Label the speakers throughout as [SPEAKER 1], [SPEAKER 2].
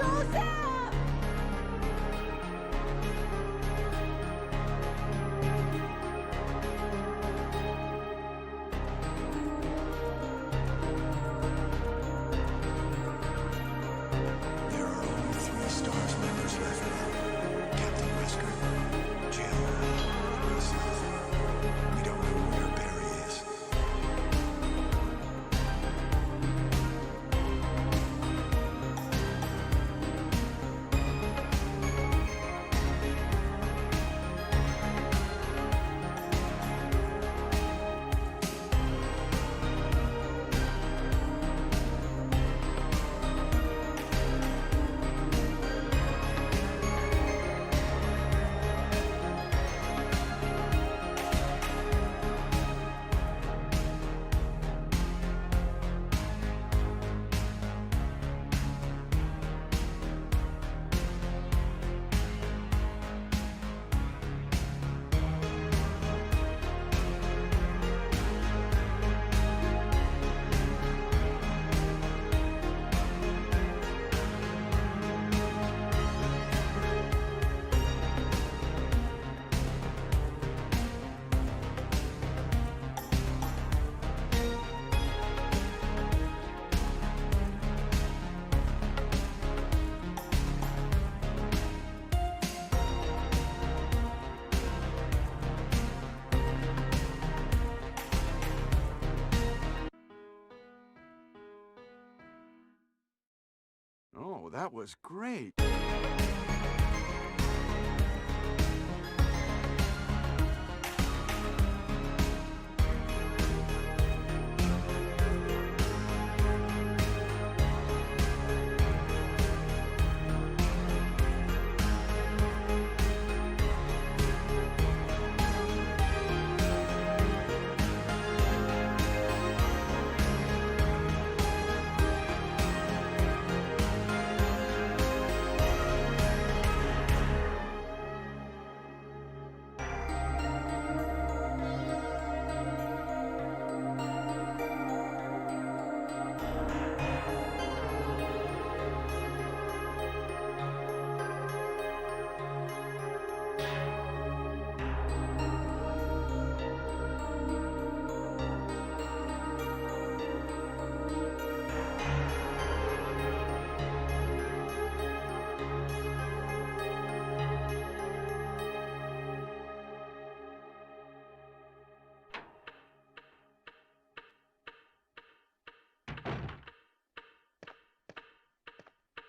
[SPEAKER 1] Joseph!
[SPEAKER 2] There are only 3 stars members left now. Captain Wesker, Jill, and myself. We don't know where Barry is.
[SPEAKER 3] Oh, that was great.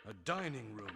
[SPEAKER 4] A dining room.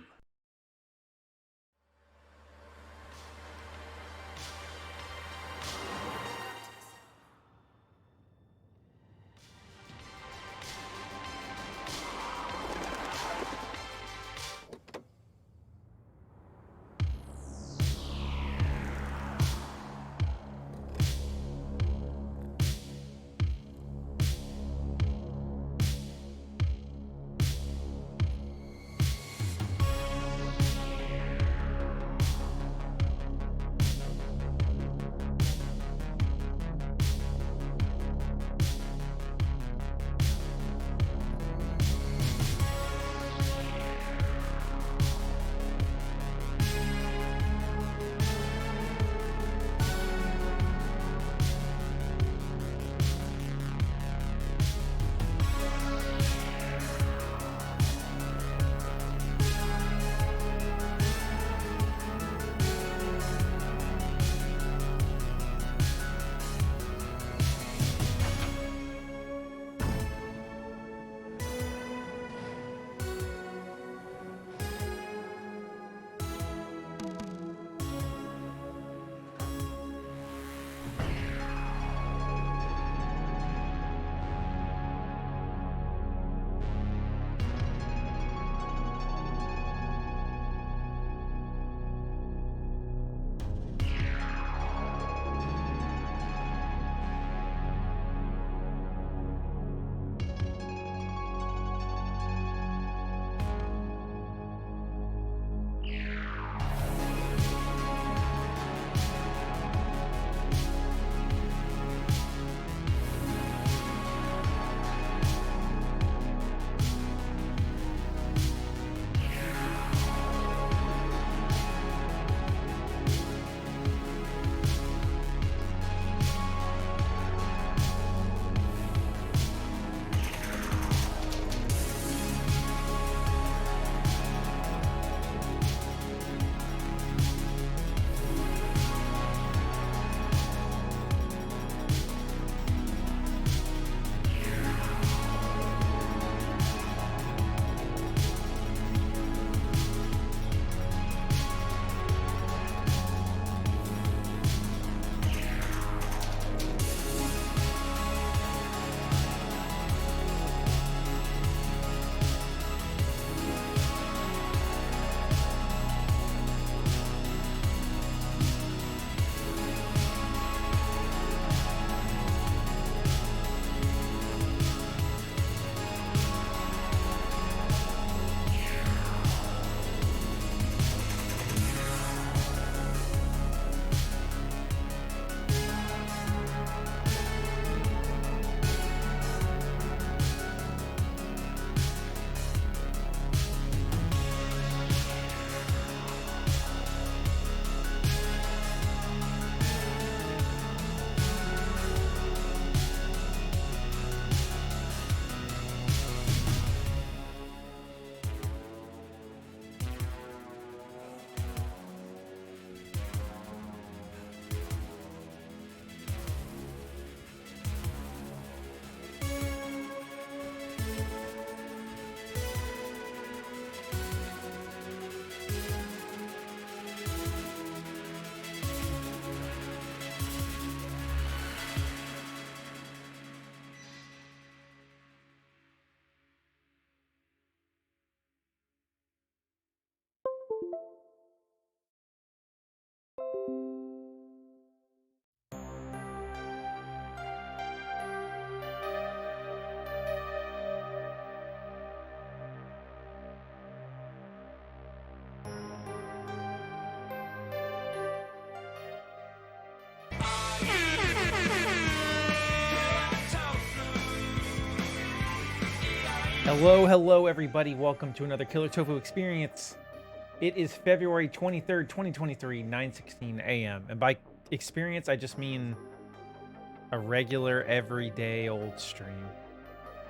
[SPEAKER 1] Hello, everybody. Welcome to another Killer Tofu experience. It is February 23rd, 2023, 9:16 a.m. And by experience, I just mean a regular, everyday old stream.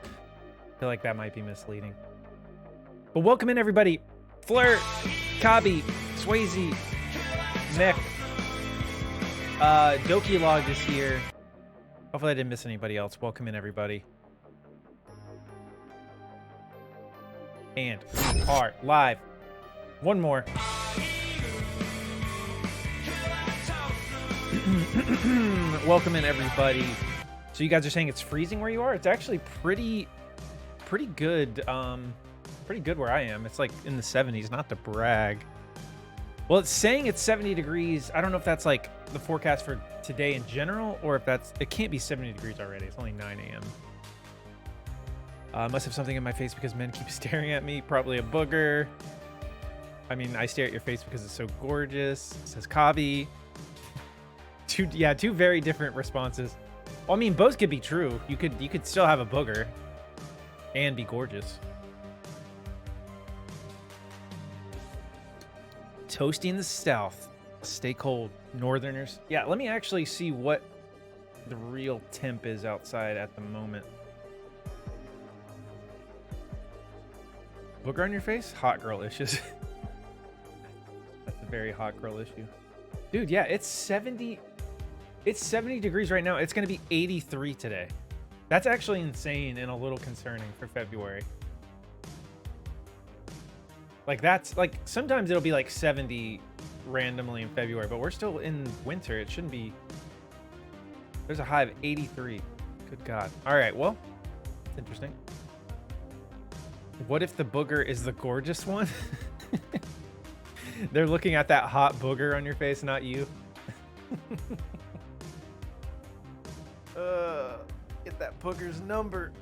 [SPEAKER 1] I feel like that might be misleading. But welcome in, everybody. Flirt, Kabi, Swayze, Mech, Doki Log is here. Hopefully I didn't miss anybody else. Welcome in, everybody. And we are live. One more. Welcome in, everybody. So you guys are saying it's freezing where you are? It's actually pretty good. Pretty good where I am. It's like in the 70s, not to brag. Well, it's saying it's 70 degrees. I don't know if that's like the forecast for today in general, or if it can't be 70 degrees already. It's only 9 a.m. Must have something in my face because men keep staring at me. Probably a booger. I mean, I stare at your face because it's so gorgeous. Says Kabi. Two very different responses. Well, I mean, both could be true. You could still have a booger and be gorgeous. Toasty in the south. Stay cold, northerners. Yeah, let me actually see what the real temp is outside at the moment. Booger on your face? Hot girl issues. That's a very hot girl issue. Dude, yeah, it's 70 degrees right now. It's going to be 83 today. That's actually insane and a little concerning for February. Like, that's like, sometimes it'll be like 70 randomly in February, but we're still in winter. It shouldn't be. There's a high of 83. Good God. All right, well, it's interesting. What if the booger is the gorgeous one? They're looking at that hot booger on your face, not you. Get that booger's number.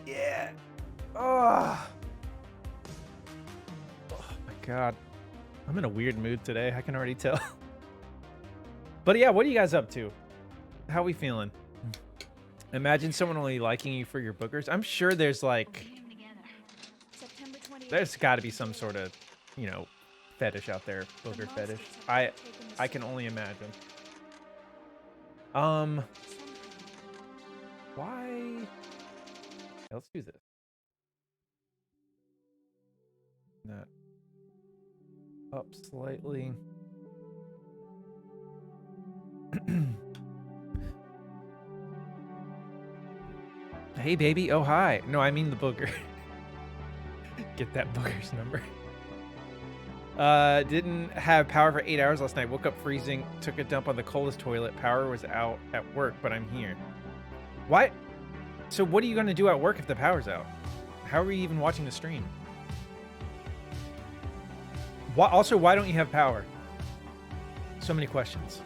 [SPEAKER 1] Yeah. Oh my God. I'm in a weird mood today. I can already tell. But yeah, what are you guys up to? How are we feeling? Imagine someone only liking you for your boogers. I'm sure there's like... There's got to be some sort of, fetish out there, booger fetish. I can only imagine. Why? Yeah, let's do this. That up slightly. Hey, baby. Oh, hi. No, I mean the booger. Get that booger's number. Didn't have power for 8 hours last night. Woke up freezing. Took a dump on the coldest toilet. Power was out at work, but I'm here. Why? So what are you going to do at work if the power's out? How are you even watching the stream? Also, why don't you have power? So many questions.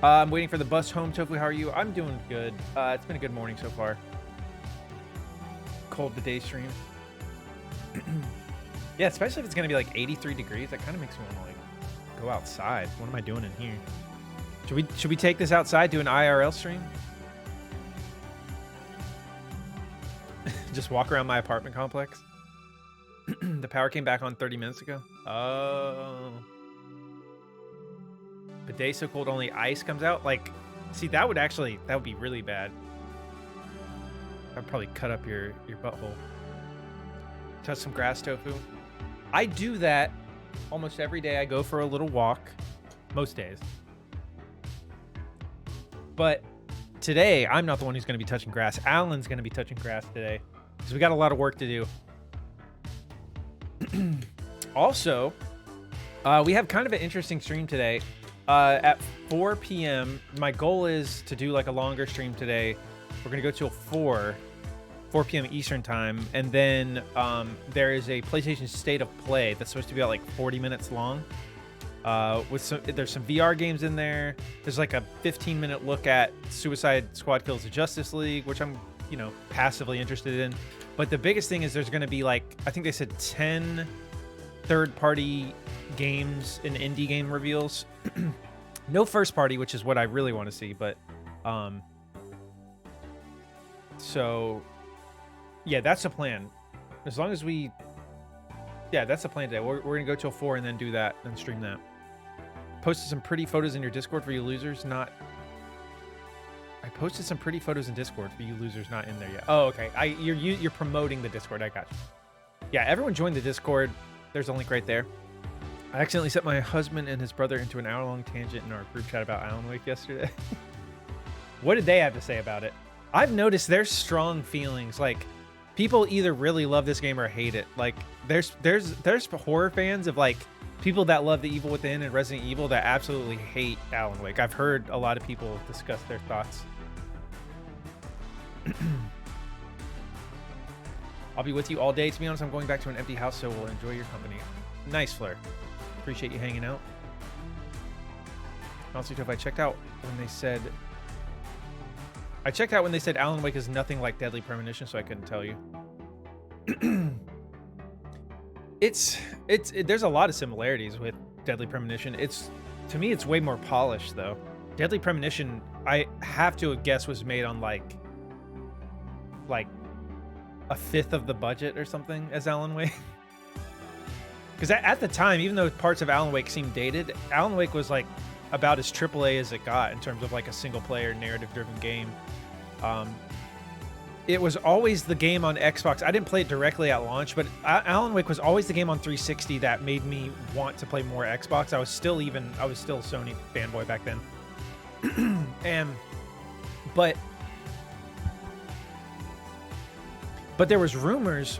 [SPEAKER 1] I'm waiting for the bus home. Tofu, how are you? I'm doing good. It's been a good morning so far. Cold today stream. Yeah, especially if it's gonna be like 83 degrees. That kind of makes me want to like go outside. What am I doing in here? Should we take this outside, do an IRL stream? Just walk around my apartment complex. The power came back on 30 minutes ago. Oh. Bidet so cold only ice comes out. Like, see, that would be really bad. I'd probably cut up your butthole. Touch some grass, Tofu. I do that almost every day. I go for a little walk. Most days. But today, I'm not the one who's going to be touching grass. Alan's going to be touching grass today. Because we got a lot of work to do. Also, we have kind of an interesting stream today. At 4 p.m., my goal is to do like a longer stream today. We're going to go till 4 p.m. Eastern time. And then there is a PlayStation State of Play that's supposed to be about like 40 minutes long. There's some VR games in there. There's like a 15-minute look at Suicide Squad Kills the Justice League, which I'm, passively interested in. But the biggest thing is there's going to be like, I think they said 10 third-party games and indie game reveals. No first party, which is what I really want to see, but So, yeah, that's the plan. As long as we... Yeah, that's the plan today. We're going to go till 4 and then do that, then stream that. Posted some pretty photos in your Discord for you losers, not... I posted some pretty photos in Discord for you losers not in there yet. Oh, okay. You're promoting the Discord. I got you. Yeah, everyone join the Discord. There's a link right there. I accidentally set my husband and his brother into an hour-long tangent in our group chat about Alan Wake yesterday. What did they have to say about it? I've noticed there's strong feelings. Like, people either really love this game or hate it. Like, there's horror fans of, like, people that love The Evil Within and Resident Evil that absolutely hate Alan Wake. I've heard a lot of people discuss their thoughts. I'll be with you all day. To be honest, I'm going back to an empty house, so we'll enjoy your company. Nice, Fleur. Appreciate you hanging out. Also, if I checked out when they said... I checked out when they said Alan Wake is nothing like Deadly Premonition, so I couldn't tell you. There's a lot of similarities with Deadly Premonition. To me, it's way more polished, though. Deadly Premonition, I have to guess, was made on like a fifth of the budget or something as Alan Wake. Because at the time, even though parts of Alan Wake seemed dated, Alan Wake was like about as AAA as it got in terms of like a single player narrative driven game. It was always the game on Xbox. I didn't play it directly at launch, but Alan Wake was always the game on 360 that made me want to play more Xbox. I was still a Sony fanboy back then. But there was rumors.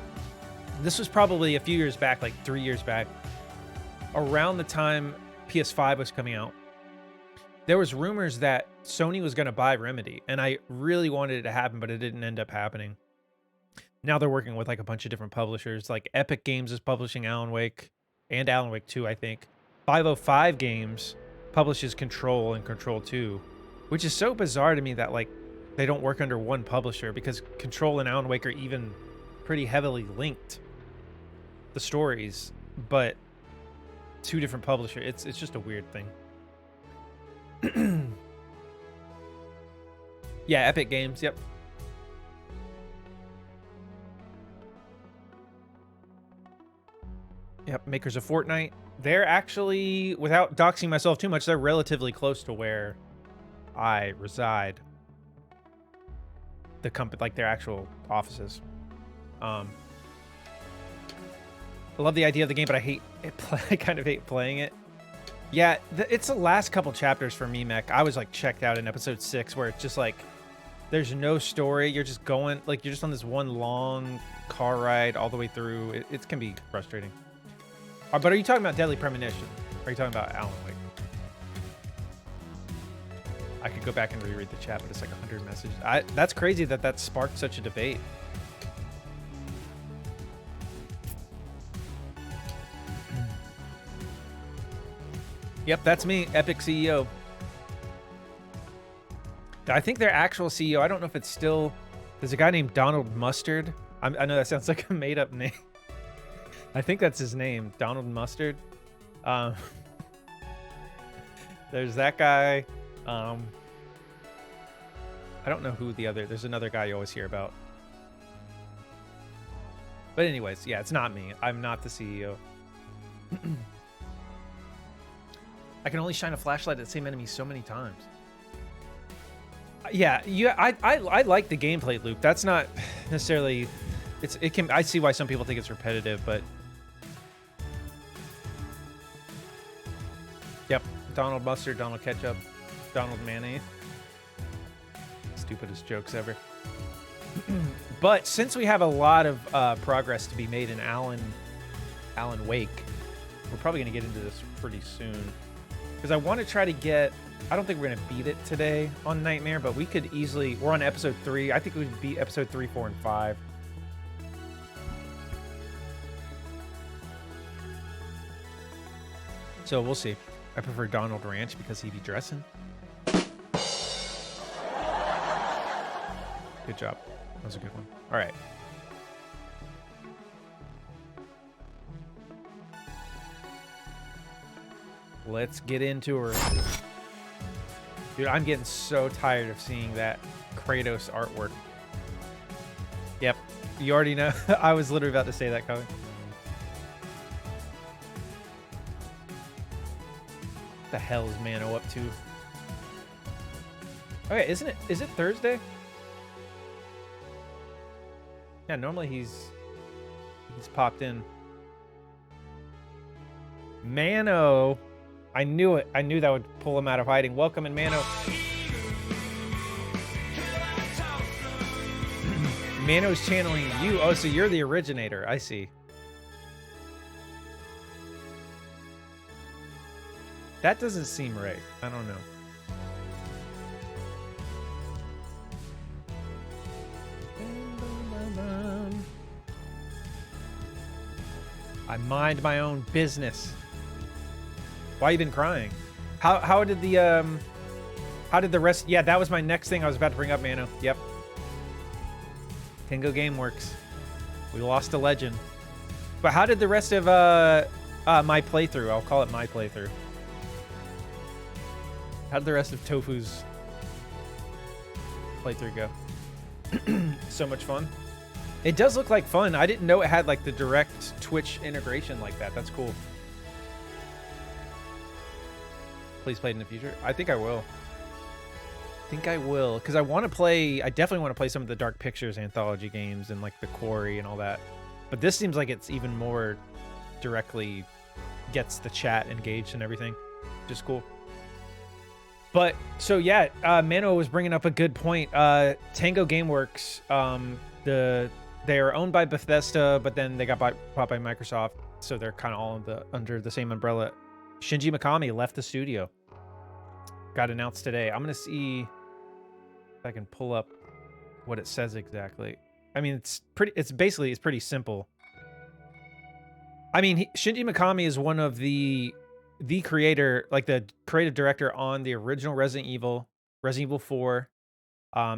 [SPEAKER 1] This was probably a few years back, like 3 years back, around the time PS5 was coming out. There was rumors that Sony was going to buy Remedy, and I really wanted it to happen, but it didn't end up happening. Now they're working with like a bunch of different publishers. Like Epic Games is publishing Alan Wake and Alan Wake 2, I think. 505 Games publishes Control and Control 2, which is so bizarre to me that like they don't work under one publisher, because Control and Alan Wake are even pretty heavily linked, the stories, but two different publishers. It's just a weird thing. Yeah, Epic Games, yep. Yep, makers of Fortnite. They're actually, without doxing myself too much, they're relatively close to where I reside. The company, like their actual offices. I love the idea of the game, but I hate it. I kind of hate playing it. Yeah, it's the last couple chapters for me, Mech. I was like checked out in episode 6, where it's just like there's no story. You're just going, like, you're just on this one long car ride all the way through. It can be frustrating. But are you talking about Deadly Premonition? Or are you talking about Alan Wake? I could go back and reread the chat, but it's like 100 messages. That's crazy that sparked such a debate. Yep, that's me, Epic CEO. I think their actual CEO, I don't know if it's still... There's a guy named Donald Mustard. I know that sounds like a made-up name. I think that's his name, Donald Mustard. There's that guy. I don't know who the other... There's another guy you always hear about. But anyways, yeah, it's not me. I'm not the CEO. I can only shine a flashlight at the same enemy so many times. Yeah, I like the gameplay loop. That's not necessarily... I see why some people think it's repetitive, but... Yep, Donald Mustard, Donald Ketchup, Donald Mayonnaise. Stupidest jokes ever. But since we have a lot of progress to be made in Alan Wake, we're probably going to get into this pretty soon. Because I want to try to get... I don't think we're going to beat it today on Nightmare, but we could easily... We're on episode 3. I think we would beat episode 3, 4, and 5. So we'll see. I prefer Donald Ranch because he be dressing. Good job. That was a good one. All right. Let's get into her. Dude, I'm getting so tired of seeing that Kratos artwork. Yep. You already know. I was literally about to say that, Colin. What the hell is Mano up to? Okay, is it Thursday? Yeah, normally he's popped in. Mano. I knew it. I knew that would pull him out of hiding. Welcome in, Mano. Mano's channeling you. Oh, so you're the originator. I see. That doesn't seem right. I don't know. I mind my own business. Why you been crying? How did the rest? Yeah, that was my next thing I was about to bring up, Mano. Yep. Tango Gameworks. We lost a legend. But how did the rest of my playthrough? I'll call it my playthrough. How did the rest of Tofu's playthrough go? So much fun. It does look like fun. I didn't know it had like the direct Twitch integration like that. That's cool. Please play it in the future. I think I will. Because I want to play. I definitely want to play some of the Dark Pictures anthology games and like the Quarry and all that. But this seems like it's even more directly gets the chat engaged and everything, which is cool. But so yeah, Mano was bringing up a good point. Tango Gameworks, they are owned by Bethesda, but then they got bought by Microsoft, so they're kind of all under the same umbrella. Shinji Mikami left the studio. Got announced today. I'm gonna see if I can pull up what it says exactly. I mean, it's pretty simple. I mean, Shinji Mikami is one of the creator, like the creative director on the original Resident Evil 4.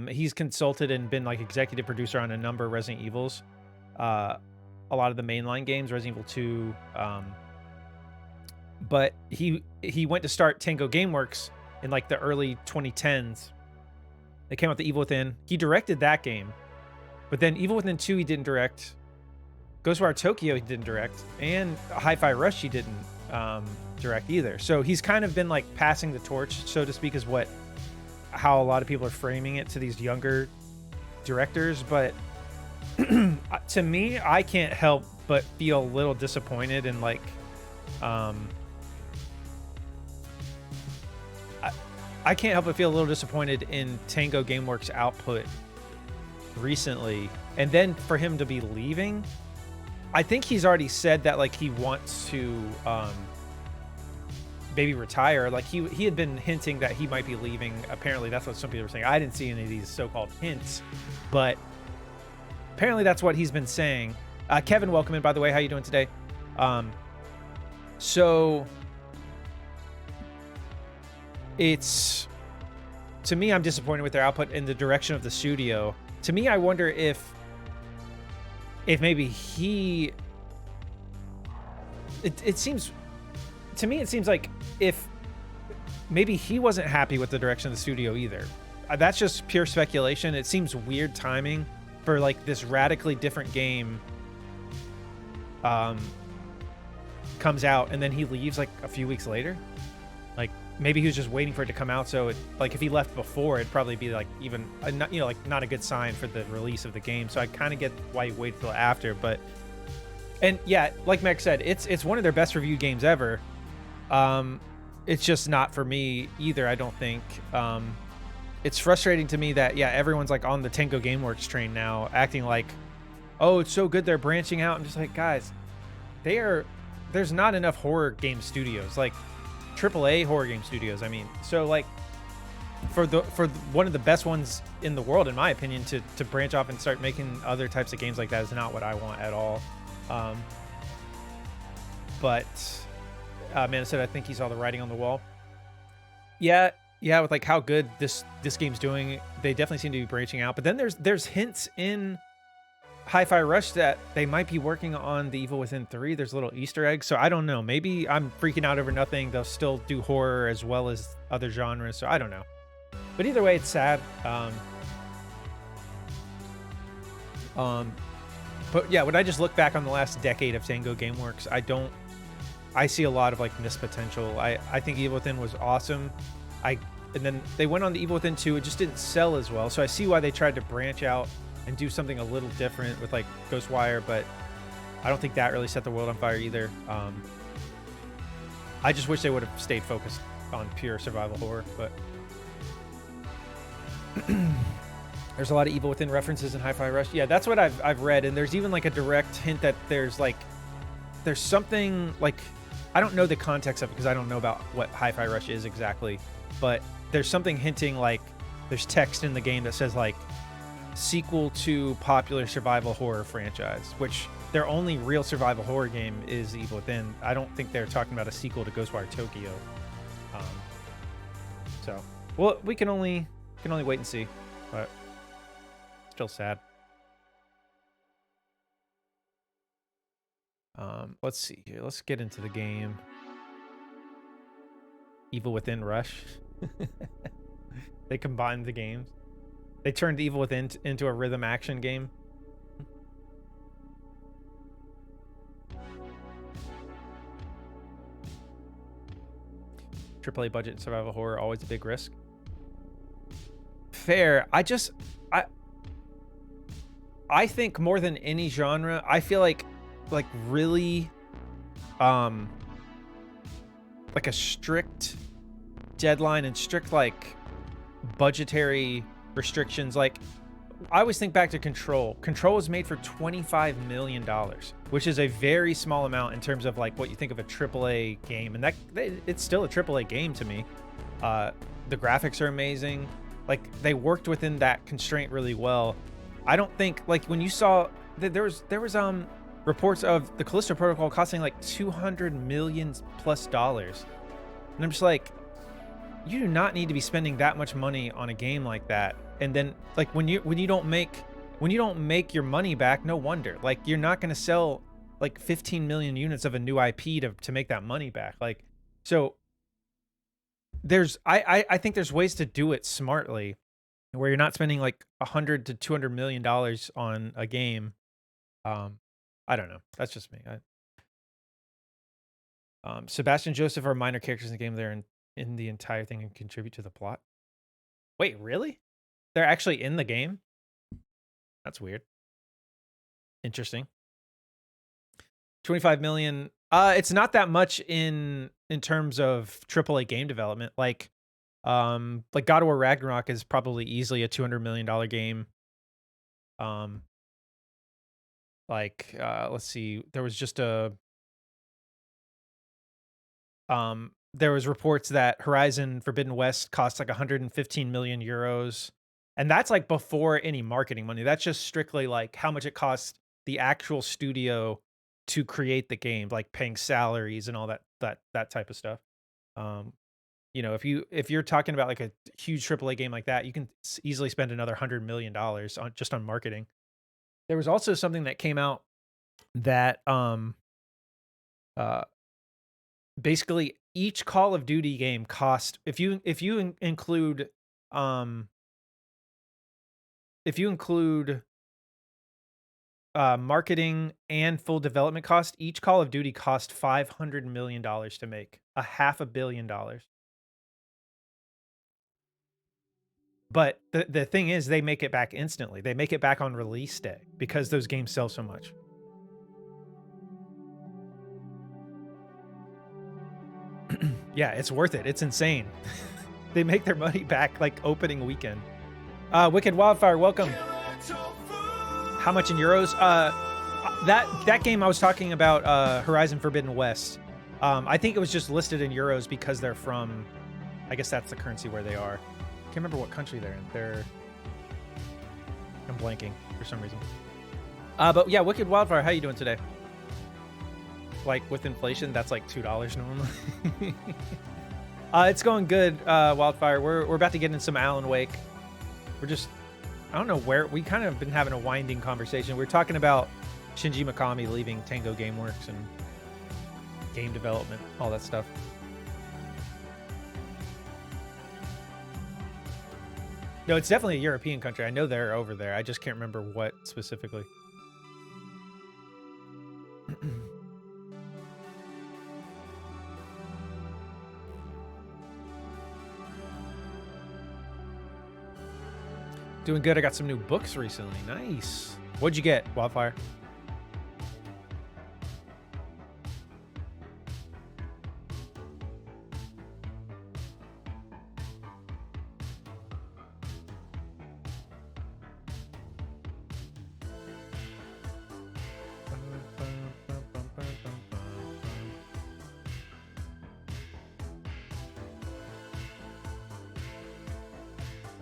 [SPEAKER 1] He's consulted and been like executive producer on a number of Resident Evils. A lot of the mainline games, Resident Evil 2. But he went to start Tango Gameworks in like the early 2010s. They came out with the Evil Within. He directed that game. But then Evil Within 2 he didn't direct. Ghostwire Tokyo he didn't direct. And Hi-Fi Rush he didn't direct either. So he's kind of been like passing the torch, so to speak, is how a lot of people are framing it to these younger directors. But to me, I can't help but feel a little disappointed in like I can't help but feel a little disappointed in Tango Gameworks' output recently. And then for him to be leaving, I think he's already said that like he wants to maybe retire. Like he had been hinting that he might be leaving. Apparently that's what some people were saying. I didn't see any of these so-called hints, but apparently that's what he's been saying. Kevin, welcome in, by the way. How you doing today? So it's, to me, I'm disappointed with their output in the direction of the studio. To me, I wonder if maybe it seems to me, it seems like if maybe he wasn't happy with the direction of the studio either. That's just pure speculation. It seems weird timing for like this radically different game comes out and then he leaves like a few weeks later. Like maybe he was just waiting for it to come out, so it, like if he left before, it'd probably be like even like not a good sign for the release of the game. So I kind of get why you wait till after. But and yeah, like Max said, it's one of their best reviewed games ever. It's just not for me either, I don't think. It's frustrating to me that everyone's like on the Tango Gameworks train now, acting like, oh, it's so good they're branching out. I'm just like, guys, there's not enough horror game studios, like AAA horror game studios. I mean, so like for one of the best ones in the world, in my opinion, to branch off and start making other types of games like that is not what I want at all. But man said I think he saw the writing on the wall. Yeah, with like how good this game's doing, they definitely seem to be branching out. But then there's hints in Hi-Fi Rush that they might be working on the Evil Within 3. There's little Easter eggs, so I don't know. Maybe I'm freaking out over nothing. They'll still do horror as well as other genres, so I don't know. But either way, it's sad. But yeah, when I just look back on the last decade of Tango Gameworks, I see a lot of like missed potential. I think Evil Within was awesome. And then they went on to Evil Within 2. It just didn't sell as well. So I see why they tried to branch out and do something a little different with like Ghostwire, but I don't think that really set the world on fire either. I just wish they would have stayed focused on pure survival horror, but there's a lot of Evil Within references in Hi-Fi Rush. Yeah, that's what I've read, and there's even like a direct hint that there's something like, I don't know the context of it because I don't know about what Hi-Fi Rush is exactly, but there's something hinting like there's text in the game that says like sequel to popular survival horror franchise, which their only real survival horror game is Evil Within. I don't think they're talking about a sequel to Ghostwire Tokyo. So, well, we can only wait and see, but still sad. Let's see here. Let's get into the game. Evil Within Rush. They combined the games. They turned Evil Within into a rhythm action game. AAA budget survival horror, always a big risk. Fair. I think more than any genre, I feel like really like a strict deadline and strict like budgetary restrictions. Like I always think back to Control. Control was made for $25 million, which is a very small amount in terms of like what you think of a AAA game, and that it's still a AAA game to me. The graphics are amazing. Like they worked within that constraint really well. I don't think like when you saw that there was reports of the Callisto Protocol costing like $200 million plus, and I'm just like, you do not need to be spending that much money on a game like that. And then like when you don't make your money back, no wonder. Like you're not going to sell like 15 million units of a new IP to make that money back. Like so I think there's ways to do it smartly where you're not spending like $100 to $200 million on a game. I don't know. That's just me. Sebastian Joseph are minor characters in the game. They're in the entire thing and contribute to the plot. Wait, really? They're actually in the game? That's weird. Interesting. 25 million. It's not that much in terms of AAA game development. Like God of War Ragnarok is probably easily a $200 million game. Let's see. There was just there was reports that Horizon Forbidden West cost like 115 million euros. And that's like before any marketing money. That's just strictly like how much it costs the actual studio to create the game, like paying salaries and all that type of stuff. You know, if you're talking about like a huge AAA game like that, you can easily spend another $100 million on marketing. There was also something that came out that basically each Call of Duty game cost, if you include marketing and full development cost, each Call of Duty cost $500 million to make, $500 million. But the thing is, they make it back instantly. They make it back on release day because those games sell so much. Yeah, it's worth it. It's insane. They make their money back like opening weekend. Wicked Wildfire, welcome. How much in euros? That game I was talking about, Horizon Forbidden West. I think it was just listed in euros because they're from, I guess that's the currency where they are. Can't remember what country they're in. I'm blanking for some reason. But yeah, Wicked Wildfire, how you doing today? Like with inflation, that's like $2 normally. It's going good, Wildfire. We're about to get in some Alan Wake. We're just, I don't know where, we kind of been having a winding conversation. We're talking about Shinji Mikami leaving Tango Gameworks and game development, all that stuff. No, it's definitely a European country. I know they're over there. I just can't remember what specifically. Doing good. I got some new books recently. Nice. What'd you get, Wildfire?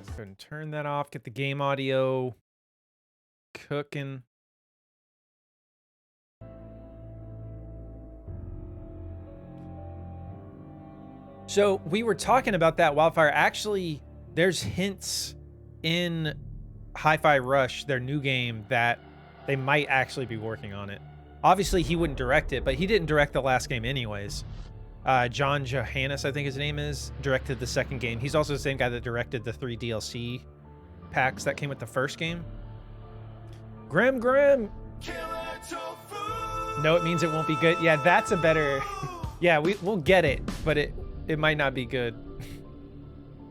[SPEAKER 1] Go ahead and turn that off. Get the game audio cooking. So we were talking about that, Wildfire. Actually, there's hints in Hi-Fi Rush, their new game, that they might actually be working on it. Obviously, he wouldn't direct it, but he didn't direct the last game anyways. John Johannes, I think his name is, directed the second game. He's also the same guy that directed the 3 DLC packs that came with the first game. Grim. No, it means it won't be good. Yeah, that's a better... Yeah, we'll get it, but it might not be good.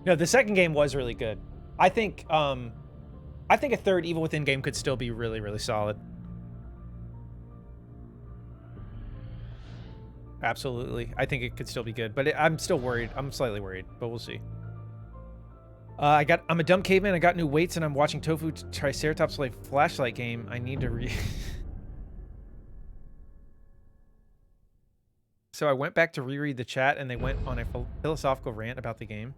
[SPEAKER 1] No, the second game was really good. I think a third Evil Within game could still be really, really solid. Absolutely. I think it could still be good, but I'm still worried. I'm slightly worried, but we'll see. I'm a dumb caveman. I got new weights and I'm watching Tofu Triceratops play flashlight game. I need to So I went back to reread the chat and they went on a philosophical rant about the game.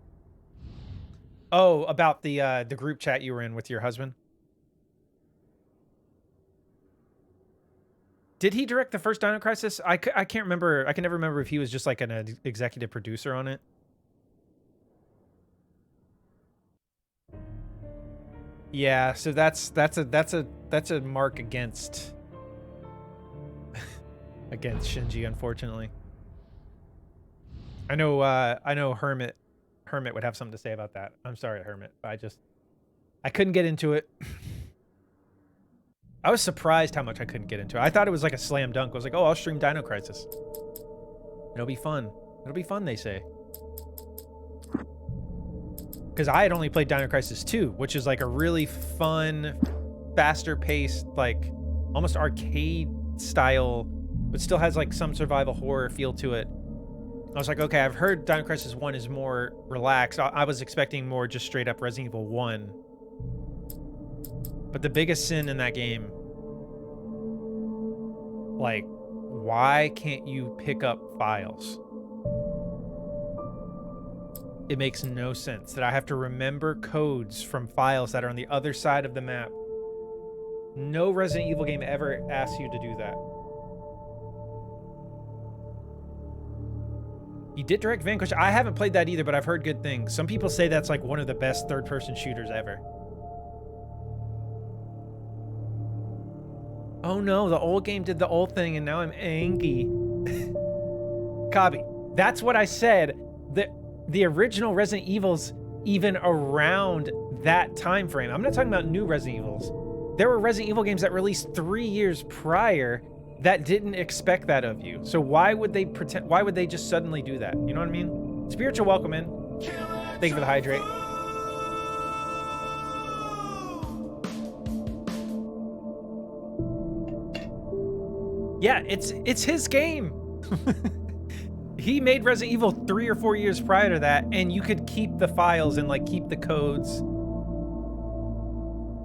[SPEAKER 1] Oh, about the group chat you were in with your husband. Did he direct the first Dino Crisis? I can't remember. I can never remember if he was just like an executive producer on it. Yeah, so that's a mark against against Shinji, unfortunately. I know Hermit would have something to say about that. I'm sorry, Hermit, but I couldn't get into it. I was surprised how much I couldn't get into it. I thought it was like a slam dunk. I was like, oh, I'll stream Dino Crisis. It'll be fun. It'll be fun, they say. Because I had only played Dino Crisis 2, which is like a really fun, faster paced, like almost arcade style, but still has like some survival horror feel to it. I was like, okay, I've heard Dino Crisis 1 is more relaxed. I was expecting more just straight up Resident Evil 1. But the biggest sin in that game, like, why can't you pick up files? It makes no sense that I have to remember codes from files that are on the other side of the map. No Resident Evil game ever asks you to do that. He did direct Vanquish. I haven't played that either, but I've heard good things. Some people say that's like one of the best third-person shooters ever. Oh no, the old game did the old thing and now I'm angry. Kabi, that's what I said. The original Resident Evils, even around that time frame. I'm not talking about new Resident Evils. There were Resident Evil games that released 3 years prior that didn't expect that of you. So why would they pretend? Why would they just suddenly do that? You know what I mean? Spiritual, welcome in. Thank you for the hydrate. Yeah, it's his game. He made Resident Evil 3 or 4 years prior to that, and you could keep the files and like keep the codes.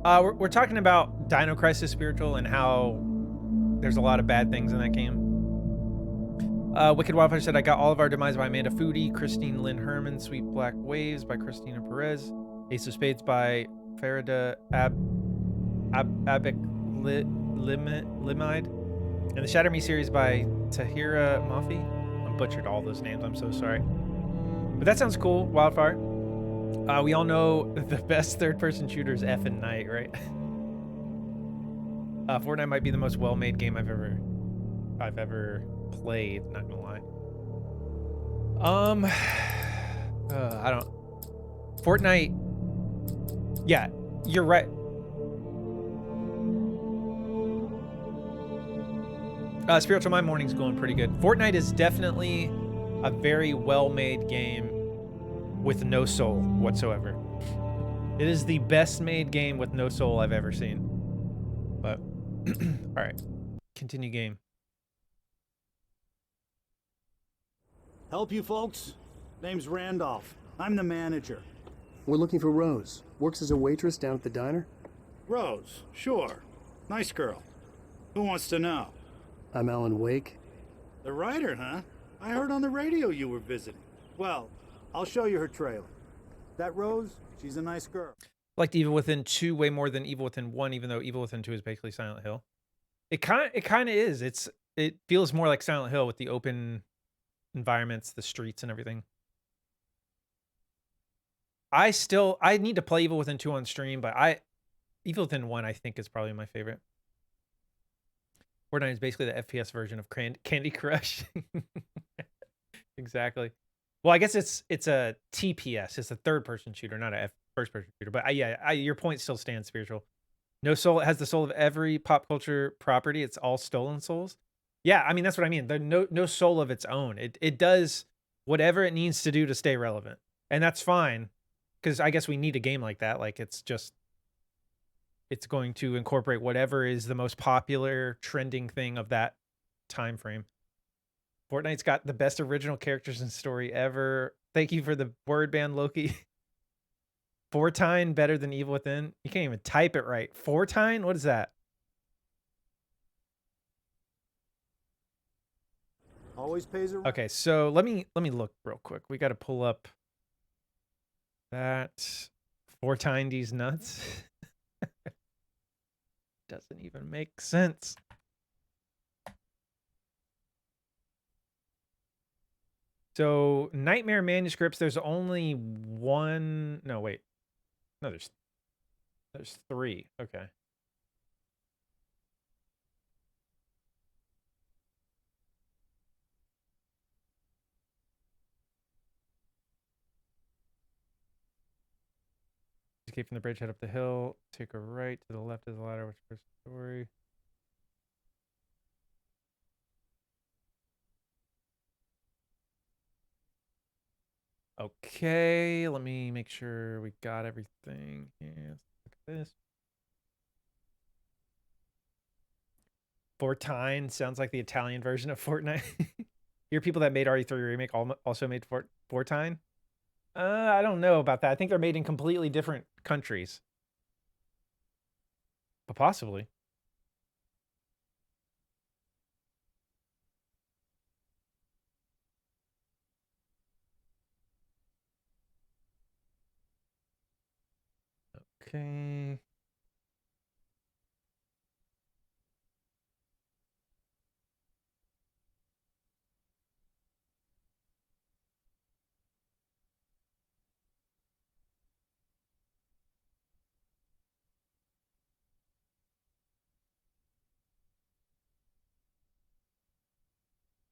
[SPEAKER 1] We're talking about Dino Crisis Spiritual and how there's a lot of bad things in that game. Wicked Wildfire said, I got All of Our Demise by Amanda Foodie, Christine Lynn Herman, Sweet Black Waves by Christina Perez, Ace of Spades by Farida Abik Limide, and the Shatter Me series by Tahira Mafi. I butchered all those names, I'm so sorry. But that sounds cool, Wildfire. We all know the best third-person shooter is F and Night, right? Fortnite might be the most well-made game I've ever played, not gonna lie. I don't... Fortnite Yeah, you're right. Spiritual, my morning's going pretty good. Fortnite is definitely a very well-made game with no soul whatsoever. It is the best made game with no soul I've ever seen. But, all right, continue game.
[SPEAKER 5] Help you folks? Name's Randolph. I'm the manager.
[SPEAKER 6] We're looking for Rose. Works as a waitress down at the diner.
[SPEAKER 5] Rose, sure. Nice girl. Who wants to know?
[SPEAKER 6] I'm Alan Wake.
[SPEAKER 5] The writer, huh? I heard on the radio you were visiting. Well, I'll show you her trailer. That Rose, she's a nice girl.
[SPEAKER 1] I liked Evil Within 2 way more than Evil Within 1, even though Evil Within 2 is basically Silent Hill. It kind of is. It feels more like Silent Hill with the open environments, the streets and everything. I need to play Evil Within 2 on stream, but Evil Within 1 I think is probably my favorite. Fortnite is basically the FPS version of Candy Crush. Exactly. Well, I guess it's a TPS. It's a third-person shooter, not a first-person shooter. But your point still stands, Spiritual. No soul. It has the soul of every pop culture property. It's all stolen souls. Yeah, I mean that's what I mean. There's no soul of its own. It does whatever it needs to do to stay relevant, and that's fine. Because I guess we need a game like that. Like it's going to incorporate whatever is the most popular trending thing of that time frame. Fortnite's got the best original characters and story ever. Thank you for the word ban, Loki. Fortine better than Evil Within. You can't even type it right. Fortine? What is that?
[SPEAKER 5] Always pays a...
[SPEAKER 1] Okay, so let me look real quick. We got to pull up that Fortine these nuts. Doesn't even make sense. So Nightmare manuscripts, there's only one. No, wait. No, there's 3. Okay. Escape from the bridge, head up the hill, take a right, to the left is the ladder, which first story. Okay, let me make sure we got everything. Yeah, let's look at this. Fortine sounds like the Italian version of Fortnite. Your people that made RE3 Remake also made Fortine? I don't know about that. I think they're made in completely different countries. But possibly. Okay.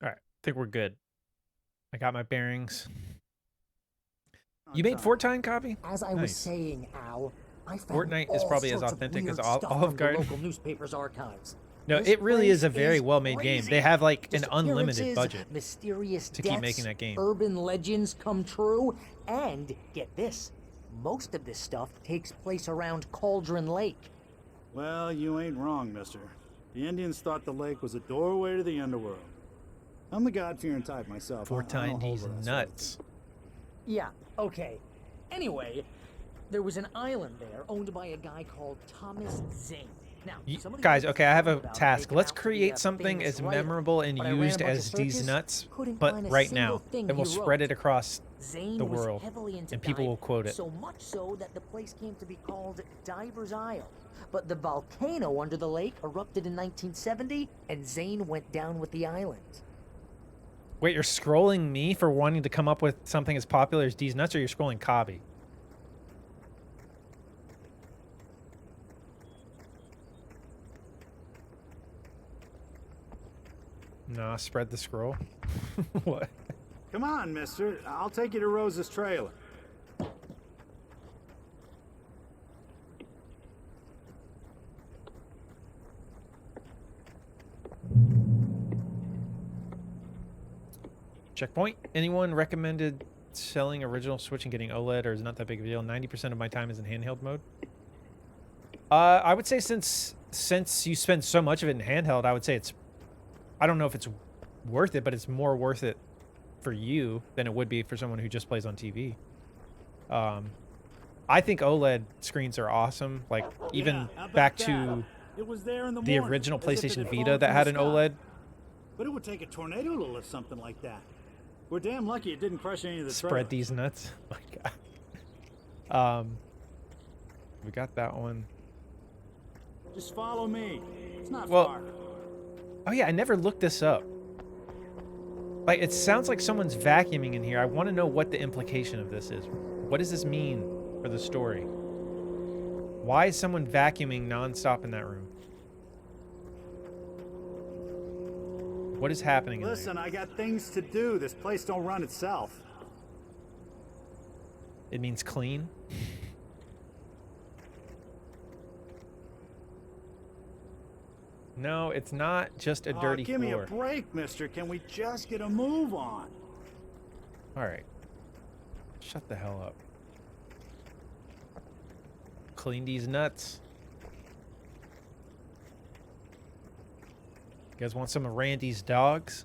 [SPEAKER 1] All right, I think we're good. I got my bearings. You made Fortine copy?
[SPEAKER 7] As I was saying, Al, I found
[SPEAKER 1] Fortnite is probably as authentic as Olive
[SPEAKER 7] Garden.
[SPEAKER 1] Garden.
[SPEAKER 7] Local newspapers' archives.
[SPEAKER 1] No,
[SPEAKER 7] This
[SPEAKER 1] it really is a
[SPEAKER 7] place
[SPEAKER 1] very
[SPEAKER 7] is
[SPEAKER 1] well-made game.
[SPEAKER 7] crazy.
[SPEAKER 1] They have like an unlimited
[SPEAKER 7] Disappearances,
[SPEAKER 1] budget
[SPEAKER 7] mysterious
[SPEAKER 1] to keep
[SPEAKER 7] deaths,
[SPEAKER 1] making that game.
[SPEAKER 7] Urban legends come true, and get this, most of this stuff takes place around Cauldron Lake.
[SPEAKER 5] Well, you ain't wrong, mister. The Indians thought the lake was a doorway to the underworld. I'm the God-fearing type myself.
[SPEAKER 1] Fortine these nuts.
[SPEAKER 7] Yeah, okay. Anyway, there was an island there owned by a guy called Thomas Zane. Now,
[SPEAKER 1] Guys, okay, I have a task. Let's create something as memorable and
[SPEAKER 7] But I ran a
[SPEAKER 1] used
[SPEAKER 7] bunch of
[SPEAKER 1] as these
[SPEAKER 7] searches,
[SPEAKER 1] nuts,
[SPEAKER 7] couldn't
[SPEAKER 1] but
[SPEAKER 7] find a
[SPEAKER 1] right
[SPEAKER 7] single
[SPEAKER 1] now.
[SPEAKER 7] thing
[SPEAKER 1] And we'll
[SPEAKER 7] he
[SPEAKER 1] spread
[SPEAKER 7] wrote.
[SPEAKER 1] it across
[SPEAKER 7] Zane
[SPEAKER 1] the
[SPEAKER 7] was
[SPEAKER 1] world,
[SPEAKER 7] heavily into
[SPEAKER 1] and people will
[SPEAKER 7] diving,
[SPEAKER 1] quote it.
[SPEAKER 7] so much so that the place came to be called Diver's Isle. But the volcano under the lake erupted in 1970, and Zane went down with the island.
[SPEAKER 1] Wait, you're scrolling me for wanting to come up with something as popular as these nuts, or you're scrolling Cobby? Nah, spread the scroll. What?
[SPEAKER 5] Come on, mister. I'll take you to Rose's trailer.
[SPEAKER 1] Checkpoint. Anyone recommended selling original Switch and getting OLED, or is it not that big of a deal? 90% of my time is in handheld mode. I would say since you spend so much of it in handheld, I would say it's, I don't know if it's worth it, but it's more worth it for you than it would be for someone who just plays on TV. I think OLED screens are awesome. Like even
[SPEAKER 5] Yeah, how about
[SPEAKER 1] back
[SPEAKER 5] that?
[SPEAKER 1] to
[SPEAKER 5] It was there in the
[SPEAKER 1] the
[SPEAKER 5] morning,
[SPEAKER 1] original
[SPEAKER 5] as if it
[SPEAKER 1] PlayStation
[SPEAKER 5] had
[SPEAKER 1] Vita
[SPEAKER 5] fallen
[SPEAKER 1] that
[SPEAKER 5] from
[SPEAKER 1] had
[SPEAKER 5] the
[SPEAKER 1] an
[SPEAKER 5] sky.
[SPEAKER 1] OLED.
[SPEAKER 5] But it would take a tornado to lift something like that. We're damn lucky it didn't crush any of the
[SPEAKER 1] Spread
[SPEAKER 5] trailers.
[SPEAKER 1] these nuts. Oh my god. We got that one.
[SPEAKER 5] Just follow me. It's not
[SPEAKER 1] Well,
[SPEAKER 5] far.
[SPEAKER 1] oh yeah, I never looked this up. Like, it sounds like someone's vacuuming in here. I want to know what the implication of this is. What does this mean for the story? Why is someone vacuuming nonstop in that room? What is happening in
[SPEAKER 5] Listen,
[SPEAKER 1] there?
[SPEAKER 5] I got things to do. This place don't run itself.
[SPEAKER 1] It means clean. No, it's not just a dirty
[SPEAKER 5] give me a
[SPEAKER 1] floor.
[SPEAKER 5] break, mister. Can we just get a move on?
[SPEAKER 1] All right. Shut the hell up. Clean these nuts. You guys want some of Randy's dogs?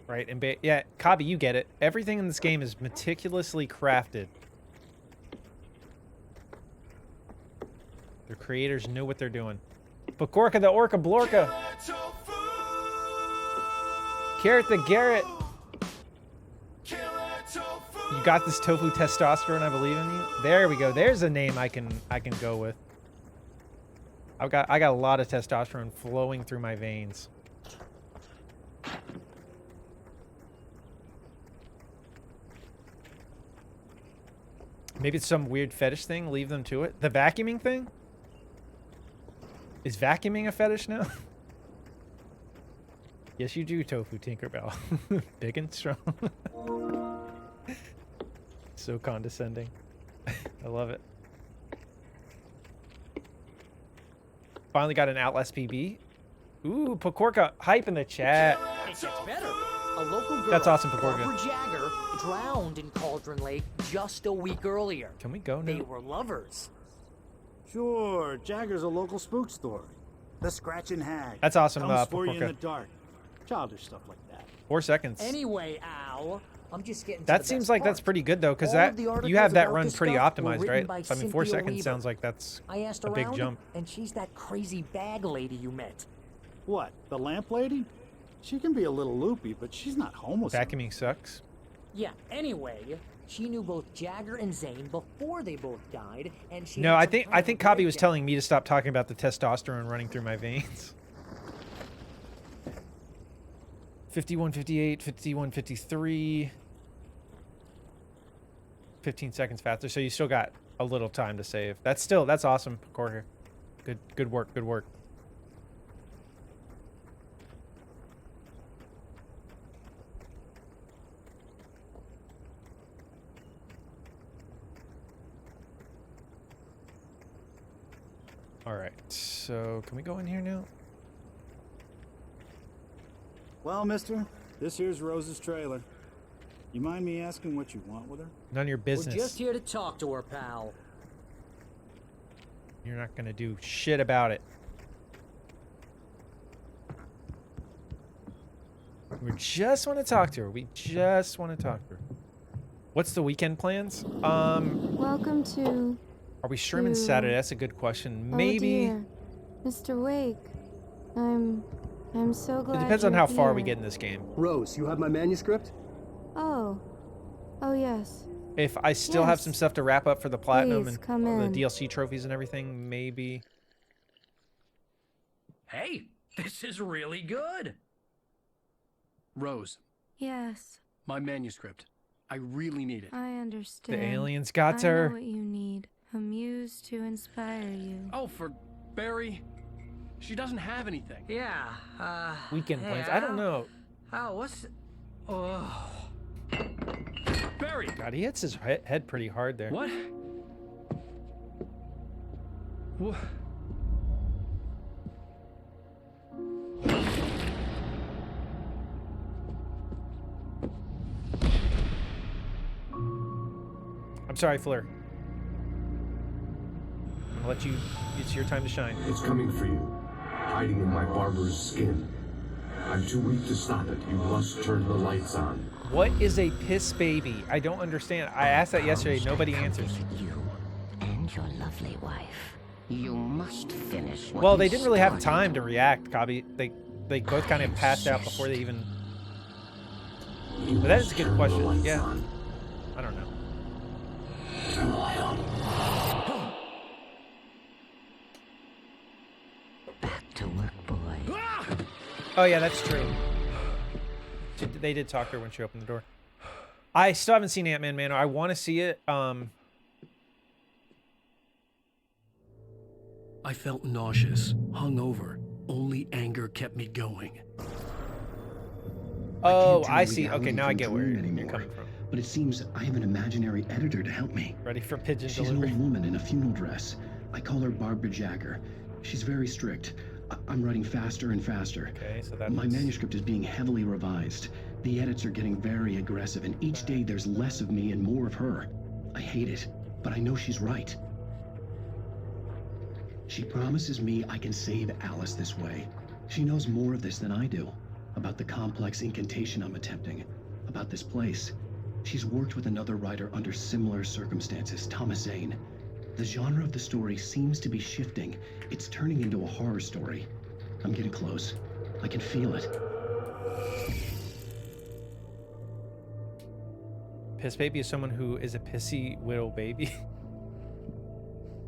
[SPEAKER 1] Right, and yeah, Kabi, you get it. Everything in this game is meticulously crafted. The creators knew what they're doing. Pakorka the Orca Blorka. Carrot the Garrett. You got this tofu testosterone, I believe in you. There we go. There's a name I can go with. I got a lot of testosterone flowing through my veins. Maybe it's some weird fetish thing. Leave them to it. The vacuuming thing? Is vacuuming a fetish now? Yes, you do, Tofu Tinkerbell. Big and strong. So condescending. I love it. Finally got an Outlast PB. Ooh, Pakorka, hype in the chat.
[SPEAKER 7] It gets better. A local girl,
[SPEAKER 1] That's awesome, Pakorka.
[SPEAKER 7] Barbara Jagger, drowned in Cauldron Lake just a week earlier.
[SPEAKER 1] Can we go
[SPEAKER 7] They
[SPEAKER 1] now?
[SPEAKER 7] were lovers.
[SPEAKER 5] Sure, Jagger's a local spook story. The Scratching Hag.
[SPEAKER 1] That's awesome,
[SPEAKER 5] Comes for you in
[SPEAKER 1] Pakorka.
[SPEAKER 5] the dark. Childish stuff like that.
[SPEAKER 1] 4 seconds.
[SPEAKER 7] Anyway, Al, I'm just getting to
[SPEAKER 1] That
[SPEAKER 7] the
[SPEAKER 1] seems
[SPEAKER 7] best
[SPEAKER 1] like that's
[SPEAKER 7] part.
[SPEAKER 1] pretty good though, because
[SPEAKER 7] All
[SPEAKER 1] that
[SPEAKER 7] of the
[SPEAKER 1] you
[SPEAKER 7] articles
[SPEAKER 1] have that
[SPEAKER 7] about
[SPEAKER 1] run
[SPEAKER 7] this
[SPEAKER 1] pretty
[SPEAKER 7] stuff were
[SPEAKER 1] optimized,
[SPEAKER 7] written
[SPEAKER 1] right?
[SPEAKER 7] by
[SPEAKER 1] So I mean, 4
[SPEAKER 7] Cynthia
[SPEAKER 1] seconds
[SPEAKER 7] Weaver.
[SPEAKER 1] sounds like that's
[SPEAKER 7] I asked
[SPEAKER 1] a big
[SPEAKER 7] around,
[SPEAKER 1] jump.
[SPEAKER 7] and she's that crazy bag lady you met.
[SPEAKER 5] What, the lamp lady? She can be a little loopy, but she's not homeless.
[SPEAKER 1] Vacuuming sucks.
[SPEAKER 7] Yeah, anyway, she knew both Jagger and Zane before they both died, and she
[SPEAKER 1] No,
[SPEAKER 7] had
[SPEAKER 1] I
[SPEAKER 7] some
[SPEAKER 1] think
[SPEAKER 7] kind of a
[SPEAKER 1] Kabi was
[SPEAKER 7] breakdown.
[SPEAKER 1] telling me to stop talking about the testosterone running through my veins. 51, 58, 51, 53. 15 seconds faster, so you still got a little time to save. That's awesome, Corker. Good work, good work. All right, so can we go in here now?
[SPEAKER 5] Well, mister, this here's Rose's trailer. You mind me asking what you want with her?
[SPEAKER 1] None of your
[SPEAKER 7] We're
[SPEAKER 1] business.
[SPEAKER 7] just here to talk to her, pal.
[SPEAKER 1] You're not gonna do shit about it. We just want to talk to her. We just want to talk to her. What's the weekend plans?
[SPEAKER 8] Welcome to...
[SPEAKER 1] Are we streaming
[SPEAKER 8] to-
[SPEAKER 1] Saturday? That's a good question.
[SPEAKER 8] Oh
[SPEAKER 1] Maybe.
[SPEAKER 8] dear. Mr. Wake. I'm so glad
[SPEAKER 1] It depends on
[SPEAKER 8] you're
[SPEAKER 1] how far we
[SPEAKER 8] here.
[SPEAKER 1] get in this game.
[SPEAKER 6] Rose, you have my manuscript?
[SPEAKER 8] Oh. Oh, yes.
[SPEAKER 1] If I still have some
[SPEAKER 8] Yes.
[SPEAKER 1] stuff to wrap up for the platinum
[SPEAKER 8] Please,
[SPEAKER 1] and
[SPEAKER 8] come
[SPEAKER 1] the
[SPEAKER 8] in.
[SPEAKER 1] DLC trophies and everything, maybe.
[SPEAKER 9] Hey, this is really good.
[SPEAKER 4] Rose,
[SPEAKER 8] Yes,
[SPEAKER 4] my manuscript. I really need it.
[SPEAKER 8] I
[SPEAKER 1] The
[SPEAKER 8] understand.
[SPEAKER 1] aliens got
[SPEAKER 8] I
[SPEAKER 1] her.
[SPEAKER 8] know what you need. A muse to inspire you.
[SPEAKER 4] Oh, for Barry. She doesn't have anything.
[SPEAKER 7] Yeah,
[SPEAKER 1] Weekend
[SPEAKER 7] hey,
[SPEAKER 1] plans. I don't
[SPEAKER 7] Al?
[SPEAKER 1] know.
[SPEAKER 7] Oh, what's... Oh...
[SPEAKER 4] Barry!
[SPEAKER 1] God, he hits his head pretty hard there.
[SPEAKER 4] What? What?
[SPEAKER 1] I'm sorry, Fleur. I'm gonna let you. It's your time to shine.
[SPEAKER 10] It's coming for you, hiding in my barber's skin. I'm too weak to stop it. You must turn the lights on.
[SPEAKER 1] What is a piss baby? I don't understand. I asked that yesterday. Nobody answers.
[SPEAKER 11] You and your lovely wife. You must finish.
[SPEAKER 1] Well, they didn't really have time to react, Kabi. They both kind of passed out before they even. But that is a good question. Yeah. I don't know.
[SPEAKER 10] Turn the light on.
[SPEAKER 11] Back to work, boy.
[SPEAKER 1] Oh yeah, that's true. They did talk to her when she opened the door. I still haven't seen Ant-Man Man. I want to see it.
[SPEAKER 4] I felt nauseous, hungover. Only anger kept me going.
[SPEAKER 1] Oh, I see. Okay, now I get where you're coming from.
[SPEAKER 12] But it seems I have an imaginary editor to help me.
[SPEAKER 1] Ready for pigeon
[SPEAKER 12] She's
[SPEAKER 1] delivery?
[SPEAKER 12] an old woman in a funeral dress. I call her Barbara Jacker. She's very strict. I'm writing faster and faster.
[SPEAKER 1] Okay, so that
[SPEAKER 12] My manuscript is being heavily revised. The edits are getting very aggressive, and each day there's less of me and more of her. I hate it, but I know she's right. She promises me I can save Alice this way. She knows more of this than I do. About the complex incantation I'm attempting. About this place. She's worked with another writer under similar circumstances, Thomas Zane. The genre of the story seems to be shifting. It's turning into a horror story. I'm getting close. I can feel it.
[SPEAKER 1] Piss baby is someone who is a pissy widow baby.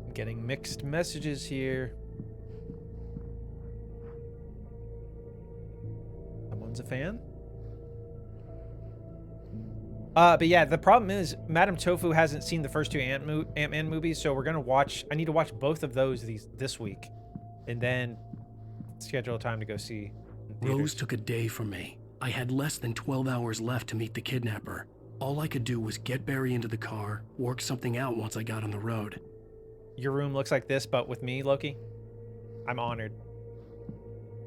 [SPEAKER 1] I'm getting mixed messages here. Someone's a fan. But yeah, the problem is Madame Tofu hasn't seen the first two Ant-Man movies, so we're gonna watch. I need to watch both of those this week, and then schedule a time to go see.
[SPEAKER 4] Rose took a day from me. I had less than 12 hours left to meet the kidnapper. All I could do was get Barry into the car, work something out once I got on the road.
[SPEAKER 1] Your room looks like this, but with me, Loki. I'm honored.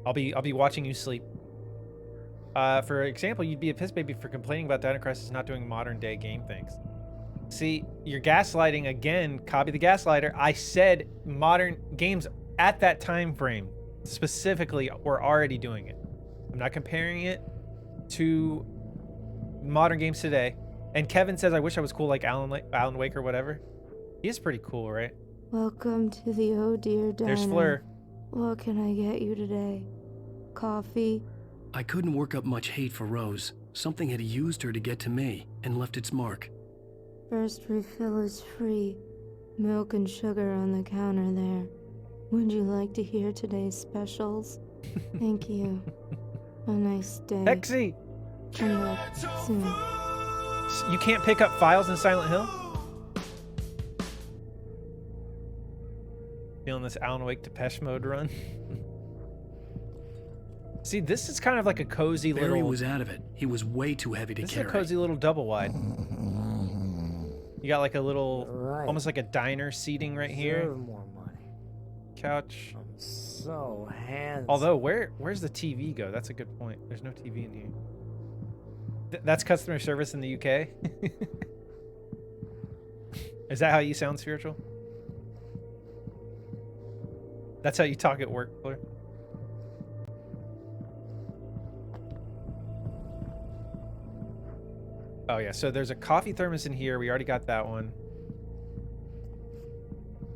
[SPEAKER 1] I'll be watching you sleep. For example, you'd be a piss baby for complaining about Dino Crisis not doing modern day game things. See, you're gaslighting again, Copy the Gaslighter. I said modern games at that time frame specifically were already doing it. I'm not comparing it to modern games today. And Kevin says, I wish I was cool like Alan Wake or whatever. He is pretty cool, right?
[SPEAKER 8] Welcome to the Oh Dear Diner.
[SPEAKER 1] There's Fleur.
[SPEAKER 8] What can I get you today? Coffee?
[SPEAKER 4] I couldn't work up much hate for Rose. Something had used her to get to me and left its mark.
[SPEAKER 8] First refill is free. Milk and sugar on the counter there. Would you like to hear today's specials? Thank you. A nice day.
[SPEAKER 1] Hexy!
[SPEAKER 8] Come back soon.
[SPEAKER 1] You can't pick up files in Silent Hill? Feeling this Alan Wake Depeche Mode run? See, this is kind of like a cozy
[SPEAKER 4] Barry
[SPEAKER 1] little...
[SPEAKER 4] was out of it. He was way too heavy to
[SPEAKER 1] This
[SPEAKER 4] carry.
[SPEAKER 1] is a cozy little double wide. You got like a little,
[SPEAKER 7] Right.
[SPEAKER 1] almost like a diner seating right here.
[SPEAKER 7] Deserve more money.
[SPEAKER 1] Couch.
[SPEAKER 7] I'm so handsome.
[SPEAKER 1] Although, where's the TV go? That's a good point. There's no TV in here. That's customer service in the UK? Is that how you sound, Spiritual? That's how you talk at work, Blair? Oh yeah, so there's a coffee thermos in here. We already got that one.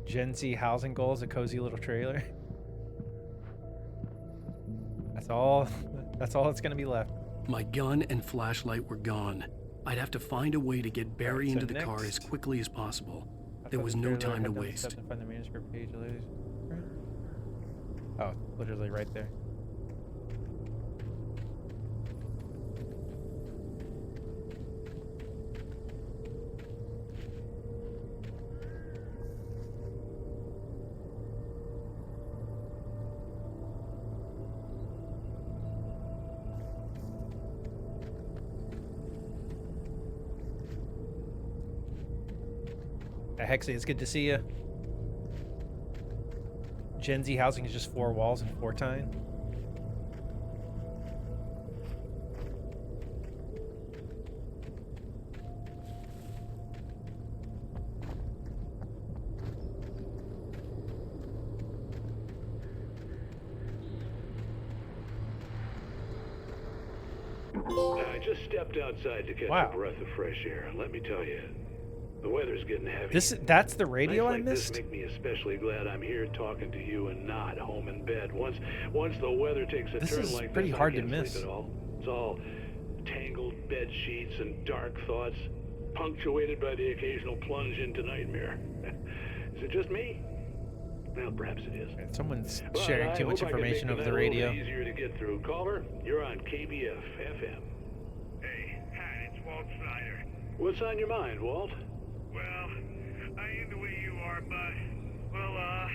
[SPEAKER 1] Gen Z housing goals, a cozy little trailer. That's all that's gonna be left.
[SPEAKER 4] My gun and flashlight were gone. I'd have to find a way to get Barry
[SPEAKER 1] Alright, so
[SPEAKER 4] into the car as quickly as possible. There was no time to waste.
[SPEAKER 1] Find the manuscript page, oh, literally right there. Hexy, it's good to see you. Gen Z housing is just 4 walls and 4 tine.
[SPEAKER 13] I just stepped outside to catch
[SPEAKER 1] Wow.
[SPEAKER 13] a breath of fresh air. Let me tell you, the weather's getting heavy.
[SPEAKER 1] That's the radio
[SPEAKER 13] Nights
[SPEAKER 1] I
[SPEAKER 13] like
[SPEAKER 1] missed?
[SPEAKER 13] This make me especially glad I'm here talking to you and not home in bed. Once the weather takes a
[SPEAKER 1] This
[SPEAKER 13] turn
[SPEAKER 1] is
[SPEAKER 13] like
[SPEAKER 1] pretty
[SPEAKER 13] this,
[SPEAKER 1] hard
[SPEAKER 13] I
[SPEAKER 1] to
[SPEAKER 13] can't
[SPEAKER 1] miss.
[SPEAKER 13] sleep at all. It's all tangled bed sheets and dark thoughts, punctuated by the occasional plunge into nightmare. Is it just me? Well, perhaps it is.
[SPEAKER 1] Someone's
[SPEAKER 13] But
[SPEAKER 1] sharing
[SPEAKER 13] I
[SPEAKER 1] too much
[SPEAKER 13] hope I can
[SPEAKER 1] information
[SPEAKER 13] make
[SPEAKER 1] over
[SPEAKER 13] the
[SPEAKER 1] the
[SPEAKER 13] night a little
[SPEAKER 1] radio.
[SPEAKER 13] bit easier to get through. Caller, you're on KBF FM.
[SPEAKER 14] Hey, hi, it's Walt Snyder.
[SPEAKER 13] What's on your mind, Walt?
[SPEAKER 14] Well, I ain't the way you are, but, well, I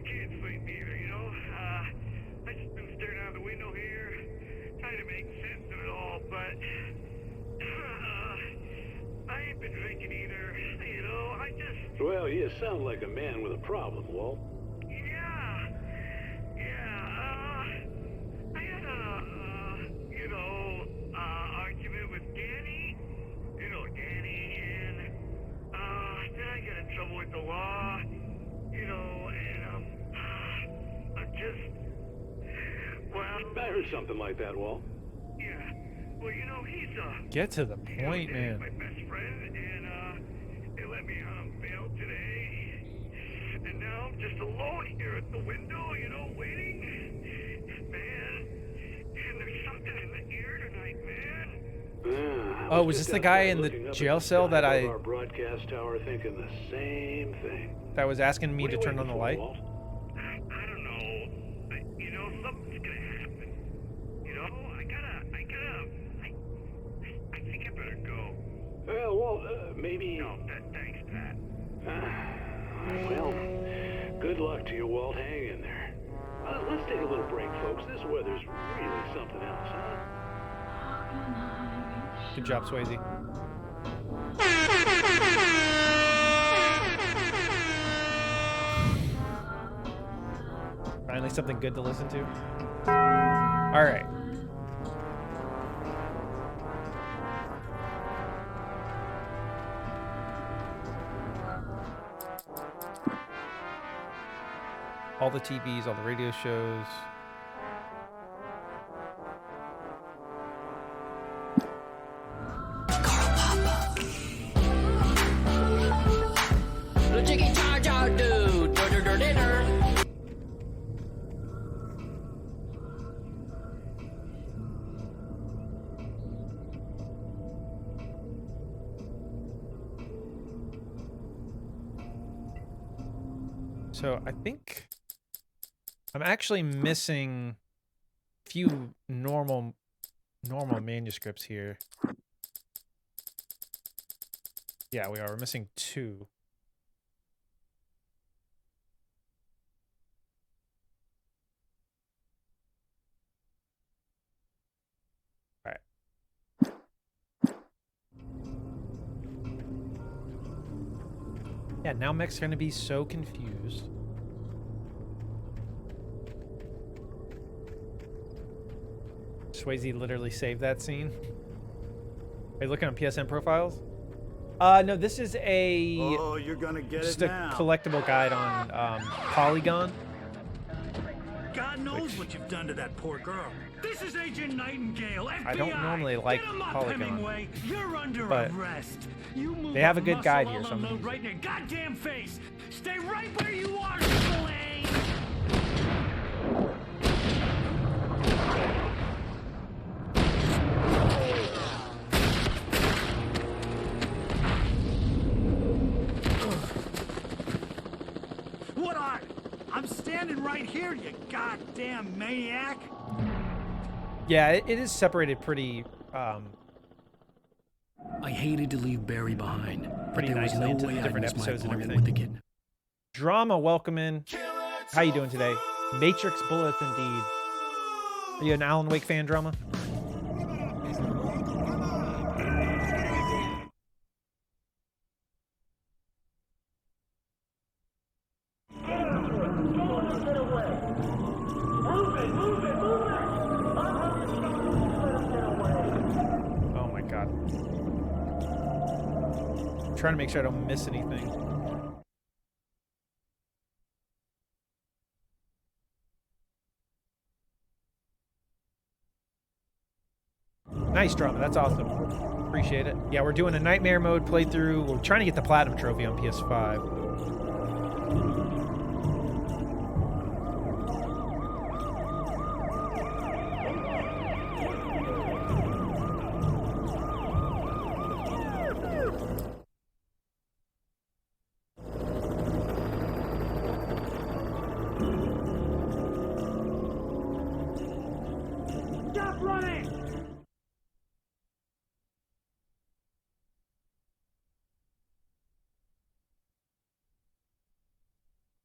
[SPEAKER 14] can't sleep either, you know? I just been staring out the window here, trying to make sense of it all, but, I ain't been drinking either, you know? I just...
[SPEAKER 13] Well, you sound like a man with a problem, Walt.
[SPEAKER 14] I had a, argument with Danny. You know Danny, and, then I got in trouble with the law, you know, and, I'm just, well...
[SPEAKER 13] I heard something like that, Walt.
[SPEAKER 14] Yeah, well, you know, he's,
[SPEAKER 1] Get to the point, man.
[SPEAKER 14] my best friend, and, they let me on bail today, and now I'm just alone here at the window, you know, waiting, man, and there's something in the air tonight, man.
[SPEAKER 1] Oh, was this the guy in the jail cell that
[SPEAKER 13] Our broadcast tower thinking the same thing.
[SPEAKER 1] that was asking me to turn on the light?
[SPEAKER 14] I don't know, you know, something's gonna happen, you know, I think I better go.
[SPEAKER 13] Well, Walt, maybe...
[SPEAKER 14] No, thanks, Pat.
[SPEAKER 13] Well, good luck to you, Walt. Hang in there. Let's take a little break, folks. This weather's really something else, huh?
[SPEAKER 1] Good job, Swayze. Finally something good to listen to. All right. All the TVs, all the radio shows. So I think I'm actually missing a few normal manuscripts here. Yeah, we are. We're missing 2. All right. Yeah, now Mech's gonna be so confused. Swayze literally saved that scene. Are you looking on PSN profiles? No, this is a
[SPEAKER 5] Oh, you're gonna get
[SPEAKER 1] just
[SPEAKER 5] it
[SPEAKER 1] a
[SPEAKER 5] now.
[SPEAKER 1] collectible guide on Polygon.
[SPEAKER 5] God knows what you've done to that poor girl.
[SPEAKER 9] This is Agent Nightingale, FBI.
[SPEAKER 1] I don't normally like
[SPEAKER 9] Get him up,
[SPEAKER 1] Polygon,
[SPEAKER 9] Hemingway. You're under
[SPEAKER 1] but
[SPEAKER 9] arrest. You move
[SPEAKER 1] they have a
[SPEAKER 9] a
[SPEAKER 1] good
[SPEAKER 9] muscle,
[SPEAKER 1] guide here,
[SPEAKER 9] I'll
[SPEAKER 1] so I'm gonna
[SPEAKER 9] unload
[SPEAKER 1] use
[SPEAKER 9] right in your goddamn face. Stay right where you are, Spillane.
[SPEAKER 5] What are? I'm standing right here, you goddamn maniac.
[SPEAKER 1] Yeah, it is separated pretty
[SPEAKER 4] I hated to leave Barry behind, but
[SPEAKER 1] pretty
[SPEAKER 4] there was
[SPEAKER 1] nicely
[SPEAKER 4] no
[SPEAKER 1] into the
[SPEAKER 4] way I'd
[SPEAKER 1] different
[SPEAKER 4] miss my
[SPEAKER 1] episodes and
[SPEAKER 4] appointment with the
[SPEAKER 1] everything.
[SPEAKER 4] kid.
[SPEAKER 1] Drama, welcome in. How you doing today? Matrix Bullets, indeed. Are you an Alan Wake fan, Drama? Oh my god. I'm trying to make sure I don't miss anything. Nice drama. That's awesome. Appreciate it. Yeah, we're doing a Nightmare mode playthrough. We're trying to get the Platinum Trophy on PS5.
[SPEAKER 9] Stop running!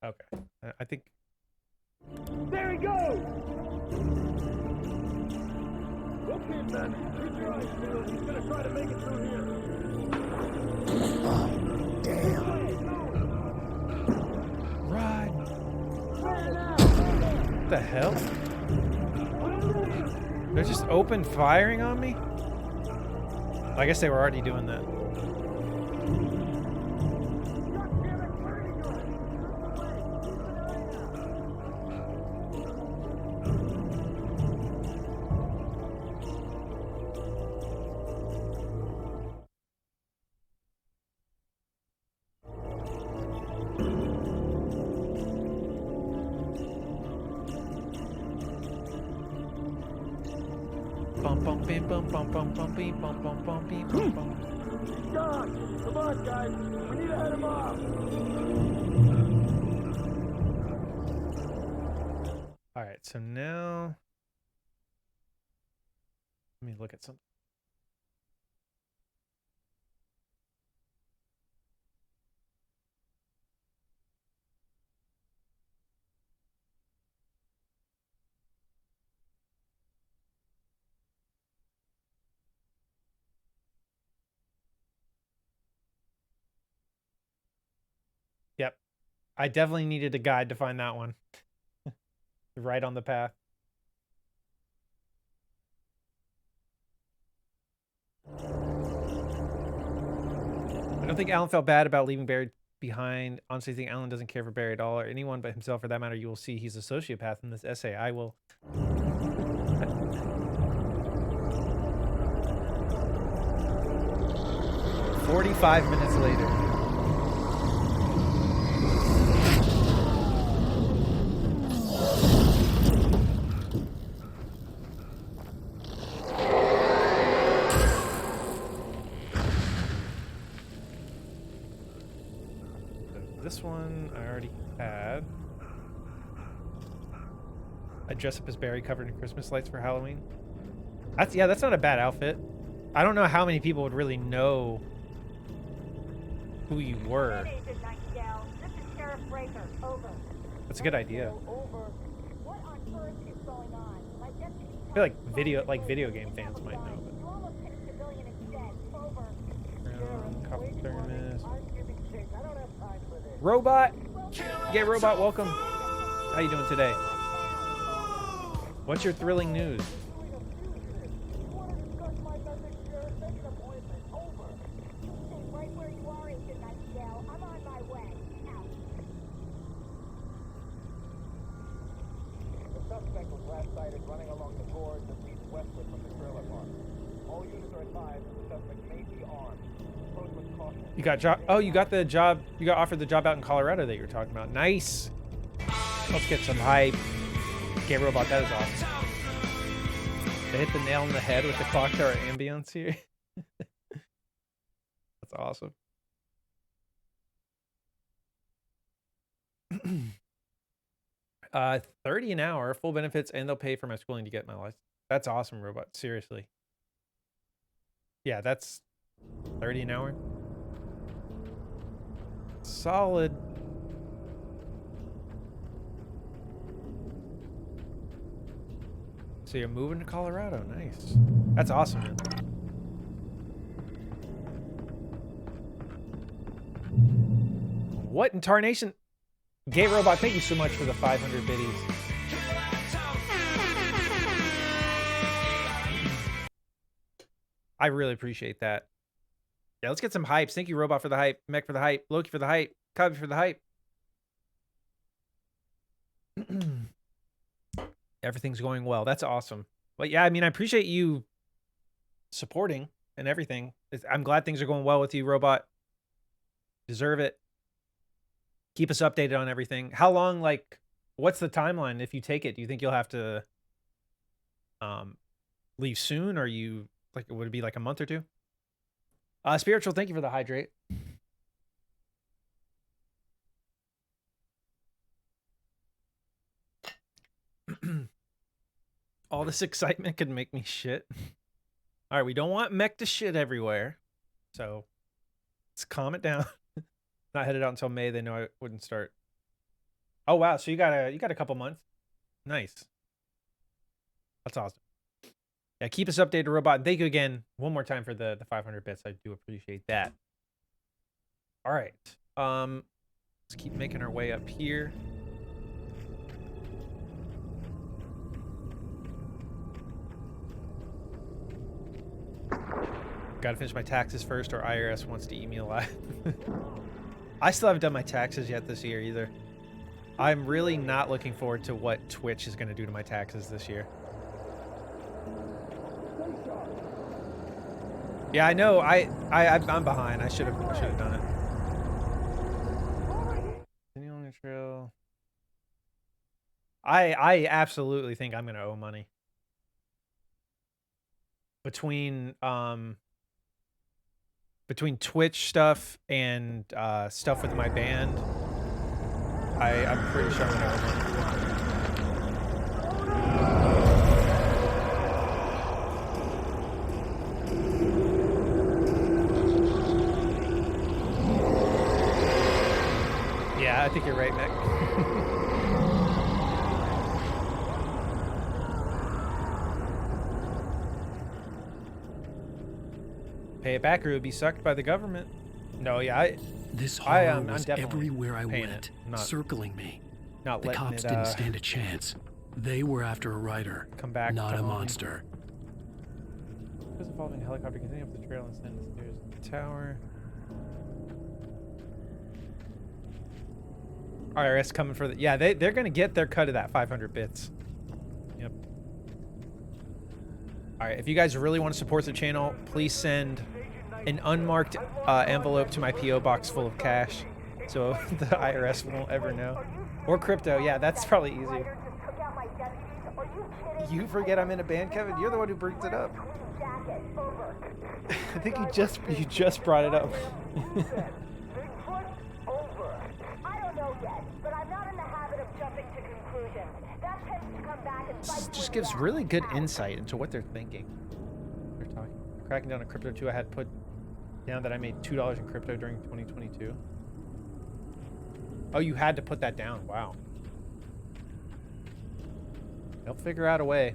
[SPEAKER 1] Okay. I think...
[SPEAKER 9] There he goes! Okay, man. Keep your eyes peeled. He's gonna try to make it through here.
[SPEAKER 1] Ride. What the hell? They're just open firing on me? I guess they were already doing that. Bum bum bim bum bum bum bum bim bum bum bum bim bum bum.
[SPEAKER 9] He's gone. Come on, guys. We need to head him off.
[SPEAKER 1] All right, so now let me look at something. Yep. I definitely needed a guide to find that one. Right on the path. I don't think Alan felt bad about leaving Barry behind. Honestly, I think Alan doesn't care for Barry at all, or anyone but himself for that matter. You will see he's a sociopath in this essay. I will. 45 minutes later. This one I already had. I dress up as Barry covered in Christmas lights for Halloween. That's not a bad outfit. I don't know how many people would really know who you were. That's a good idea. I feel like video game fans might know. Copper thermos. Robot! Yeah, Robot, welcome. How you doing today? What's your thrilling news? You got job. Oh, you got the job. You got offered the job out in Colorado that you were talking about. Nice. Let's get some hype. Okay, Robot, that is awesome. They hit the nail on the head with the clock tower ambience here. That's awesome. 30 an hour, full benefits, and they'll pay for my schooling to get my license. That's awesome, Robot. Seriously. Yeah, that's 30 an hour. Solid. So you're moving to Colorado. Nice. That's awesome, man. What in tarnation? Gay Robot, thank you so much for the 500 biddies. I really appreciate that. Yeah, let's get some hypes. Thank you, Robot, for the hype. Mech for the hype. Loki for the hype. Cubby for the hype. Everything's going well. That's awesome. Well, yeah, I mean, I appreciate you supporting and everything. I'm glad things are going well with you, Robot. Deserve it. Keep us updated on everything. How long, like, what's the timeline if you take it? Do you think you'll have to leave soon, or you, like, would it be like a month or two? Spiritual, thank you for the hydrate. All this excitement could make me shit. All right, we don't want mech to shit everywhere, so let's calm it down. Not headed out until May. They know I wouldn't start. Oh wow, so you got a couple months. Nice. That's awesome. Yeah, keep us updated, Robot. Thank you again one more time for the 500 bits. I do appreciate that. All right. Let's keep making our way up here. Gotta finish my taxes first, or IRS wants to eat me alive. I still haven't done my taxes yet this year either. I'm really not looking forward to what Twitch is going to do to my taxes this year. Yeah, I know. I'm behind. I should have done it. Continue on the trail. I absolutely think I'm going to owe money. Between Twitch stuff and stuff with my band, I'm pretty sure I'm gonna owe money. Yeah, I think you're right, Nick. Pay it back or it would be sucked by the government. No, yeah,
[SPEAKER 4] this horror was
[SPEAKER 1] definitely
[SPEAKER 4] everywhere I went, circling me.
[SPEAKER 1] Not
[SPEAKER 4] the cops didn't stand a chance. They were after a writer,
[SPEAKER 1] come back,
[SPEAKER 4] not a monster.
[SPEAKER 1] Because involving a helicopter, continue up the trail and send the stairs to the tower. IRS coming for the... Yeah, they're going to get their cut of that 500 bits. Yep. All right, if you guys really want to support the channel, please send an unmarked envelope to my P.O. box full of cash so the IRS won't ever know. Or crypto. Yeah, that's probably easy. You forget I'm in a band, Kevin? You're the one who brings it up. I think you just brought it up. This just gives really good insight into what they're thinking. They're talking. Cracking down on crypto too. I had put down that I made $2 in crypto during 2022. Oh, you had to put that down. Wow. They'll figure out a way.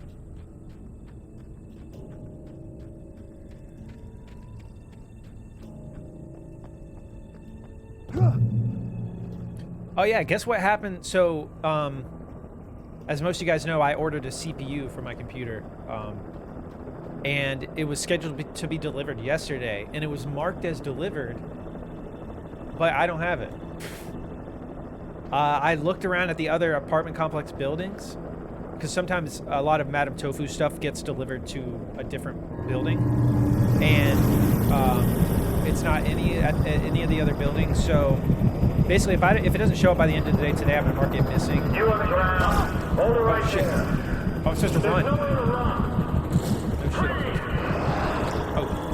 [SPEAKER 1] Oh yeah, guess what happened? So, as most of you guys know, I ordered a CPU for my computer, and it was scheduled to be delivered yesterday, and it was marked as delivered, but I don't have it. I looked around at the other apartment complex buildings, because sometimes a lot of Madame Tofu stuff gets delivered to a different building, and it's not at any of the other buildings. So basically, if it doesn't show up by the end of the day today, I'm gonna mark it missing.
[SPEAKER 9] You on the ground. Hold it right
[SPEAKER 1] shit.
[SPEAKER 9] there.
[SPEAKER 1] Oh, it's supposed to run.
[SPEAKER 9] No
[SPEAKER 1] shit.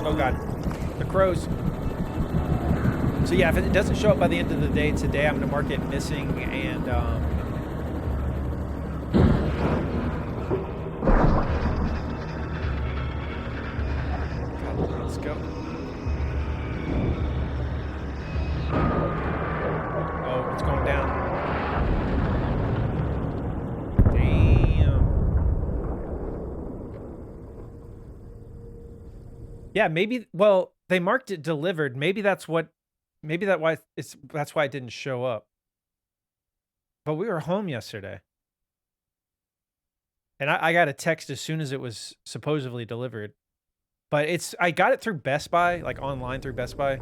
[SPEAKER 1] Oh god. The crows. So yeah, if it doesn't show up by the end of the day today, I'm gonna mark it missing and let's go. Oh, it's going down. Damn. Yeah, maybe. Well, they marked it delivered. Maybe that's why it didn't show up. But we were home yesterday, and I got a text as soon as it was supposedly delivered. But I got it through Best Buy, like online through Best Buy.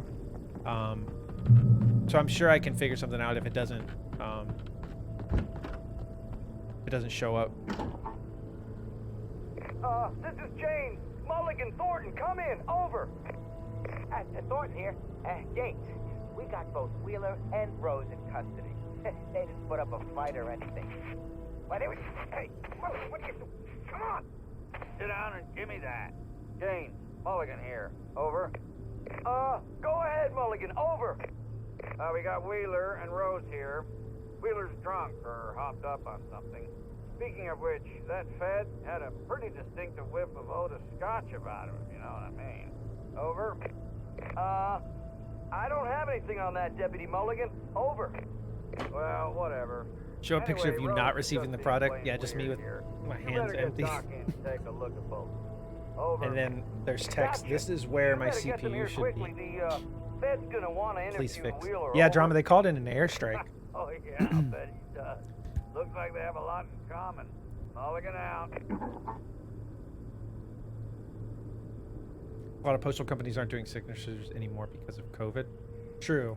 [SPEAKER 1] So I'm sure I can figure something out if it doesn't show up.
[SPEAKER 14] This is James. Mulligan, Thornton, come in. Over.
[SPEAKER 15] Thornton here. Gates, we got both Wheeler and Rose in custody. They didn't put up a fight or anything. Why, they were... Hey, Mulligan, what are you doing? Come on!
[SPEAKER 14] Sit down and give me that. Gaines, Mulligan here. Over. Go ahead, Mulligan. Over. We got Wheeler and Rose here. Wheeler's drunk or hopped up on something. Speaking of which, that Fed had a pretty distinctive whiff of Otis Scotch about him, if you know what I mean. Over. I don't have anything on that, Deputy Mulligan. Over. Well, whatever.
[SPEAKER 1] Show a picture of
[SPEAKER 14] Anyway,
[SPEAKER 1] you
[SPEAKER 14] Rose
[SPEAKER 1] not
[SPEAKER 14] is
[SPEAKER 1] receiving the
[SPEAKER 14] just
[SPEAKER 1] product.
[SPEAKER 14] being
[SPEAKER 1] Yeah, just me with
[SPEAKER 14] here.
[SPEAKER 1] my
[SPEAKER 14] You
[SPEAKER 1] hands
[SPEAKER 14] better get
[SPEAKER 1] empty.
[SPEAKER 14] Doc in to take a look at both. Over.
[SPEAKER 1] And then there's text.
[SPEAKER 14] Gotcha.
[SPEAKER 1] This is where
[SPEAKER 14] You
[SPEAKER 1] my
[SPEAKER 14] better get them here
[SPEAKER 1] CPU should
[SPEAKER 14] quickly.
[SPEAKER 1] be.
[SPEAKER 14] The Fed's gonna want to
[SPEAKER 1] Please
[SPEAKER 14] interview
[SPEAKER 1] fix.
[SPEAKER 14] Wheeler.
[SPEAKER 1] Yeah,
[SPEAKER 14] over.
[SPEAKER 1] drama. They called in an airstrike.
[SPEAKER 14] Oh yeah, I bet he does. Looks like they have a lot in common. Mulligan out.
[SPEAKER 1] A lot of postal companies aren't doing signatures anymore because of COVID. True.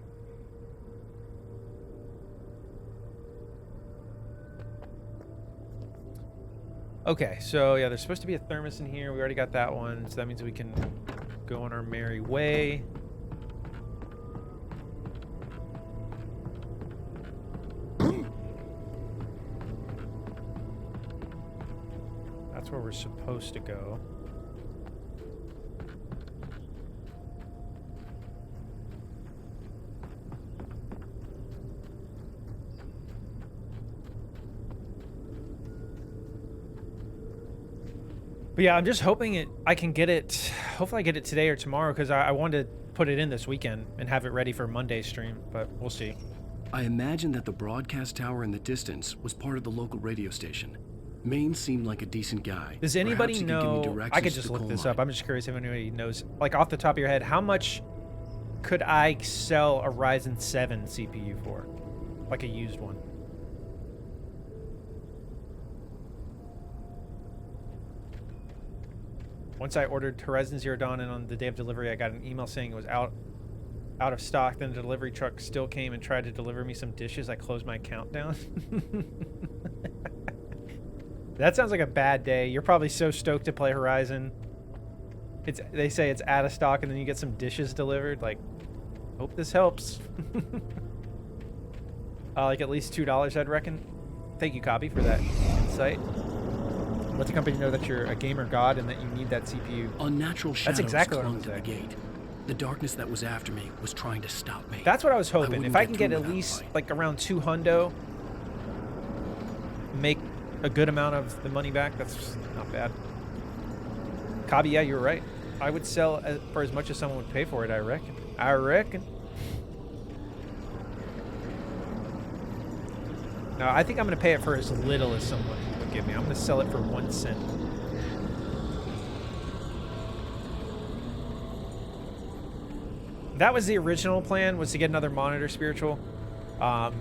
[SPEAKER 1] Okay, so yeah, there's supposed to be a thermos in here. We already got that one, so that means we can go on our merry way. That's where we're supposed to go. But yeah, I'm just hoping I can get it. Hopefully I get it today or tomorrow, because I wanted to put it in this weekend and have it ready for Monday's stream, but we'll see.
[SPEAKER 4] I imagine that the broadcast tower in the distance was part of the local radio station. Maine seemed like a decent guy.
[SPEAKER 1] Does anybody
[SPEAKER 4] Perhaps he could give me
[SPEAKER 1] know?
[SPEAKER 4] directions
[SPEAKER 1] I could
[SPEAKER 4] to
[SPEAKER 1] just
[SPEAKER 4] the
[SPEAKER 1] look
[SPEAKER 4] coal
[SPEAKER 1] this
[SPEAKER 4] mine.
[SPEAKER 1] up. I'm just curious if anybody knows, like off the top of your head, how much could I sell a Ryzen 7 CPU for? Like a used one. Once I ordered Horizon Zero Dawn, and on the day of delivery, I got an email saying it was out of stock. Then the delivery truck still came and tried to deliver me some dishes. I closed my account down. That sounds like a bad day. You're probably so stoked to play Horizon. They say it's out of stock, and then you get some dishes delivered. Like, hope this helps. Like at least $2, I'd reckon. Thank you, Copy, for that insight. Let the company know that you're a gamer god and that you need that CPU.
[SPEAKER 4] Unnatural shadows
[SPEAKER 1] That's exactly what
[SPEAKER 4] clung
[SPEAKER 1] I'm
[SPEAKER 4] to the
[SPEAKER 1] saying.
[SPEAKER 4] gate. The darkness that was after me was trying to stop me.
[SPEAKER 1] That's what I was hoping.
[SPEAKER 4] wouldn't
[SPEAKER 1] If I
[SPEAKER 4] get
[SPEAKER 1] can get
[SPEAKER 4] through
[SPEAKER 1] at
[SPEAKER 4] without
[SPEAKER 1] least
[SPEAKER 4] fight.
[SPEAKER 1] like around 200, make a good amount of the money back, that's not bad. Kabi, yeah, you were right. I would sell for as much as someone would pay for it, I reckon. No, I think I'm going to pay it for as little as someone would give me. I'm going to sell it for 1 cent. That was the original plan, was to get another monitor spiritual. But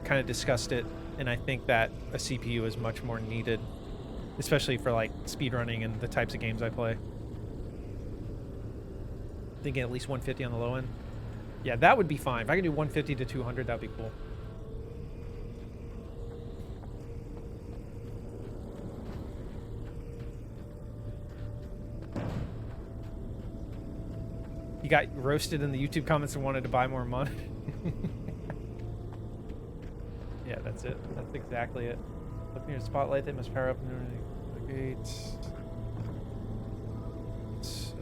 [SPEAKER 1] kind of discussed it, and I think that a CPU is much more needed, especially for like speedrunning and the types of games I play. Thinking at least 150 on the low end. Yeah, that would be fine. If I can do 150 to 200, that'd be cool. You got roasted in the YouTube comments and wanted to buy more money. Yeah, that's it. That's exactly it. Look near the spotlight, they must power up the gates. So.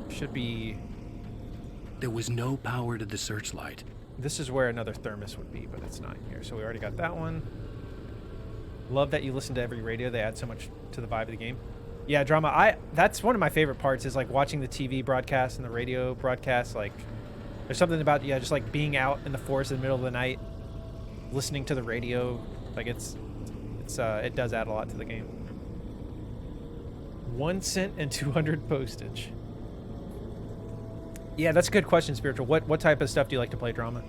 [SPEAKER 1] Should be.
[SPEAKER 4] There was no power to the searchlight.
[SPEAKER 1] This is where another thermos would be, but it's not here. So we already got that one. Love that you listen to every radio. They add so much to the vibe of the game. Yeah, drama. That's one of my favorite parts is like watching the TV broadcast and the radio broadcast. Like, there's something about just like being out in the forest in the middle of the night, listening to the radio. Like it does add a lot to the game. 1 cent and 200 postage. Yeah, that's a good question, Spiritual. What type of stuff do you like to play, drama?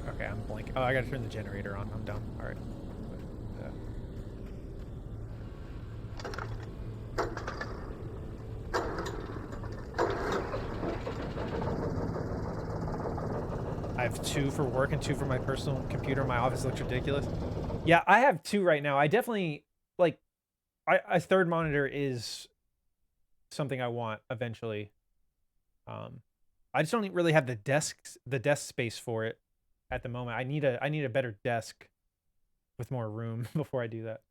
[SPEAKER 1] Okay, I'm blank. Oh, I gotta turn the generator on. I'm dumb. All right. 2 for work and 2 for my personal computer. My office looks ridiculous. Yeah, I have 2 right now. I definitely, like, a third monitor is something I want eventually. I just don't really have the desk space for it at the moment. I need a better desk with more room before I do that.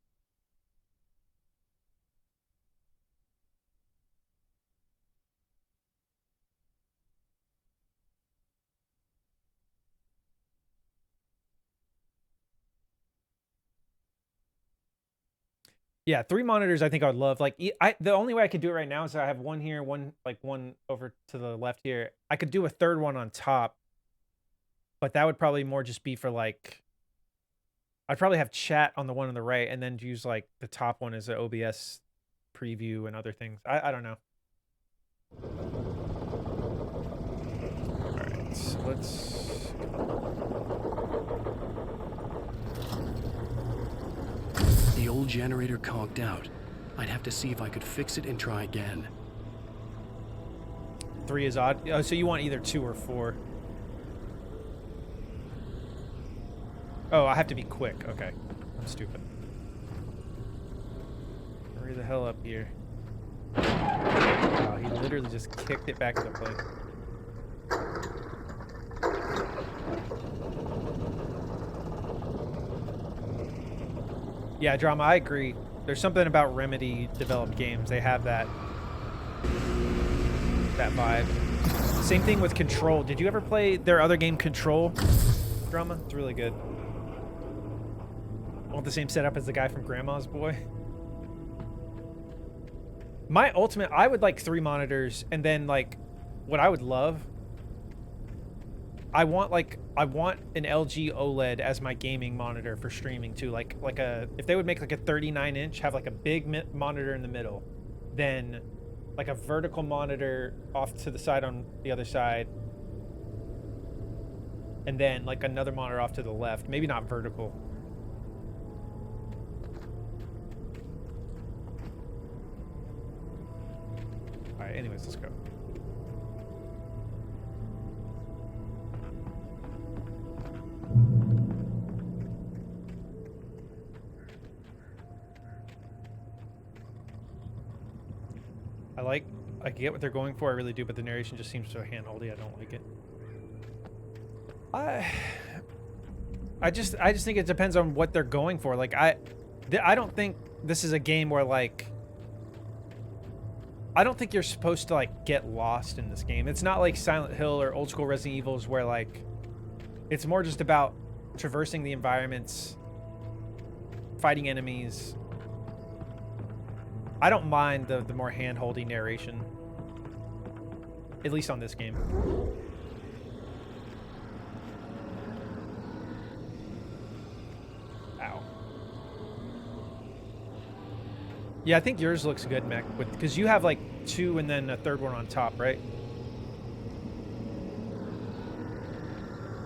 [SPEAKER 1] Yeah, 3 monitors I think I would love. Like, the only way I could do it right now is I have one here, one over to the left here. I could do a third one on top, but that would probably more just be for, like, I'd probably have chat on the one on the right and then use, like, the top one as an OBS preview and other things. I don't know. All right, so let's...
[SPEAKER 4] The old generator conked out. I'd have to see if I could fix it and try again.
[SPEAKER 1] 3 is odd. Oh, so you want either 2 or 4. Oh, I have to be quick. Okay. I'm stupid. Hurry the hell up here. Wow, he literally just kicked it back into place. Yeah, Drama, I agree. There's something about Remedy developed games. They have that vibe. Same thing with Control. Did you ever play their other game, Control? Drama? It's really good. Want the same setup as the guy from Grandma's Boy? My ultimate, I would like 3 monitors, and then, like, what I would love, I want an LG OLED as my gaming monitor for streaming too. Like if they would make like a 39-inch, have like a big monitor in the middle, then like a vertical monitor off to the side on the other side, and then like another monitor off to the left. Maybe not vertical. All right, anyways, let's go. I get what they're going for, I really do, but the narration just seems so handholdy. I don't like it. I just think it depends on what they're going for. Like I don't think this is a game where, like, I don't think you're supposed to like get lost in this game. It's not like Silent Hill or old school Resident Evils where, like, it's more just about traversing the environments, fighting enemies. I don't mind the more hand-holdy narration, at least on this game. Ow. Yeah, I think yours looks good, Mech, because you have like 2 and then a third one on top, right?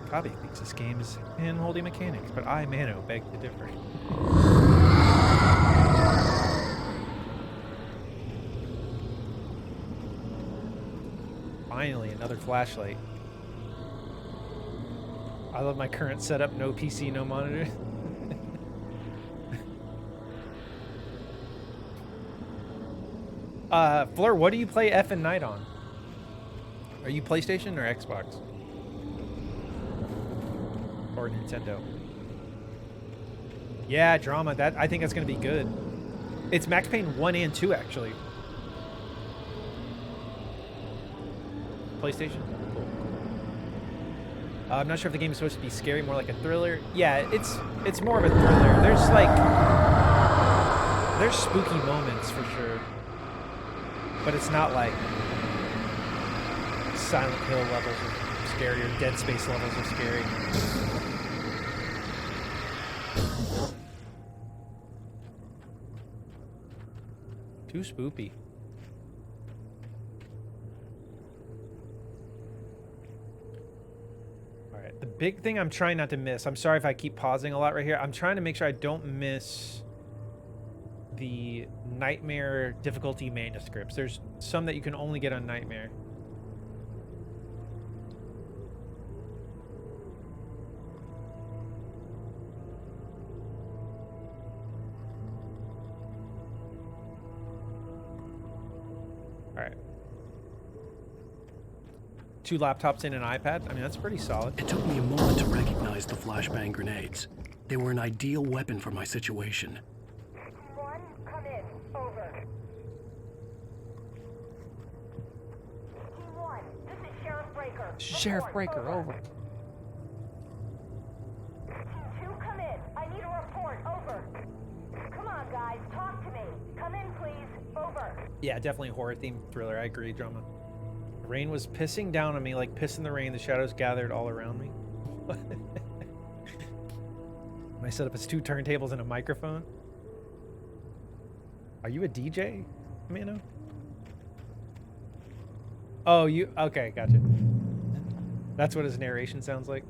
[SPEAKER 1] Kabi thinks this game is hand-holdy mechanics, but I, Mano, beg to differ. Finally, another flashlight. I love my current setup. No PC, no monitor. Fleur, what do you play F and Night on? Are you PlayStation or Xbox? Or Nintendo? Yeah, Drama. I think that's going to be good. It's Max Payne 1 and 2, actually. PlayStation? Cool. I'm not sure if the game is supposed to be scary, more like a thriller. Yeah, it's more of a thriller. There's spooky moments for sure, but it's not like Silent Hill levels of scary or Dead Space levels of scary. Too spoopy. The big thing I'm trying not to miss, I'm sorry if I keep pausing a lot right here, I'm trying to make sure I don't miss the Nightmare difficulty manuscripts. There's some that you can only get on Nightmare. All right. 2 laptops and an iPad. I mean, that's pretty solid.
[SPEAKER 4] It took me a moment to recognize the flashbang grenades. They were an ideal weapon for my situation.
[SPEAKER 15] One, come in. Over. Team 1, this is Sheriff Breaker.
[SPEAKER 1] Sheriff Breaker, over.
[SPEAKER 15] Team 2, come in. I need a report. Over. Come on, guys. Talk to me. Come in, please. Over.
[SPEAKER 1] Yeah, definitely horror themed thriller. I agree, drama. The rain was pissing down on me like piss in the rain. The shadows gathered all around me. I set up its 2 turntables and a microphone. Are you a DJ, Mano? Oh, you... Okay, gotcha. That's what his narration sounds like.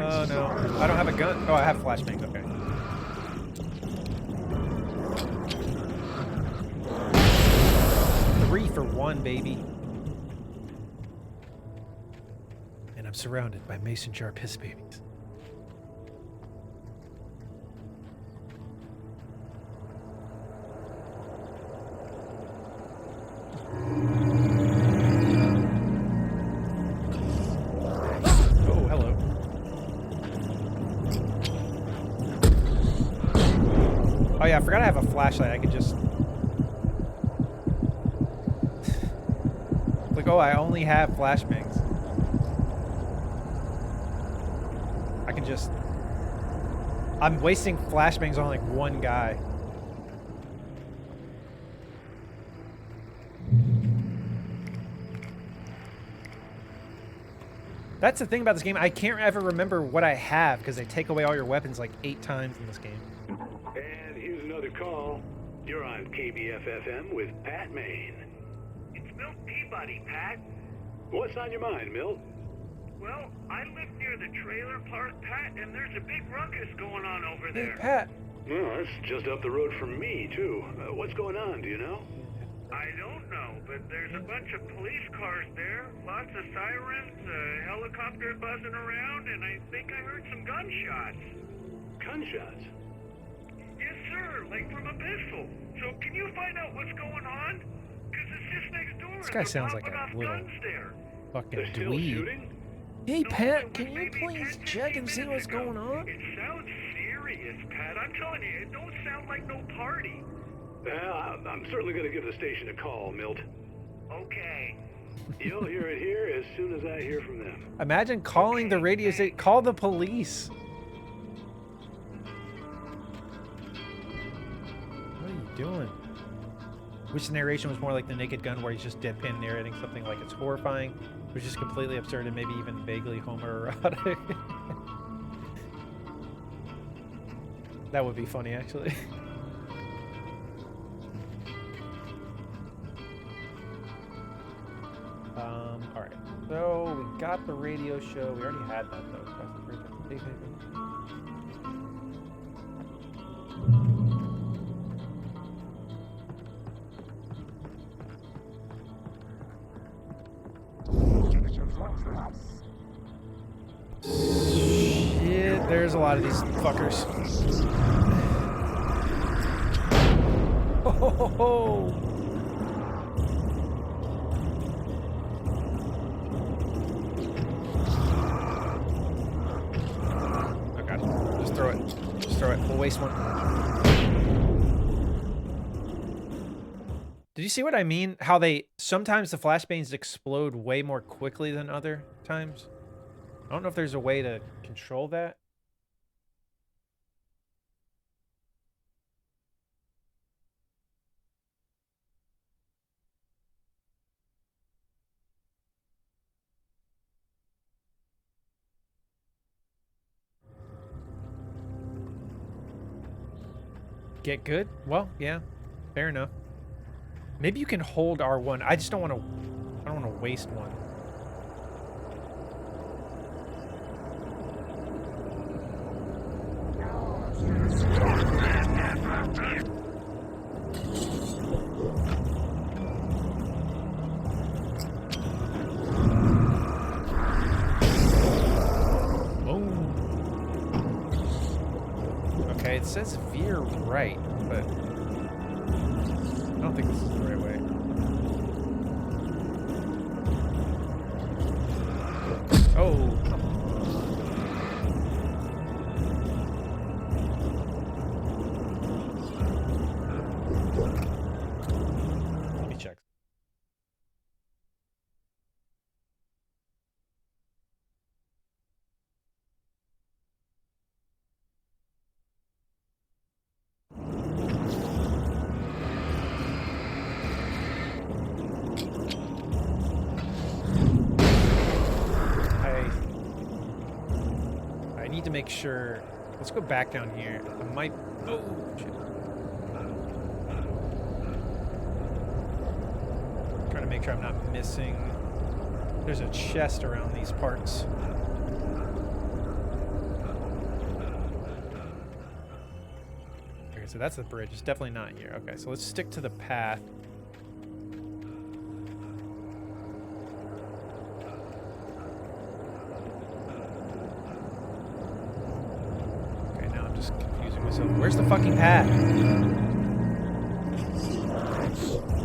[SPEAKER 1] Oh, no. I don't have a gun. Oh, I have flashbangs. Okay. Three for one, baby. And I'm surrounded by mason jar piss babies. Oh, hello. Oh yeah, I forgot I have a flashlight. I could just... Like, oh, I only have flashbangs. I can just... I'm wasting flashbangs on like one guy. That's the thing about this game. I can't ever remember what I have because they take away all your weapons like 8 times in this game.
[SPEAKER 13] And here's another call. You're on KBFFM with Pat Maine.
[SPEAKER 14] It's Milt Peabody, Pat.
[SPEAKER 13] What's on your mind, Milt?
[SPEAKER 14] Well, I live near the trailer park, Pat, and there's a big ruckus going on over there.
[SPEAKER 1] Hey, Pat.
[SPEAKER 13] Well, that's just up the road from me, too. What's going on, do you know?
[SPEAKER 14] I don't know, but there's a bunch of police cars there, lots of sirens, a helicopter buzzing around, and I think I heard some gunshots.
[SPEAKER 13] Gunshots?
[SPEAKER 14] Yes, sir, like from a pistol. So can you find out what's going on? Because it's just next door.
[SPEAKER 1] This guy sounds like a little fucking dweeb. Hey, Pat, can you please check and see what's going on?
[SPEAKER 14] It sounds serious, Pat. I'm telling you, it don't sound like no party.
[SPEAKER 13] Well, I'm certainly going to give the station a call, Milt.
[SPEAKER 14] Okay.
[SPEAKER 13] You'll hear it here as soon as I hear from them.
[SPEAKER 1] Imagine calling the radio station. Call the police. What are you doing? Which narration was more like the Naked Gun, where he's just deadpan narrating something like it's horrifying, which is completely absurd and maybe even vaguely homoerotic. That would be funny, actually. All right. So we got the radio show. We already had that though. Shit, there's a lot of these fuckers. Ho ho ho ho! Throw it. Just throw it. We'll waste one. Did you see what I mean? How they... Sometimes the flashbangs explode way more quickly than other times. I don't know if there's a way to control that. Get good? Well, yeah. Fair enough. Maybe you can hold R1. I just don't want to... I don't want to waste one. says veer right, but I don't think this is the right way. Oh. Let me check. I need to make sure. Let's go back down here. I might. Oh shit. Trying to make sure I'm not missing. There's a chest around these parts. Okay, so that's the bridge. It's definitely not here. Okay, so let's stick to the path. Okay, now I'm just confusing myself. Where's the fucking path?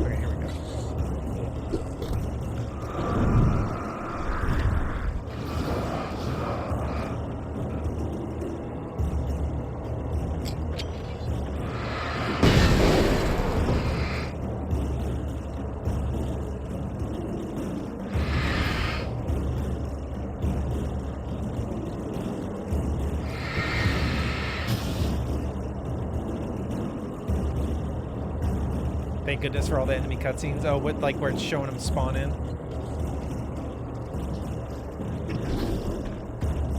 [SPEAKER 1] Okay, here we go. Thank goodness for all the enemy cutscenes. Oh, with like where it's showing them spawn in.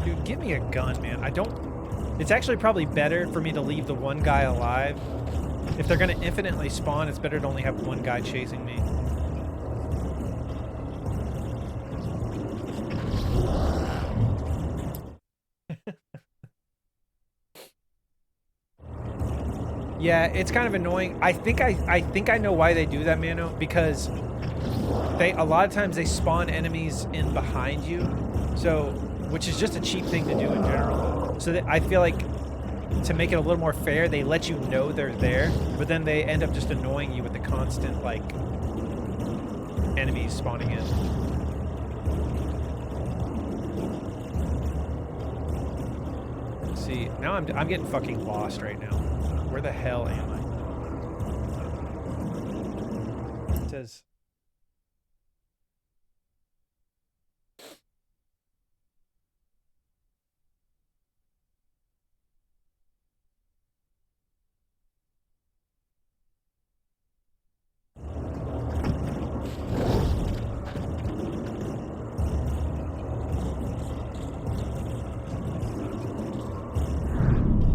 [SPEAKER 1] Dude, give me a gun, man. I don't. It's actually probably better for me to leave the one guy alive. If they're gonna infinitely spawn, it's better to only have one guy chasing me. Yeah, it's kind of annoying. I think I know why they do that, Mano, because a lot of times they spawn enemies in behind you, so which is just a cheap thing to do in general. So that I feel like to make it a little more fair, they let you know they're there, but then they end up just annoying you with the constant like enemies spawning in. See, now I'm getting fucking lost right now. Where the hell am I? It says...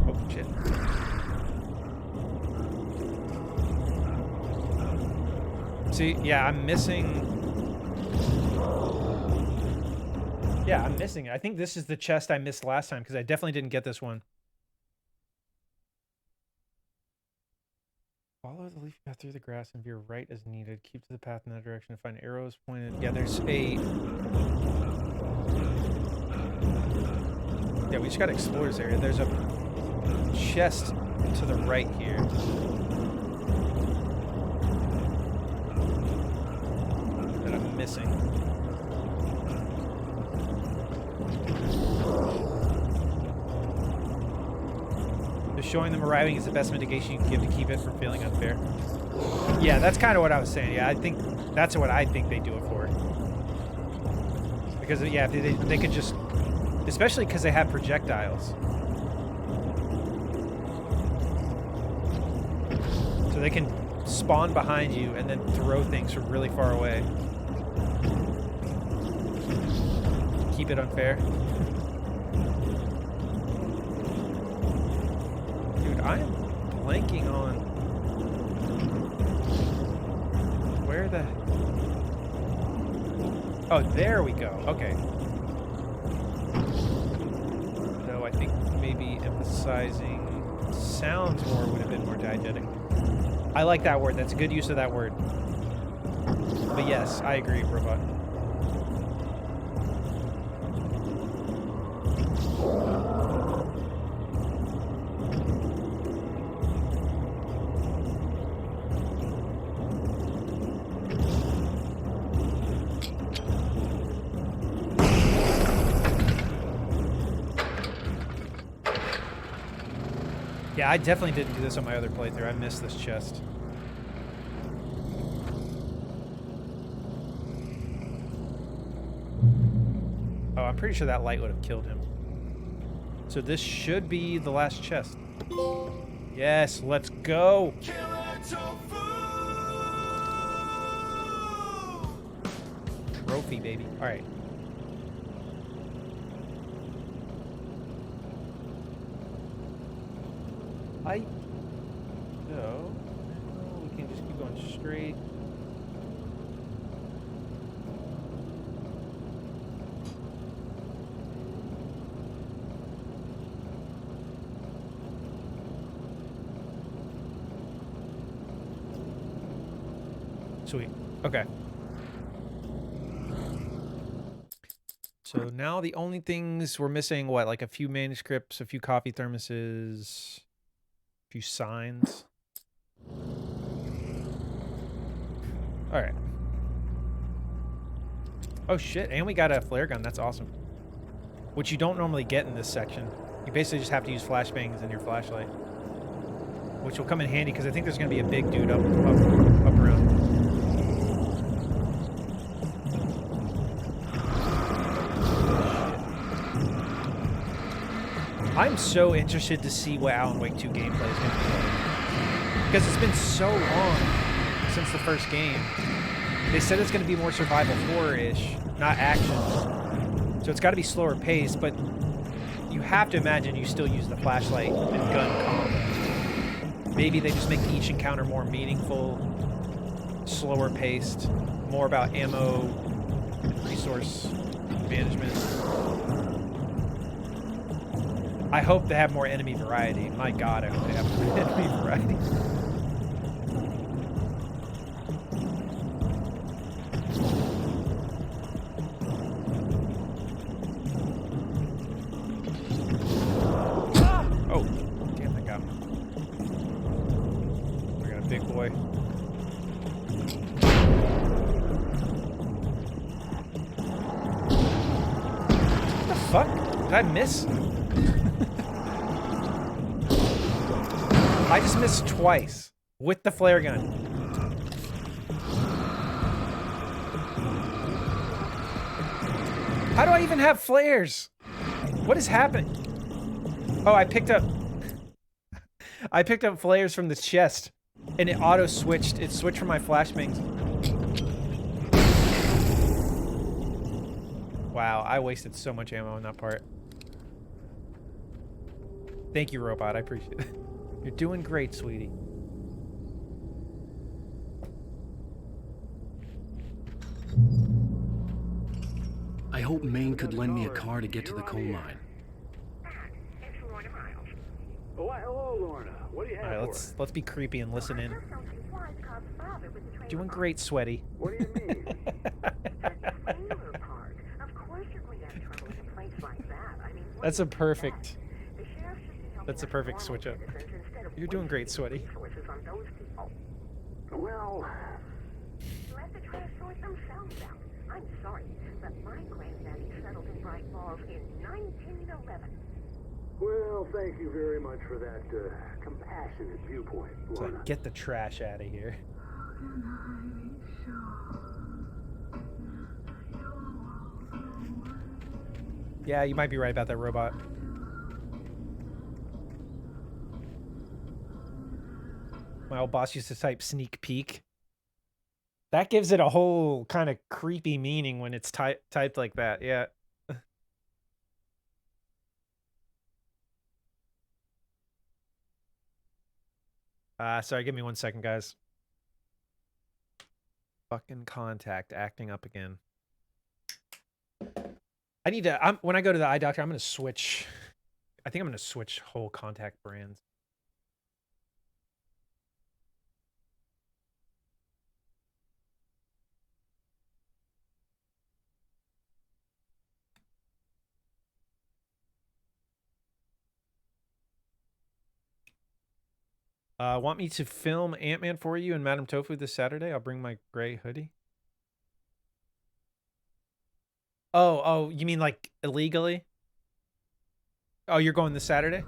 [SPEAKER 1] Oh, shit. See, yeah, I'm missing... Yeah, I'm missing it. I think this is the chest I missed last time, because I definitely didn't get this one. Follow the leafy path through the grass and veer right as needed. Keep to the path in that direction to find arrows pointed. Yeah, there's a... Yeah, we just got to explore this area. There's a chest to the right here. That I'm missing. So showing them arriving is the best mitigation you can give to keep it from feeling unfair. Yeah, that's kind of what I was saying. Yeah, I think that's what I think they do it for. Because, yeah, if they could just... Especially because they have projectiles. So they can spawn behind you and then throw things from really far away. Keep it unfair. Dude, I am blanking on where the... Oh, there we go. Okay. No, I think maybe emphasizing sounds more would have been more diegetic. I like that word. That's a good use of that word. But yes, I agree, Robot. Yeah, I definitely didn't do this on my other playthrough. I missed this chest. Oh, I'm pretty sure that light would have killed him. So this should be the last chest. Yes, let's go. Trophy, baby. All right. So we can just keep going straight. Sweet. Okay. So now the only things we're missing, what, like a few manuscripts, a few coffee thermoses, a few signs. All right. Oh shit, and we got a flare gun. That's awesome. Which you don't normally get in this section. You basically just have to use flashbangs and your flashlight. Which will come in handy because I think there's going to be a big dude up around. I'm so interested to see what Alan Wake 2 gameplay is going to be like. Because it's been so long since the first game. They said it's going to be more survival horror-ish, not action. So it's got to be slower paced, but you have to imagine you still use the flashlight and gun combo. Maybe they just make each encounter more meaningful, slower paced, more about ammo, resource management. I hope they have more enemy variety. My god, I hope they have more enemy variety. Oh, damn, that got me. We got a big boy. What the fuck? Did I miss? I just missed twice with the flare gun. How do I even have flares? What is happening? Oh, I picked up flares from the chest and it auto switched. It switched from my flashbangs. Wow, I wasted so much ammo on that part. Thank you, robot. I appreciate it. You're doing great, sweetie.
[SPEAKER 4] I hope Maine could lend me a car to get to the coal mine.
[SPEAKER 13] Why, hello, Lorna. What do you have
[SPEAKER 1] All right, let's be creepy and listen in. Doing great, sweaty.
[SPEAKER 13] What do you mean?
[SPEAKER 1] That's a perfect switch up. You're doing great, sweaty.
[SPEAKER 13] Well,
[SPEAKER 14] let the trash sort themselves out. I'm sorry, but my granddaddy settled in Bright Falls in 1911.
[SPEAKER 13] well, thank you very much for that compassionate viewpoint,
[SPEAKER 1] So
[SPEAKER 13] Lorna.
[SPEAKER 1] get the trash out of here. Yeah, you might be right about that robot. My old boss used to type sneak peek. That gives it a whole kind of creepy meaning when it's typed like that. Yeah. Sorry, give me 1 second, guys. Fucking contact acting up again. I need to, when I go to the eye doctor, I'm going to switch. I think I'm going to switch whole contact brands. Want me to film Ant-Man for you and Madame Tofu this Saturday? I'll bring my gray hoodie. Oh, you mean like illegally? Oh, you're going this Saturday?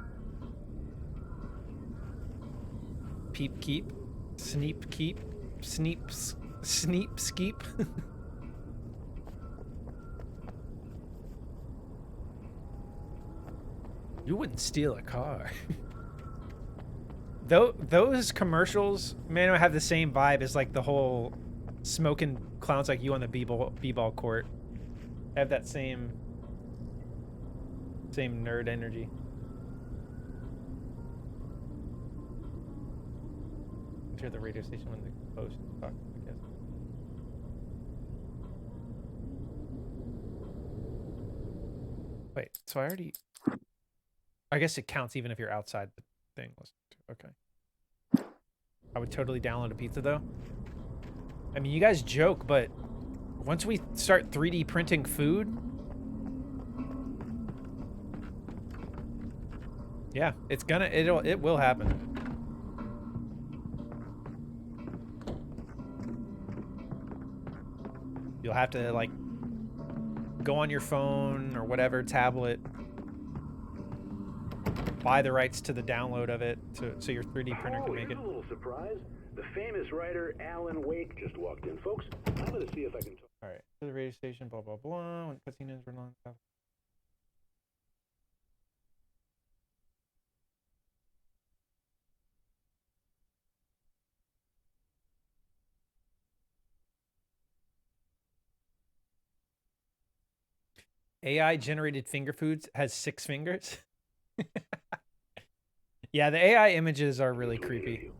[SPEAKER 1] peep keep, sneep keep, sneep skeep. You wouldn't steal a car. Those commercials, man, have the same vibe as like the whole smoking clowns like you on the b-ball court. Have that same nerd energy. Enter the radio station when the host talks, I guess. Wait, so I guess it counts even if you're outside the thing. Okay. I would totally download a pizza though. I mean, you guys joke, but once we start 3D printing food, yeah, it will happen. You'll have to like go on your phone or whatever tablet, buy the rights to the download of it so your 3D printer can make it.
[SPEAKER 13] A little surprise. The famous writer Alan Wake just walked in, folks. I'm going to see if I can talk.
[SPEAKER 1] All right, to the radio station, blah blah blah. When casinos were long. AI generated finger foods has 6 fingers. Yeah, the AI images are really creepy.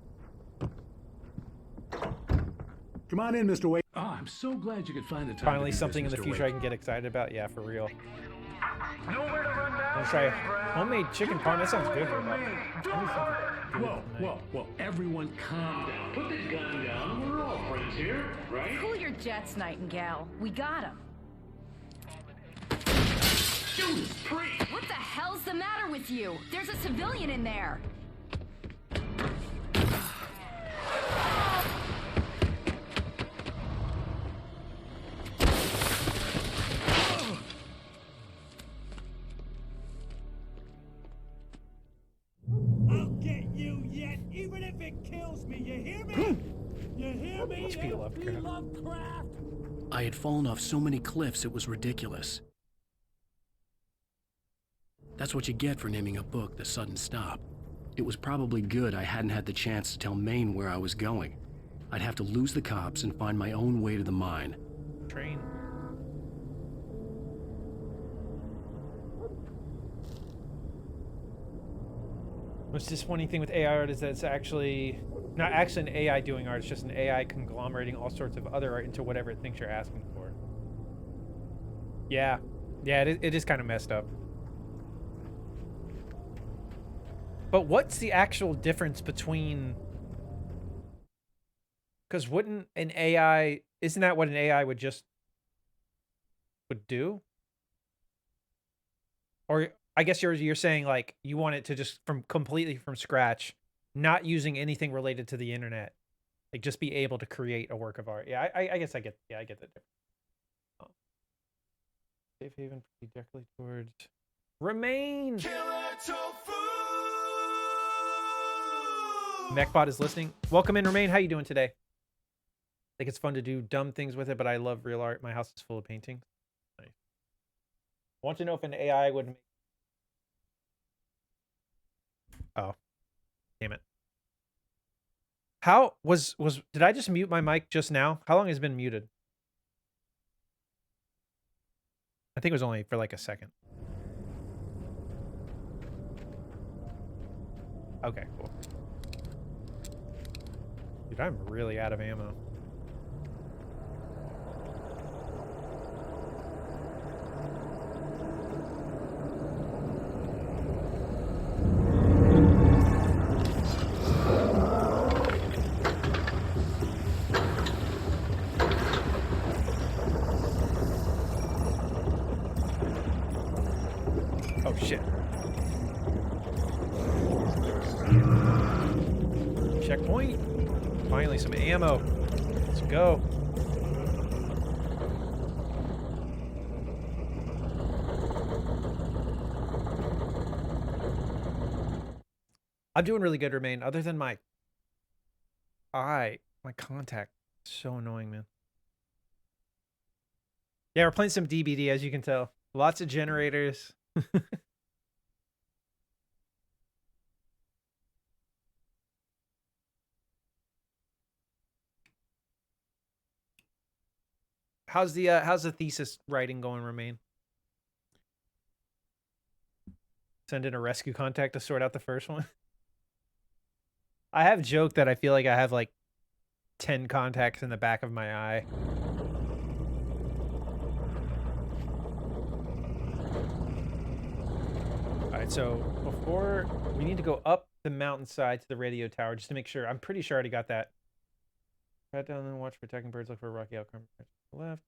[SPEAKER 5] Come on in, Mr. Wade.
[SPEAKER 16] Oh, I'm so glad you could find the time.
[SPEAKER 1] Finally, something in the future I can get excited about. Yeah, for real. Let's try homemade chicken parm. That sounds good.
[SPEAKER 16] Whoa, everyone calm down. Put this gun down. We're all friends here, right?
[SPEAKER 17] Cool your jets, Nightingale. We got him.
[SPEAKER 16] Judas Priest!
[SPEAKER 17] What the hell's the matter with you? There's a civilian in there.
[SPEAKER 9] I'll get you yet, even if it kills me. You hear me? You hear me?
[SPEAKER 1] H.P. Lovecraft.
[SPEAKER 9] Lovecraft.
[SPEAKER 4] I had fallen off so many cliffs it was ridiculous. That's what you get for naming a book The Sudden Stop. It was probably good I hadn't had the chance to tell Maine where I was going. I'd have to lose the cops and find my own way to the mine.
[SPEAKER 1] Train. Most disappointing thing with AI art is that it's actually not actually an AI doing art, it's just an AI conglomerating all sorts of other art into whatever it thinks you're asking for. Yeah. Yeah, it is kind of messed up. But what's the actual difference between... Because wouldn't an AI... Isn't that what an AI would do? Or I guess you're saying, like, you want it to just completely from scratch, not using anything related to the internet. Like, just be able to create a work of art. Yeah, I guess I get the difference. Safe haven directly towards... Remain! Mechbot is listening. Welcome in, Remain. How you doing today? I think it's fun to do dumb things with it, but I love real art. My house is full of paintings. Nice. I want to know if an AI would make... Oh. Damn it. How was... Did I just mute my mic just now? How long has it been muted? I think it was only for like a second. Okay, cool. Dude, I'm really out of ammo. Oh, shit. Checkpoint. Finally, some ammo. Let's go. I'm doing really good, Remain, other than my My contact, so annoying, man. Yeah, we're playing some DBD, as you can tell. Lots of generators. How's the thesis writing going, Remain? Send in a rescue contact to sort out the first one. I have joked that I feel like I have like 10 contacts in the back of my eye. Alright, so before we need to go up the mountainside to the radio tower just to make sure. I'm pretty sure I already got that. Pat down and watch for attacking birds, look for a rocky outcome. Left.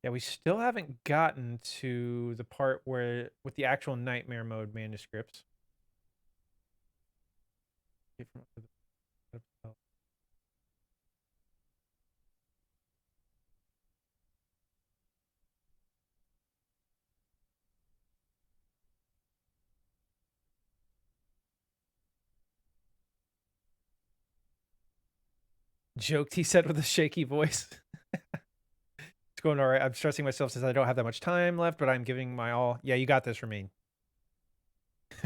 [SPEAKER 1] Yeah, we still haven't gotten to the part where with the actual nightmare mode manuscripts. Joked, he said with a shaky voice. It's going all right. I'm stressing myself since I don't have that much time left, but I'm giving my all. Yeah, you got this, Remain.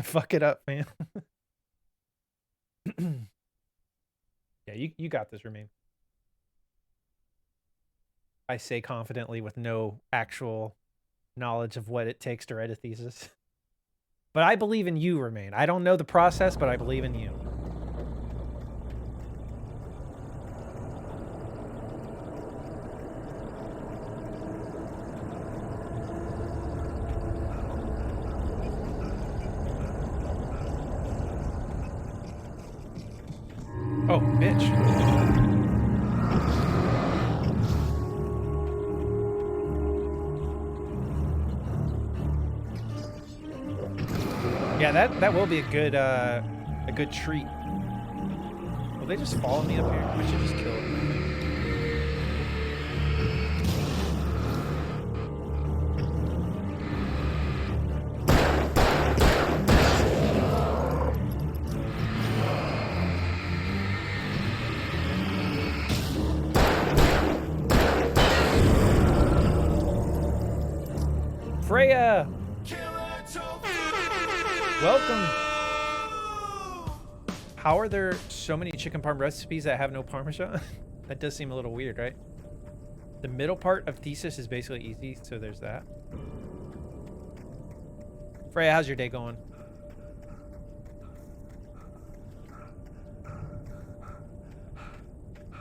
[SPEAKER 1] Fuck it up, man. Yeah, you got this, Remain. I say confidently with no actual knowledge of what it takes to write a thesis. But I believe in you, Remain. I don't know the process, but I believe in you. Oh, bitch. Yeah, that will be a good treat. Will they just follow me up here? I should just kill it. Freya! Welcome! How are there so many chicken parm recipes that have no parmesan? That does seem a little weird, right? The middle part of thesis is basically easy, so there's that. Freya, how's your day going?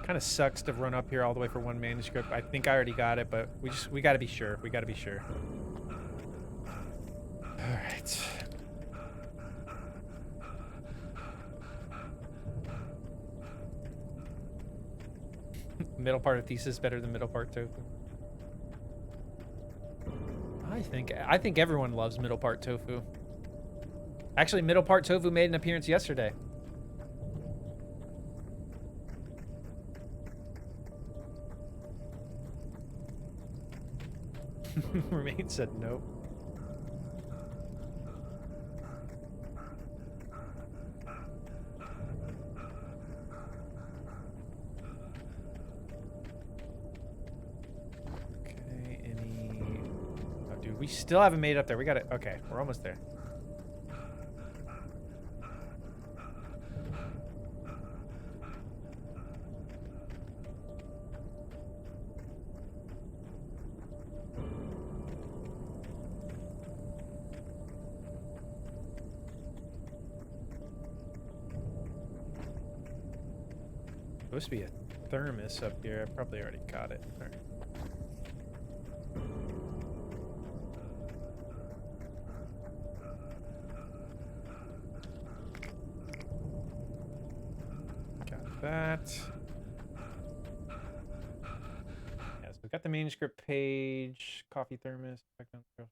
[SPEAKER 1] Kind of sucks to run up here all the way for one manuscript. I think I already got it, but we gotta be sure. We gotta be sure. Alright. Middle part of thesis better than middle part tofu. I think everyone loves middle part tofu. Actually, middle part tofu made an appearance yesterday. Remain said nope. Okay, oh, dude, we still haven't made it up there. We got it. Okay, we're almost there. Supposed to be a thermos up here. I probably already got it. All right. Got that. Yeah, so we've got the manuscript page, coffee thermos. Back down the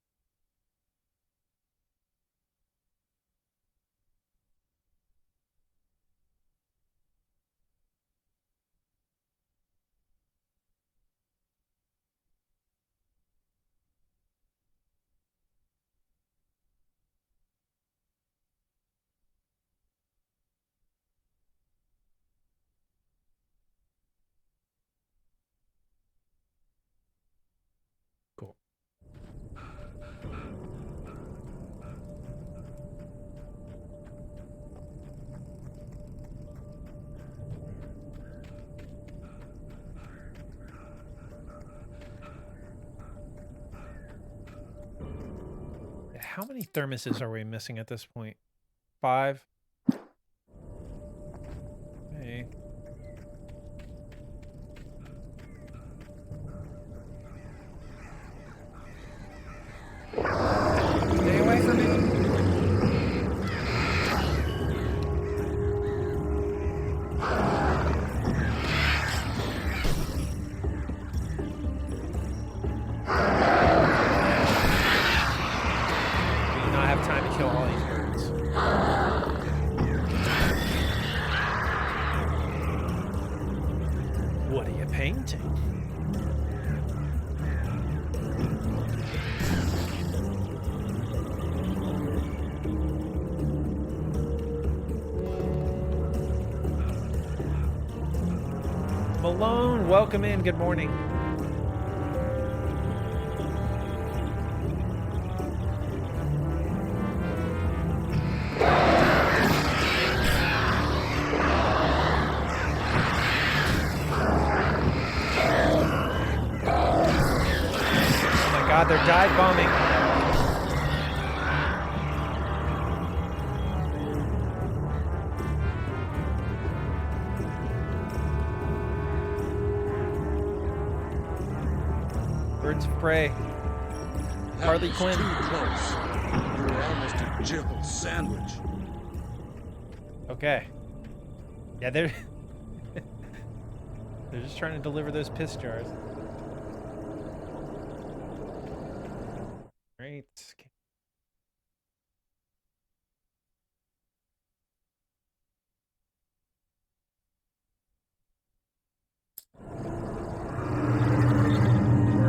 [SPEAKER 1] how many thermoses are we missing at this point? 5. Okay. Stay away from me. Malone, welcome in. Good morning. Oh my God, they're dive bombing. Birds of prey. Harley Quinn.
[SPEAKER 18] Too close. You were almost a Jill sandwich.
[SPEAKER 1] Okay. Yeah, they're they're just trying to deliver those piss jars. Great.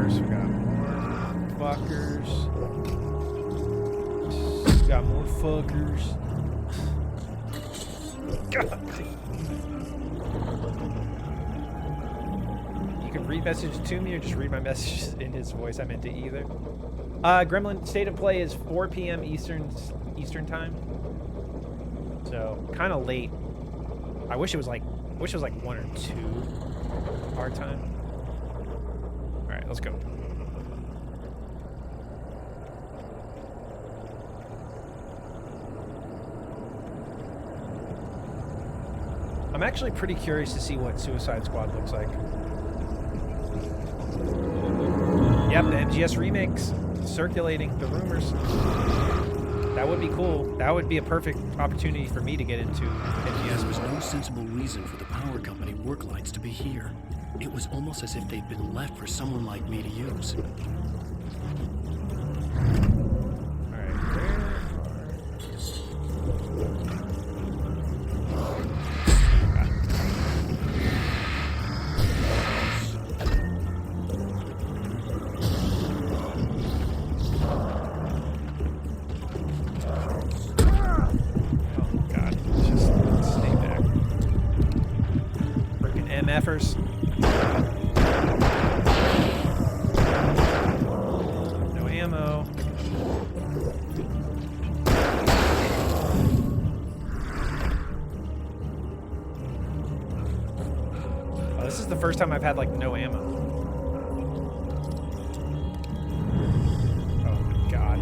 [SPEAKER 1] We got more fuckers. We got more fuckers. God. You can read messages to me or just read my messages in his voice. I'm into either. Gremlin State of Play is 4 p.m. Eastern time. So kind of late. I wish it was like 1 or 2 our time. All right, let's go. I'm actually pretty curious to see what Suicide Squad looks like. Yep, the MGS remakes circulating, the rumors. That would be cool. That would be a perfect opportunity for me to get into MGS.
[SPEAKER 4] There was no sensible reason for the power company work lights to be here. It was almost as if they'd been left for someone like me to use.
[SPEAKER 1] MFers. No ammo. Oh, this is the first time I've had like no ammo. Oh my God.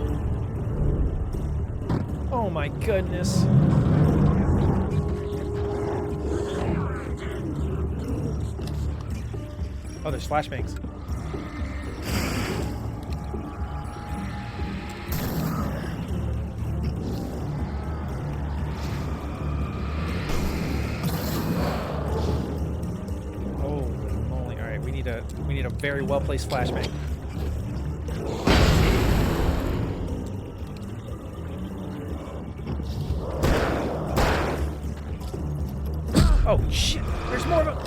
[SPEAKER 1] Oh my goodness. Oh, there's flashbangs. Holy moly. All right, we need a very well-placed flashbang. Oh shit. There's more of them.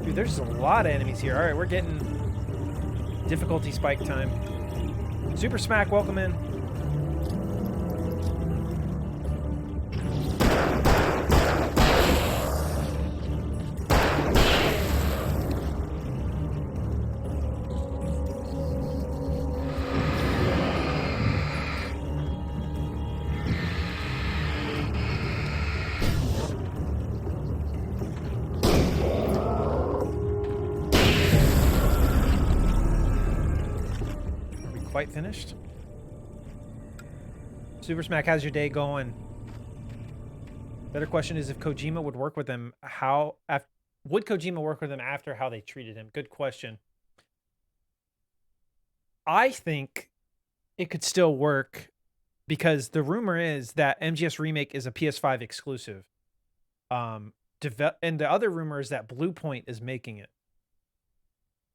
[SPEAKER 1] Dude, there's a lot of enemies here. All right, we're getting difficulty spike time. Super Smack, welcome in. Quite finished. Super Smack, how's your day going? Better question is if Kojima would work with them. Would Kojima work with them after how they treated him? Good question. I think it could still work because the rumor is that MGS Remake is a PS5 exclusive. And the other rumor is that Bluepoint is making it.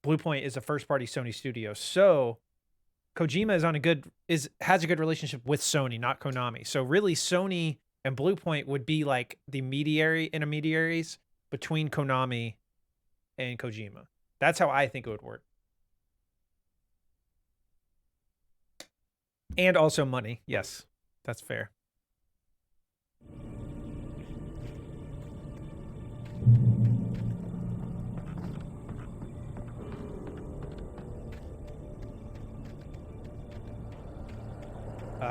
[SPEAKER 1] Bluepoint is a first-party Sony studio, so Kojima has a good relationship with Sony, not Konami. So really, Sony and Bluepoint would be like the intermediaries between Konami and Kojima. That's how I think it would work. And also money. Yes, that's fair.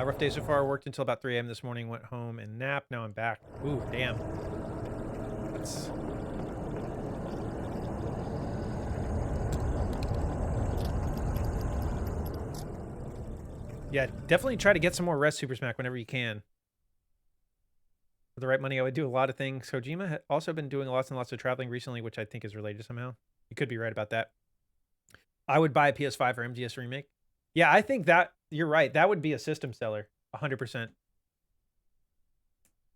[SPEAKER 1] Rough day so far. Worked until about 3 a.m. this morning. Went home and napped. Now I'm back. Ooh, damn. That's... Yeah, definitely try to get some more rest, Super Smack, whenever you can. For the right money, I would do a lot of things. Kojima had also been doing lots and lots of traveling recently, which I think is related somehow. You could be right about that. I would buy a PS5 or MGS Remake. Yeah, I think that you're right. That would be a system seller, 100%.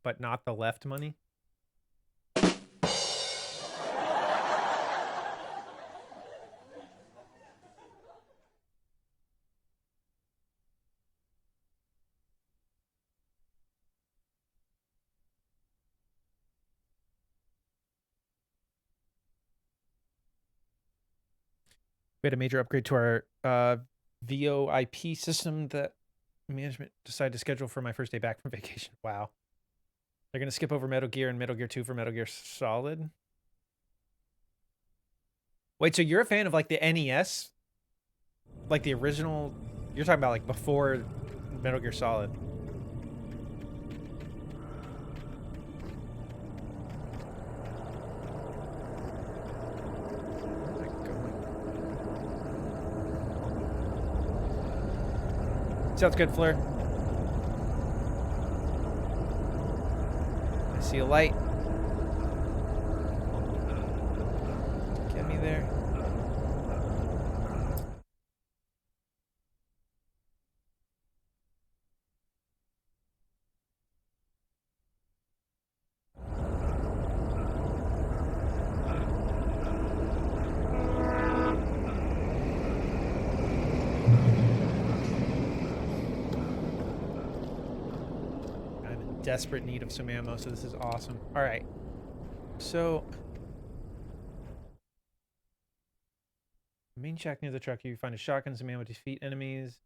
[SPEAKER 1] But not the left money. We had a major upgrade to our VoIP system that management decided to schedule for my first day back from vacation. Wow. They're going to skip over Metal Gear and Metal Gear 2 for Metal Gear Solid. Wait, so you're a fan of like the NES? Like the original? You're talking about like before Metal Gear Solid. Sounds good, Fleur. I see a light. Get me there. Desperate need of some ammo, so this is awesome. All right, so main shack near the truck, you find a shotgun, some ammo to defeat enemies.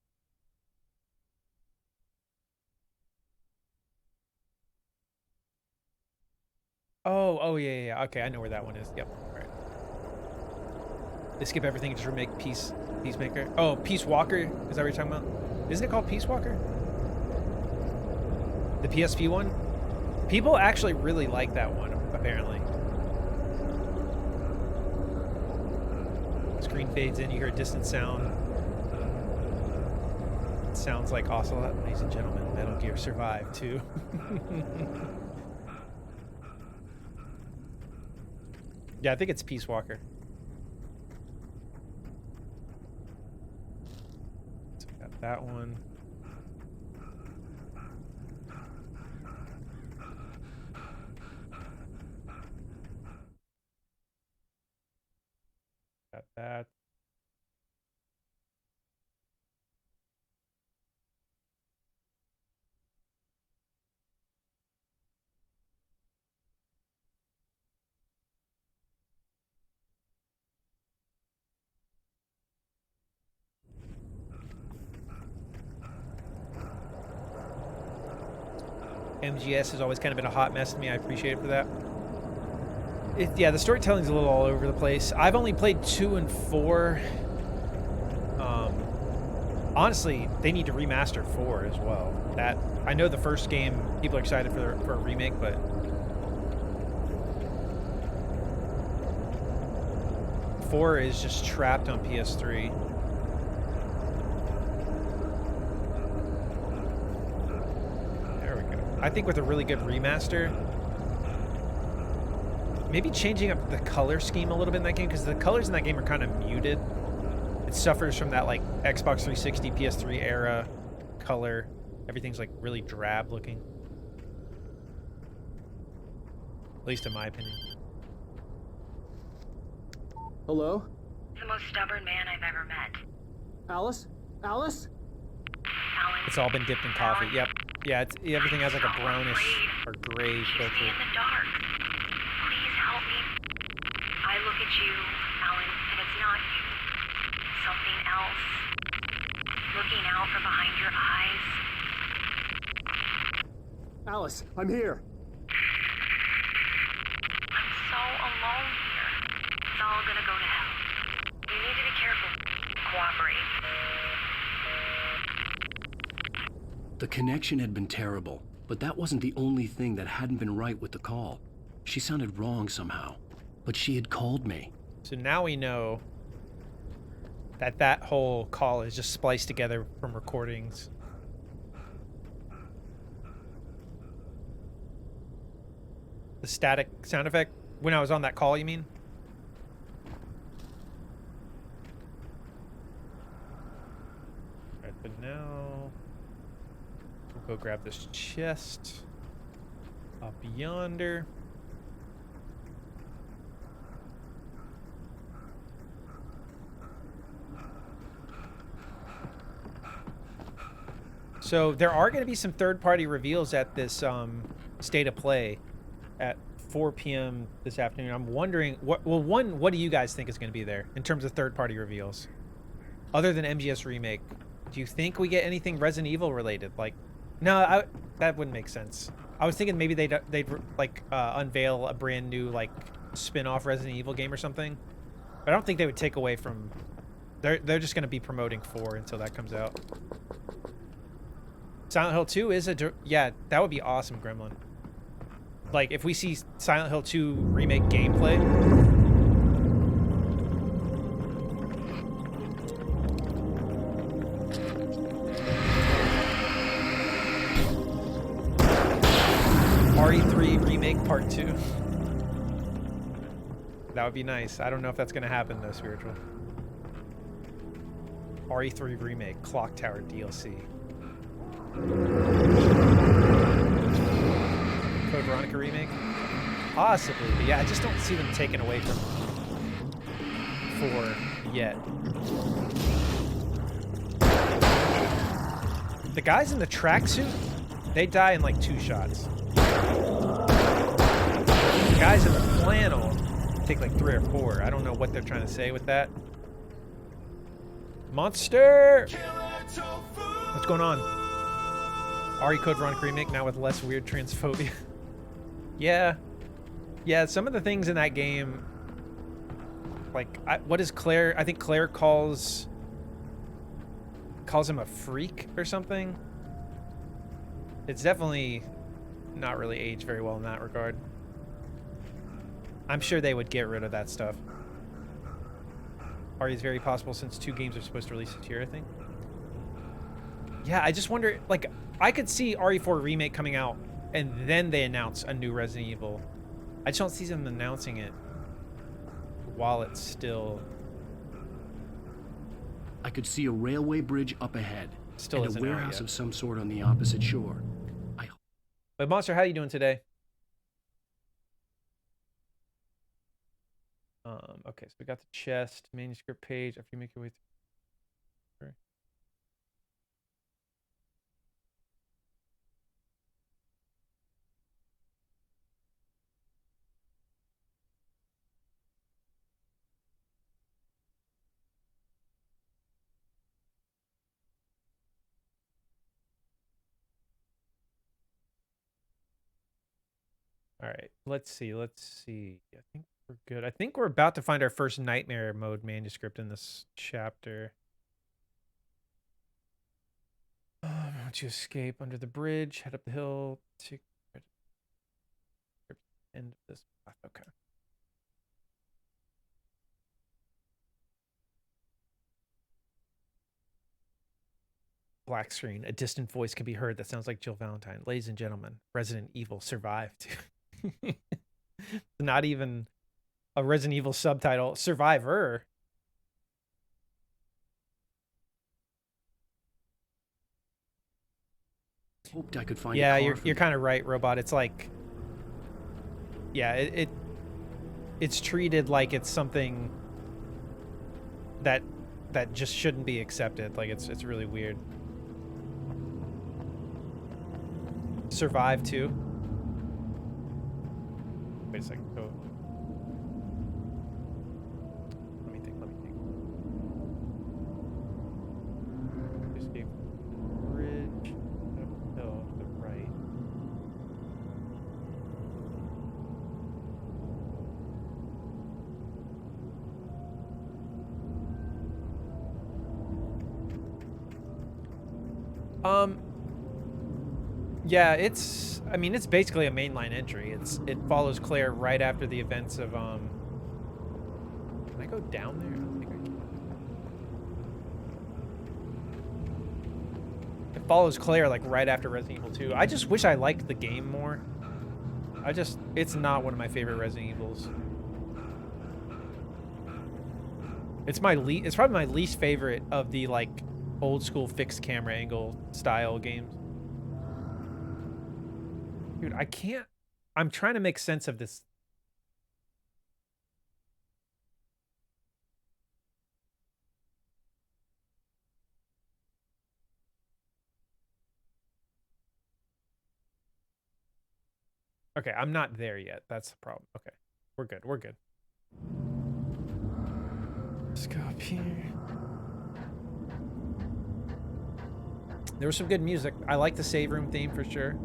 [SPEAKER 1] Oh yeah. Okay, I know where that one is. Yep. All right. They skip everything and just remake Peacemaker. Oh, Peace Walker. Is that what you're talking about? Isn't it called Peace Walker? The PSP one? People actually really like that one, apparently. Screen fades in, you hear a distant sound. It sounds like Ocelot. Ladies and gentlemen, Metal Gear Survive 2. Yeah, I think it's Peace Walker. So we got that one. Got that. MGS has always kind of been a hot mess to me. I appreciate it for that. Yeah, the storytelling's a little all over the place. I've only played 2 and 4. Honestly, they need to remaster 4 as well. That I know the first game, people are excited for a remake, but four is just trapped on PS3. I think with a really good remaster, maybe changing up the color scheme a little bit in that game, because the colors in that game are kind of muted. It suffers from that like Xbox 360, PS3 era color. Everything's like really drab looking. At least in my opinion.
[SPEAKER 19] Hello?
[SPEAKER 20] The most stubborn man I've ever met.
[SPEAKER 19] Alice? Alice?
[SPEAKER 1] It's all been dipped in coffee. Yep. Yeah, it's, everything has like a brownish or gray filter.
[SPEAKER 20] In the dark. Please help me. I look at you, Alan, and it's not you. Something else. Looking out from behind your eyes.
[SPEAKER 19] Alice, I'm here.
[SPEAKER 20] I'm so alone here. It's all gonna go to hell. You need to be careful. Cooperate.
[SPEAKER 4] The connection had been terrible, but that wasn't the only thing that hadn't been right with the call. She sounded wrong somehow, but she had called me.
[SPEAKER 1] So now we know that that whole call is just spliced together from recordings. The static sound effect when I was on that call, you mean? Alright, but now we'll go grab this chest up yonder. So there are going to be some third-party reveals at this State of Play at 4 p.m. this afternoon. I'm wondering, what do you guys think is going to be there in terms of third-party reveals? Other than MGS Remake, do you think we get anything Resident Evil related? Like, no, that wouldn't make sense. I was thinking maybe they'd like unveil a brand new like spin-off Resident Evil game or something. But I don't think they would take away from. They're just going to be promoting 4 until that comes out. Silent Hill 2 is yeah, that would be awesome, Gremlin. Like, if we see Silent Hill 2 remake gameplay. RE3 remake part 2. That would be nice. I don't know if that's going to happen though, Spiritual. RE3 remake, Clock Tower DLC. Code Veronica remake? Possibly, but yeah, I just don't see them taken away from 4 yet. The guys in the tracksuit, they die in like 2 shots. The guys in the flannel take like 3 or 4. I don't know what they're trying to say with that. Monster! What's going on? RE Code Veronica remake now with less weird transphobia. Yeah. Yeah, some of the things in that game, like, what is Claire? I think Claire calls him a freak or something. It's definitely not really aged very well in that regard. I'm sure they would get rid of that stuff. RE is very possible since 2 games are supposed to release this year, I think. Yeah, I just wonder, like, I could see RE4 remake coming out and then they announce a new Resident Evil. I just don't see them announcing it while it's still...
[SPEAKER 4] I could see a railway bridge up ahead.
[SPEAKER 1] Still
[SPEAKER 4] and a
[SPEAKER 1] isn't out
[SPEAKER 4] warehouse
[SPEAKER 1] yet.
[SPEAKER 4] of some sort on the opposite shore.
[SPEAKER 1] But Monster, how you doing today? Okay, so we got the chest, manuscript page. After you make your way through. All right, let's see. I think we're good. I think we're about to find our first nightmare mode manuscript in this chapter. Once you escape under the bridge, head up the hill to end of this path. Okay. black screen. A distant voice can be heard that sounds like Jill Valentine. Ladies and gentlemen, Resident Evil survived. Not even a Resident Evil subtitle. Survivor.
[SPEAKER 4] Hoped I could find
[SPEAKER 1] Yeah,
[SPEAKER 4] a car
[SPEAKER 1] you're kind of right, Robot. It's like, yeah, it's treated like it's something that just shouldn't be accepted. Like it's really weird. Survive too. Wait a second. Oh. Let me think. Escape bridge. No, the right. Yeah, I mean, it's basically a mainline entry. It follows Claire right after the events of, can I go down there? I don't think I can. It follows Claire, like, right after Resident Evil 2. I just wish I liked the game more. It's not one of my favorite Resident Evils. It's probably my least favorite of the, like, old school fixed camera angle style games. Dude, I'm trying to make sense of this. Okay, I'm not there yet. That's the problem. Okay, we're good. Let's go up here. There was some good music. I like the save room theme for sure.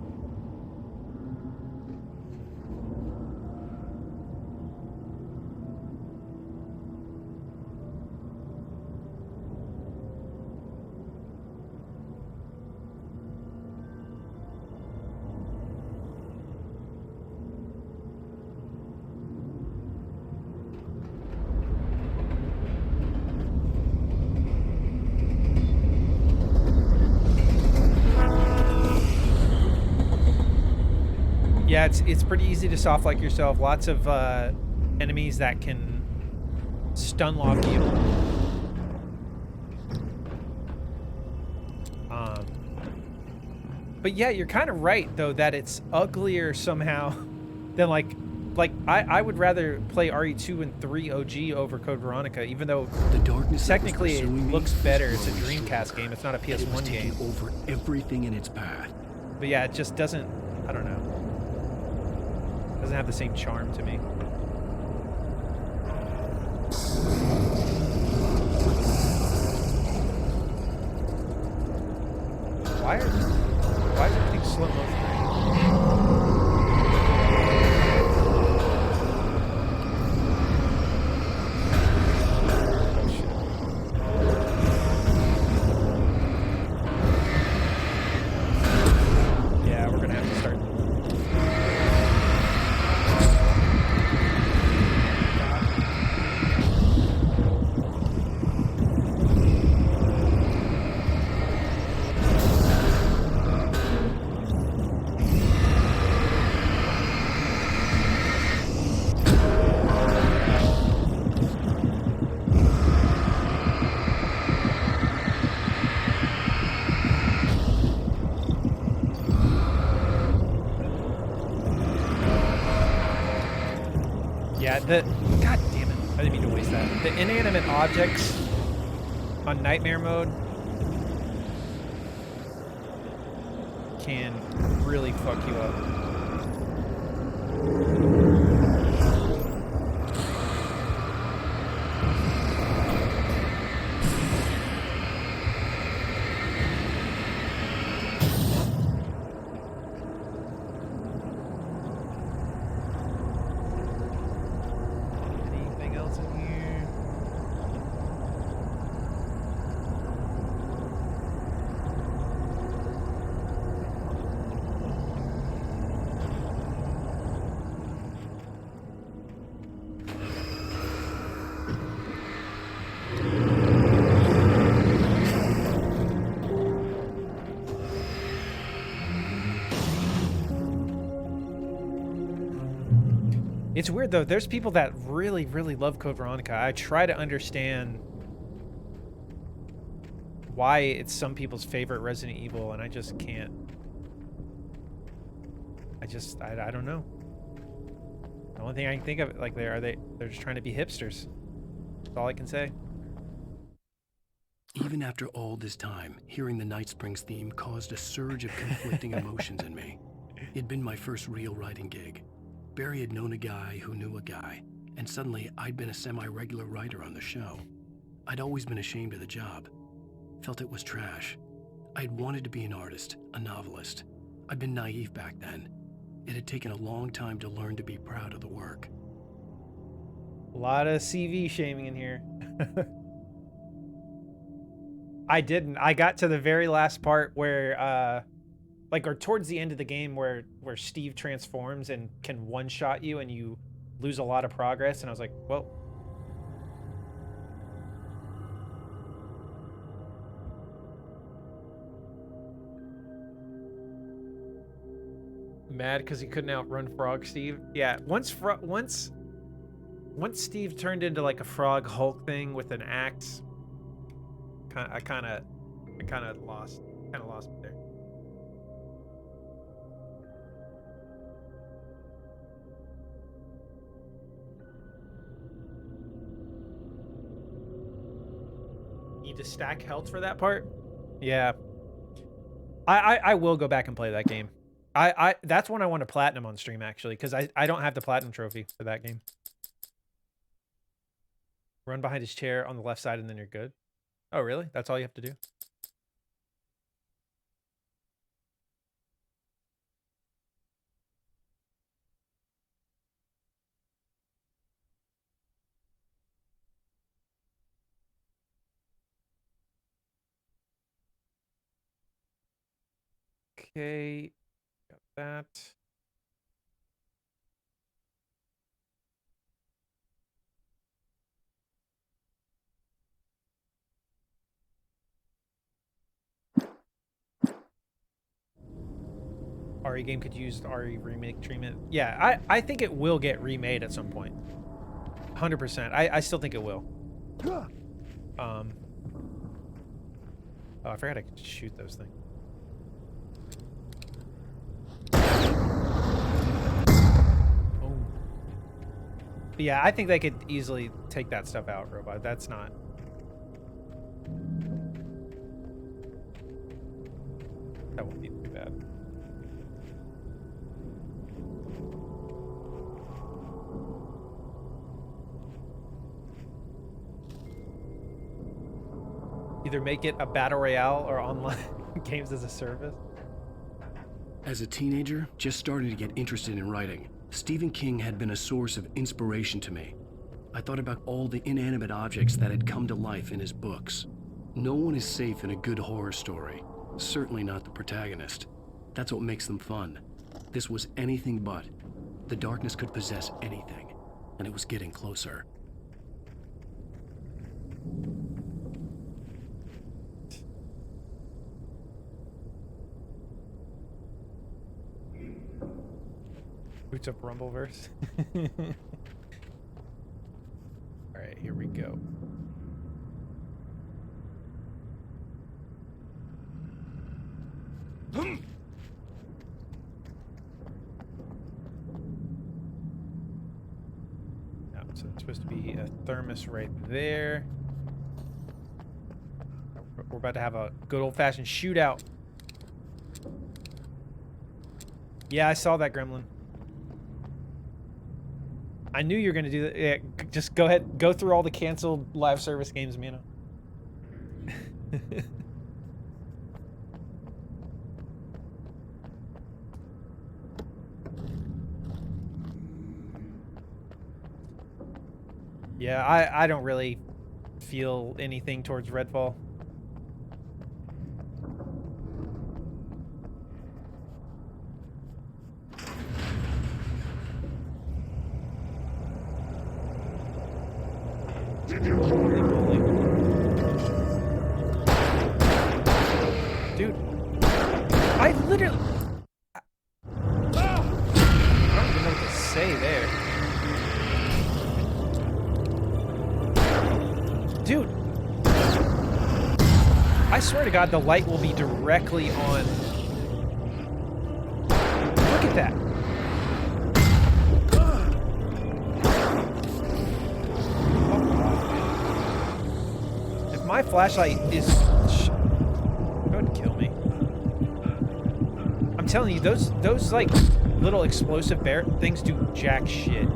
[SPEAKER 1] Yeah, it's pretty easy to soft like yourself. Lots of enemies that can stun lock you. But yeah, you're kind of right though that it's uglier somehow than like I would rather play RE2 and 3 OG over Code Veronica, even though
[SPEAKER 4] the darkness
[SPEAKER 1] technically it looks better. It's a Dreamcast game. It's not a PS1 game.
[SPEAKER 4] Over everything in its path.
[SPEAKER 1] But yeah, it just doesn't. I don't know. Doesn't have the same charm to me. Why is everything slow motion? Yeah, we're gonna have to start. Yeah, God damn it. I didn't mean to waste that. The inanimate objects on Nightmare mode can really fuck you up. Anything else in here? It's weird though. There's people that really, really love Code Veronica. I try to understand why it's some people's favorite Resident Evil, and I just can't. I don't know. The only thing I can think of, like, they're just trying to be hipsters. That's all I can say.
[SPEAKER 4] Even after all this time, hearing the Night Springs theme caused a surge of conflicting emotions in me. It'd been my first real writing gig. Barry had known a guy who knew a guy, and suddenly I'd been a semi-regular writer on the show. I'd always been ashamed of the job. Felt it was trash. I'd wanted to be an artist, a novelist. I'd been naive back then. It had taken a long time to learn to be proud of the work.
[SPEAKER 1] A lot of CV shaming in here. I didn't. I got to the very last part where, or towards the end of the game where Steve transforms and can one-shot you and you lose a lot of progress. And I was like, well. Mad because he couldn't outrun Frog Steve. Yeah, once Steve turned into like a Frog Hulk thing with an axe, I kind of lost me there. Need to stack health for that part? Yeah. I will go back and play that game. That's one I want to platinum on stream, actually, because I don't have the platinum trophy for that game. Run behind his chair on the left side and then you're good. Oh, really? That's all you have to do? Okay. Got that. RE game could use RE remake treatment. Yeah, I think it will get remade at some point. 100%. I still think it will. Oh, I forgot I could shoot those things. Oh. But yeah, I think they could easily take that stuff out, Robot. That's not... That won't be too bad. Either make it a battle royale or online games as a service.
[SPEAKER 4] As a teenager, just starting to get interested in writing, Stephen King had been a source of inspiration to me. I thought about all the inanimate objects that had come to life in his books. No one is safe in a good horror story. Certainly not the protagonist. That's what makes them fun. This was anything but. The darkness could possess anything, and it was getting closer.
[SPEAKER 1] Boots up Rumbleverse. All right, here we go. Yeah, so it's supposed to be a thermos right there. We're about to have a good old-fashioned shootout. Yeah, I saw that gremlin. I knew you were going to do that. Yeah, just go ahead. Go through all the canceled live service games, Mina. Yeah, I don't really feel anything towards Redfall. Dude, I literally... I don't even know what to say there. I swear to God, the light will be directly on. Look at that. If my flashlight is... Go ahead and kill me. I'm telling you, those like little explosive bear things do jack shit.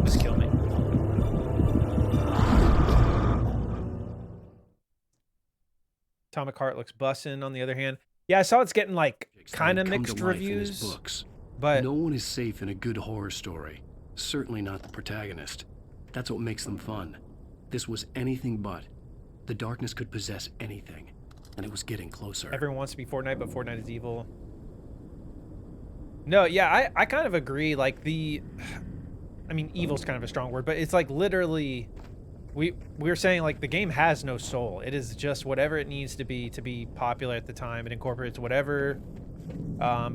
[SPEAKER 1] Just kill me. Atomic Heart looks bussin', on the other hand. Yeah, I saw it's getting like kind of mixed reviews.
[SPEAKER 4] Books.
[SPEAKER 1] But
[SPEAKER 4] no one is safe in a good horror story. Certainly not the protagonist. That's what makes them fun. This was anything but. The darkness could possess anything, and it was getting closer.
[SPEAKER 1] Everyone wants to be Fortnite, but Fortnite is evil. No, yeah, I kind of agree. Like I mean, evil's kind of a strong word, but it's like literally, we're saying like the game has no soul. It is just whatever it needs to be popular at the time. It incorporates whatever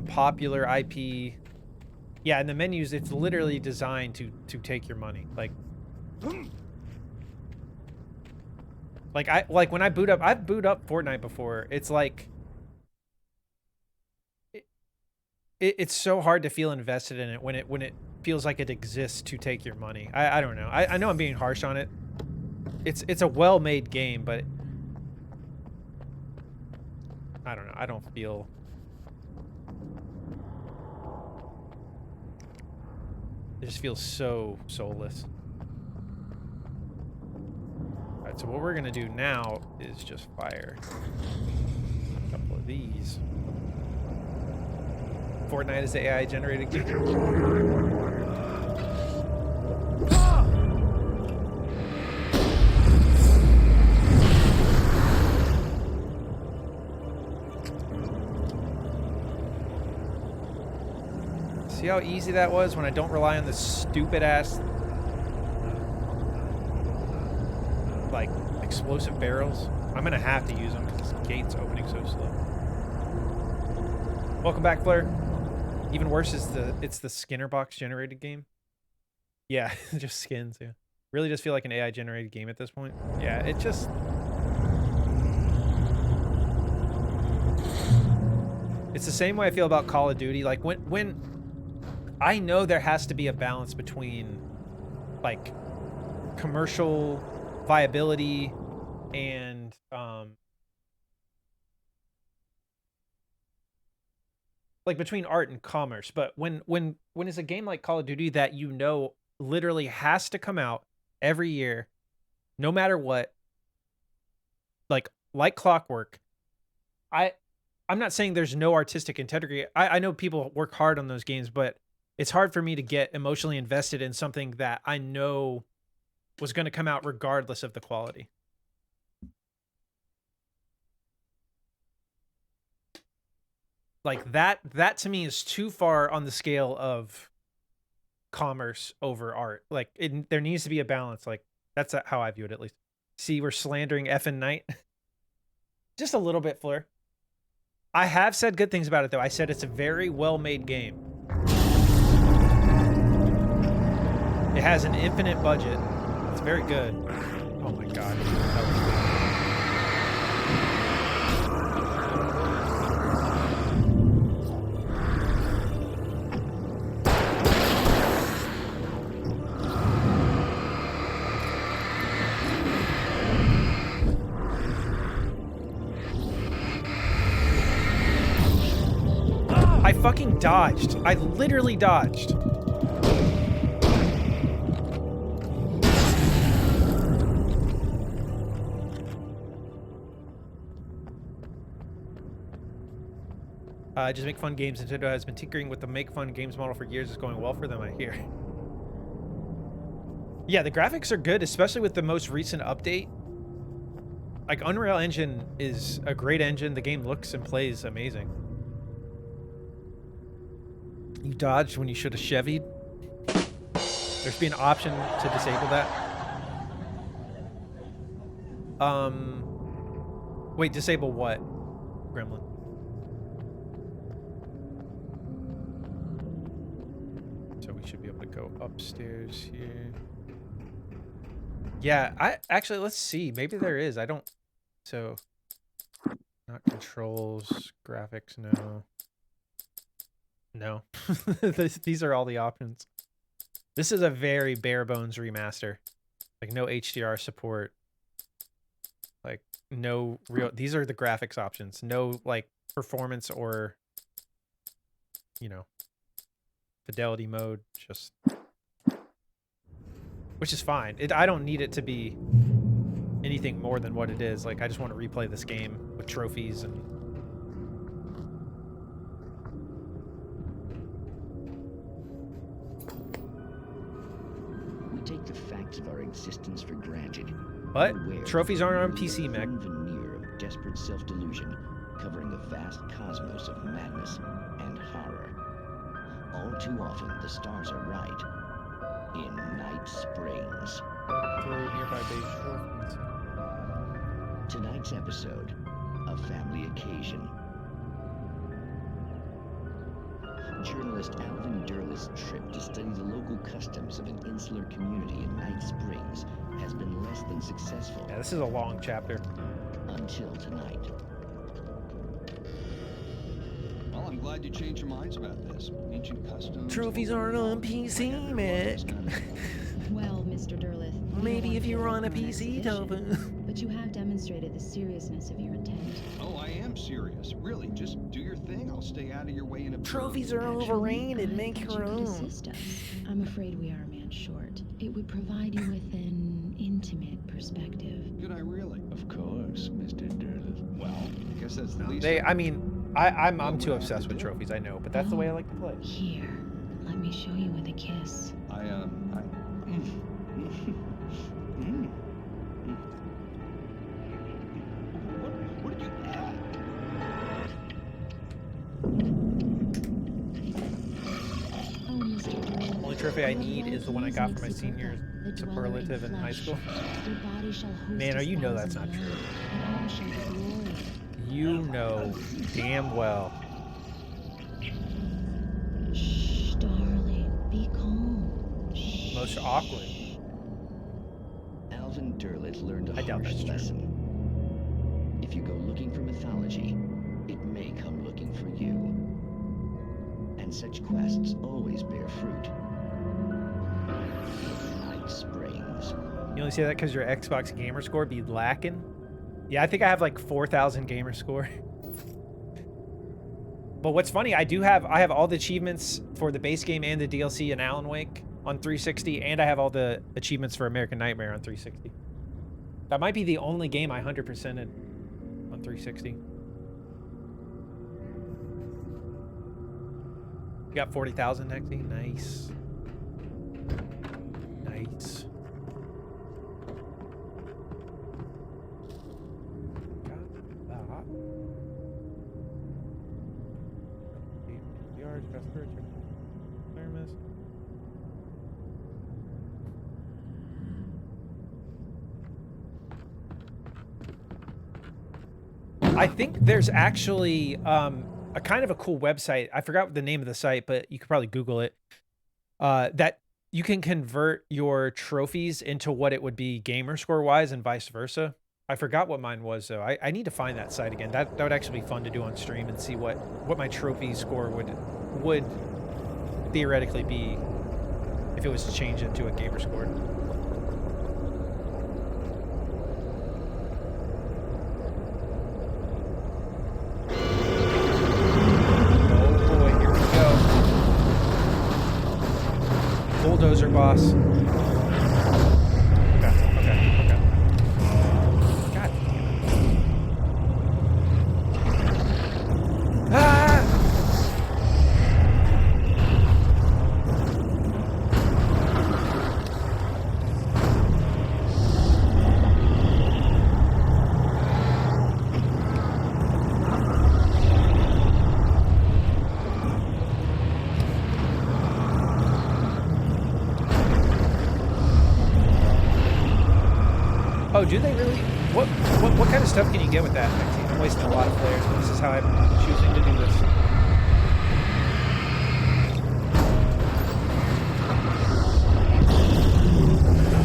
[SPEAKER 1] popular IP. Yeah, in the menus, it's literally designed to take your money. Like when I boot up, I've booted up Fortnite before. It's like it's so hard to feel invested in it when it feels like it exists to take your money. I don't know. I know I'm being harsh on it. It's a well-made game, but I don't know. I don't feel. It just feels so soulless. Alright, so what we're gonna do now is just fire a couple of these. Fortnite is AI generated game. See how easy that was when I don't rely on this stupid ass like explosive barrels? I'm gonna have to use them because this gate's opening so slow. Welcome back, Flare. Even worse is it's the Skinner box generated game. Yeah, just skins, yeah. Really just feel like an AI generated game at this point. Yeah, it just it's the same way I feel about Call of Duty. Like when I know there has to be a balance between like commercial viability and like between art and commerce, but when it's a game like Call of Duty that you know literally has to come out every year, no matter what, like clockwork, I'm not saying there's no artistic integrity. I know people work hard on those games, but it's hard for me to get emotionally invested in something that I know was going to come out regardless of the quality. Like that to me is too far on the scale of commerce over art. Like there needs to be a balance. Like that's how I view it, at least. See, we're slandering effing Night. Just a little bit, Fleur. I have said good things about it, though. I said it's a very well-made game. It has an infinite budget. It's very good. Oh my god. That was good. I fucking dodged. I literally dodged. Just make fun games. Nintendo has been tinkering with the make fun games model for years. It's going well for them, I hear. Yeah, the graphics are good, especially with the most recent update. Like, Unreal Engine is a great engine. The game looks and plays amazing. You dodged when you should have Chevied. There should be an option to disable that. Wait, disable what, Gremlin? So we should be able to go upstairs here. Yeah, actually, let's see. Maybe there is. I don't... So... Not controls, graphics, no. No. These are all the options. This is a very bare bones remaster. Like no HDR support. Like no real, these are the graphics options. No like performance or, you know, fidelity mode, just, which is fine. I don't need it to be anything more than what it is. Like I just want to replay this game with trophies and
[SPEAKER 21] we take the facts of our existence for granted.
[SPEAKER 1] But
[SPEAKER 21] Unaware
[SPEAKER 1] trophies aren't on
[SPEAKER 21] of
[SPEAKER 1] PC,
[SPEAKER 21] the
[SPEAKER 1] Meg.
[SPEAKER 21] thin veneer of desperate self-delusion covering a vast cosmos of madness and horror. All too often, the stars are right. In Night Springs.
[SPEAKER 1] Throw nearby base trophies.
[SPEAKER 21] Tonight's episode, a family occasion. Journalist Alvin Derlis' trip to study the local customs of an insular community in Night Springs has been less than successful.
[SPEAKER 1] Yeah, this is a long chapter.
[SPEAKER 21] Until tonight.
[SPEAKER 18] Well, I'm glad you changed your minds about this. Ancient customs.
[SPEAKER 1] Trophies aren't on PC, man.
[SPEAKER 22] Well, Mr. Derlith,
[SPEAKER 1] Maybe if you're on a PC, Tova.
[SPEAKER 22] But you have demonstrated the seriousness of your intent.
[SPEAKER 18] Oh, I am serious. Really, just do your thing. I'll stay out of your way and observe.
[SPEAKER 1] Trophies are overrated. Make your own.
[SPEAKER 22] Assist us. I'm afraid we are a man short. It would provide you with an intimate perspective.
[SPEAKER 18] Could I really? Of course, Mr. Derlith. Well, I guess that's the least.
[SPEAKER 1] I'm too obsessed with trophies, I know, but that's the way I like to play.
[SPEAKER 22] Here, let me show you with a kiss.
[SPEAKER 18] What did you add?
[SPEAKER 22] Oh, Mr. Derlith.
[SPEAKER 1] Only trophy I need is the one I got for my senior superlative in high school. Man, you know that's not true. You know damn well.
[SPEAKER 22] Shh, darling, be calm. Shh.
[SPEAKER 1] Most awkward.
[SPEAKER 21] Alvin Derlith learned a
[SPEAKER 1] I doubt
[SPEAKER 21] harsh
[SPEAKER 1] that's true.
[SPEAKER 21] lesson. If you go looking for mythology, it may come looking for you. And such quests always bear fruit. Night Springs.
[SPEAKER 1] You only say that because your Xbox gamer score be lacking? Yeah, I think I have like 4,000 gamer score. But what's funny, I have all the achievements for the base game and the DLC in Alan Wake on 360, and I have all the achievements for American Nightmare on 360. That might be the only game I 100%ed on 360. You got 40,000, Nexy? Nice. Nice. I think there's actually a kind of a cool website. I forgot the name of the site, but you could probably Google it. That you can convert your trophies into what it would be gamer score wise and vice versa. I forgot what mine was though. I need to find that site again. That would actually be fun to do on stream and see what my trophy score would theoretically be if it was to change it to a gamer score. Bulldozer boss. Okay. God. Ah! Oh, do they really? What kind of stuff can you get with that? I'm wasting a lot of flares, but this is how I'm choosing to do this.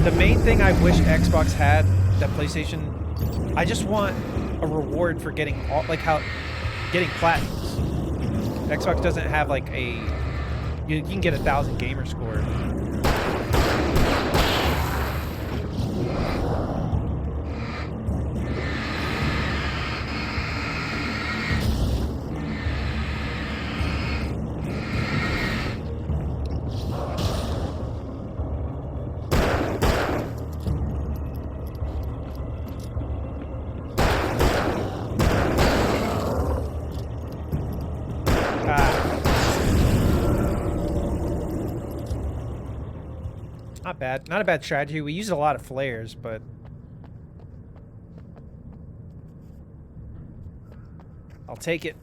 [SPEAKER 1] The main thing I wish Xbox had that PlayStation, I just want a reward for getting all, like how getting platinums. Xbox doesn't have like a you can get 1,000 gamer score. Not bad. Not a bad strategy. We used a lot of flares, but I'll take it.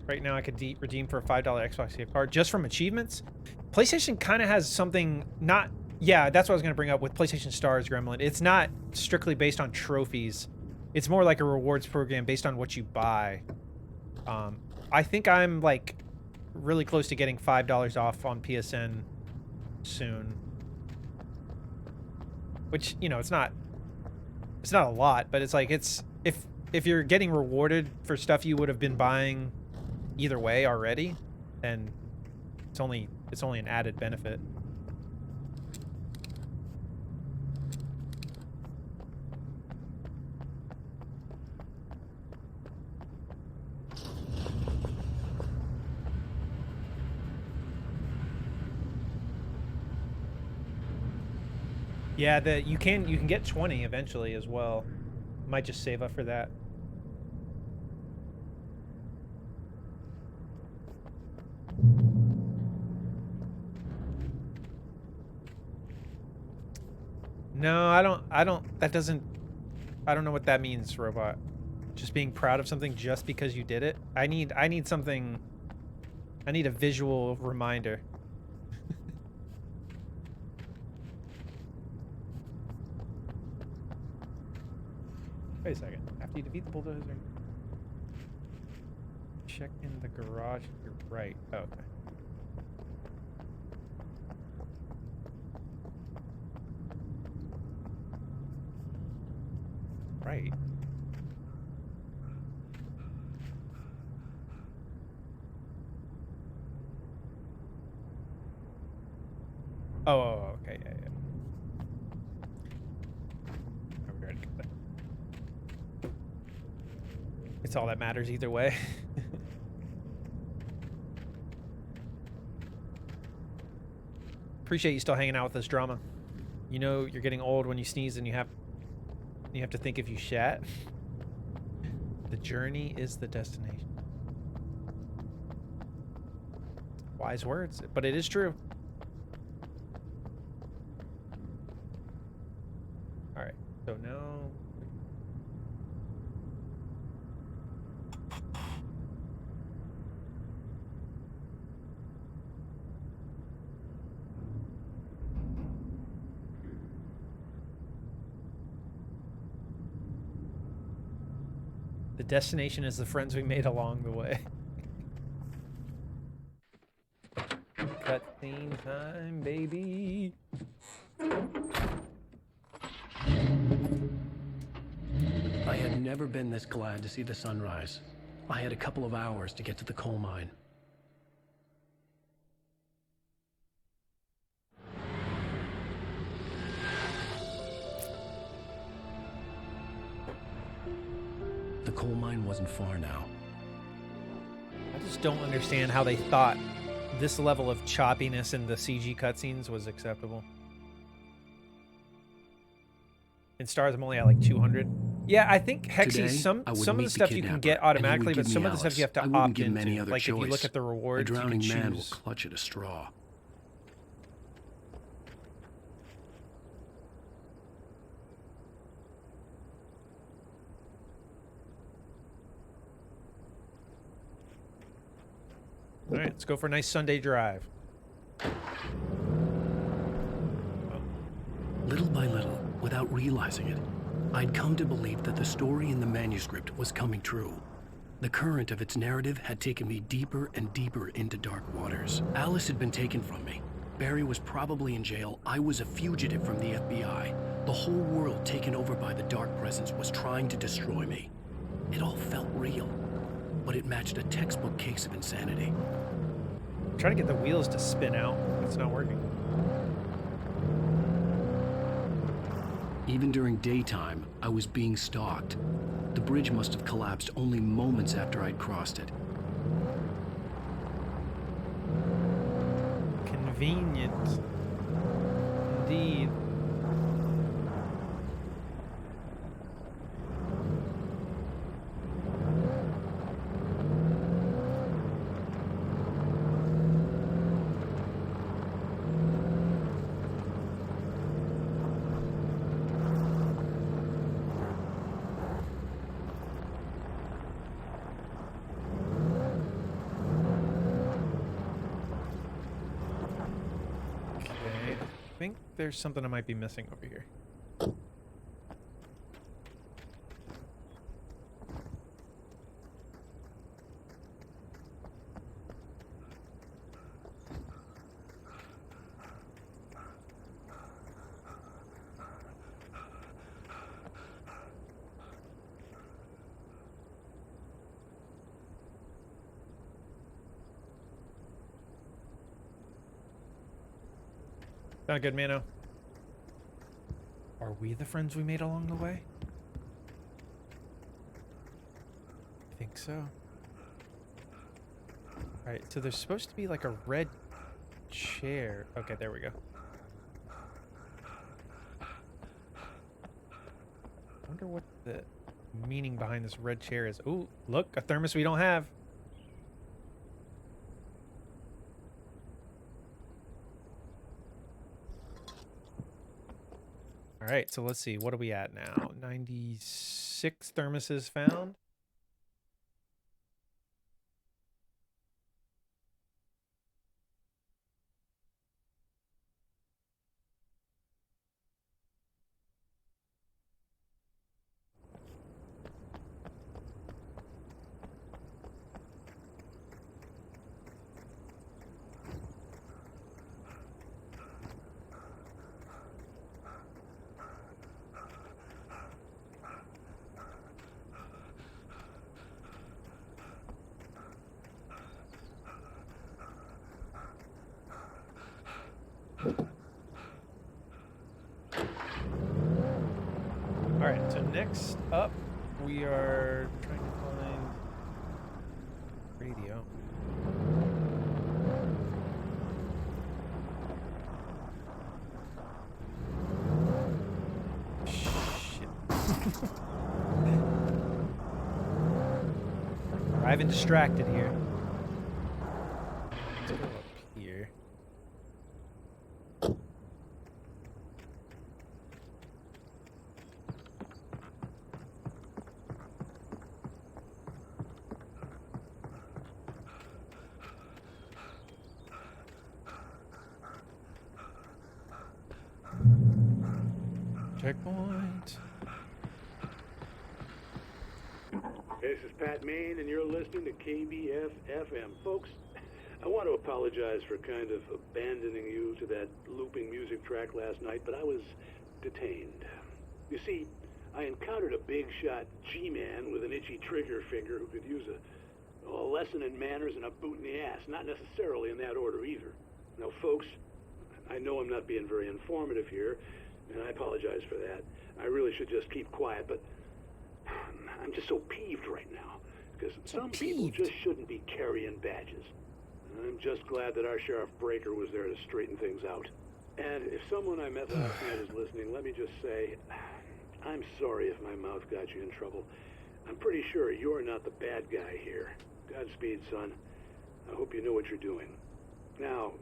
[SPEAKER 1] Right now I could redeem for a $5 Xbox gift card just from achievements. PlayStation kind of has something not... Yeah, that's what I was going to bring up with PlayStation Stars, Gremlin. It's not strictly based on trophies. It's more like a rewards program based on what you buy. I think I'm like really close to getting $5 off on PSN soon, which, you know, it's not a lot, but it's like, it's if you're getting rewarded for stuff you would have been buying either way already, then it's only an added benefit. Yeah, you can get 20 eventually as well. Might just save up for that. No, I don't know what that means, Robot. Just being proud of something just because you did it. I need something. I need a visual reminder. Wait a second. After you defeat the bulldozer, check in the garage. You're right. Oh, okay. Right. Oh, okay, yeah. It's all that matters either way. Appreciate you still hanging out with us, Drama. You know you're getting old when you sneeze and you have to think if you shat. The journey is the destination. Wise words, but it is true. All right, so now. The destination is the friends we made along the way. Cutscene time, baby.
[SPEAKER 4] I had never been this glad to see the sunrise. I had a couple of hours to get to the coal mine. The coal mine wasn't far now.
[SPEAKER 1] I just don't understand how they thought this level of choppiness in the CG cutscenes was acceptable. In Stars, I'm only at like 200. Yeah, I think Hexy, some of the stuff you can get automatically, but some of the stuff you have to opt into. Like if you look at the rewards,
[SPEAKER 4] a drowning
[SPEAKER 1] you can
[SPEAKER 4] man will
[SPEAKER 1] choose.
[SPEAKER 4] clutch at a straw.
[SPEAKER 1] All right, let's go for a nice Sunday drive.
[SPEAKER 4] Little by little, without realizing it, I'd come to believe that the story in the manuscript was coming true. The current of its narrative had taken me deeper and deeper into dark waters. Alice had been taken from me. Barry was probably in jail. I was a fugitive from the FBI. The whole world taken over by the dark presence was trying to destroy me. It all felt real, but it matched a textbook case of insanity.
[SPEAKER 1] I'm trying to get the wheels to spin out. It's not working.
[SPEAKER 4] Even during daytime, I was being stalked. The bridge must have collapsed only moments after I'd crossed it.
[SPEAKER 1] Convenient. Indeed. I think there's something I might be missing over here. Not good, Mano. Are we the friends we made along the way? I think so. Alright, so there's supposed to be like a red chair. Okay, there we go. I wonder what the meaning behind this red chair is. Ooh, look, a thermos we don't have. All right, so let's see. What are we at now? 96 thermoses found. Alright, so next up, we are trying to find radio. Shit. I've been distracted here. Let's go up here. Checkpoint.
[SPEAKER 13] This is Pat Main, and you're listening to KBF-FM. Folks, I want to apologize for kind of abandoning you to that looping music track last night, but I was detained. You see, I encountered a big-shot G-man with an itchy trigger finger who could use a lesson in manners and a boot in the ass, not necessarily in that order either. Now, folks, I know I'm not being very informative here, and I apologize for that. I really should just keep quiet, but I'm just so peeved right now, because some people just shouldn't be carrying badges. And I'm just glad that our Sheriff Breaker was there to straighten things out. And if someone I met last night is listening, let me just say, I'm sorry if my mouth got you in trouble. I'm pretty sure you're not the bad guy here. Godspeed, son. I hope you know what you're doing. Now,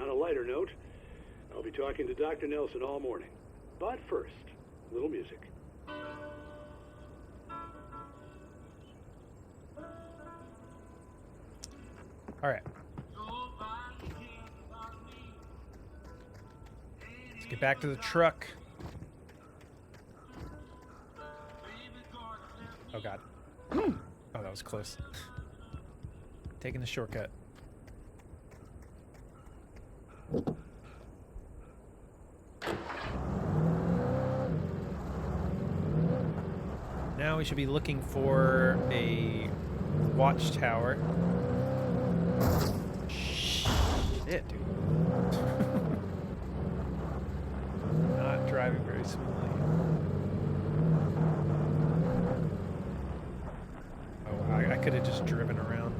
[SPEAKER 13] on a lighter note, I'll be talking to Dr. Nelson all morning. But first, a little music.
[SPEAKER 1] All right. Let's get back to the truck. Oh, God. Oh, that was close. Taking the shortcut. Now we should be looking for a watchtower. Shit, dude. Not driving very smoothly. Oh, I could have just driven around.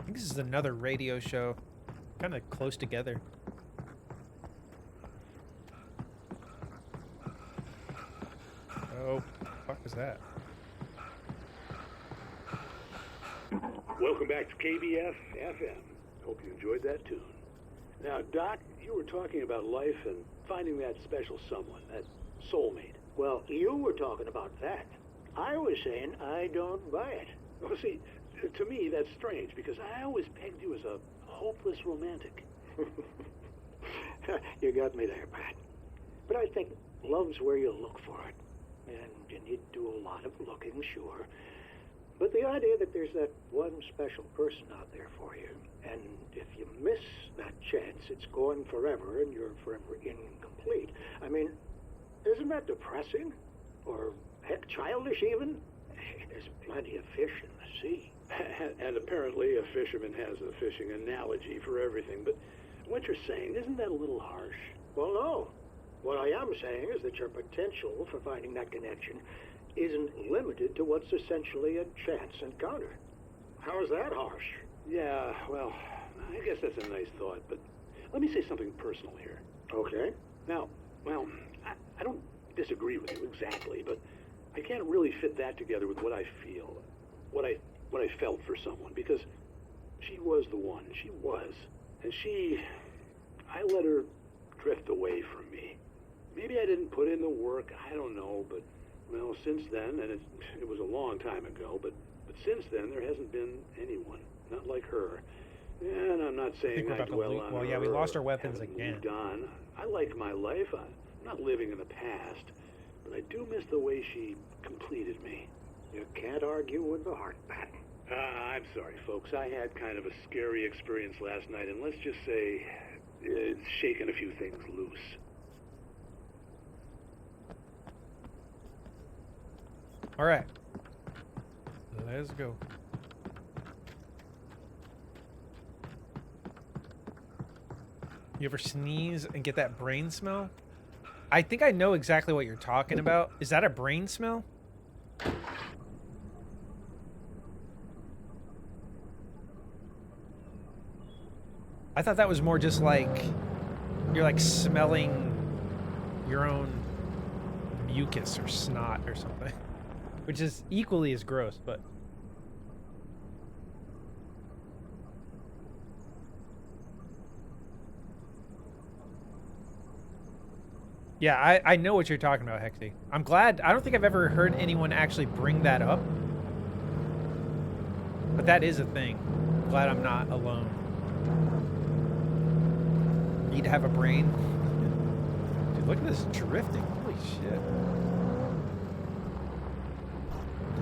[SPEAKER 1] This is another radio show, kind of close together. Oh, what fuck was that?
[SPEAKER 13] Welcome back to KBF FM. Hope you enjoyed that tune. Now, Doc, you were talking about life and finding that special someone, that soulmate.
[SPEAKER 2] Well, you were talking about that. I was saying I don't buy it.
[SPEAKER 13] Well, see, to me, that's strange, because I always pegged you as a hopeless romantic.
[SPEAKER 2] You got me there, Pat. But I think love's where you look for it. And you need to do a lot of looking, sure. But the idea that there's that one special person out there for you, and if you miss that chance, it's gone forever, and you're forever incomplete. I mean, isn't that depressing? Or, heck, childish even? There's plenty of fish in the sea.
[SPEAKER 13] And apparently a fisherman has a fishing analogy for everything, but what you're saying, isn't that a little harsh?
[SPEAKER 2] Well, no. What I am saying is that your potential for finding that connection isn't limited to what's essentially a chance encounter. How is that harsh?
[SPEAKER 13] Yeah, well, I guess that's a nice thought, but let me say something personal here.
[SPEAKER 2] Okay.
[SPEAKER 13] Now, well, I don't disagree with you exactly, but I can't really fit that together with what I feel, what I felt for someone, because she was the one. She was. And I let her drift away from me. Maybe I didn't put in the work, I don't know, but, well, since then, and it was a long time ago, but since then, there hasn't been anyone, not like her. And I'm not saying I dwell on
[SPEAKER 1] well,
[SPEAKER 13] her.
[SPEAKER 1] yeah, we lost our weapons again.
[SPEAKER 13] Moved on. I like my life. I'm not living in the past, but I do miss the way she completed me.
[SPEAKER 2] You can't argue with the heart, Pat.
[SPEAKER 13] I'm sorry, folks. I had kind of a scary experience last night, and let's just say it's shaken a few things loose.
[SPEAKER 1] All right. Let's go. You ever sneeze and get that brain smell? I think I know exactly what you're talking about. Is that a brain smell? I thought that was more just like you're like smelling your own mucus or snot or something, which is equally as gross, but yeah, I know what you're talking about, Hexy. I'm glad. I don't think I've ever heard anyone actually bring that up, but that is a thing. I'm glad I'm not alone. Need to have a brain. Dude, look at this drifting. Holy shit.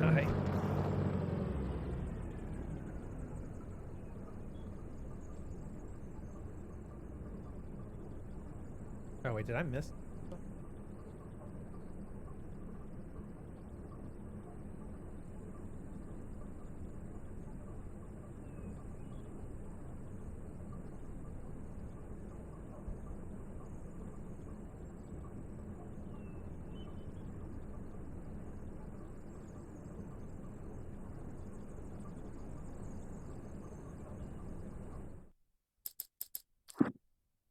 [SPEAKER 1] Hi. Oh wait, did I miss?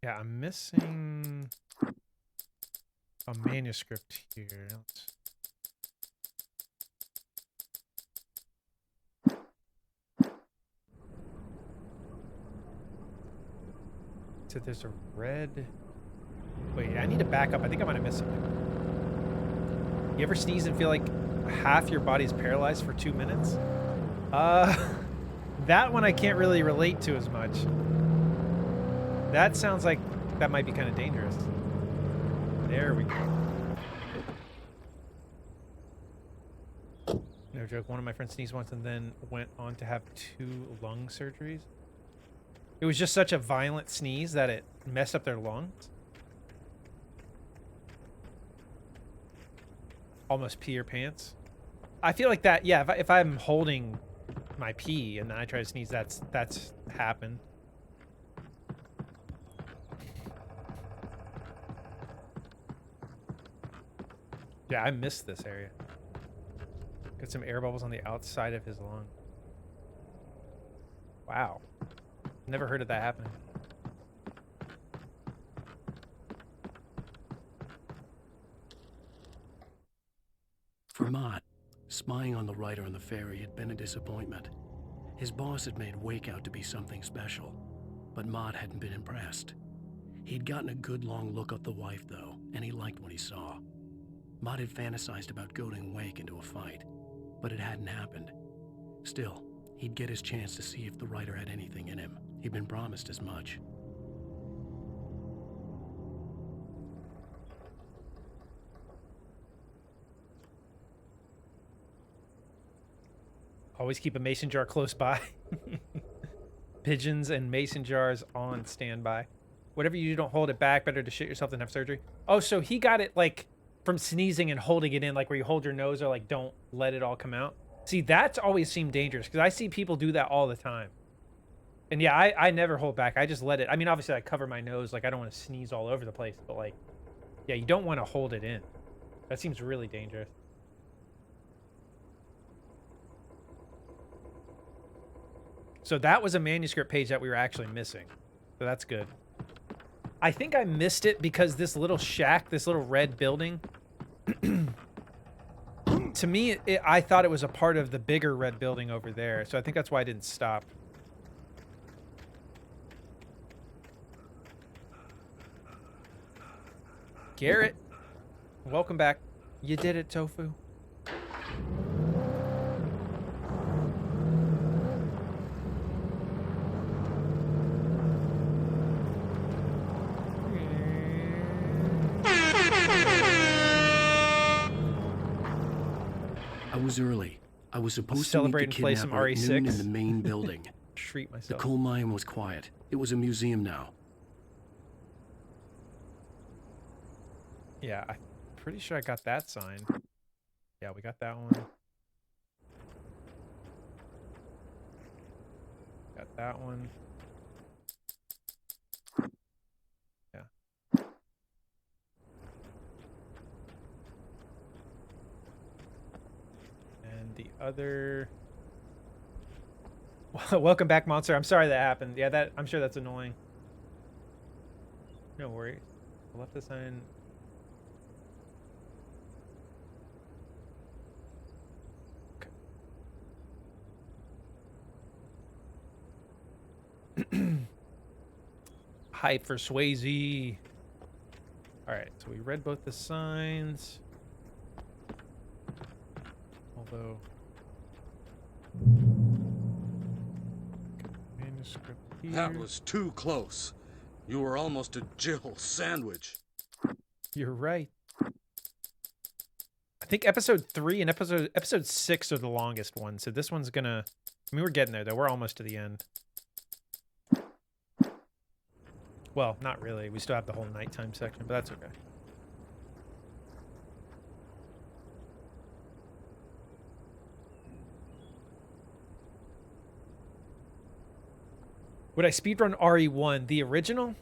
[SPEAKER 1] Yeah, I'm missing a manuscript here. So there's a red... Wait, I need to back up. I think I might have missed something. You ever sneeze and feel like half your body's paralyzed for 2 minutes? That one I can't really relate to as much. That sounds like that might be kind of dangerous. There we go. No joke, one of my friends sneezed once and then went on to have 2 lung surgeries. It was just such a violent sneeze that it messed up their lungs. Almost pee your pants. I feel like that, yeah, if I'm holding my pee and then I try to sneeze, that's happened. Yeah, I missed this area. Got some air bubbles on the outside of his lung. Wow. Never heard of that happening.
[SPEAKER 4] For Mott, spying on the writer on the ferry had been a disappointment. His boss had made Wake out to be something special, but Mott hadn't been impressed. He'd gotten a good long look at the wife, though, and he liked what he saw. Mott had fantasized about goading Wake into a fight, but it hadn't happened. Still, he'd get his chance to see if the writer had anything in him. He'd been promised as much.
[SPEAKER 1] Always keep a mason jar close by. Pigeons and mason jars on standby. Whatever you do, don't hold it back. Better to shit yourself than have surgery. Oh, so he got it like from sneezing and holding it in, like where you hold your nose or like don't let it all come out. See, that's always seemed dangerous because I see people do that all the time. And yeah, I never hold back. I just let it. I mean, obviously I cover my nose. Like I don't want to sneeze all over the place, but like, yeah, you don't want to hold it in. That seems really dangerous. So that was a manuscript page that we were actually missing. So that's good. I think I missed it because this little shack, this little red building, to me, I thought it was a part of the bigger red building over there. So I think that's why I didn't stop. Garrett, welcome back. You did it, Tofu.
[SPEAKER 4] I was early. I was supposed to
[SPEAKER 1] celebrate
[SPEAKER 4] meet
[SPEAKER 1] and
[SPEAKER 4] the
[SPEAKER 1] play some
[SPEAKER 4] kidnapper at noon in
[SPEAKER 1] RE6.
[SPEAKER 4] the main building.
[SPEAKER 1] Treat
[SPEAKER 4] The
[SPEAKER 1] myself.
[SPEAKER 4] coal mine was quiet. It was a museum now.
[SPEAKER 1] Yeah, I'm pretty sure I got that sign. Yeah, we got that one. Got that one. Yeah. And the other... Welcome back, Monster. I'm sorry that happened. Yeah, I'm sure that's annoying. No worries. I left the sign... Hype for Swayze. Alright, so we read both the signs. Although... Manuscript here.
[SPEAKER 3] That was too close. You were almost a Jill sandwich.
[SPEAKER 1] You're right. I think episode 3 and episode 6 are the longest ones, so this one's gonna... I mean, we're getting there, though. We're almost to the end. Well, not really. We still have the whole nighttime section, but that's okay. Would I speedrun RE1, the original?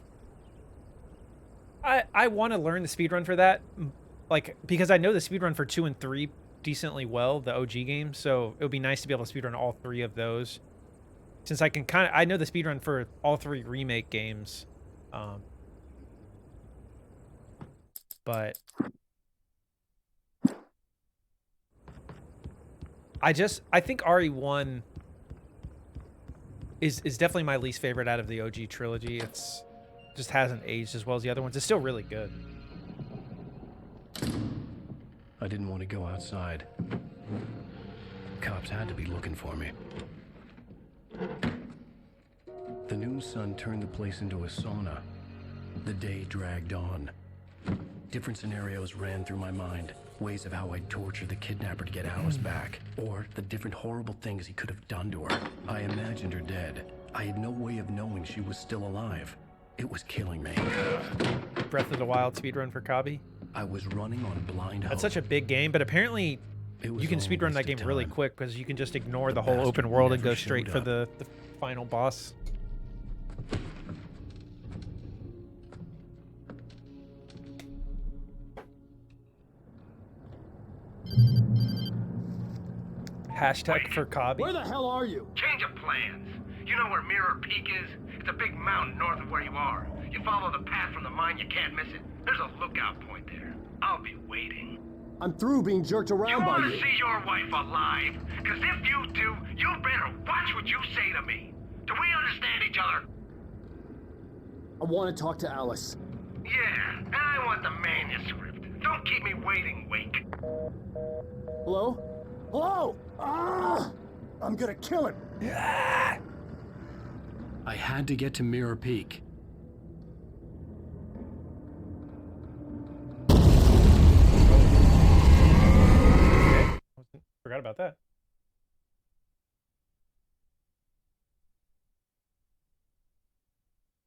[SPEAKER 1] I want to learn the speedrun for that, like, because I know the speedrun for 2 and 3 decently well, the OG games, so it would be nice to be able to speedrun all 3 of those. Since I can I know the speedrun for all 3 remake games. But I think RE1 is definitely my least favorite out of the OG trilogy. It's just hasn't aged as well as the other ones. It's still really good.
[SPEAKER 4] I didn't want to go outside. Cops had to be looking for me. The noon sun turned the place into a sauna. The day dragged on. Different scenarios ran through my mind. Ways of how I'd torture the kidnapper to get Alice back. Or the different horrible things he could have done to her. I imagined her dead. I had no way of knowing she was still alive. It was killing me.
[SPEAKER 1] Breath of the Wild speedrun for Kabi.
[SPEAKER 4] I was running on blind hope.
[SPEAKER 1] That's such a big game, but apparently you can speedrun that game really quick because you can just ignore the whole open world and go straight for the final boss. Hashtag for Kabi.
[SPEAKER 19] Where the hell are you?
[SPEAKER 14] Change of plans. You know where Mirror Peak is? It's a big mountain north of where you are. You follow the path from the mine, you can't miss it. There's a lookout point there. I'll be waiting.
[SPEAKER 19] I'm through being jerked around by
[SPEAKER 14] You
[SPEAKER 19] you.
[SPEAKER 14] want to see your wife alive? Because if you do, you better watch what you say to me. Do we understand each other?
[SPEAKER 19] I want to talk to Alice.
[SPEAKER 14] Yeah, and I want the manuscript. Don't keep me waiting, Wake.
[SPEAKER 19] Hello? Hello? Ah! I'm gonna kill him.
[SPEAKER 4] I had to get to Mirror Peak.
[SPEAKER 1] Forgot about that.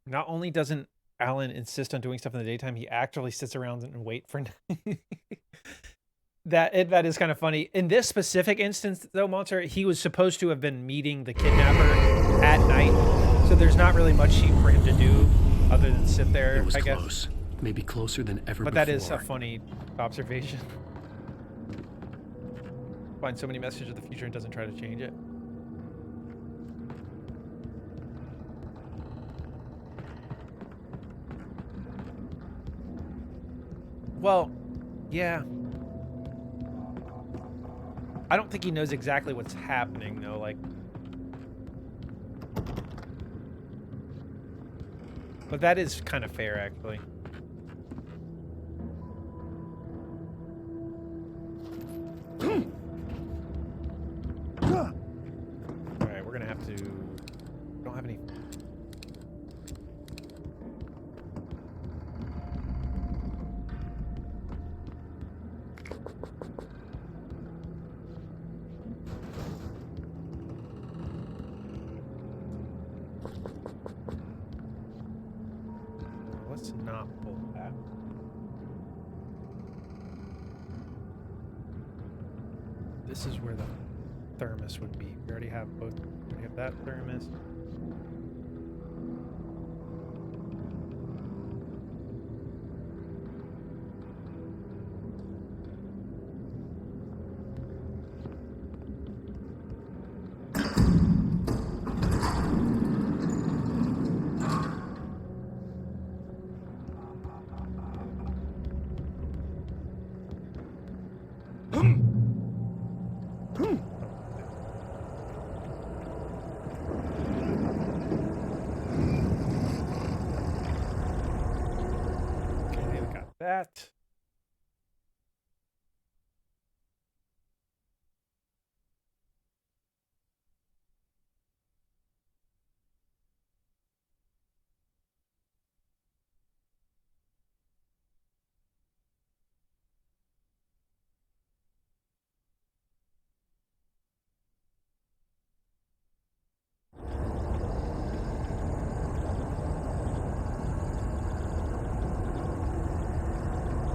[SPEAKER 1] Not only doesn't Alan insist on doing stuff in the daytime, he actually sits around and wait for that is kind of funny. In this specific instance, though, Monster, he was supposed to have been meeting the kidnapper at night, so there's not really much for him to do other than sit there.
[SPEAKER 4] It was
[SPEAKER 1] I guess.
[SPEAKER 4] close, maybe closer than ever
[SPEAKER 1] But
[SPEAKER 4] before.
[SPEAKER 1] that is a funny observation. Finds so many messages of the future and doesn't try to change it. Well, yeah. I don't think he knows exactly what's happening, though. Like, but that is kind of fair, actually. All right, we're gonna have to. Don't have any. Let's not pull that. This is where the thermos would be. We already have both. We already have that thermos. Okay, we got that.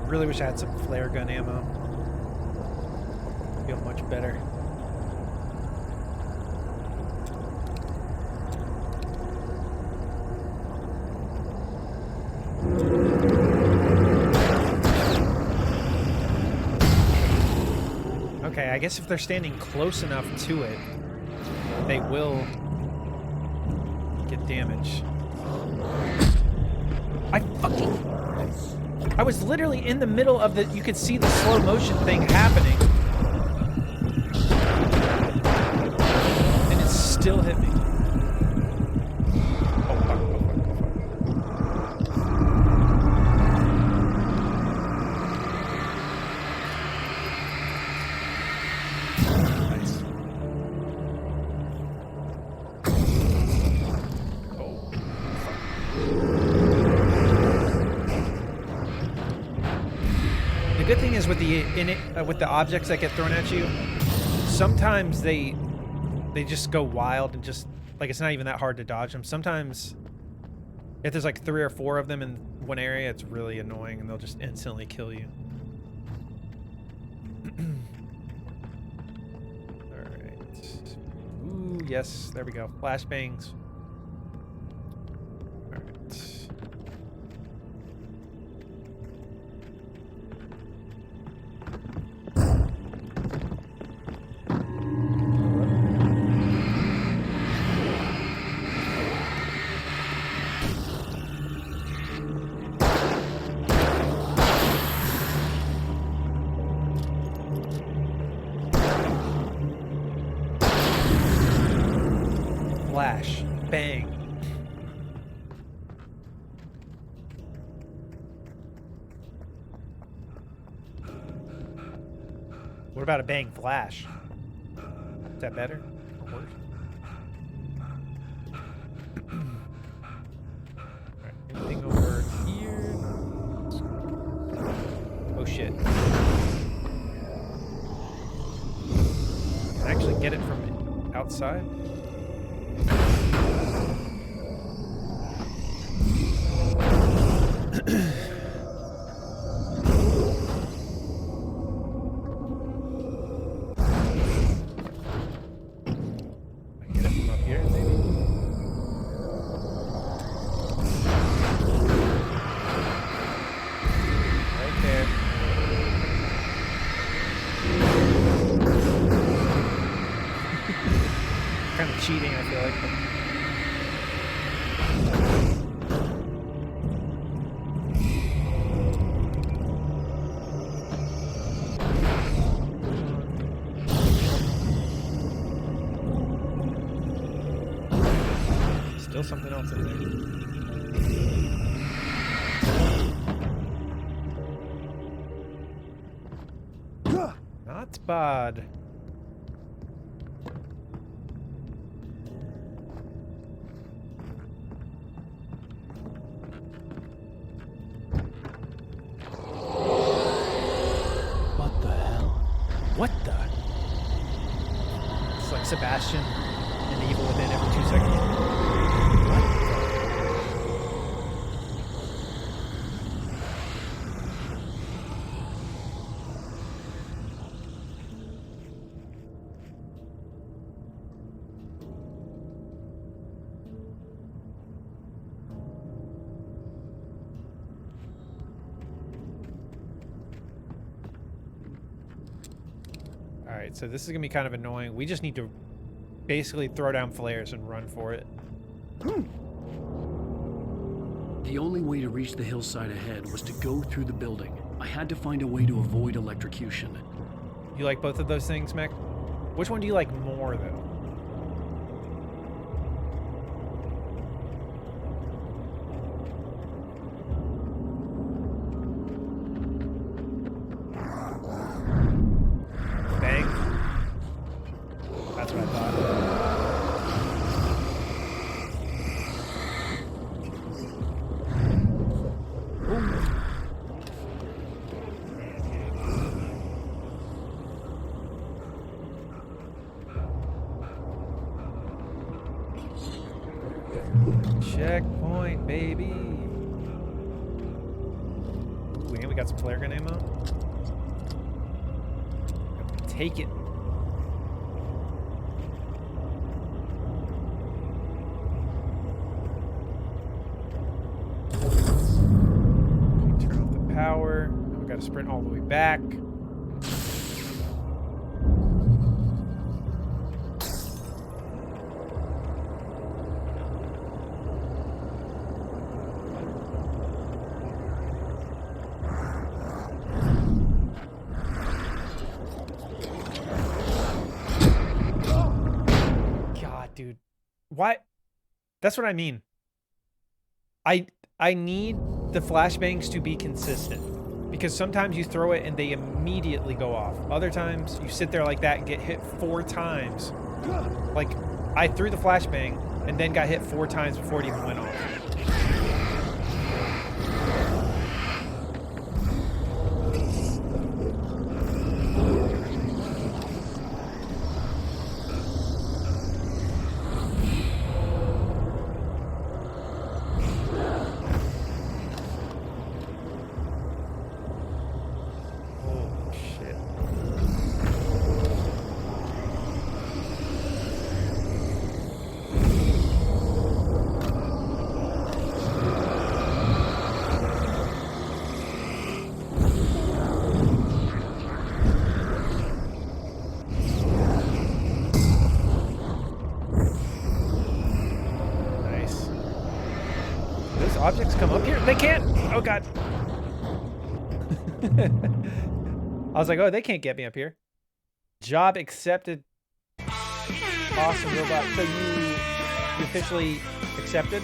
[SPEAKER 1] Really wish I had some flare gun ammo. Feel much better. Okay, I guess if they're standing close enough to it, they will get damage. I was literally in the middle of the, you could see the slow motion thing happening. And it still hit me. Oh, fuck, oh, fuck, oh, fuck. with the objects that get thrown at you, sometimes they just go wild and just like it's not even that hard to dodge them. Sometimes if there's like 3 or 4 of them in one area, it's really annoying and they'll just instantly kill you. All right. Ooh, yes, there we go. Flashbangs. All right. Flash. Bang. What about a bang flash? Is that better or worse? Alright, anything over here? Oh shit. Can I actually get it from outside? Cheating, I feel like. Still something else in there. Not bad. Sebastian and the evil within every 2 seconds. Alright, so this is gonna be kind of annoying. We just need to basically throw down flares and run for it.
[SPEAKER 4] The only way to reach the hillside ahead was to go through the building. I had to find a way to avoid electrocution.
[SPEAKER 1] You like both of those things, Mech? Which one do you like more, though? Checkpoint, baby. Ooh, and we got some flare gun ammo. Take it. Turn off the power. Now we gotta sprint all the way back. Dude, why? That's what I mean. I need the flashbangs to be consistent, because sometimes you throw it and they immediately go off. Other times you sit there like that and get hit 4 times. Like, I threw the flashbang and then got hit 4 times before it even went off. objects come up here? They can't! Oh god. I was like, oh, they can't get me up here. Job accepted. Awesome, robot. So you officially accepted?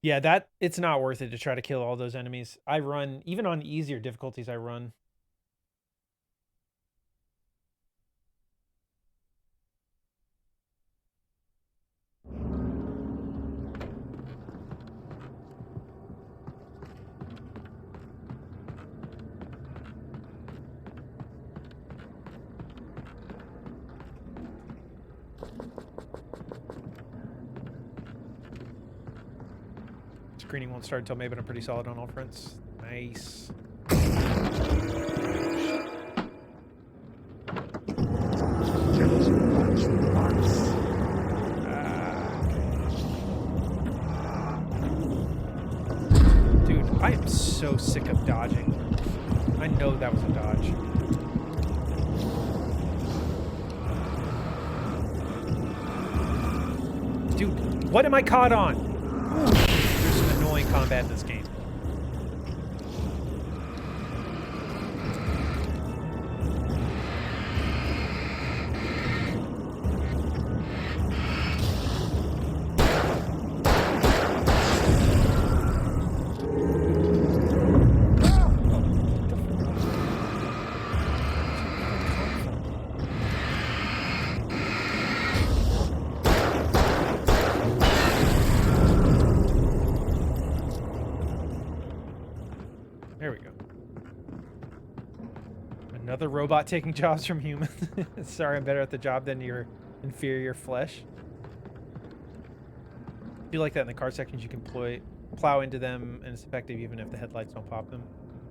[SPEAKER 1] Yeah, it's not worth it to try to kill all those enemies. I run, even on easier difficulties, I run. Screening won't start until May, but I'm pretty solid on all fronts. Nice. Dude, I am so sick of dodging. I know that was a dodge. Dude, what am I caught on? There's some annoying combat in this game. There we go. Another robot taking jobs from humans. Sorry, I'm better at the job than your inferior flesh. I feel like that in the car sections, you can plow into them, and it's effective even if the headlights don't pop them.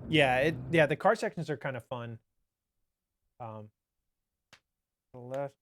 [SPEAKER 1] Yeah, the car sections are kind of fun. Left.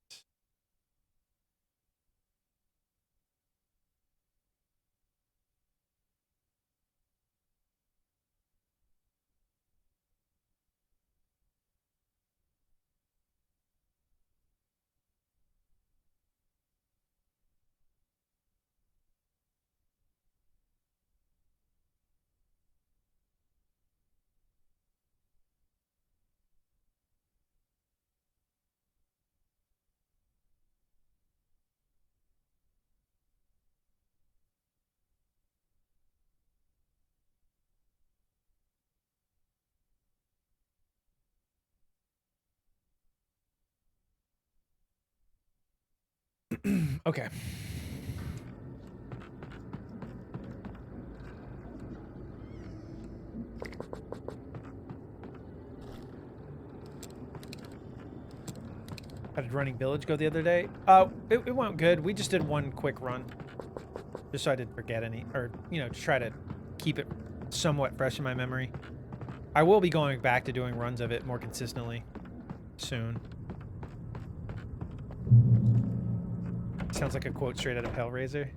[SPEAKER 1] Okay. How did Running Village go the other day? It went good. We just did one quick run. Just so I didn't forget any, or, you know, to try to keep it somewhat fresh in my memory. I will be going back to doing runs of it more consistently soon. Sounds like a quote straight out of Hellraiser.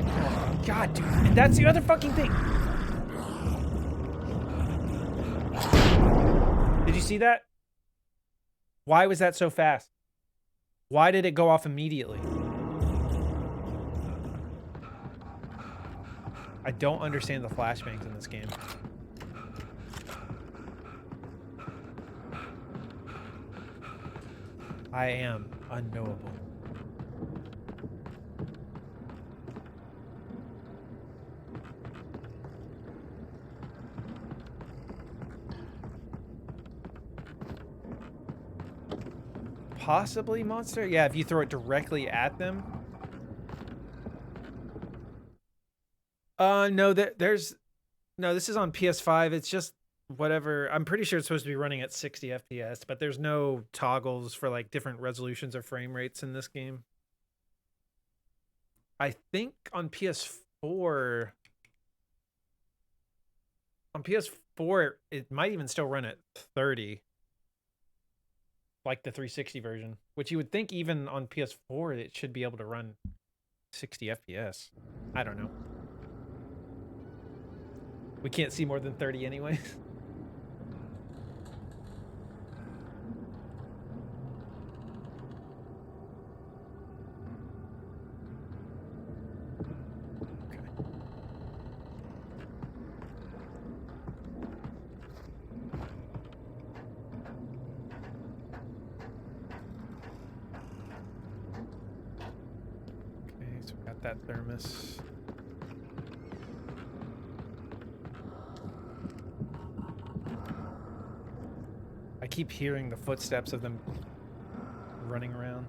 [SPEAKER 1] Oh, God, dude. And that's the other fucking thing. Did you see that? Why was that so fast? Why did it go off immediately? I don't understand the flashbangs in this game. I am unknowable. Possibly monster? Yeah, if you throw it directly at them. No, no, this is on PS5. It's just whatever. I'm pretty sure it's supposed to be running at 60 FPS, but there's no toggles for like different resolutions or frame rates in this game. I think on PS4, it might even still run at 30. Like the 360 version, which you would think even on PS4 it should be able to run 60 FPS. I don't know. We can't see more than 30 anyway. So we got that thermos. I keep hearing the footsteps of them running around.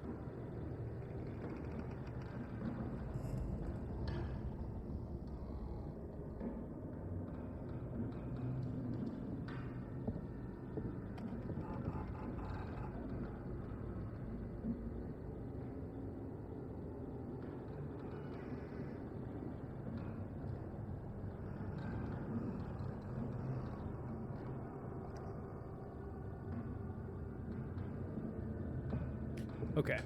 [SPEAKER 1] Okay.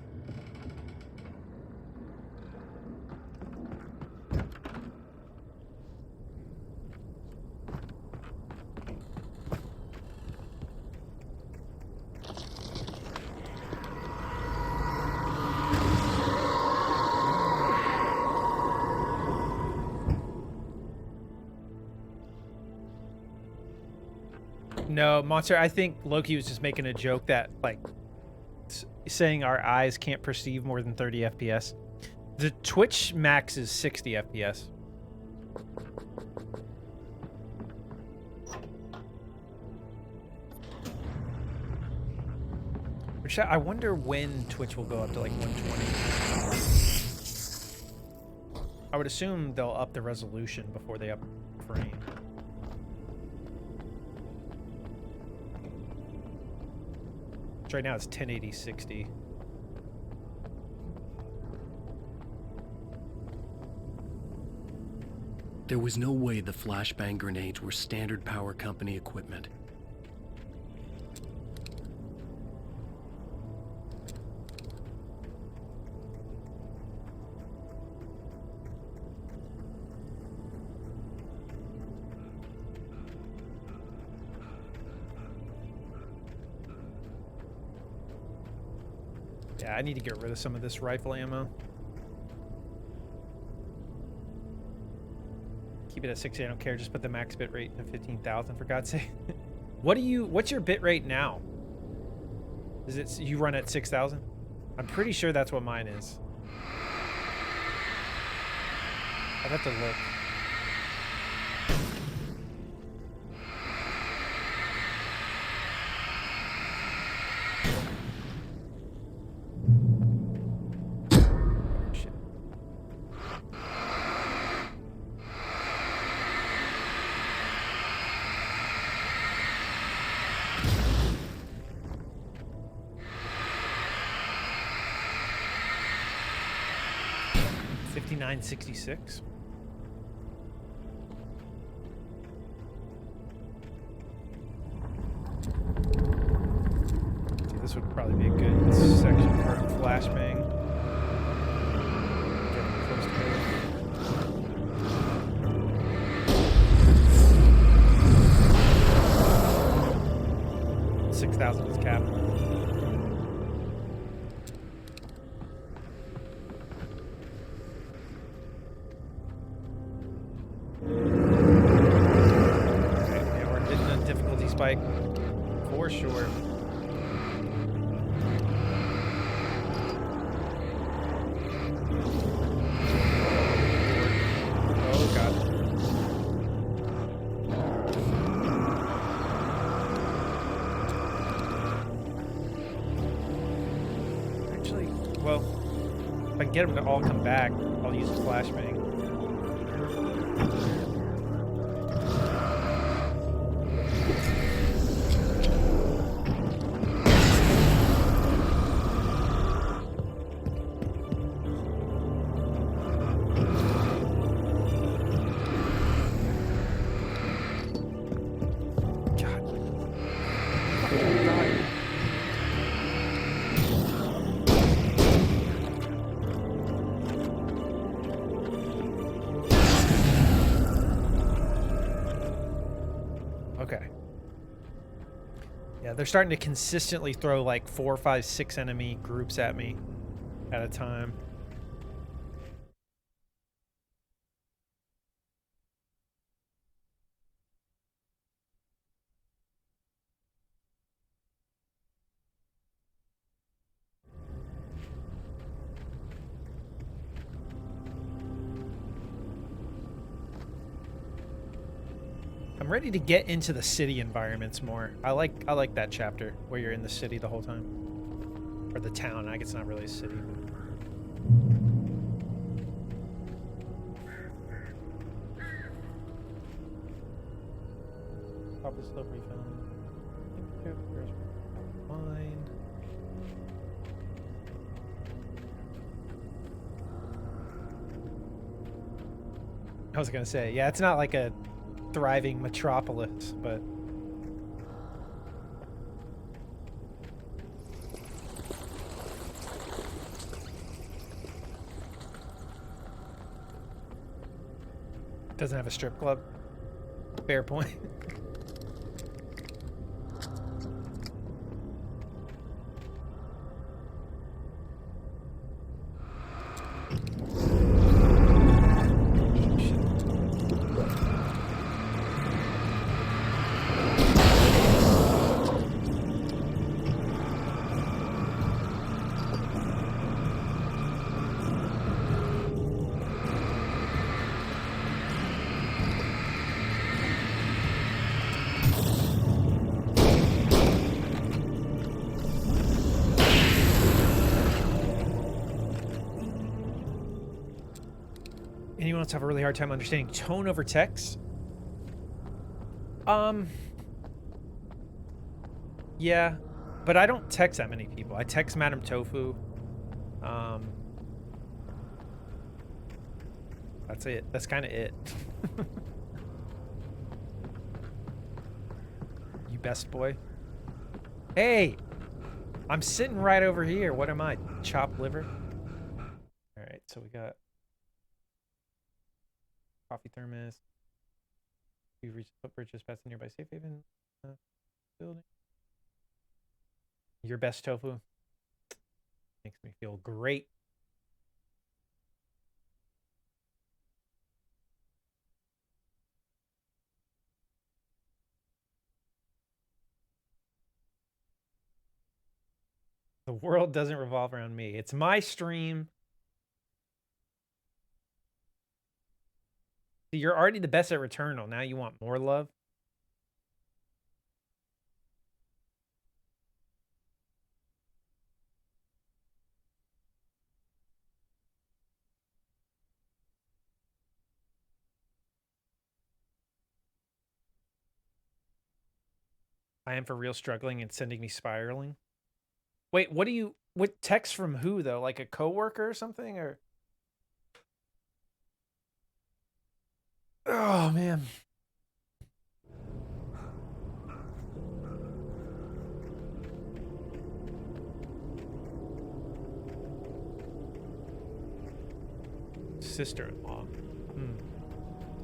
[SPEAKER 1] No, Monster, I think Loki was just making a joke that, like, saying our eyes can't perceive more than 30 FPS. The Twitch max is 60 FPS. Which I wonder when Twitch will go up to like 120. I would assume they'll up the resolution before they up frame. Which right now it's 1080 60.
[SPEAKER 4] There was no way the flashbang grenades were standard power company equipment.
[SPEAKER 1] Yeah, I need to get rid of some of this rifle ammo. Keep it at 60, I don't care. Just put the max bit rate to 15,000 for God's sake. What's your bit rate now? Is it, you run at 6,000? I'm pretty sure that's what mine is. I'd have to look. $59.66. This would probably be a good section for a flashbang. Getting close to 6,000 is cap. Spike for sure. Oh god. Actually, well, if I can get them to all come back, I'll use a flashbang. Yeah, they're starting to consistently throw like 4, 5, 6 enemy groups at me at a time. I'm ready to get into the city environments more. I like that chapter where you're in the city the whole time. Or the town. I guess it's not really a city. Pop is still refilling. Mine. I was gonna say, yeah, it's not like a thriving metropolis, but doesn't have a strip club. Fair point. Anyone else have a really hard time understanding tone over text? Yeah, but I don't text that many people. I text Madame Tofu. That's it. That's kind of it. You best boy. Hey! I'm sitting right over here. What am I? Chopped liver? Alright, so we got coffee thermos. We've reached the footbridges past the nearby safe haven building. Your best tofu. Makes me feel great. The world doesn't revolve around me. It's my stream. See, you're already the best at Returnal. Now you want more love? I am for real struggling and sending me spiraling. Wait, what text from who though? Like a coworker or something, or? Oh man. Sister-in-law.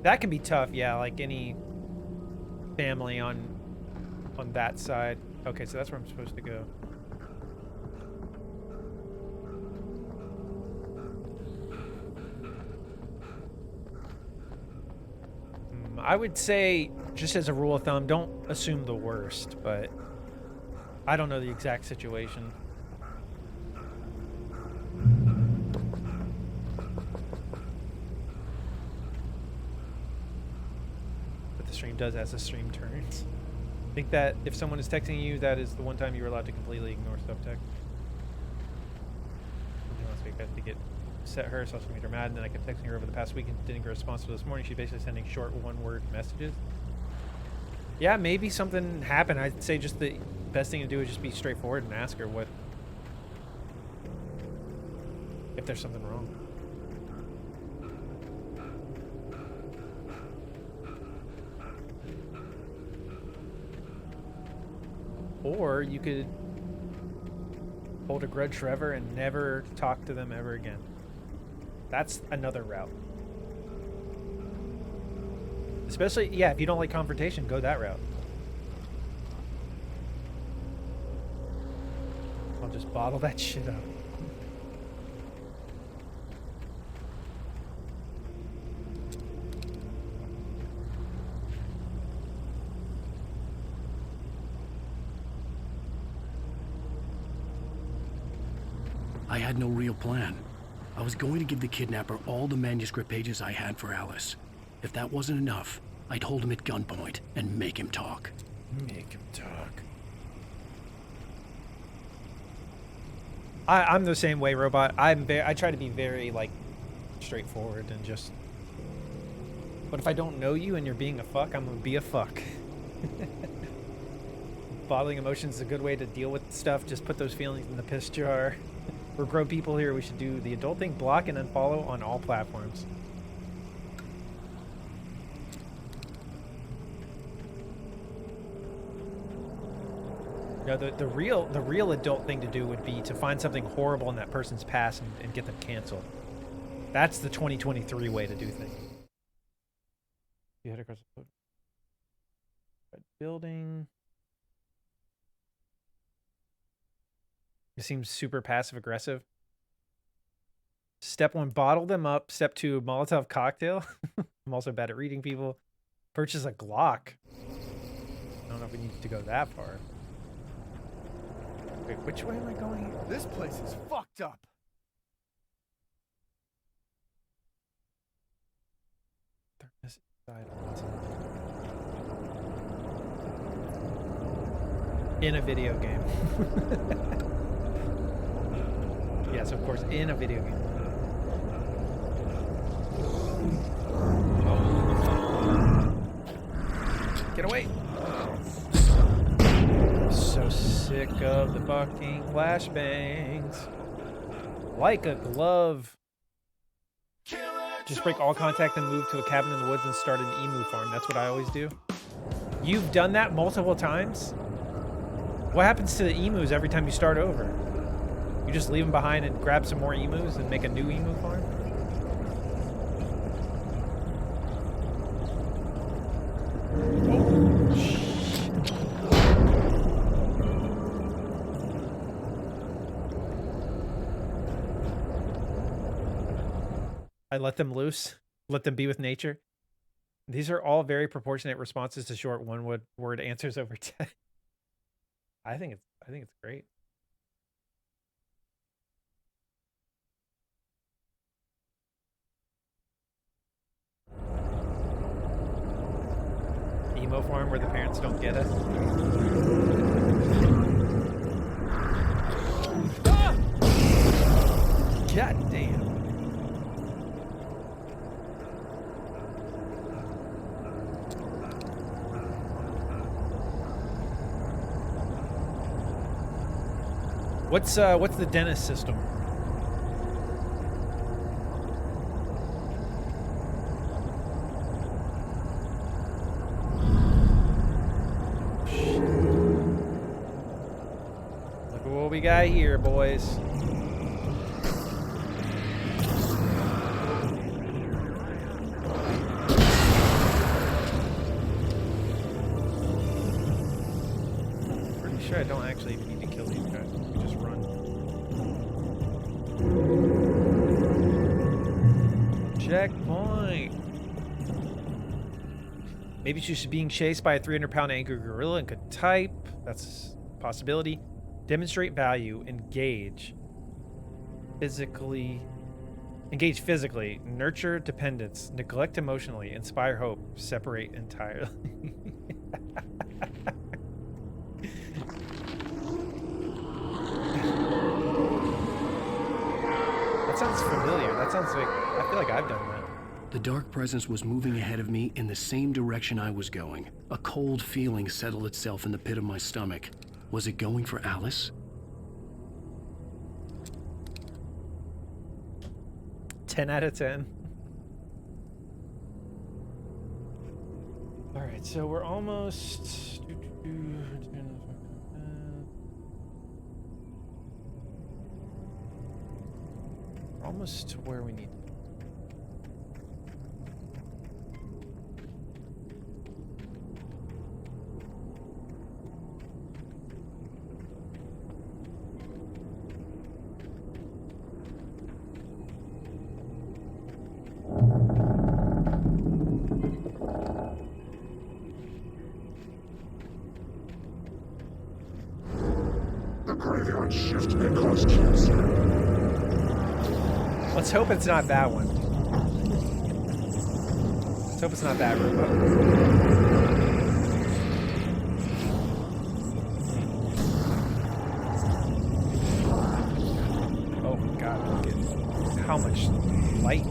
[SPEAKER 1] That can be tough, yeah, like any family on that side. Okay, so that's where I'm supposed to go. I would say, just as a rule of thumb, don't assume the worst, but I don't know the exact situation. But the stream does as the stream turns. I think that if someone is texting you, that is the one time you were allowed to completely ignore subtext. Last week I had to get set her social media mad, and then I kept texting her over the past week and didn't get a response till this morning. She's basically sending short one-word messages. Yeah, maybe something happened. I'd say just the best thing to do is just be straightforward and ask her what, if there's something wrong. Or you could hold a grudge forever and never talk to them ever again. That's another route. Especially, yeah, if you don't like confrontation, go that route. Just bottle that shit up.
[SPEAKER 4] I had no real plan. I was going to give the kidnapper all the manuscript pages I had for Alice. If that wasn't enough, I'd hold him at gunpoint and make him talk.
[SPEAKER 1] Make him talk. I'm the same way, Robot. I try to be very, like, straightforward and just... But if I don't know you and you're being a fuck, I'm gonna be a fuck. Bottling emotions is a good way to deal with stuff. Just put those feelings in the piss jar. We're grown people here. We should do the adult thing. Block and unfollow on all platforms. No, the real adult thing to do would be to find something horrible in that person's past and get them canceled. That's the 2023 way to do things. You head across the building. It seems super passive aggressive. Step 1, bottle them up. Step 2, Molotov cocktail. I'm also bad at reading people. Purchase a Glock. I don't know if we need to go that far. Wait, which way am I going here?
[SPEAKER 6] This place is fucked up.
[SPEAKER 1] Darkness inside. In a video game. Yes, of course, in a video game. Get away! So sick of the fucking flashbangs. Like a glove. Just break all contact and move to a cabin in the woods and start an emu farm. That's what I always do. You've done that multiple times? What happens to the emus every time you start over? You just leave them behind and grab some more emus and make a new emu farm? I let them loose. Let them be with nature. These are all very proportionate responses to short one-word answers over text. I think it's great. Emo farm where the parents don't get us. Ah! God damn. What's the dentist system? Look at what we got here, boys. Pretty sure I don't actually even need to kill these guys. Just run. Checkpoint. Maybe she's being chased by a 300-pound angry gorilla and could type. That's a possibility. Demonstrate value. Engage. Engage physically. Nurture dependence. Neglect emotionally. Inspire hope. Separate entirely. That sounds familiar. That sounds like... I feel like I've done that.
[SPEAKER 4] The dark presence was moving ahead of me in the same direction I was going. A cold feeling settled itself in the pit of my stomach. Was it going for Alice?
[SPEAKER 1] 10 out of 10. All right, so we're almost... Almost to where we need.
[SPEAKER 6] That shift may cause cancer.
[SPEAKER 1] Let's hope it's not that one. Let's hope it's not that robot. Oh my god, look at how much light.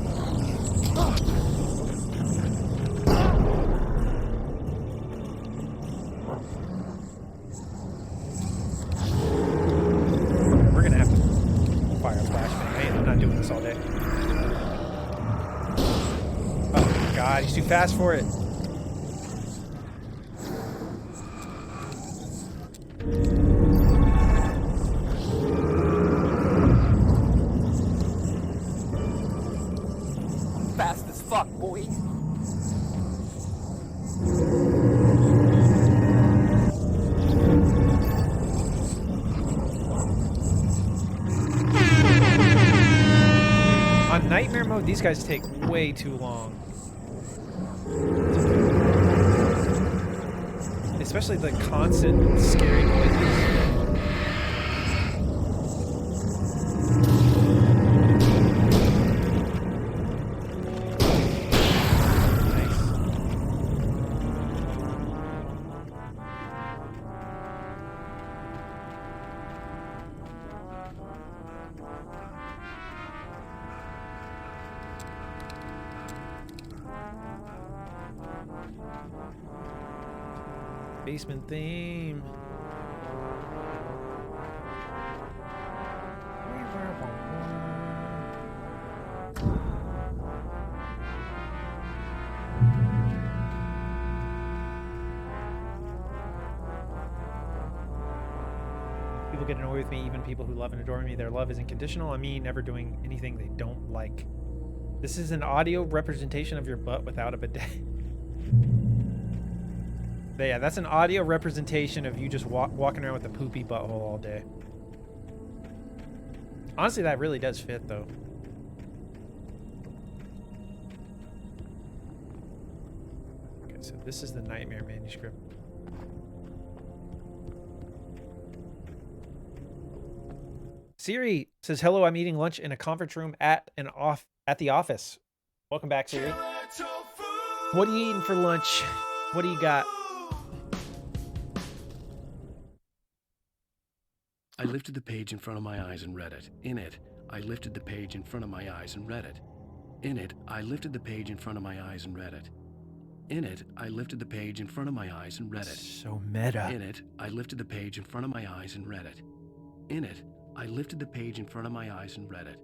[SPEAKER 1] We're gonna have to fire a flashbang. Hey, I'm not doing this all day. Oh my god, he's too fast for it.
[SPEAKER 10] Fast as fuck, boy.
[SPEAKER 1] On nightmare mode, these guys take way too long. Especially the constant scary noises. Basement theme. People get annoyed with me, even people who love and adore me. Their love isn't conditional on me never doing anything they don't like. This is an audio representation of your butt without a bidet. But yeah, that's an audio representation of you just walking around with a poopy butthole all day. Honestly, that really does fit, though. Okay, so this is the Nightmare manuscript. Siri says, hello, I'm eating lunch in a conference room at the office. Welcome back, Siri. What are you eating for lunch? What do you got?
[SPEAKER 4] I lifted the page in front of my eyes and read it. In it, I lifted the page in front of my eyes and read it. In it, I lifted the page in front of my eyes and read it. In it, I lifted the page in front of my eyes and read it.
[SPEAKER 1] So meta.
[SPEAKER 4] In it, I lifted the page in front of my eyes and read it. In it, I lifted the page in front of my eyes and read it.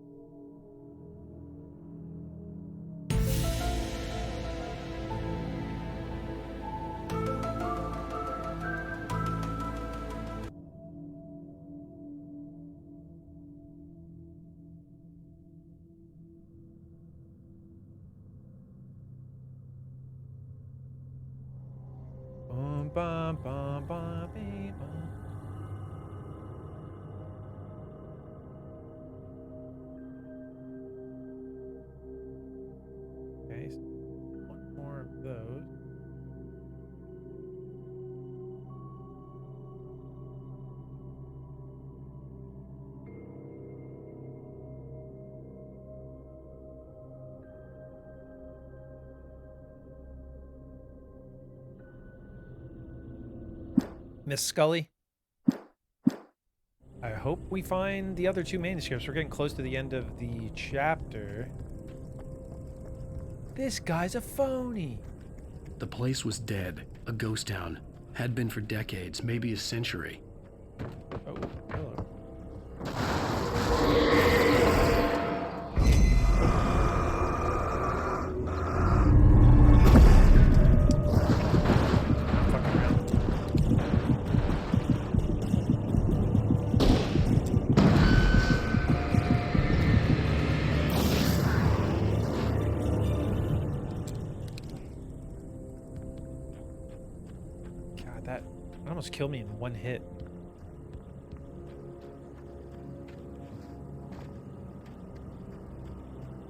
[SPEAKER 1] Bum, bum, bum, bee, bum. Okay, so one more of those. Miss Scully. I hope we find the other two manuscripts. We're getting close to the end of the chapter. This guy's a phony.
[SPEAKER 4] The place was dead, a ghost town. Had been for decades, maybe a century.
[SPEAKER 1] Oh, hello. That almost killed me in one hit.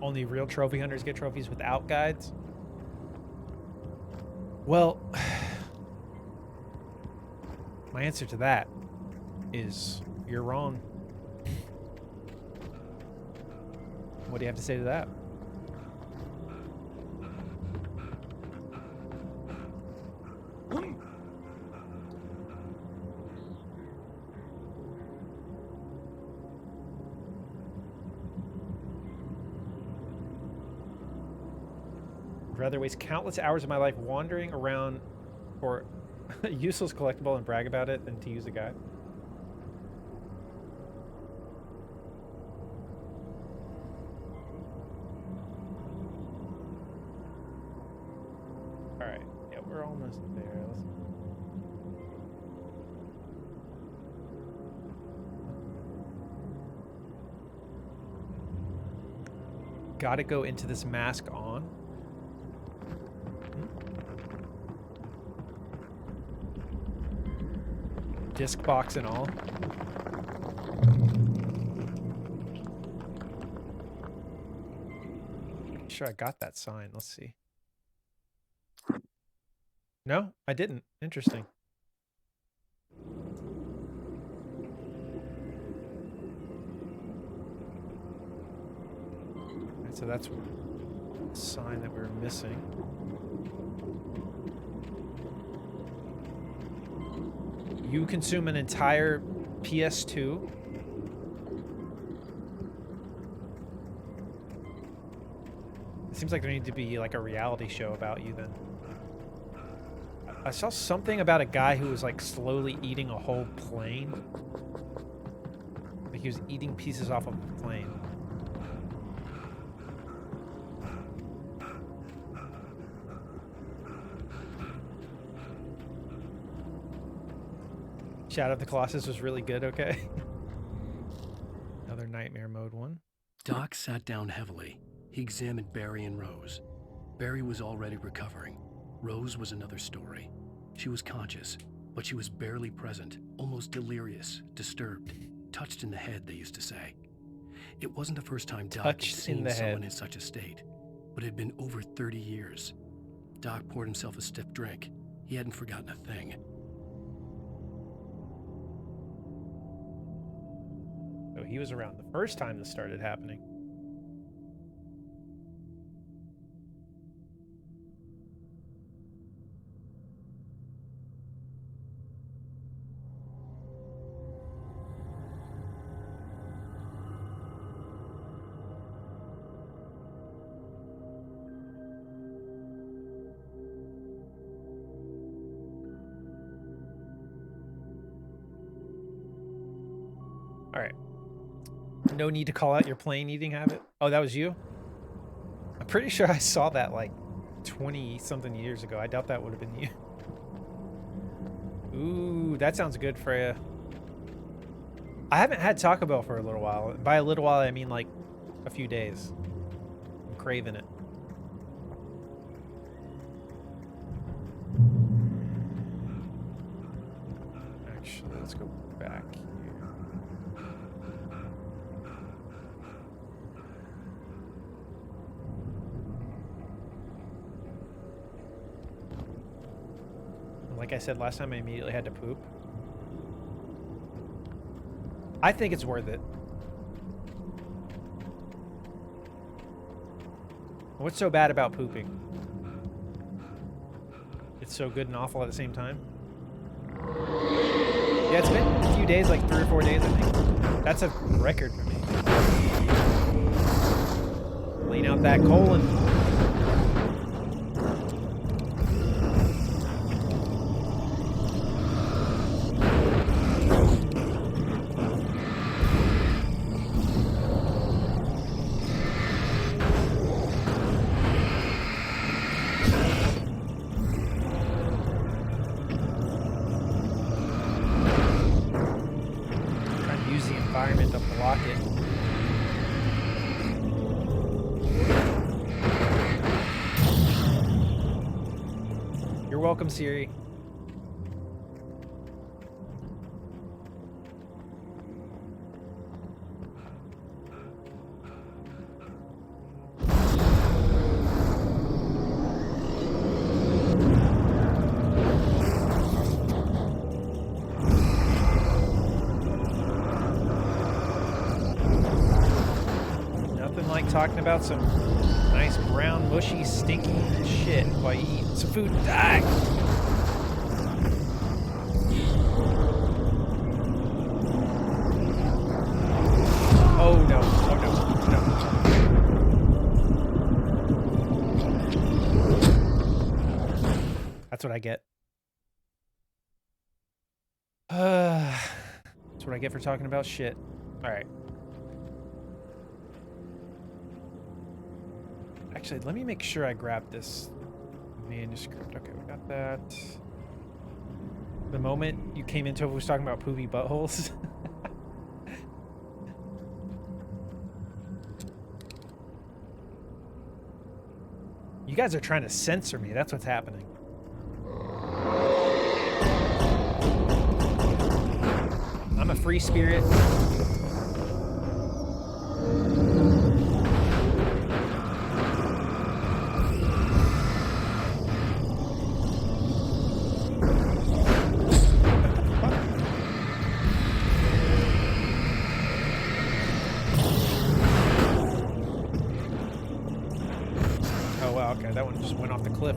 [SPEAKER 1] Only real trophy hunters get trophies without guides? Well, my answer to that is you're wrong. What do you have to say to that? I'd rather waste countless hours of my life wandering around for a useless collectible and brag about it than to use a guide. Alright, yeah, we're almost there. Gotta go into this mask on. Disc box and all. Sure, I got that sign. Let's see. No, I didn't. Interesting. Right, so that's the sign that we were missing. You consume an entire PS2. It seems like there needs to be like a reality show about you then. I saw something about a guy who was like slowly eating a whole plane. Like he was eating pieces off of a plane. Shadow of the Colossus was really good, okay? Another nightmare mode one.
[SPEAKER 4] Doc sat down heavily. He examined Barry and Rose. Barry was already recovering. Rose was another story. She was conscious, but she was barely present, almost delirious, disturbed, touched in the head, they used to say. It wasn't the first time Doc had seen someone in such a state, but it had been over 30 years. Doc poured himself a stiff drink. He hadn't forgotten a thing.
[SPEAKER 1] So he was around the first time this started happening. All right. No need to call out your plane eating habit. Oh, that was you? I'm pretty sure I saw that like 20-something years ago. I doubt that would have been you. Ooh, that sounds good, Freya. I haven't had Taco Bell for a little while. By a little while, I mean like a few days. I'm craving it. Actually, let's go back here. Like I said last time, I immediately had to poop. I think it's worth it. What's so bad about pooping? It's so good and awful at the same time. Yeah, it's been a few days, like 3 or 4 days, I think. That's a record for me. Clean out that colon. Welcome, Siri. Nothing like talking about some nice brown, mushy, stinky shit while you eat some food and die. Oh no, oh no, no. That's what I get. That's what I get for talking about shit. Alright. Actually, let me make sure I grab this manuscript. Okay, we got that. The moment you came in, Tova was talking about poopy buttholes. You guys are trying to censor me. That's what's happening. I'm a free spirit. Oh wow, okay, that one just went off the cliff.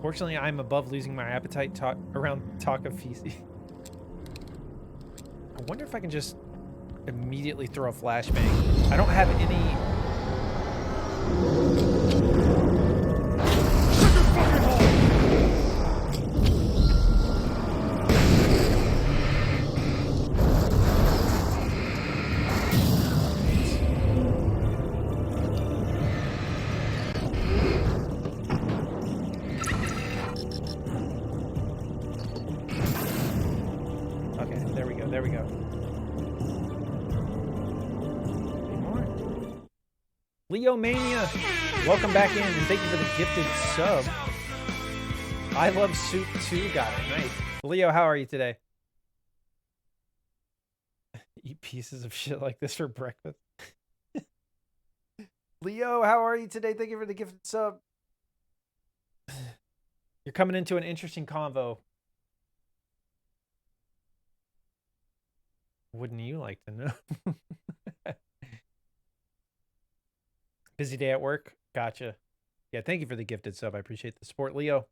[SPEAKER 1] Fortunately, I'm above losing my appetite around talk of feces. I wonder if I can just immediately throw a flashbang. I don't have any... There we go. Any more? Leo Mania, welcome back in, and thank you for the gifted sub. I love soup too. Got it. Nice. Leo, how are you today? Eat pieces of shit like this for breakfast. Leo, how are you today? Thank you for the gifted sub. You're coming into an interesting convo. Wouldn't you like to know? Busy day at work? Gotcha. Yeah, thank you for the gifted sub. I appreciate the support. Leo.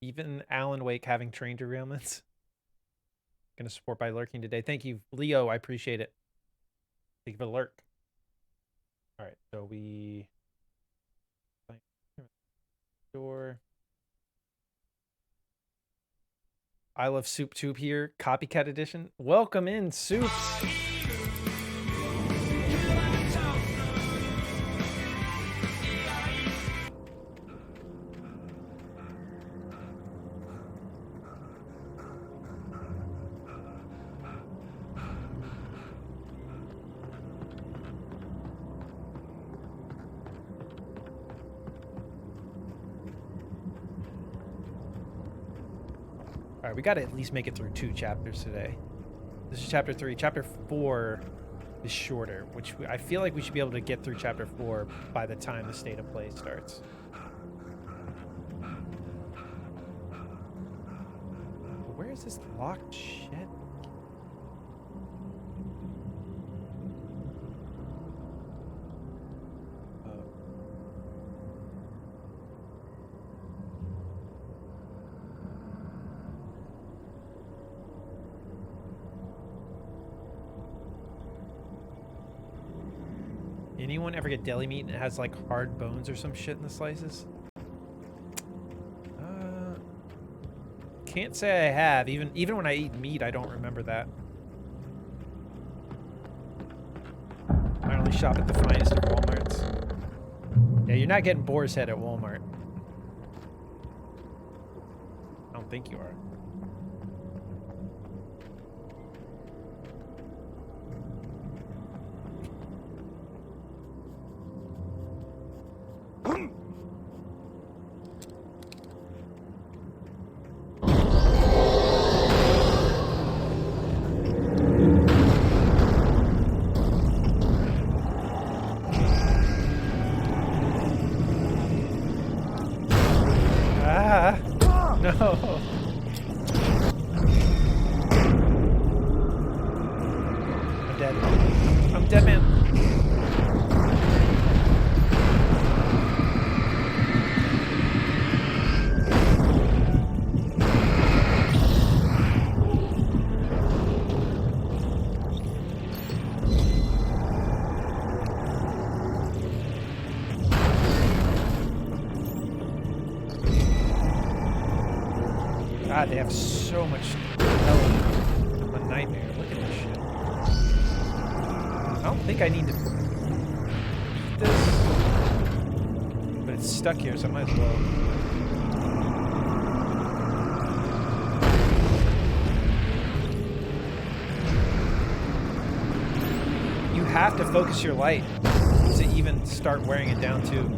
[SPEAKER 1] Even Alan Wake having train derailments. Gonna support by lurking today. Thank you, Leo. I appreciate it. Thank you for the lurk. Alright, so we... Door. I love Soup Tube here, copycat edition. Welcome in, Soups. Alright, we gotta at least make it through 2 chapters today. This is chapter 3. Chapter 4 is shorter, which I feel like we should be able to get through chapter 4 by the time the state of play starts. Where is this locked shit? Anyone ever get deli meat and it has like hard bones or some shit in the slices? Can't say I have. Even when I eat meat, I don't remember that. I only shop at the finest of Walmarts. Yeah, you're not getting boar's head at Walmart. I don't think you are. I'm dead. dead man. God, they have so much health. I'm a nightmare. Look at this shit. I don't think I need to beat this, but it's stuck here, so I might as well. You have to focus your light to even start wearing it down too.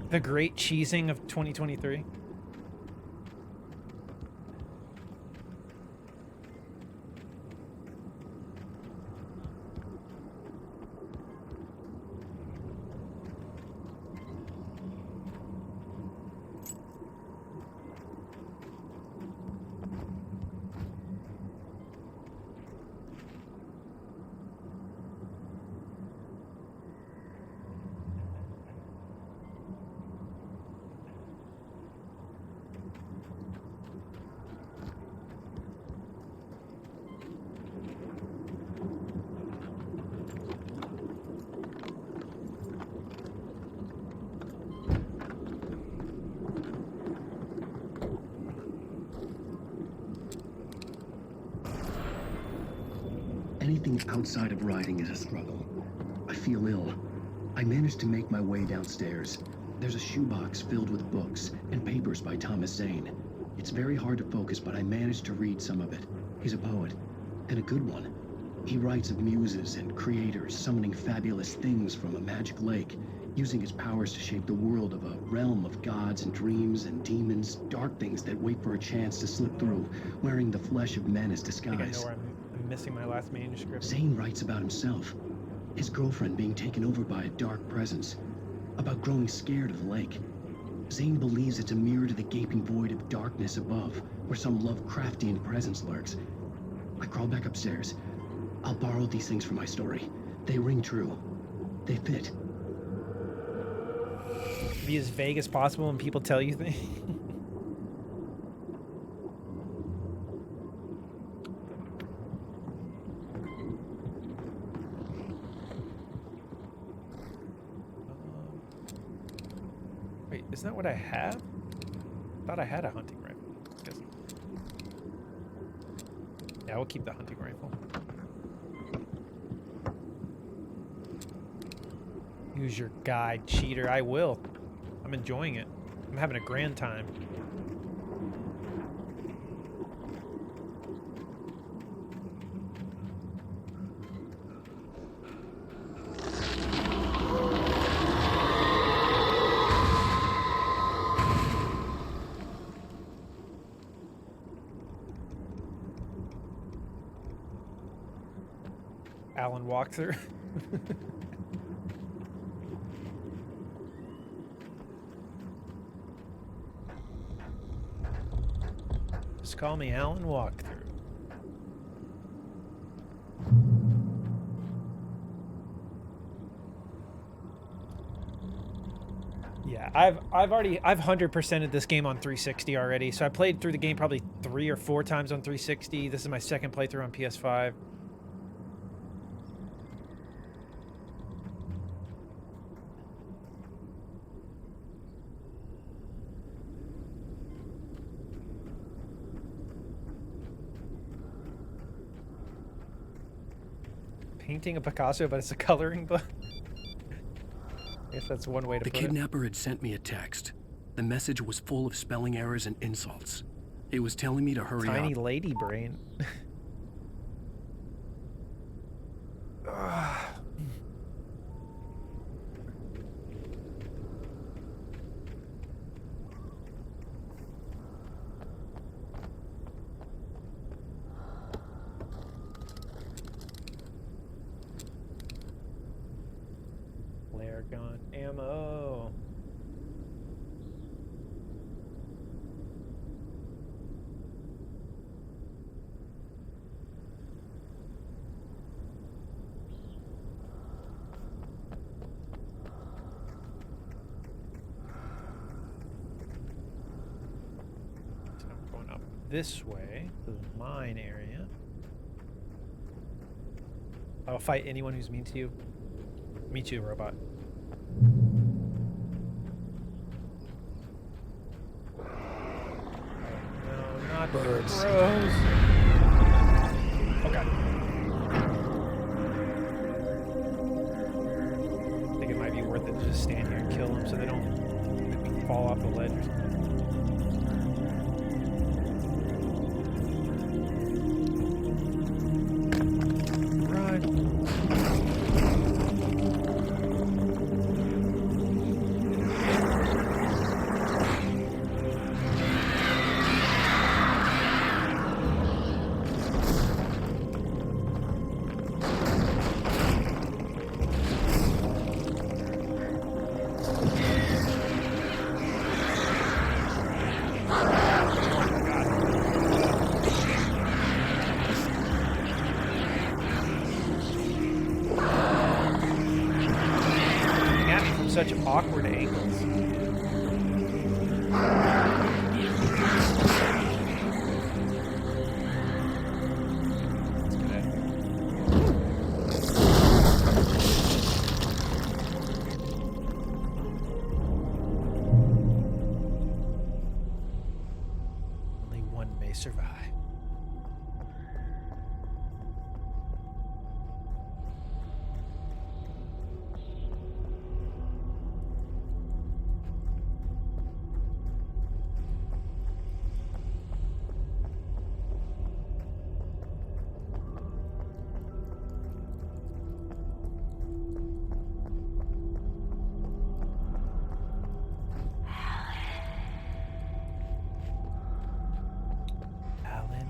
[SPEAKER 1] The great cheesing of 2023.
[SPEAKER 4] Anything outside of writing is a struggle. I feel ill. I managed to make my way downstairs. There's a shoebox filled with books and papers by Thomas Zane. It's very hard to focus, but I managed to read some of it. He's a poet, and a good one. He writes of muses and creators summoning fabulous things from a magic lake, using his powers to shape the world of a realm of gods and dreams and demons, dark things that wait for a chance to slip through, wearing the flesh of men as disguise.
[SPEAKER 1] I think I know where I'm missing my last manuscript.
[SPEAKER 4] Zane writes about himself, his girlfriend being taken over by a dark presence, about growing scared of the lake. Zane believes it's a mirror to the gaping void of darkness above, where some Lovecraftian presence lurks. I crawl back upstairs. I'll borrow these things for my story. They ring true. They fit.
[SPEAKER 1] Be as vague as possible when people tell you things. Wait, isn't that what I have? I thought I had a hunting rifle. Guess. Yeah, we'll keep the hunting rifle. Use your guide, cheater. I will. I'm enjoying it. I'm having a grand time. Alan walkthrough. Just call me Alan Walkthrough. Yeah, I've 100%ed this game on 360 already. So I played through the game probably 3 or 4 times on 360. This is my second playthrough on PS5. Painting a Picasso, but it's a coloring book. I guess that's one way to put it.
[SPEAKER 4] The kidnapper had sent me a text. The message was full of spelling errors and insults. It was telling me to hurry up.
[SPEAKER 1] Tiny lady brain. gun ammo. So I'm going up this way to the mine area. I'll fight anyone who's mean to you. Me too, robot. No, not birds. Crows. Okay. I think it might be worth it to just stand here and kill them so they don't fall off the ledge or something. Such awkward angles. Only one may survive.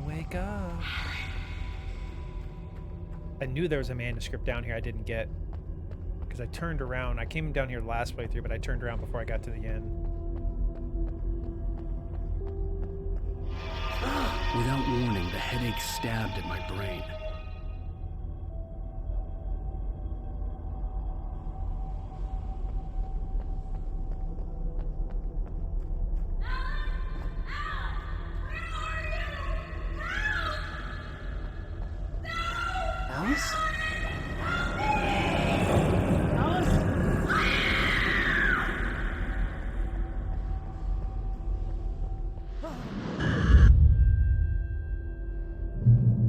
[SPEAKER 1] Wake up. I knew there was a manuscript down here I didn't get because I turned around. I came down here last playthrough, but I turned around before I got to the end.
[SPEAKER 4] Without warning, the headache stabbed at my brain.
[SPEAKER 19] Alice?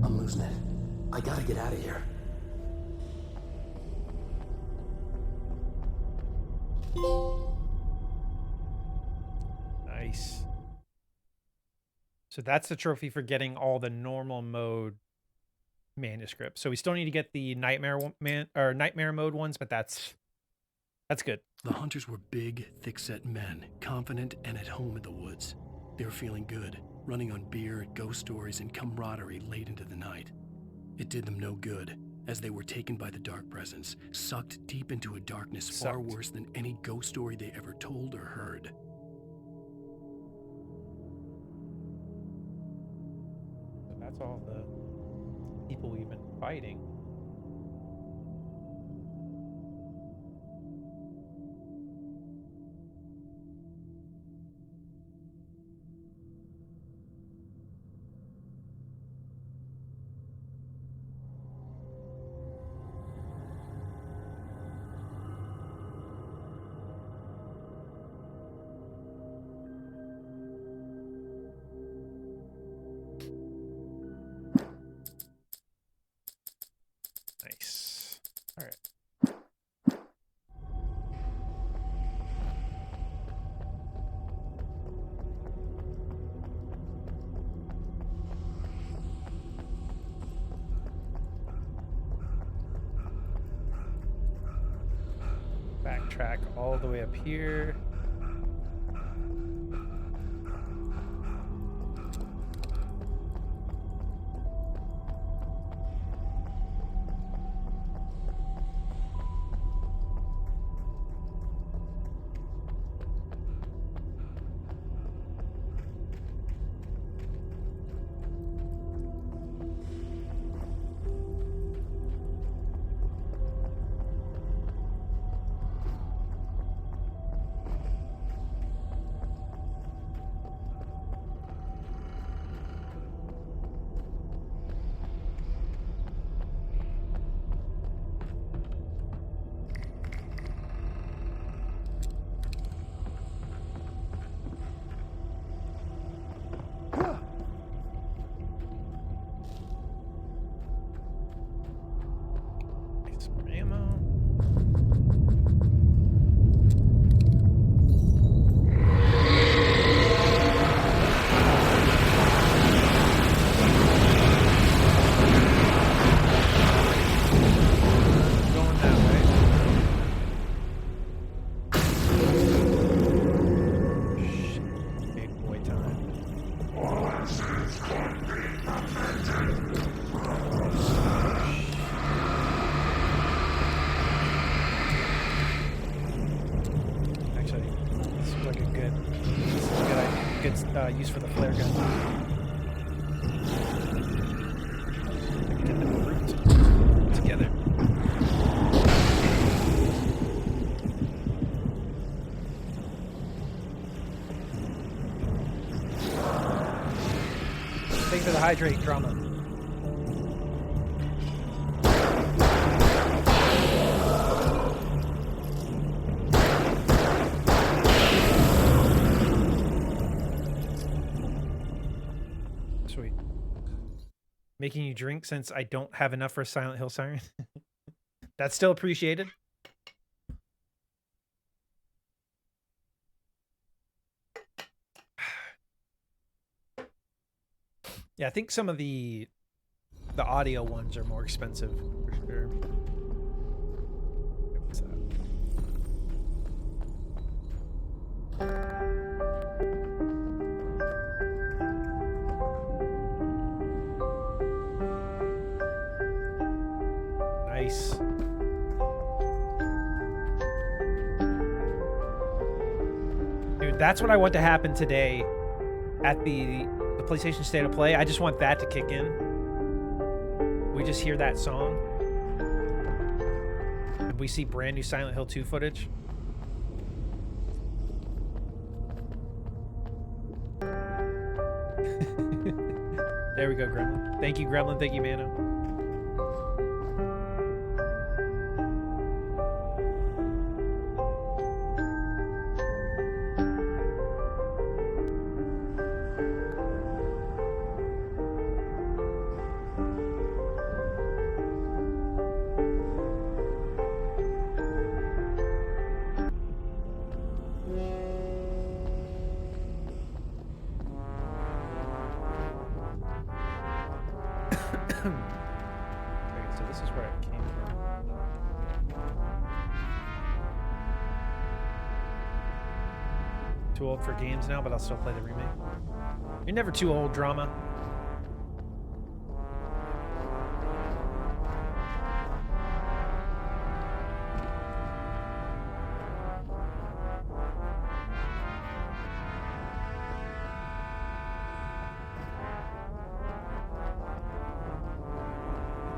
[SPEAKER 19] I'm losing it. I gotta get out of here.
[SPEAKER 1] Nice. So that's the trophy for getting all the normal mode manuscripts. So we still need to get the nightmare mode ones, but that's good.
[SPEAKER 4] The hunters were big, thick-set men, confident and at home in the woods. They were feeling good, running on beer, ghost stories, and camaraderie late into the night. It did them no good, as they were taken by the dark presence, sucked deep into a darkness far worse than any ghost story they ever told or heard.
[SPEAKER 1] So that's all the people we've been fighting. Nice. All right. Backtrack all the way up here. use for the flare gun. Get the brute together. Thanks for the hydrate drama. Sweet. Making you drink since I don't have enough for a Silent Hill siren. That's still appreciated. Yeah, I think some of the audio ones are more expensive for sure. What's that? Nice. Dude, that's what I want to happen today at the PlayStation State of Play. I just want that to kick in. We just hear that song. And we see brand new Silent Hill 2 footage. There we go, Gremlin. Thank you, Gremlin. Thank you, Mano. Too old for games now, but I'll still play the remake. You're never too old, drama.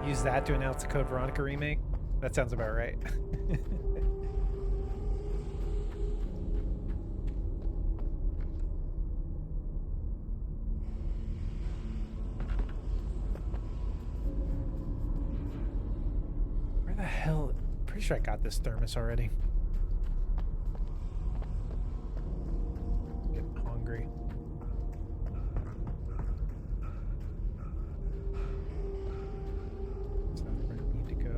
[SPEAKER 1] Use that to announce the Code Veronica remake? That sounds about right. Pretty sure I got this thermos already. Getting hungry. Is that where I need to go?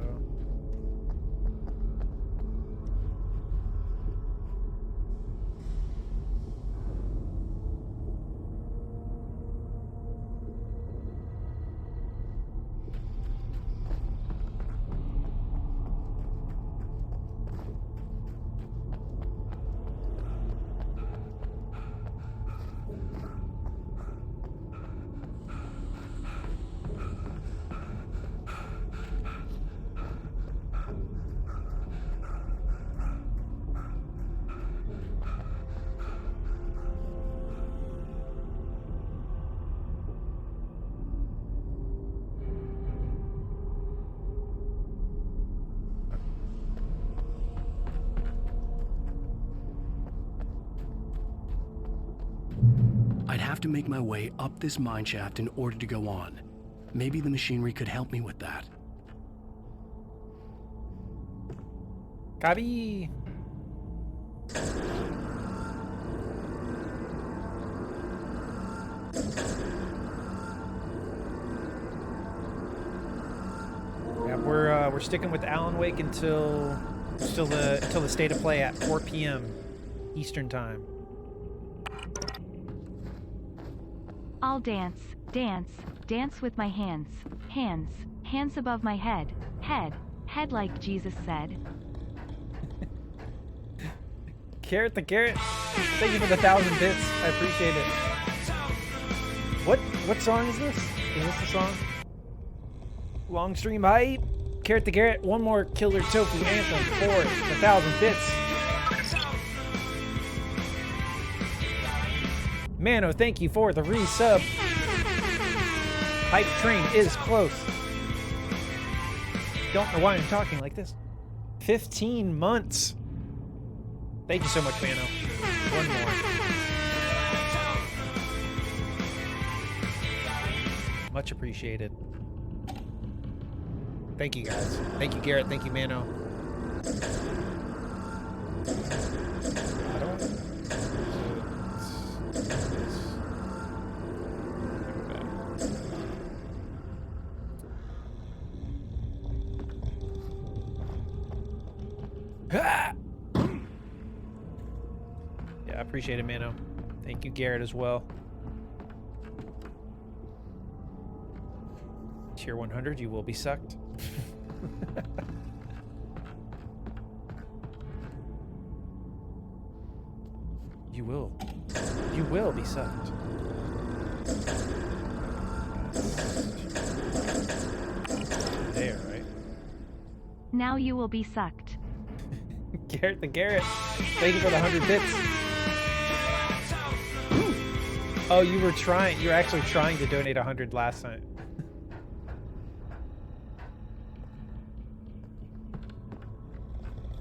[SPEAKER 4] I'd have to make my way up this mine shaft in order to go on. Maybe the machinery could help me with that.
[SPEAKER 1] Copy. Yeah, we're sticking with Alan Wake until the State of Play at 4 p.m. Eastern Time.
[SPEAKER 17] I'll dance, dance, dance with my hands, hands, hands above my head, head, head like Jesus said.
[SPEAKER 1] Carrot the Carrot, thank you for the 1,000 bits. I appreciate it. What song is this? Is this the song? Long stream hype. Carrot the Carrot, one more Killer Tofu anthem for the 1,000 bits. Mano, thank you for the resub. Hype train is close. Don't know why I'm talking like this. 15 months. Thank you so much, Mano. One more. Much appreciated. Thank you, guys. Thank you, Garrett. Thank you, Mano. Yeah, I appreciate it, Mano. Thank you, Garrett, as well. Tier 100, you will be sucked. You will. You will be sucked. There, right?
[SPEAKER 17] Now you will be sucked.
[SPEAKER 1] Garrett the Garrett. Thank you for the 100 bits. Oh, you were actually trying to donate 100 last time.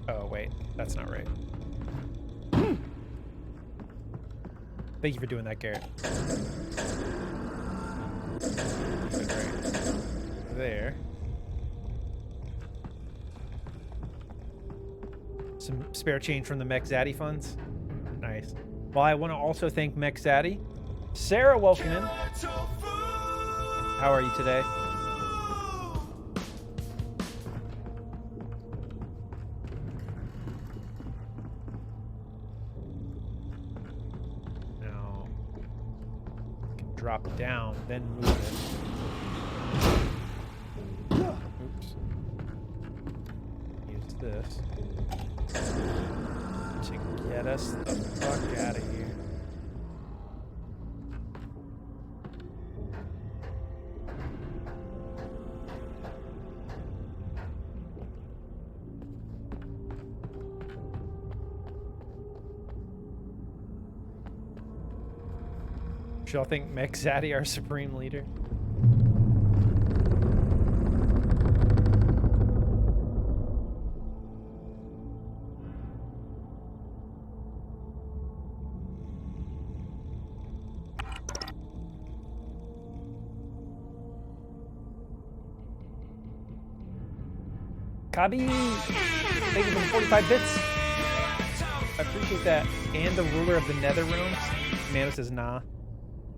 [SPEAKER 1] Oh, wait. That's not right. Thank you for doing that, Garrett. Right there. Some spare change from the Mech Zaddy funds. Nice. Well, I want to also thank Mech Zaddy. Sarah, welcome in. How are you today? Now, I can drop down, then move it. Oops. Use this to get us the fuck out of here. Y'all think Mech Zaddy our supreme leader? Kabi! Thank you for the 45 bits. I appreciate that. And the ruler of the Nether Realms. Mano says nah.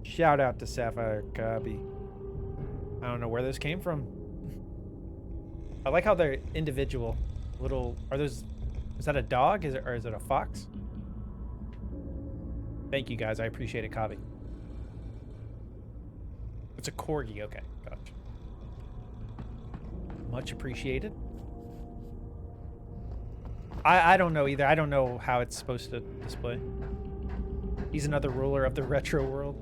[SPEAKER 1] Shout out to Sapphire Kabi. I don't know where those came from. I like how they're individual. Little, are those, is that a dog? Or is it a fox? Thank you guys, I appreciate it, Kabi. It's a corgi, okay, gotcha. Much appreciated. I don't know either. I don't know how it's supposed to display. He's another ruler of the retro world.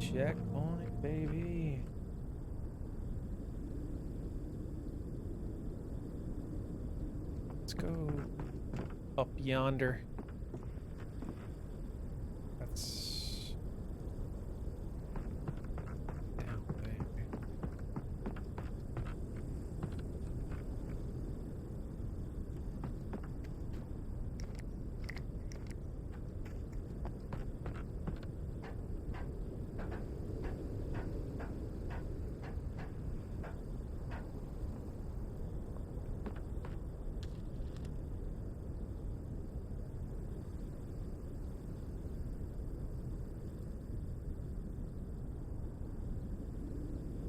[SPEAKER 1] Checkpoint, baby. Let's go up yonder. That's down there.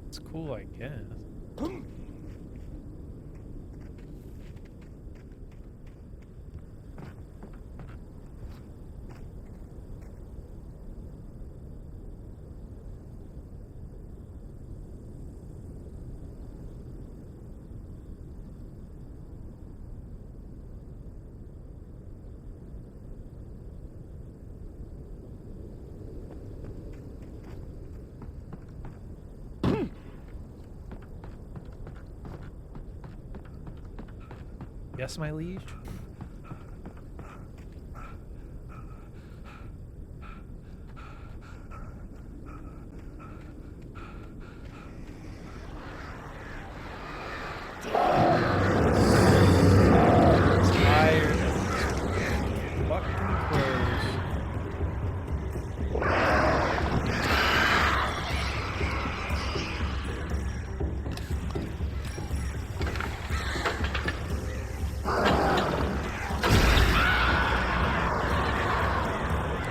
[SPEAKER 1] It's cool, I guess. Yes, my liege.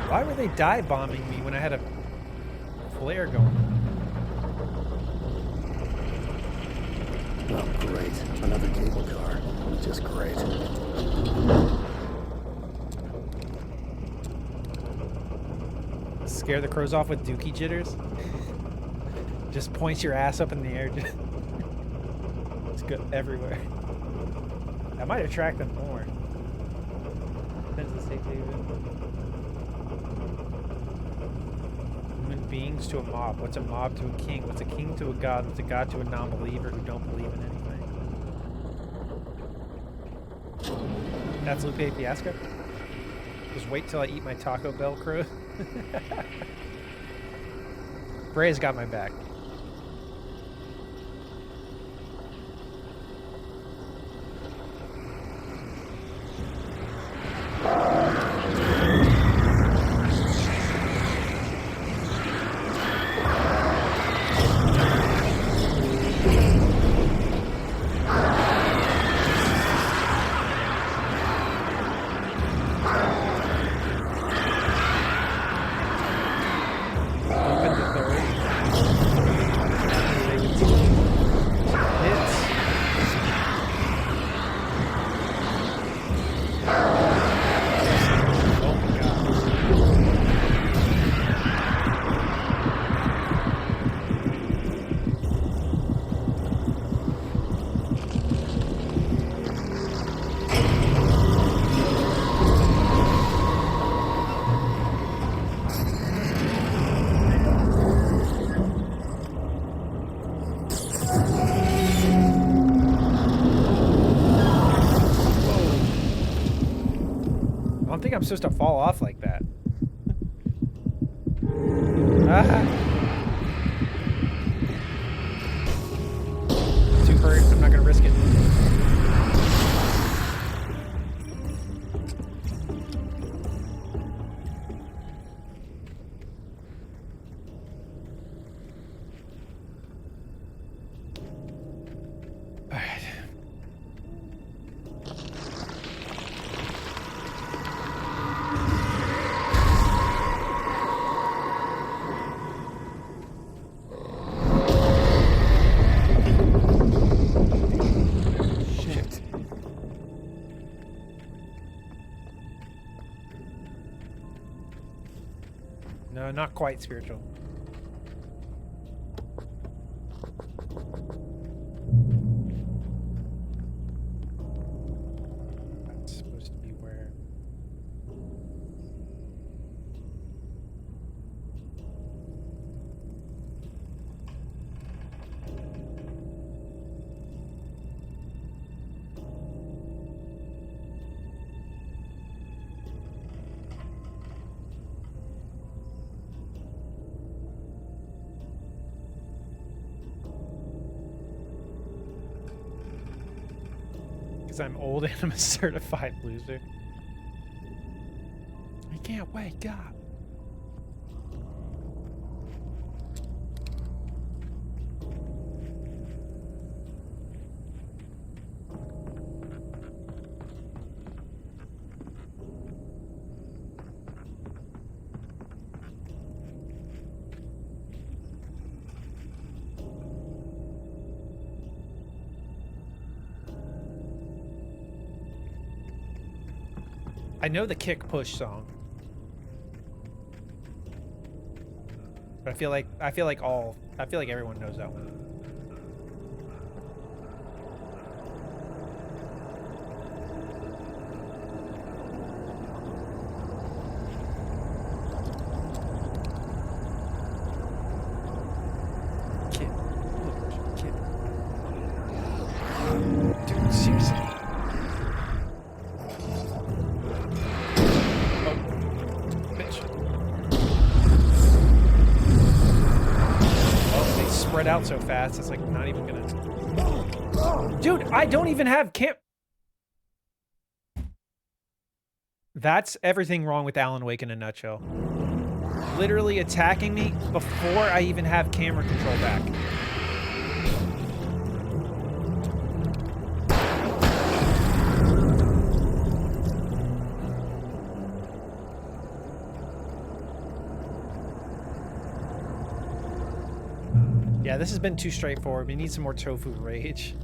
[SPEAKER 1] Why were they dive bombing me when I had a flare going?
[SPEAKER 4] Oh, great. Another cable car. Just great.
[SPEAKER 1] Scare the crows off with dookie jitters? Just points your ass up in the air. It's good everywhere. That might attract them more. Depends on the safe haven. Human beings to a mob. What's a mob to a king? What's a king to a god? What's a god to a non-believer who don't believe in anything? That's Lupe Fiasco? Just wait till I eat my Taco Bell crow. Bray's got my back. I'm supposed to fall off like that. Too hurt. I'm not gonna risk it. All right. No, not quite spiritual. That's supposed to be where... I'm old and I'm a certified loser. I can't wake up. I know the kick push song, but I feel like everyone knows that one. Kid, dude, seriously. spread out so fast, it's like not even gonna... Dude, I don't even have That's everything wrong with Alan Wake in a nutshell. Literally attacking me before I even have camera control back. Yeah, this has been too straightforward. We need some more tofu rage.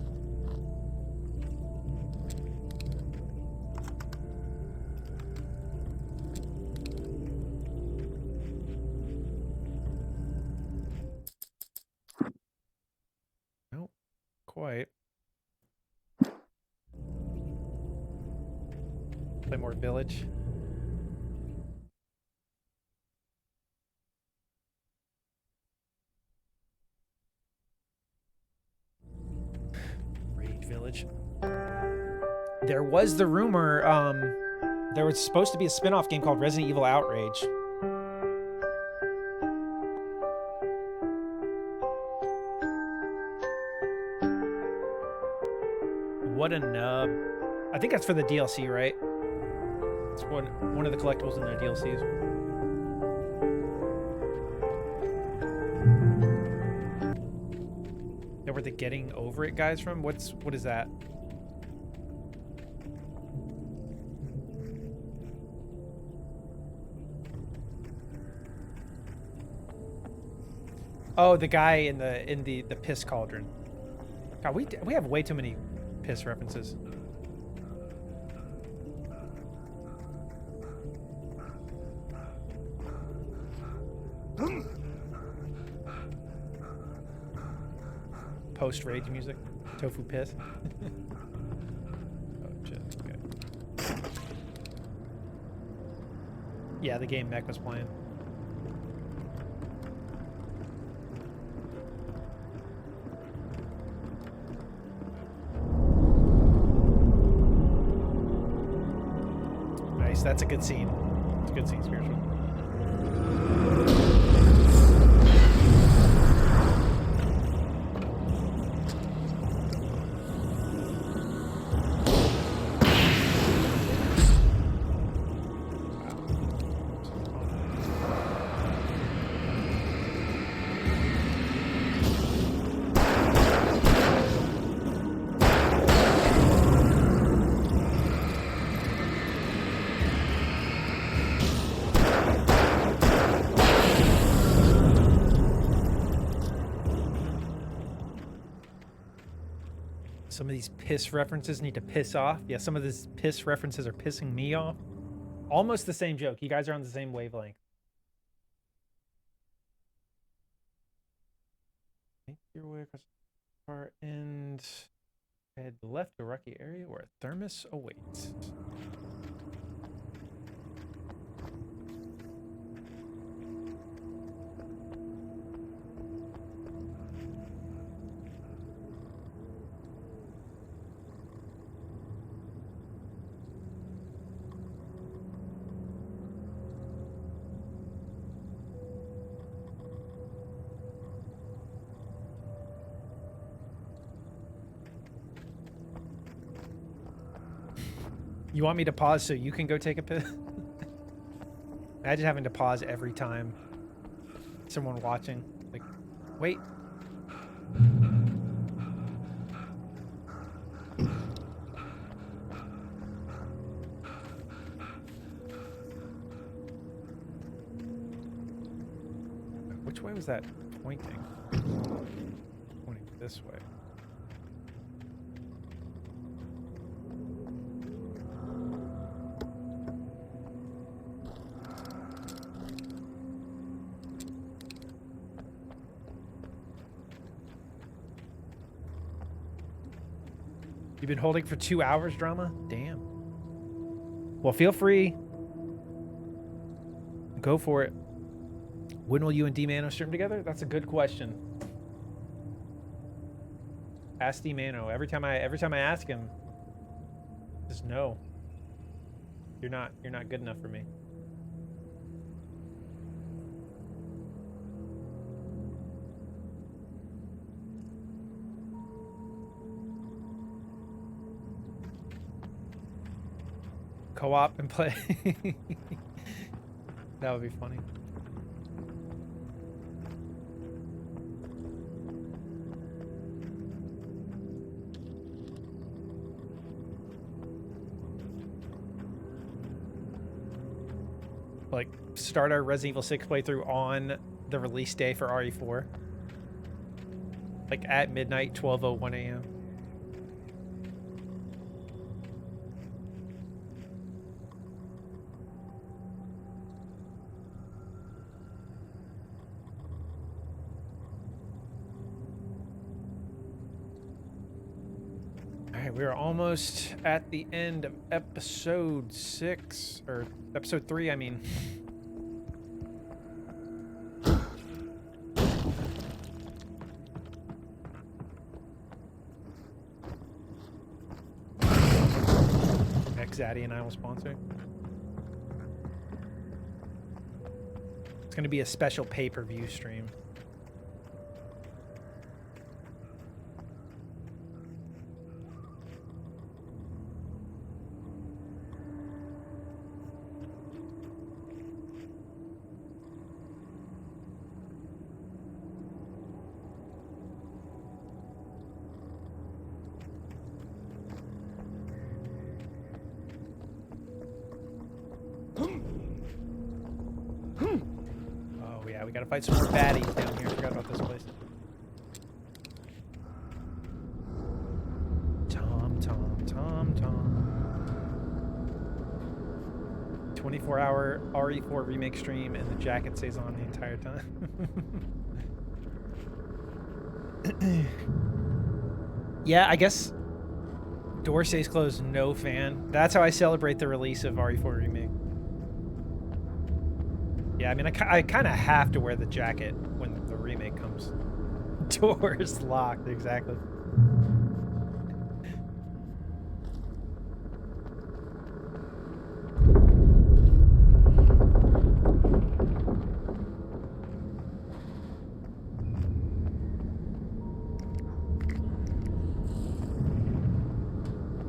[SPEAKER 1] Nope, quite. Play more village. Rage Village. There was the rumor, there was supposed to be a spin-off game called Resident Evil Outrage. What a nub. I think that's for the DLC, right? It's one of the collectibles in the DLCs. Yeah, where the Getting Over It guys from? What is that? Oh, the guy in the piss cauldron. God, we have way too many piss references. Post rage music, tofu piss. Oh shit. Okay. Yeah, the game Mech was playing. Nice, that's a good scene. It's a good scene, Spiritual. Some of these piss references need to piss off. Yeah, some of these piss references are pissing me off. Almost the same joke. You guys are on the same wavelength. Make your way across the far end. Head left to a rocky area where a thermos awaits. You want me to pause so you can go take a piss? Imagine having to pause every time someone watching. Like, wait. Which way was that pointing? Pointing this way. You've been holding for 2 hours, drama? Damn. Well, feel free. Go for it. When will you and D-Mano stream together? That's a good question. Ask D-Mano. Every time I ask him, just no. You're not good enough for me. co-op and play. That would be funny. Like, start our Resident Evil 6 playthrough on the release day for RE4. Like, at midnight, 12:01 a.m. Alright, we're almost at the end of episode 6, or episode 3, I mean. Zaddy and I will sponsor. It's going to be a special pay-per-view stream. We gotta fight some more baddies down here. I forgot about this place. Tom. 24-hour RE4 remake stream, and the jacket stays on the entire time. Yeah, I guess door stays closed, no fan. That's how I celebrate the release of RE4 remake. Yeah, I mean, I kind of have to wear the jacket when the remake comes. Doors locked, exactly.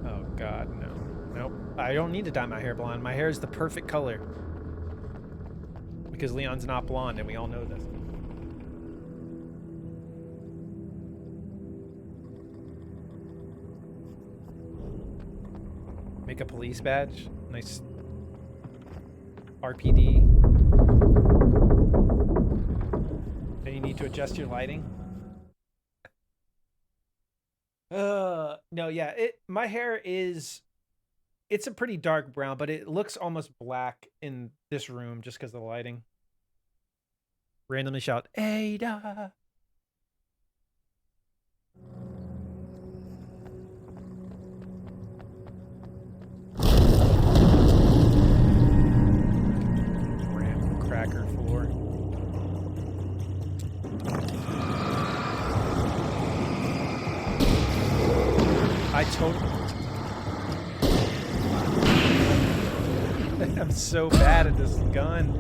[SPEAKER 1] Oh, God, no. Nope. I don't need to dye my hair blonde. My hair is the perfect color. Because Leon's not blonde, and we all know this. Make a police badge. Nice. RPD. Then you need to adjust your lighting. No, yeah. My hair is... It's a pretty dark brown, but it looks almost black in this room just because of the lighting. Randomly shout, Ada! Graham cracker floor. I totally... I'm so bad at this gun.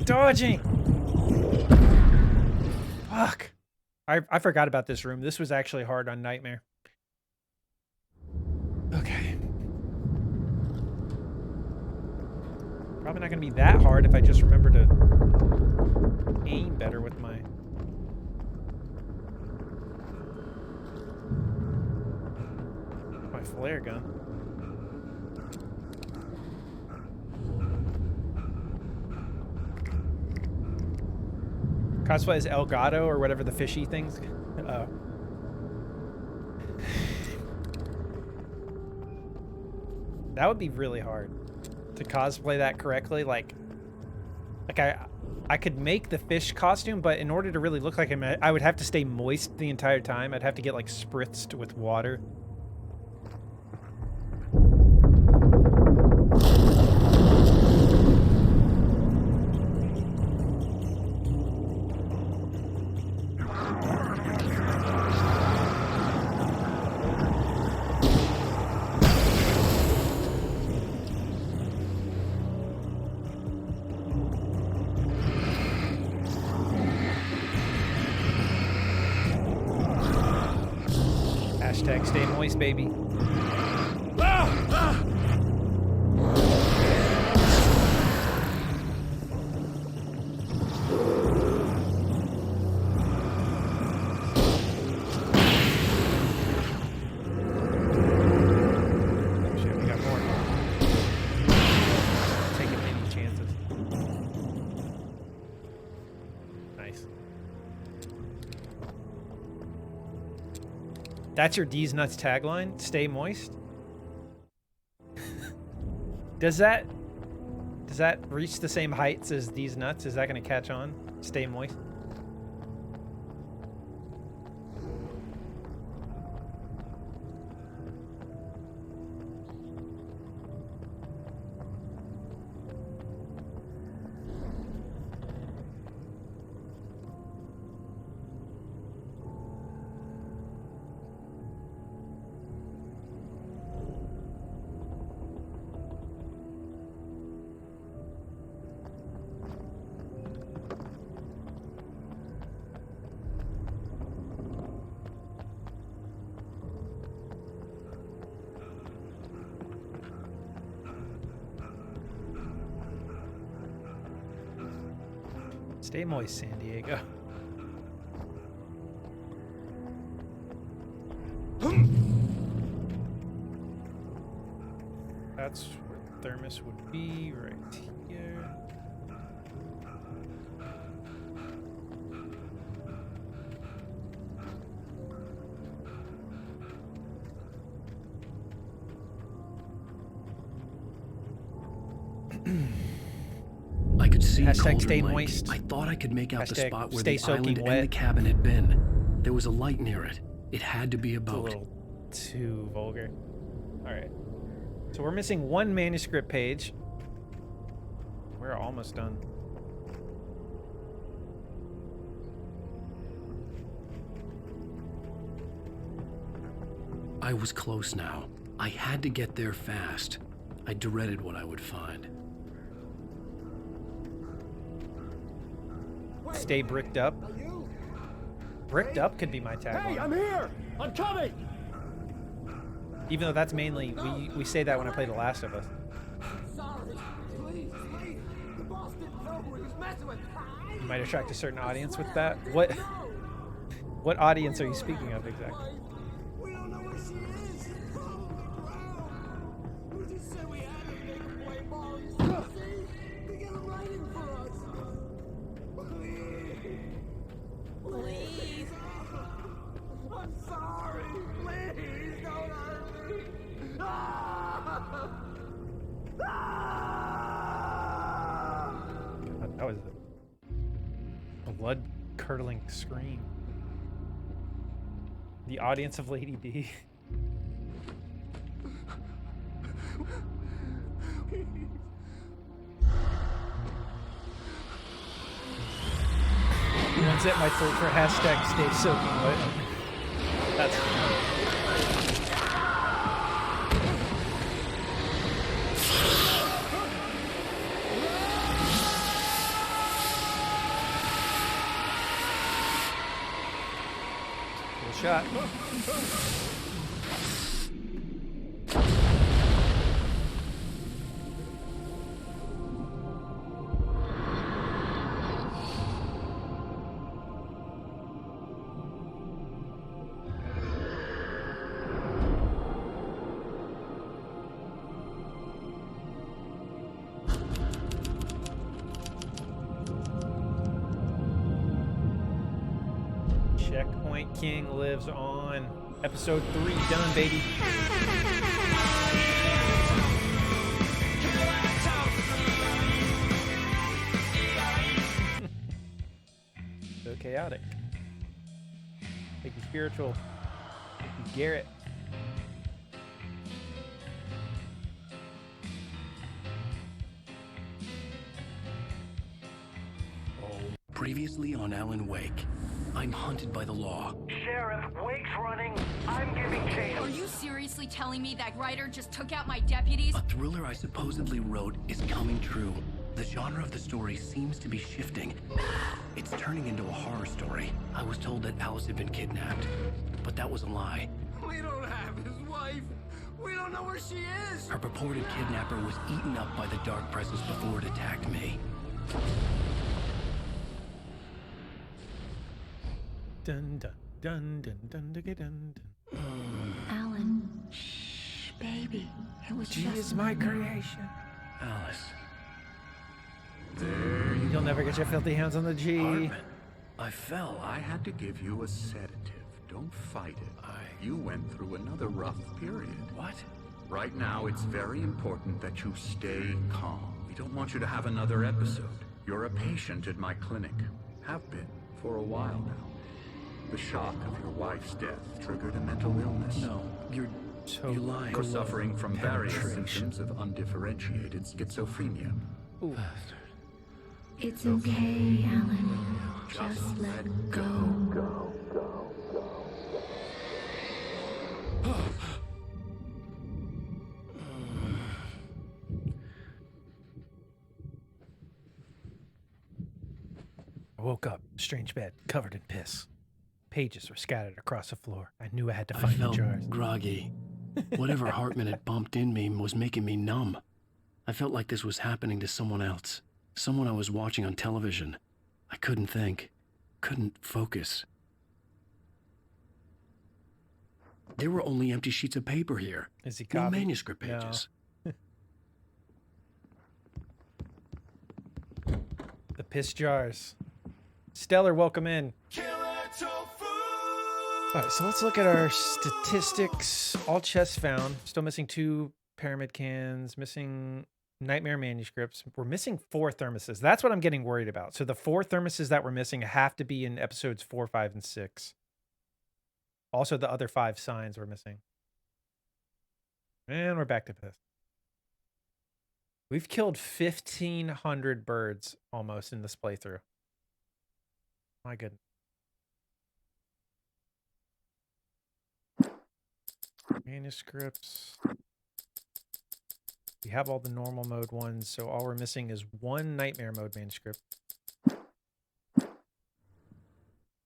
[SPEAKER 1] Dodging! Fuck. I forgot about this room. This was actually hard on Nightmare. Okay. Probably not going to be that hard if I just remember to aim better with my... flare gun. Cosplay as Elgato or whatever the fishy things. Oh. That would be really hard to cosplay that correctly. Like, Like I could make the fish costume, but in order to really look like him, I would have to stay moist the entire time. I'd have to get like spritzed with water. Hashtag stay moist, baby. Shit, we got more. Taking any chances. Nice. That's your D's Nuts tagline? Stay moist? Does that reach the same heights as D's Nuts? Is that gonna catch on? Stay moist? Stay moist, San Diego. That's where the thermos would be, right here.
[SPEAKER 4] I could see
[SPEAKER 1] Hashtag
[SPEAKER 4] Calder
[SPEAKER 1] stay
[SPEAKER 4] Lake.
[SPEAKER 1] moist.
[SPEAKER 4] I thought I could make out the
[SPEAKER 1] Hashtag
[SPEAKER 4] spot where
[SPEAKER 1] stay
[SPEAKER 4] the island
[SPEAKER 1] soaking
[SPEAKER 4] and
[SPEAKER 1] wet.
[SPEAKER 4] the cabin had been. There was a light near it. It had to be a
[SPEAKER 1] It's a
[SPEAKER 4] boat.
[SPEAKER 1] little too vulgar. All right. So we're missing one manuscript page. We're almost done.
[SPEAKER 4] I was close now. I had to get there fast. I dreaded what I would find.
[SPEAKER 1] Stay bricked up. Bricked up could be my tagline.
[SPEAKER 19] Hey, I'm here! I'm coming!
[SPEAKER 1] Even though that's mainly, we say that when I play The Last of Us.
[SPEAKER 19] Sorry. Please. The boss didn't know who he was messing with.
[SPEAKER 1] You might attract a certain audience with that. What audience are you speaking of exactly?
[SPEAKER 19] We don't know where she is. Probably ground. We just said we had to make him play ball. You see? They got him writing for us. Please. I'm sorry. Please don't hurt me.
[SPEAKER 1] God, that was a blood-curdling scream. The audience of Lady D. Ones that might vote for hashtag stay soaking wet. That's cool shot. Checkpoint King lives on. Episode 3 done, baby. chaotic. Thank you, spiritual. Thank you, Garrett.
[SPEAKER 4] Previously on Alan Wake, I'm hunted by the law.
[SPEAKER 15] Sheriff, Wake's running. I'm giving chase.
[SPEAKER 11] Are you seriously telling me that writer just took out my deputies?
[SPEAKER 4] A thriller I supposedly wrote is coming true. The genre of the story seems to be shifting. It's turning into a horror story. I was told that Alice had been kidnapped, but that was a lie.
[SPEAKER 19] We don't have his wife. We don't know where she is.
[SPEAKER 4] Her purported kidnapper was eaten up by the dark presence before it attacked me.
[SPEAKER 1] Dun dun dun dun dun dun dun dun.
[SPEAKER 22] Alan, shh, baby. It was
[SPEAKER 1] She
[SPEAKER 22] just
[SPEAKER 1] is my creation.
[SPEAKER 4] Alice.
[SPEAKER 12] There you
[SPEAKER 1] You'll never get your filthy hands on the G.
[SPEAKER 12] Hartman, I fell. I had to give you a sedative. Don't fight it. You went through another rough period.
[SPEAKER 4] What?
[SPEAKER 12] Right now, it's very important that you stay calm. We don't want you to have another episode. You're a patient at my clinic. Have been for a while now. The shock of your wife's death triggered a mental illness.
[SPEAKER 4] No, you're lying.
[SPEAKER 12] You're suffering from various symptoms of undifferentiated schizophrenia.
[SPEAKER 1] Ooh.
[SPEAKER 22] It's okay, Alan. Just let go.
[SPEAKER 1] I woke up, strange bed, covered in piss. Pages were scattered across the floor. I knew I had to find the
[SPEAKER 4] felt
[SPEAKER 1] jars.
[SPEAKER 4] groggy. Whatever Hartman had bumped in me was making me numb. I felt like this was happening to someone else. Someone I was watching on television. I couldn't think. Couldn't focus. There were only empty sheets of paper here.
[SPEAKER 1] Is he
[SPEAKER 4] No
[SPEAKER 1] copied?
[SPEAKER 4] manuscript pages.
[SPEAKER 1] No. The piss jars. Stellar, welcome in. All right, so let's look at our statistics. All chests found. Still missing 2 pyramid cans. Missing nightmare manuscripts. We're missing 4 thermoses. That's what I'm getting worried about. So the 4 thermoses that we're missing have to be in episodes 4, 5, and 6. Also, the other 5 signs we're missing. And we're back to piss. We've killed 1,500 birds almost in this playthrough. My goodness. Manuscripts. We have all the normal mode ones, so all we're missing is 1 nightmare mode manuscript.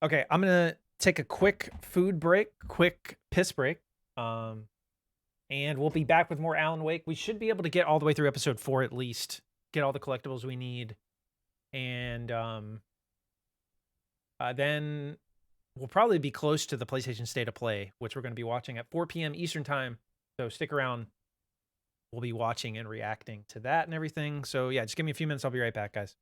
[SPEAKER 1] Okay, I'm gonna take a quick food break, quick piss break, and we'll be back with more Alan Wake. We should be able to get all the way through episode 4 at least, get all the collectibles we need, and then we'll probably be close to the PlayStation State of Play, which we're going to be watching at 4 p.m. Eastern Time. So stick around. We'll be watching and reacting to that and everything. So yeah, just give me a few minutes. I'll be right back, guys.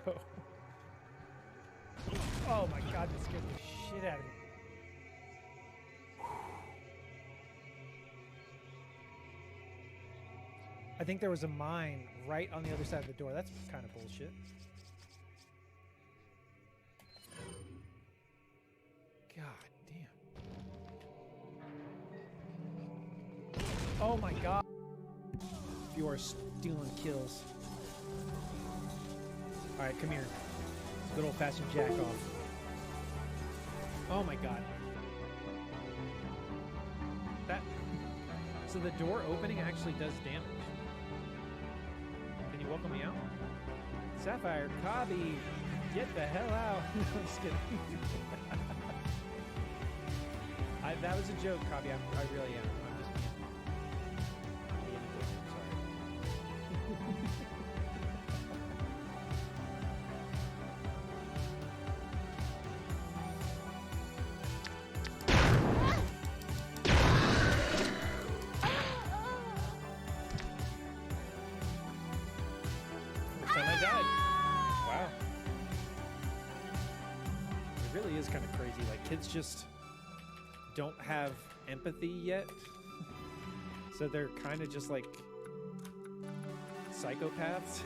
[SPEAKER 1] Go. Oh my God, that scared the shit out of me. I think there was a mine right on the other side of the door. That's kind of bullshit. God damn. Oh my God. You are stealing kills. Alright, come here. Good old fashioned jack off. Oh my God. That. So the door opening actually does damage. Can you welcome me out? Sapphire, Cobby, get the hell out. I'm just kidding. That was a joke, Cobby. I really am. I'm just being a dick. I'm sorry. First time I died. Wow. It really is kind of crazy. Like, kids just don't have empathy yet. So they're kind of just like psychopaths.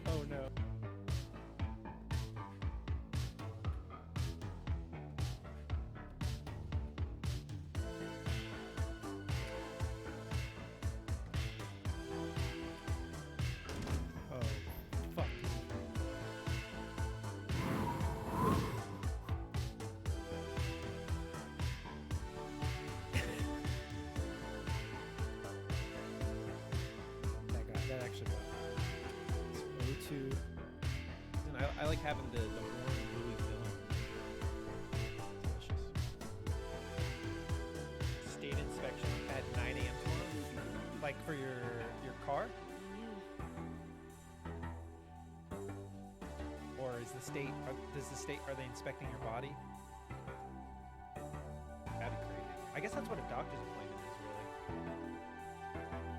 [SPEAKER 1] Oh no. Oh, fuck. That actually got. It's 02. And I like having the warm gooey film. Delicious. State inspection at 9 a.m. tomorrow. Like for your car? Or is the state? Are they inspecting your body? That'd be crazy. I guess that's what a doctor's appointment is, really.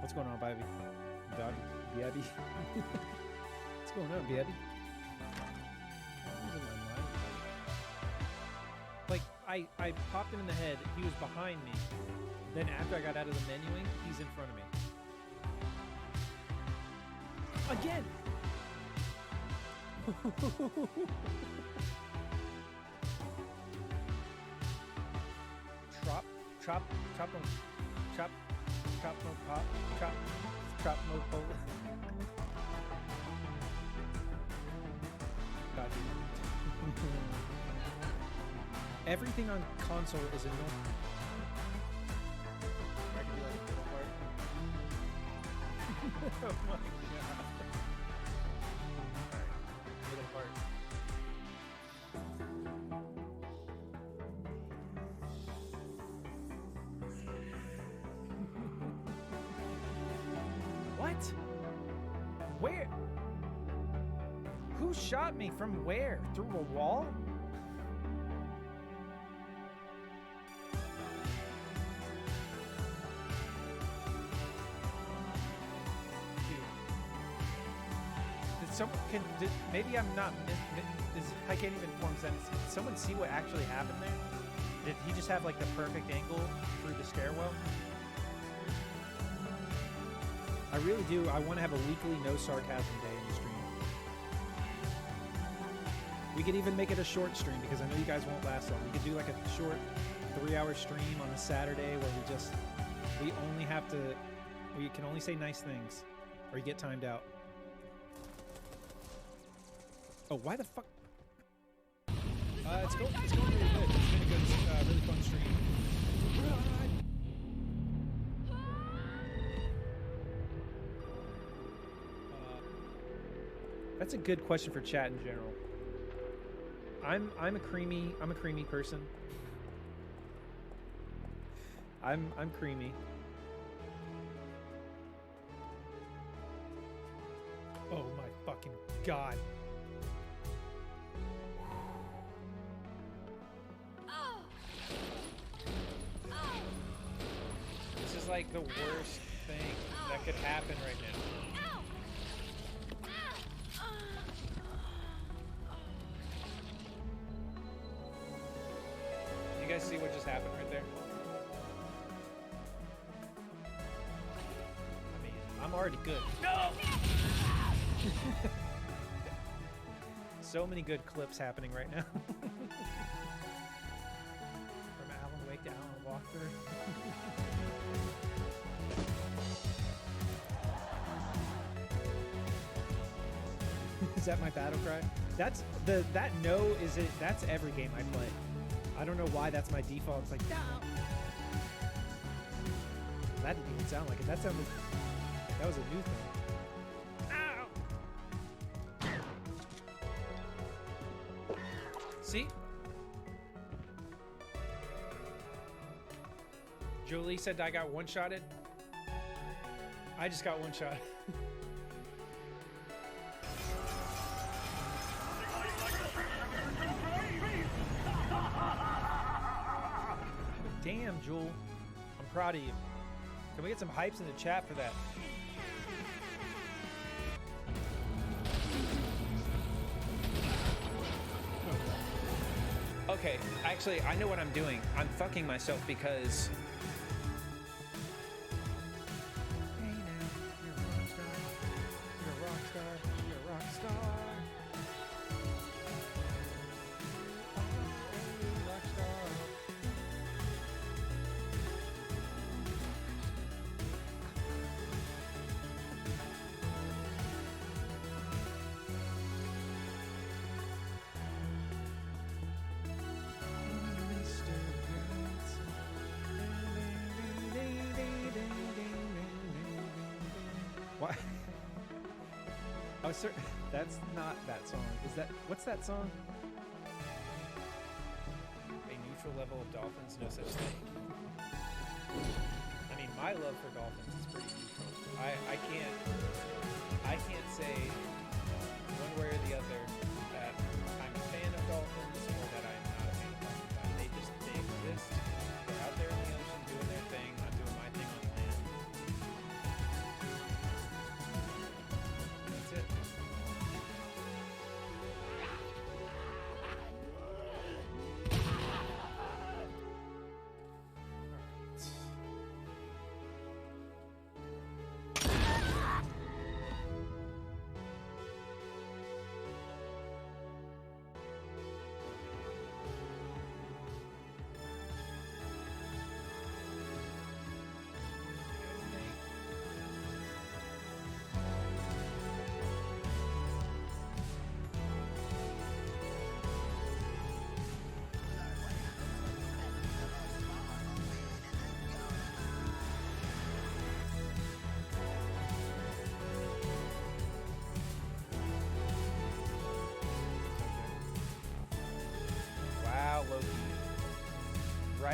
[SPEAKER 1] What's going on, Bobby? Dog, Biabby. What's going on, Biabby? Like, I popped him in the head. He was behind me. Then after I got out of the menuing, he's in front of me. Again! Trop no pole. God. Everything on console is annoying. I can do like a middle part. Oh my god. Alright. Middle part. What? Where? Who shot me from where? Through a wall? Maybe I'm not. I can't even form sense. Did someone see what actually happened there? Did he just have like the perfect angle through the stairwell? I really do. I want to have a weekly no sarcasm day in the stream. We could even make it a short stream because I know you guys won't last long. We could do like a short 3-hour stream on a Saturday where we can only say nice things or you get timed out. Oh, why the fuck? It's going really good. It's been a good, really fun stream. That's a good question for chat in general. I'm a creamy person. I'm creamy. Oh my fucking god. This is like the worst thing that could happen right now. You guys see what just happened right there? I mean, I'm already good. No! So many good clips happening right now. From Alan Wake to Alan Walker. Is that my battle cry? That's that's every game I play. I don't know why that's my default. It's like, no. That didn't even sound like it. That was a new thing. Ow! See? Jolie said I got one-shotted. I just got one-shot. Damn, Jewel. I'm proud of you. Can we get some hypes in the chat for that? Okay, actually, I know what I'm doing. I'm fucking myself because... Hey now, you're a rock star. You're a rock star. You're a rock star. You are a rock star. What? Oh, sir, that's not that song. Is that, what's that song? A neutral level of dolphins, no such thing. I mean, my love for dolphins is pretty neutral. I can't say one way or the other that I'm a fan of dolphins or that I'm not a fan of dolphins. They exist. They're out there in the ocean doing their thing. I'm doing my thing on land.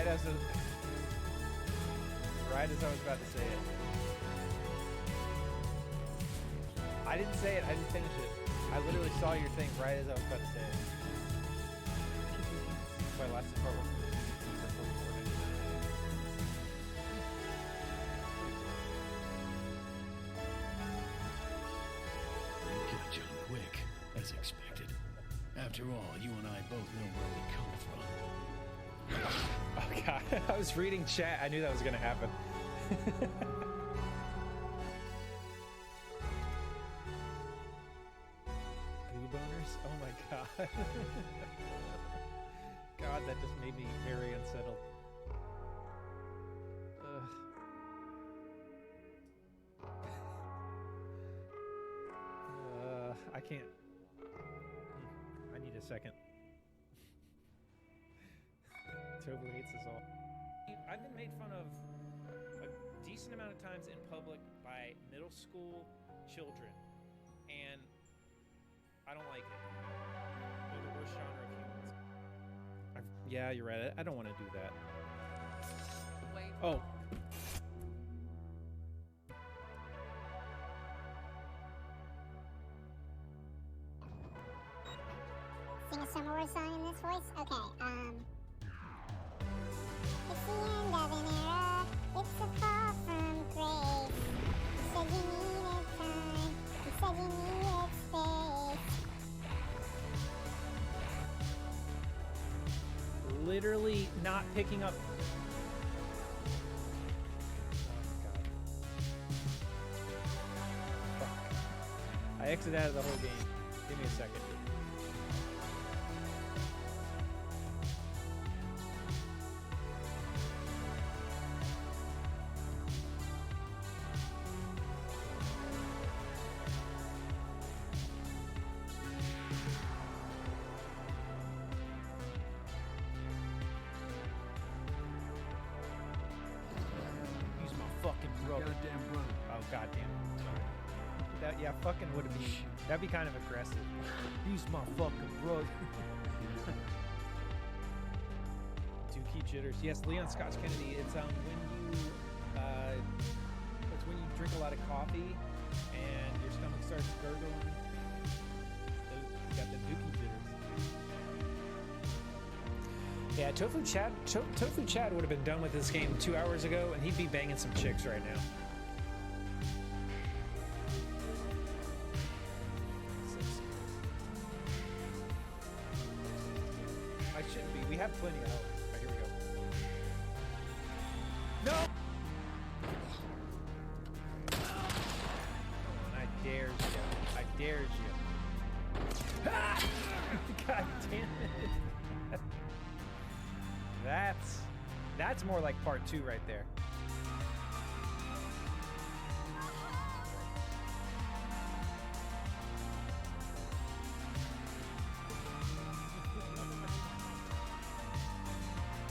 [SPEAKER 1] That's it. Right as I was about to say it. I didn't say it, I didn't finish it. I literally saw your thing right as I was about to say it. So I lasted part one.
[SPEAKER 4] You got John quick, as expected. After all, you and I both know where we come from.
[SPEAKER 1] Oh god, I was reading chat. I knew that was gonna happen. Glue boners? Oh my god. God, that just made me very unsettled. I can't. I need a second. Tobu hates us all. I've been made fun of a decent amount of times in public by middle school children, and I don't like it. They're the worst genre of humans. Yeah, you're right. I don't want to do that.
[SPEAKER 7] Wait.
[SPEAKER 1] Oh.
[SPEAKER 8] Sing a Summer Wars song in this voice? Okay, It's the end of an era, it's a fall from grace. You said you needed time, you said you needed space.
[SPEAKER 1] Literally not picking up. Oh, fuck. I exited out of the whole game. Give me a second.
[SPEAKER 18] Goddamn brother.
[SPEAKER 1] Oh goddamn. That fucking would have been. That'd be kind of aggressive. He's my fucking brother. Dookie jitters. Yes, Leon Scotch Kennedy. It's when you drink a lot of coffee and your stomach starts gurgling. You got the dookie jitters. Yeah, Tofu Chad would have been done with this game 2 hours ago, and he'd be banging some chicks right now. I shouldn't be. We have plenty of health. Alright, here we go. No! Come on, I dares you. I dares you. God damn it. That's more like part 2 right there.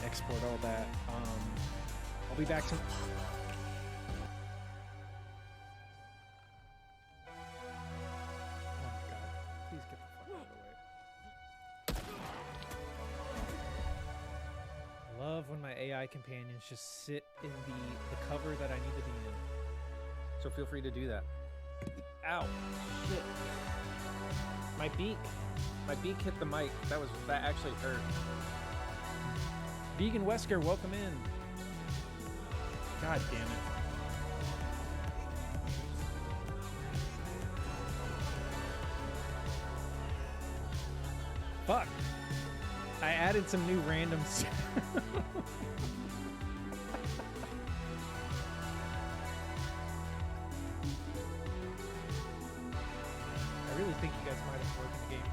[SPEAKER 1] Export all that. I'll be back to. Oh my god! Please get the fuck out of the way. I love when my AI companions just sit in the cover that I need to be in. So feel free to do that. Ow! Shit! My beak hit the mic. That actually hurt. Vegan Wesker, welcome in. God damn it. Fuck. I added some new randoms. I really think you guys might have broken the game.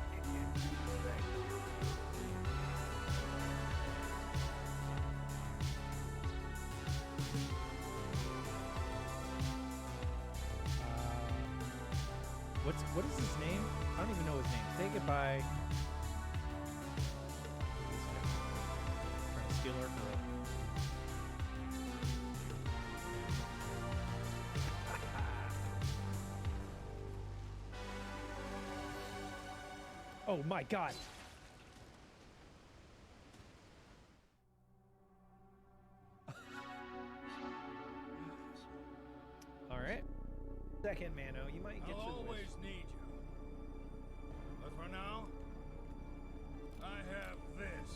[SPEAKER 1] What is his name? I don't even know his name. Say goodbye. Trying to steal our girl. Oh my god. All right. Second, Mano, you might get
[SPEAKER 9] I'll
[SPEAKER 1] your
[SPEAKER 9] always
[SPEAKER 1] wish.
[SPEAKER 9] need you. But for now, I have this.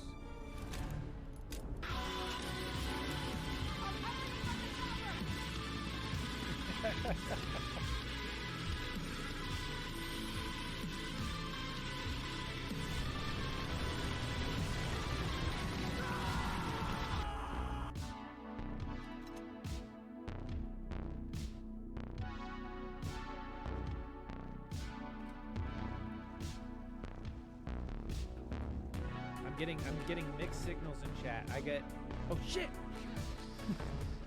[SPEAKER 1] I'm getting mixed signals in chat. I get, oh shit!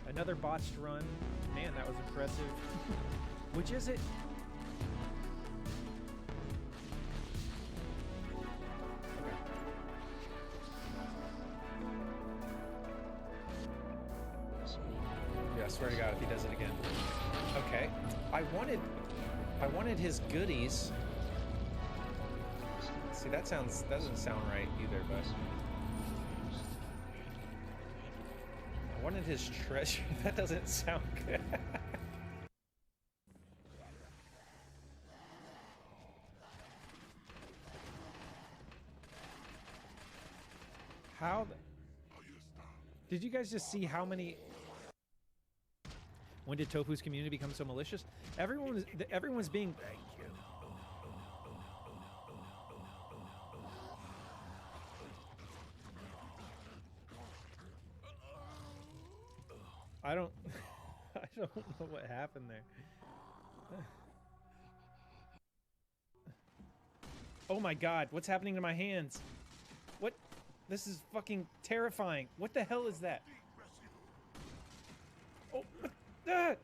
[SPEAKER 1] Another botched run. Man, that was impressive. Which is it? Yeah, I swear to God, if he does it again. Okay. I wanted his goodies. See, that doesn't sound right either, but I wanted his treasure. That doesn't sound good. How? Did you guys just see how many? When did Tofu's community become so malicious? Everyone's being. I don't know what happened there. Oh my god, what's happening to my hands? What? This is fucking terrifying. What the hell is that? Oh, what? Ah!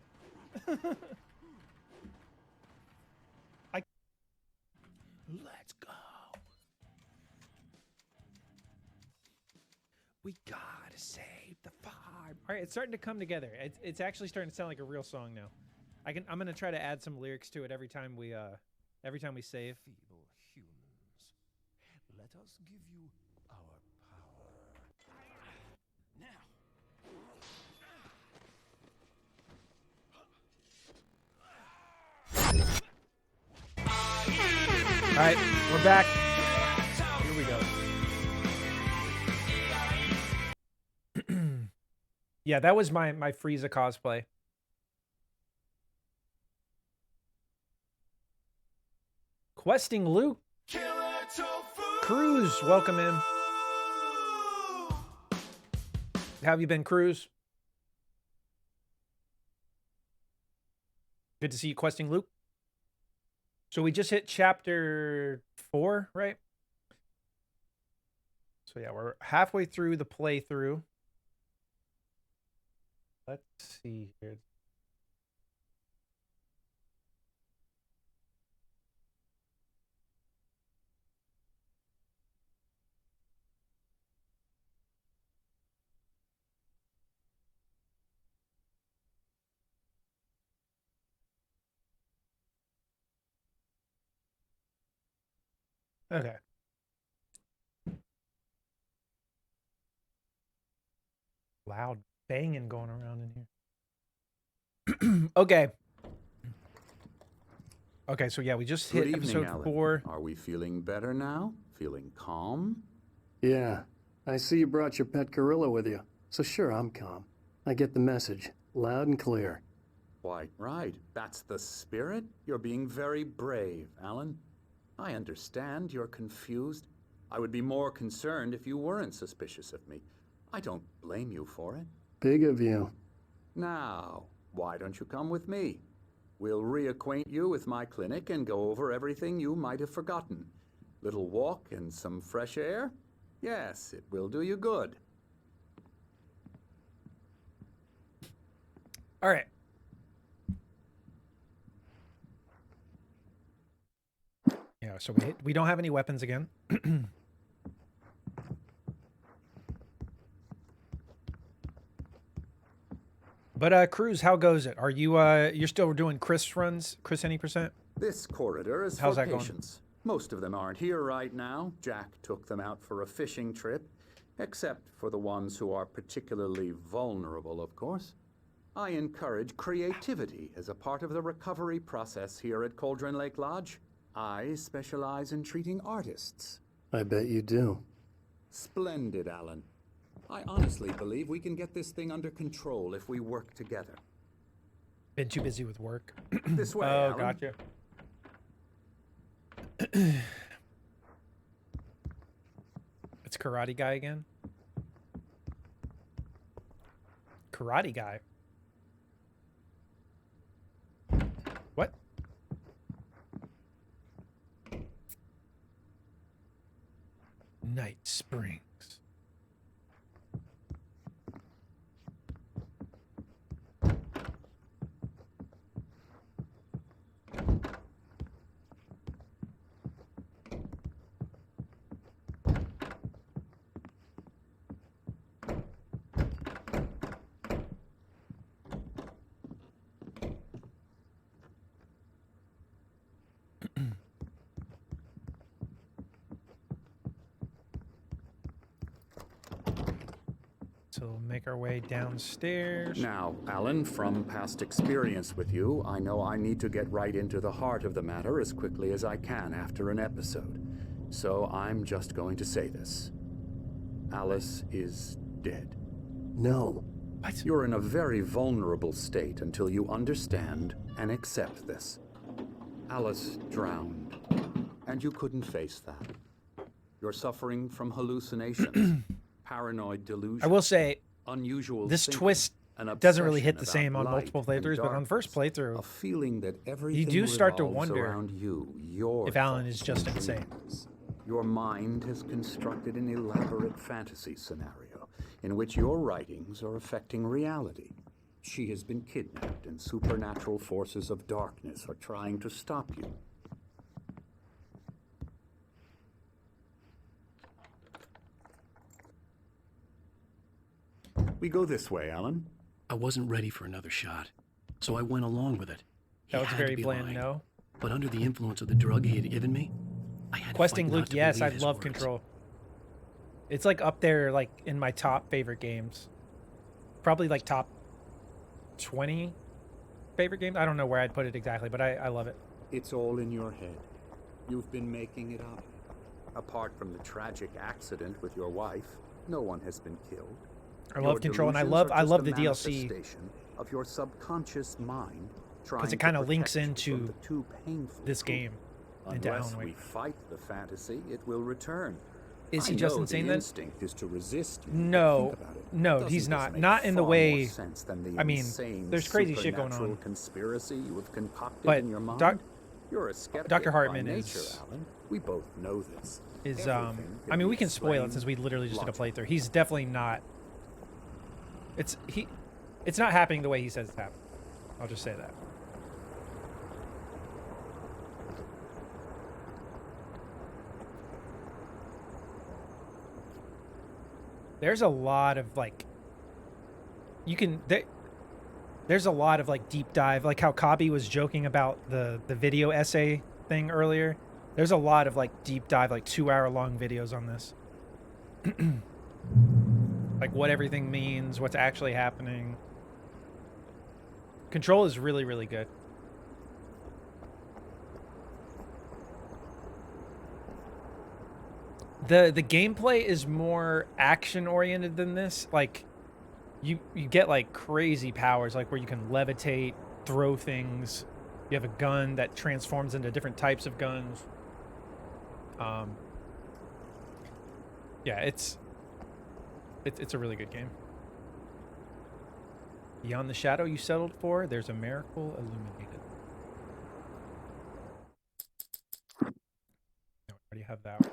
[SPEAKER 1] Let's go. We gotta save the farm. All right, it's starting to come together. It's actually starting to sound like a real song now. I'm gonna try to add some lyrics to it every time we save.
[SPEAKER 5] Feeble humans, let us give you our power. Now.
[SPEAKER 1] All right, we're back. Here we go. Yeah, that was my Frieza cosplay. Questing Luke. Cruz, welcome in. How have you been, Cruz? Good to see you questing Luke. So we just hit chapter 4, right? So yeah, we're halfway through the playthrough. Let's see here. Okay. Loud banging going around in here. Okay. Okay, so yeah, we just hit
[SPEAKER 12] Good evening,
[SPEAKER 1] episode
[SPEAKER 12] Alan.
[SPEAKER 1] 4.
[SPEAKER 12] Are we feeling better now? Feeling calm?
[SPEAKER 4] Yeah, I see you brought your pet gorilla with you. So sure, I'm calm. I get the message, loud and clear.
[SPEAKER 12] Why, right. That's the spirit. You're being very brave, Alan. I understand you're confused. I would be more concerned if you weren't suspicious of me. I don't blame you for it.
[SPEAKER 4] Big of you.
[SPEAKER 12] Now, why don't you come with me? We'll reacquaint you with my clinic and go over everything you might have forgotten. Little walk and some fresh air? Yes, it will do you good.
[SPEAKER 1] All right. Yeah, so we don't have any weapons again. But Cruz, how goes it? Are you you're still doing Chris runs, Chris any percent?
[SPEAKER 12] This corridor is
[SPEAKER 1] How's
[SPEAKER 12] for
[SPEAKER 1] that going?
[SPEAKER 12] patients. Most of them aren't here right now. Jack took them out for a fishing trip, except for the ones who are particularly vulnerable, of course. I encourage creativity as a part of the recovery process here at Cauldron Lake Lodge. I specialize in treating artists.
[SPEAKER 4] I bet you do.
[SPEAKER 12] Splendid, Alan. I honestly believe we can get this thing under control if we work together.
[SPEAKER 1] Been too busy with work.
[SPEAKER 12] This way,
[SPEAKER 1] Oh,
[SPEAKER 12] Alan.
[SPEAKER 1] gotcha. It's Karate Guy again. Karate Guy. What? Night Springs. So we'll make our way downstairs.
[SPEAKER 12] Now, Alan, from past experience with you, I know I need to get right into the heart of the matter as quickly as I can after an episode. So I'm just going to say this. Alice is dead.
[SPEAKER 4] No.
[SPEAKER 1] What?
[SPEAKER 12] You're in a very vulnerable state until you understand and accept this. Alice drowned, and you couldn't face that. You're suffering from hallucinations, paranoid delusions.
[SPEAKER 1] I will say,
[SPEAKER 12] unusual
[SPEAKER 1] this
[SPEAKER 12] thinking,
[SPEAKER 1] twist
[SPEAKER 12] an
[SPEAKER 1] doesn't really
[SPEAKER 12] obsession
[SPEAKER 1] hit the same
[SPEAKER 12] about
[SPEAKER 1] on multiple
[SPEAKER 12] light and
[SPEAKER 1] playthroughs, but on first playthrough,
[SPEAKER 12] a feeling that everything
[SPEAKER 1] you do start to
[SPEAKER 12] revolves
[SPEAKER 1] wonder
[SPEAKER 12] around you, your
[SPEAKER 1] if Alan
[SPEAKER 12] thoughts
[SPEAKER 1] is just
[SPEAKER 12] and
[SPEAKER 1] insane.
[SPEAKER 12] dreams. Your mind has constructed an elaborate fantasy scenario in which your writings are affecting reality. She has been kidnapped, and supernatural forces of darkness are trying to stop you. We go this way, Alan.
[SPEAKER 4] I wasn't ready for another shot, so I went along with it. He
[SPEAKER 1] That was
[SPEAKER 4] had
[SPEAKER 1] very
[SPEAKER 4] to be
[SPEAKER 1] bland,
[SPEAKER 4] lying.
[SPEAKER 1] no?
[SPEAKER 4] But under the influence of the drug he had given me, I had
[SPEAKER 1] Questing
[SPEAKER 4] to fight not
[SPEAKER 1] Luke,
[SPEAKER 4] to
[SPEAKER 1] yes, I
[SPEAKER 4] believe his
[SPEAKER 1] love
[SPEAKER 4] words.
[SPEAKER 1] Control. It's like up there, like in my top favorite games. Probably like top 20 favorite games. I don't know where I'd put it exactly, but I love it.
[SPEAKER 12] It's all in your head. You've been making it up. Apart from the tragic accident with your wife, no one has been killed.
[SPEAKER 1] I love Control, and I love the DLC
[SPEAKER 12] of your subconscious mind
[SPEAKER 1] because it kind of links into this game. Into
[SPEAKER 12] Unless
[SPEAKER 1] Alan
[SPEAKER 12] we
[SPEAKER 1] Wake.
[SPEAKER 12] fight the fantasy, it will return.
[SPEAKER 1] Is he
[SPEAKER 16] I
[SPEAKER 1] just
[SPEAKER 16] know
[SPEAKER 1] insane
[SPEAKER 16] the
[SPEAKER 1] then?
[SPEAKER 16] instinct is to resist you.
[SPEAKER 1] No,
[SPEAKER 16] Think about it.
[SPEAKER 1] no,
[SPEAKER 16] Doesn't
[SPEAKER 1] he's
[SPEAKER 16] this
[SPEAKER 1] not.
[SPEAKER 16] make
[SPEAKER 1] Not in the
[SPEAKER 16] far more
[SPEAKER 1] way.
[SPEAKER 16] sense than the
[SPEAKER 1] I mean,
[SPEAKER 16] insane
[SPEAKER 1] there's crazy shit going
[SPEAKER 16] supernatural
[SPEAKER 1] on.
[SPEAKER 16] conspiracy you have concocted
[SPEAKER 1] But
[SPEAKER 16] in your mind?
[SPEAKER 1] Doc,
[SPEAKER 16] You're a skeptic
[SPEAKER 1] Dr. Hartman
[SPEAKER 16] by nature,
[SPEAKER 1] is
[SPEAKER 16] Alan. We both know this.
[SPEAKER 1] is
[SPEAKER 16] Everything
[SPEAKER 1] I mean,
[SPEAKER 16] be
[SPEAKER 1] we can spoil it
[SPEAKER 16] explained
[SPEAKER 1] since we literally just did a
[SPEAKER 16] logically.
[SPEAKER 1] playthrough. He's definitely not. It's not happening the way he says it's happening. I'll just say that. There's a lot of like there's a lot of like deep dive, like how Kabi was joking about the video essay thing earlier. There's a lot of like deep dive, like 2-hour long videos on this. Like what everything means, what's actually happening. Control is really, really good. The gameplay is more action oriented than this. Like you get like crazy powers, like where you can levitate, throw things. You have a gun that transforms into different types of guns. Yeah, it's a really good game. Beyond the shadow you settled for, there's a miracle illuminated. No, I already have that one.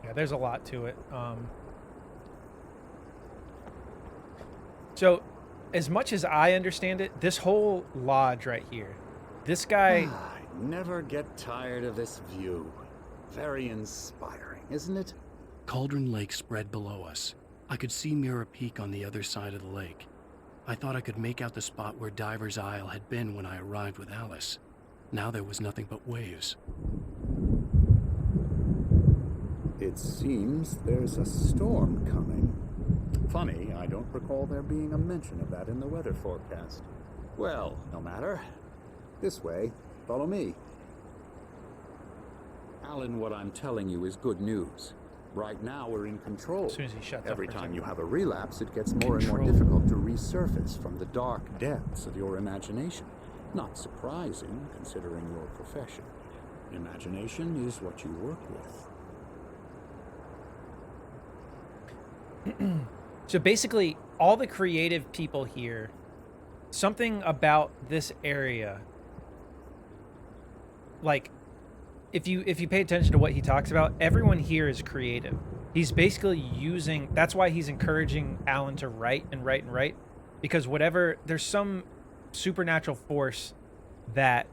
[SPEAKER 1] Yeah, there's a lot to it. So, as much as I understand it, this whole lodge right here, this guy...
[SPEAKER 16] I never get tired of this view. Very inspiring, isn't it?
[SPEAKER 4] Cauldron Lake spread below us. I could see Mirror Peak on the other side of the lake. I thought I could make out the spot where Diver's Isle had been when I arrived with Alice. Now there was nothing but waves.
[SPEAKER 16] It seems there's a storm coming. Funny, I don't recall there being a mention of that in the weather forecast. Well, no matter. This way. Follow me.
[SPEAKER 12] Alan, what I'm telling you is good news. Right now, we're in control.
[SPEAKER 1] As soon as he shuts up
[SPEAKER 16] Every
[SPEAKER 1] for a
[SPEAKER 16] time
[SPEAKER 1] second.
[SPEAKER 16] you have a relapse, it gets more and more difficult to resurface from the dark depths of your imagination. Not surprising, considering your profession. Imagination is what you work with.
[SPEAKER 1] So basically, all the creative people here, something about this area, like, if you pay attention to what he talks about, everyone here is creative. He's basically using, that's why he's encouraging Alan to write and write and write, because there's some supernatural force that,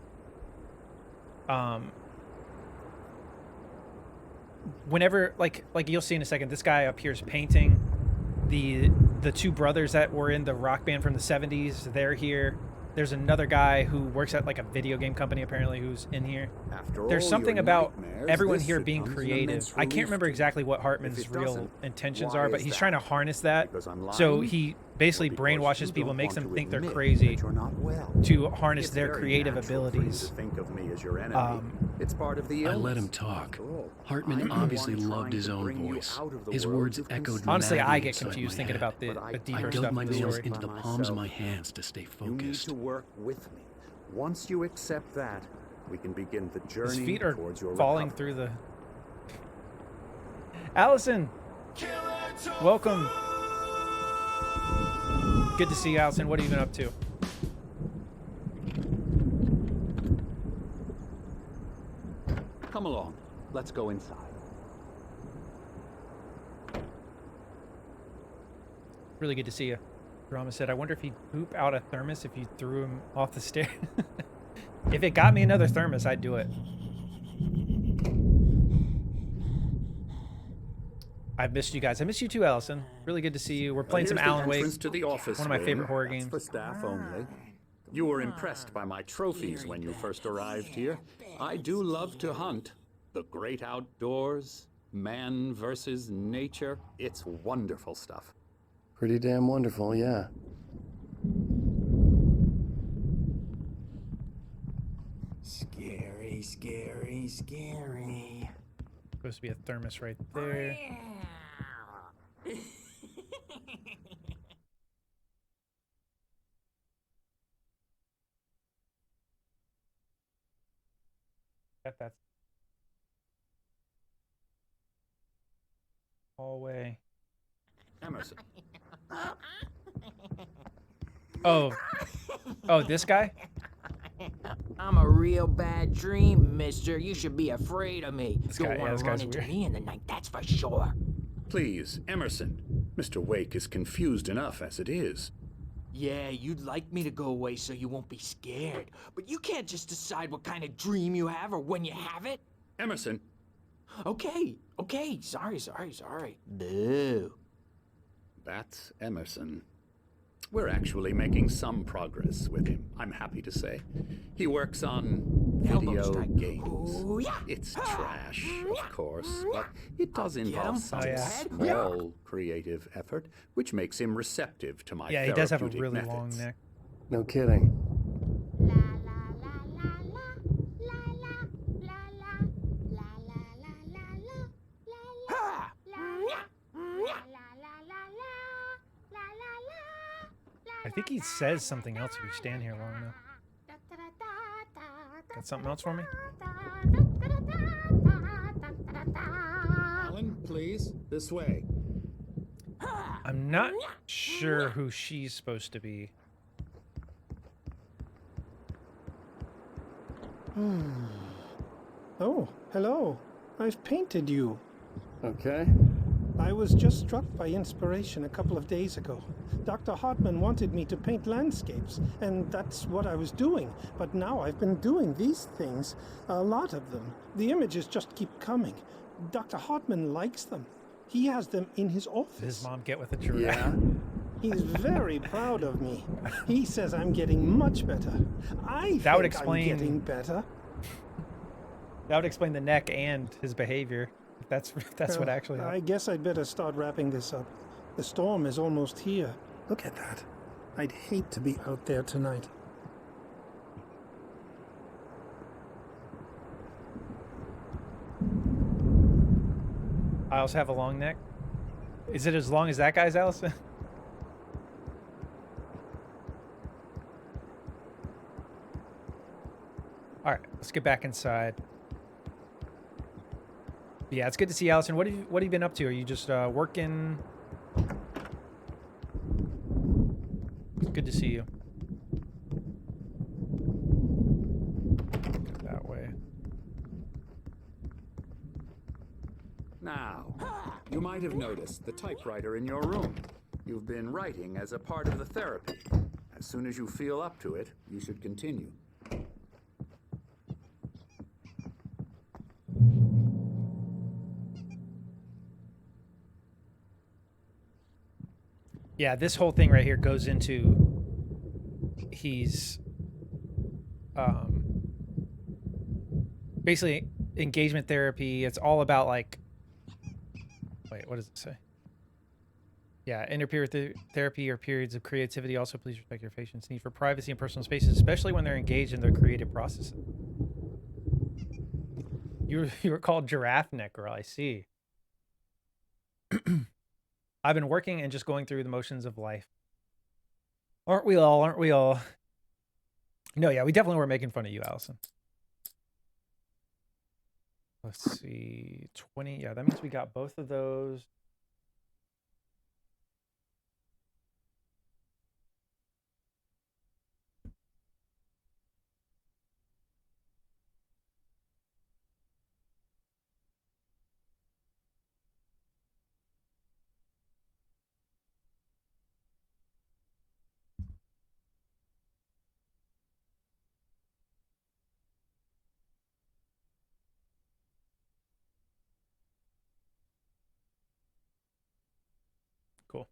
[SPEAKER 1] whenever, like you'll see in a second, this guy up here is painting. The two brothers that were in the rock band from the 70s, they're here. There's another guy who works at like a video game company apparently who's in here. There's something about everyone here being creative. I can't remember exactly what Hartman's real intentions are, but he's trying to harness that. So he basically brainwashes people, makes them think they're crazy to harness their creative abilities.
[SPEAKER 16] Think of me as your enemy. It's part of the illness.
[SPEAKER 4] I let him talk. Hartman obviously loved his own voice. His words echoed
[SPEAKER 1] Honestly, I
[SPEAKER 4] madly
[SPEAKER 1] get
[SPEAKER 4] inside
[SPEAKER 1] confused
[SPEAKER 4] my
[SPEAKER 1] thinking
[SPEAKER 4] head.
[SPEAKER 1] about the deeper
[SPEAKER 4] I
[SPEAKER 1] stuff
[SPEAKER 4] dug my
[SPEAKER 1] in the
[SPEAKER 4] nails
[SPEAKER 1] story.
[SPEAKER 4] into the palms of my hands to stay
[SPEAKER 16] You need
[SPEAKER 4] focused.
[SPEAKER 16] to work with me. Once you accept that, we can begin the journey
[SPEAKER 1] His feet are
[SPEAKER 16] towards your
[SPEAKER 1] falling
[SPEAKER 16] recovery.
[SPEAKER 1] through the... Allison! Welcome! Good to see you, Allison. What have you been up to?
[SPEAKER 12] Come along. Let's go inside.
[SPEAKER 1] Really good to see you. Drama said, I wonder if he'd poop out a thermos if you threw him off the stairs. If it got me another thermos, I'd do it. I've missed you guys. I missed you too, Allison. Really good to see you. We're playing some
[SPEAKER 16] Here's the
[SPEAKER 1] Alan Wake.
[SPEAKER 16] entrance to the office
[SPEAKER 1] One of my
[SPEAKER 16] wing.
[SPEAKER 1] favorite horror
[SPEAKER 16] That's
[SPEAKER 1] games.
[SPEAKER 16] for staff only. You were impressed by my trophies when you first arrived here. I do love to hunt. The great outdoors, man versus nature. It's wonderful stuff.
[SPEAKER 20] Pretty damn wonderful, yeah.
[SPEAKER 5] Scary, scary, scary.
[SPEAKER 1] Supposed to be a thermos right there. That's hallway.
[SPEAKER 16] Emerson.
[SPEAKER 1] Oh, this guy?
[SPEAKER 10] I'm a real bad dream, mister. You should be afraid of me.
[SPEAKER 1] This
[SPEAKER 10] Don't
[SPEAKER 1] guy- yeah,
[SPEAKER 10] want
[SPEAKER 1] this
[SPEAKER 10] to run
[SPEAKER 1] guy's
[SPEAKER 10] into
[SPEAKER 1] weird.
[SPEAKER 10] me in the night, that's for sure.
[SPEAKER 16] Please, Emerson. Mr. Wake is confused enough as it is.
[SPEAKER 10] Yeah, you'd like me to go away so you won't be scared. But you can't just decide what kind of dream you have or when you have it.
[SPEAKER 16] Emerson.
[SPEAKER 10] Okay. Sorry. Boo.
[SPEAKER 16] That's Emerson. We're actually making some progress with him, I'm happy to say. He works on video games.
[SPEAKER 10] Ooh, yeah.
[SPEAKER 16] It's trash, of course, but it does involve some
[SPEAKER 1] Oh,
[SPEAKER 16] small creative effort, which makes him receptive to my
[SPEAKER 1] Yeah, he does have a
[SPEAKER 16] therapeutic
[SPEAKER 1] really
[SPEAKER 16] methods.
[SPEAKER 1] long neck.
[SPEAKER 20] No kidding.
[SPEAKER 1] I think he says something else if you stand here long enough. Got something else for me?
[SPEAKER 16] Alan, please, this way.
[SPEAKER 1] I'm not sure who she's supposed to be.
[SPEAKER 2] Oh, hello. I've painted you.
[SPEAKER 20] Okay.
[SPEAKER 2] I was just struck by inspiration a couple of days ago. Dr. Hartman wanted me to paint landscapes, and that's what I was doing. But now I've been doing these things, a lot of them. The images just keep coming. Dr. Hartman likes them. He has them in his office.
[SPEAKER 1] Did his mom get with a giraffe?
[SPEAKER 20] Yeah.
[SPEAKER 2] He's very proud of me. He says I'm getting much better.
[SPEAKER 1] That would explain.
[SPEAKER 2] I'm getting better.
[SPEAKER 1] That would explain the neck and his behavior. That's what actually happened.
[SPEAKER 2] I guess I'd better start wrapping this up. The storm is almost here. Look at that. I'd hate to be out there tonight.
[SPEAKER 1] I also have a long neck. Is it as long as that guy's, Allison? All right, let's get back inside. Yeah, it's good to see Allison. What have you been up to? Are you just working? It's good to see you. That way.
[SPEAKER 16] Now, you might have noticed the typewriter in your room. You've been writing as a part of the therapy. As soon as you feel up to it, you should continue.
[SPEAKER 1] Yeah, this whole thing right here goes into he's basically engagement therapy. It's all about like, wait, what does it say? Yeah, interpeer therapy or periods of creativity. Also, please respect your patient's need for privacy and personal spaces, especially when they're engaged in their creative processes. You were called Giraffe Neck Girl, I see. I've been working and just going through the motions of life. Aren't we all? Aren't we all? No, yeah, we definitely were making fun of you, Allison. Let's see. 20. Yeah, that means we got both of those. Cool.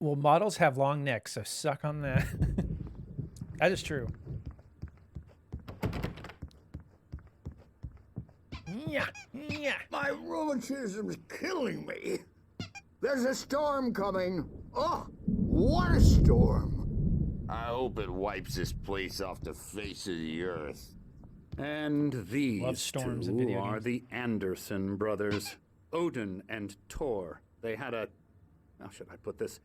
[SPEAKER 1] Well, models have long necks, so suck on that. That is true.
[SPEAKER 19] Yeah. My rheumatism's killing me. There's a storm coming. Oh, what a storm.
[SPEAKER 21] I hope it wipes this place off the face of the earth.
[SPEAKER 16] And these
[SPEAKER 1] Love storms in
[SPEAKER 16] two
[SPEAKER 1] video
[SPEAKER 16] are
[SPEAKER 1] games.
[SPEAKER 16] the Anderson brothers. Odin and Thor. They had a, how should I put this?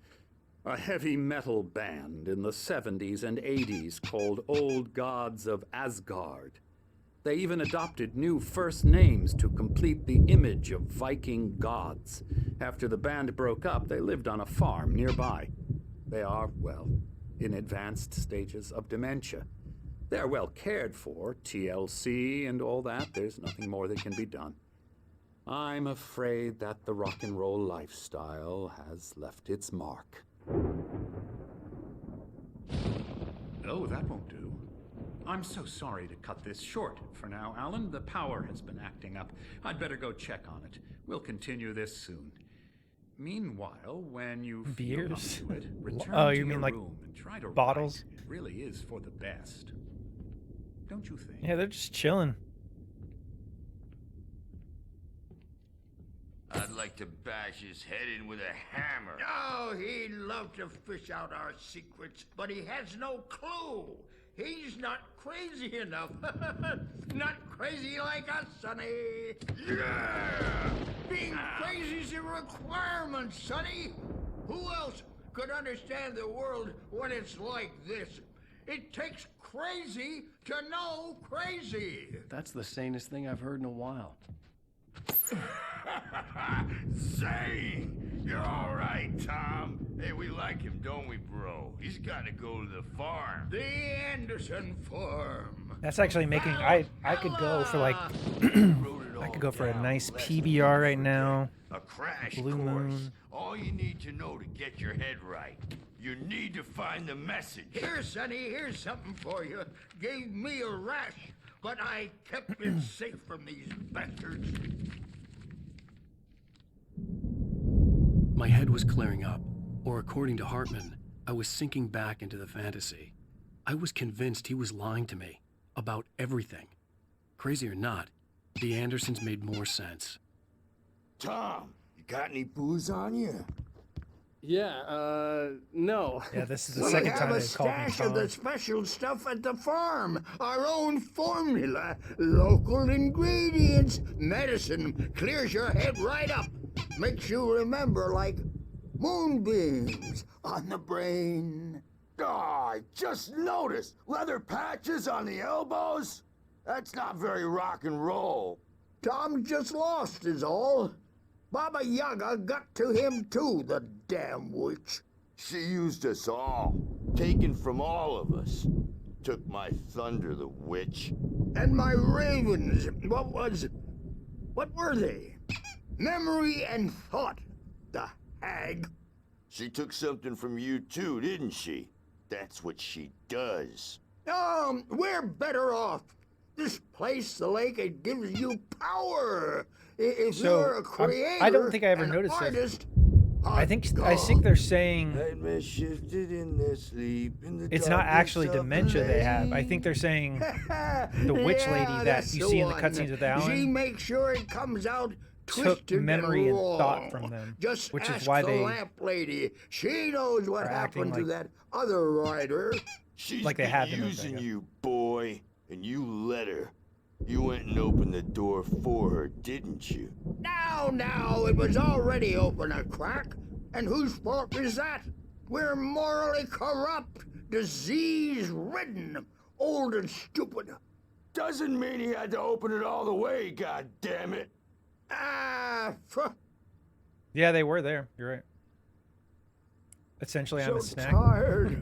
[SPEAKER 16] A heavy metal band in the 70s and 80s called Old Gods of Asgard. They even adopted new first names to complete the image of Viking gods. After the band broke up, they lived on a farm nearby. They are, well, in advanced stages of dementia. They're well cared for, TLC and all that. There's nothing more that can be done. I'm afraid that the rock and roll lifestyle has left its mark.
[SPEAKER 12] Oh, that won't do. I'm so sorry to cut this short for now, Alan. The power has been acting up. I'd better go check on it. We'll continue this soon. Meanwhile, when you feel up
[SPEAKER 1] Beers?
[SPEAKER 12] to it, return
[SPEAKER 1] Oh,
[SPEAKER 12] to
[SPEAKER 1] you
[SPEAKER 12] your
[SPEAKER 1] mean like
[SPEAKER 12] room and try to
[SPEAKER 1] bottles?
[SPEAKER 12] write. It really is for the best. Don't you think?
[SPEAKER 1] Yeah, they're just chilling.
[SPEAKER 21] I'd like to bash his head in with a hammer.
[SPEAKER 3] Oh, he'd love to fish out our secrets, but he has no clue. He's not crazy enough. Not crazy like us, Sonny. Yeah! Being crazy's a requirement, Sonny. Who else could understand the world when it's like this? It takes crazy to know crazy.
[SPEAKER 4] That's the sanest thing I've heard in a while.
[SPEAKER 21] Zane! You're all right, Tom. Hey, we like him, don't we, bro? He's got to go to the farm.
[SPEAKER 3] The Anderson farm.
[SPEAKER 1] That's actually making I could go for like I could go for a nice PBR right now.
[SPEAKER 21] A crash
[SPEAKER 1] Blue
[SPEAKER 21] course.
[SPEAKER 1] Moon.
[SPEAKER 21] All you need to know to get your head right. You need to find the message.
[SPEAKER 3] Here, Sonny, here's something for you. Gave me a rash, but I kept it safe from these bastards.
[SPEAKER 4] My head was clearing up, or according to Hartman, I was sinking back into the fantasy. I was convinced he was lying to me about everything. Crazy or not, the Andersons made more sense.
[SPEAKER 21] Tom, you got any booze on you?
[SPEAKER 20] Yeah, no.
[SPEAKER 1] Yeah, this is the second time they've called me
[SPEAKER 3] We have a stash of the
[SPEAKER 1] Tom.
[SPEAKER 3] special stuff at the farm. Our own formula. Local ingredients. Medicine clears your head right up. Makes you remember like moonbeams on the brain.
[SPEAKER 21] Oh, I just noticed. Leather patches on the elbows? That's not very rock and roll.
[SPEAKER 3] Tom just lost is all. Baba Yaga got to him too, the damn witch.
[SPEAKER 21] She used us all. Taken from all of us. Took my thunder, the witch.
[SPEAKER 3] And my ravens, what were they? Memory and thought, the hag.
[SPEAKER 21] She took something from you too, didn't she? That's what she does.
[SPEAKER 3] We're better off. This place, the lake, it gives you power. If you're a creator,
[SPEAKER 1] I don't think I ever
[SPEAKER 3] an
[SPEAKER 1] noticed
[SPEAKER 3] artist,
[SPEAKER 1] I think they're saying
[SPEAKER 21] Nightmare shifted in their sleep.
[SPEAKER 1] it's not actually dementia they have. I think they're saying the witch lady that
[SPEAKER 3] that's
[SPEAKER 1] you
[SPEAKER 3] the
[SPEAKER 1] see in the
[SPEAKER 3] one.
[SPEAKER 1] cutscenes with
[SPEAKER 3] She
[SPEAKER 1] Alan
[SPEAKER 3] makes sure it comes out
[SPEAKER 1] took
[SPEAKER 3] twisted
[SPEAKER 1] memory and
[SPEAKER 3] wrong.
[SPEAKER 1] thought from them,
[SPEAKER 3] Just
[SPEAKER 1] which
[SPEAKER 3] ask
[SPEAKER 1] is why
[SPEAKER 3] the
[SPEAKER 1] they
[SPEAKER 3] lamp lady. She knows what
[SPEAKER 1] are acting
[SPEAKER 3] happened to
[SPEAKER 1] like-
[SPEAKER 3] that other rider.
[SPEAKER 21] She's
[SPEAKER 1] like they
[SPEAKER 21] been
[SPEAKER 1] had been
[SPEAKER 21] using
[SPEAKER 1] with
[SPEAKER 21] you, boy, and you let her. You went and opened the door for her, didn't you?
[SPEAKER 3] Now, it was already open a crack. And whose fault is that? We're morally corrupt, disease-ridden, old and stupid.
[SPEAKER 21] Doesn't mean he had to open it all the way, God damn it.
[SPEAKER 1] Yeah, they were there. You're right. Essentially, I'm a
[SPEAKER 3] So
[SPEAKER 1] snack.
[SPEAKER 3] tired.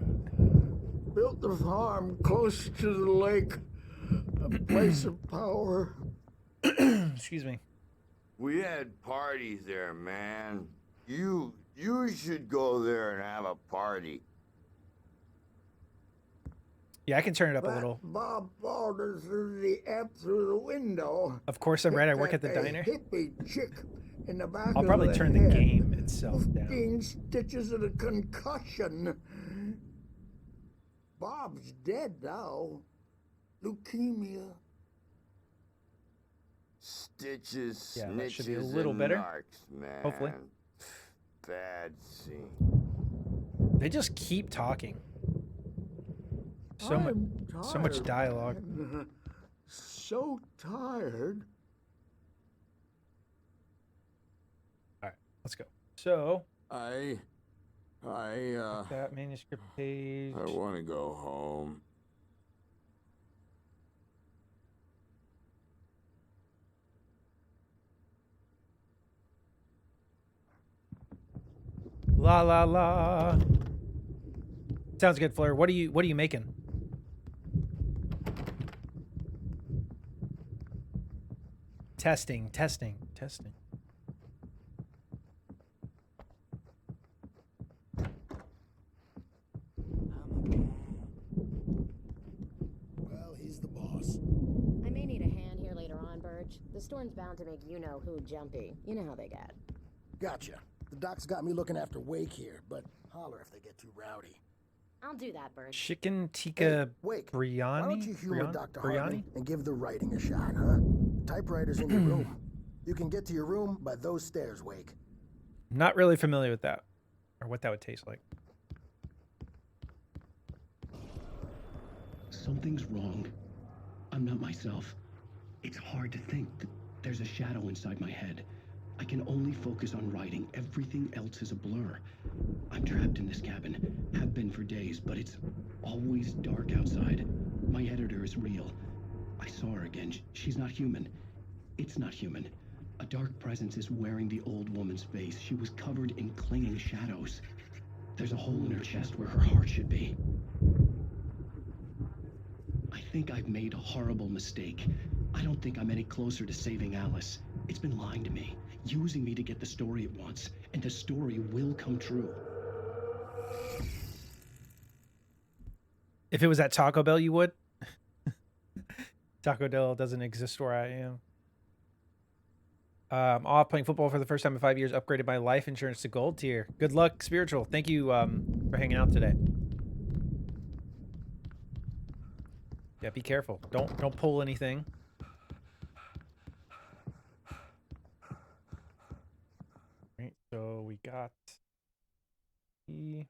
[SPEAKER 3] Built the farm close to the lake. A place of power.
[SPEAKER 1] Excuse me.
[SPEAKER 21] We had parties there, man. You should go there and have a party.
[SPEAKER 1] Yeah, I can turn it up a little.
[SPEAKER 3] Bob Balder threw the amp through the window.
[SPEAKER 1] Of course, I'm right. I work at the
[SPEAKER 3] Hit that
[SPEAKER 1] diner.
[SPEAKER 3] hippie chick in the back
[SPEAKER 1] I'll
[SPEAKER 3] of
[SPEAKER 1] probably
[SPEAKER 3] the
[SPEAKER 1] turn the
[SPEAKER 3] head.
[SPEAKER 1] game itself down.
[SPEAKER 3] 15 stitches and a concussion. Bob's dead now. Leukemia.
[SPEAKER 21] Stitches,
[SPEAKER 1] Yeah, that should be a
[SPEAKER 21] snitches,
[SPEAKER 1] little
[SPEAKER 21] and
[SPEAKER 1] better.
[SPEAKER 21] narcs, man.
[SPEAKER 1] Hopefully.
[SPEAKER 21] Bad scene.
[SPEAKER 1] They just keep talking. So much
[SPEAKER 3] tired,
[SPEAKER 1] dialogue.
[SPEAKER 3] man. So tired.
[SPEAKER 1] Let's go. So
[SPEAKER 21] that
[SPEAKER 1] manuscript page.
[SPEAKER 21] I want to go home.
[SPEAKER 1] La la la. Sounds good, Fleur. What are you making? Testing.
[SPEAKER 5] Well, he's the boss.
[SPEAKER 13] I may need a hand here later on, Burge. The storm's bound to make you-know-who jumpy. You know how they get.
[SPEAKER 5] Gotcha. The doc's got me looking after Wake here, but holler if they get too rowdy.
[SPEAKER 13] I'll do that, Burge.
[SPEAKER 1] Chicken tikka
[SPEAKER 5] Wake,
[SPEAKER 1] biryani?
[SPEAKER 5] why don't you humor Dr. Hartman
[SPEAKER 1] Biryani?
[SPEAKER 5] and give the writing a shot, huh? Typewriter's in your room. You can get to your room by those stairs, Wake.
[SPEAKER 1] Not really familiar with that, or what that would taste like.
[SPEAKER 4] Something's wrong. I'm not myself. It's hard to think that there's a shadow inside my head. I can only focus on writing. Everything else is a blur. I'm trapped in this cabin. Have been for days, but it's always dark outside. My editor is real. I saw her again. She's not human. It's not human. A dark presence is wearing the old woman's face. She was covered in clinging shadows. There's a hole in her chest where her heart should be. I think I've made a horrible mistake. I don't think I'm any closer to saving Alice. It's been lying to me, using me to get the story it wants, and the story will come true.
[SPEAKER 1] If it was at Taco Bell, you would. Taco Bell doesn't exist where I am. Off playing football for the first time in 5 years. Upgraded my life insurance to gold tier. Good luck, Spiritual. Thank you for hanging out today. Yeah, be careful. Don't pull anything. Right, so we got the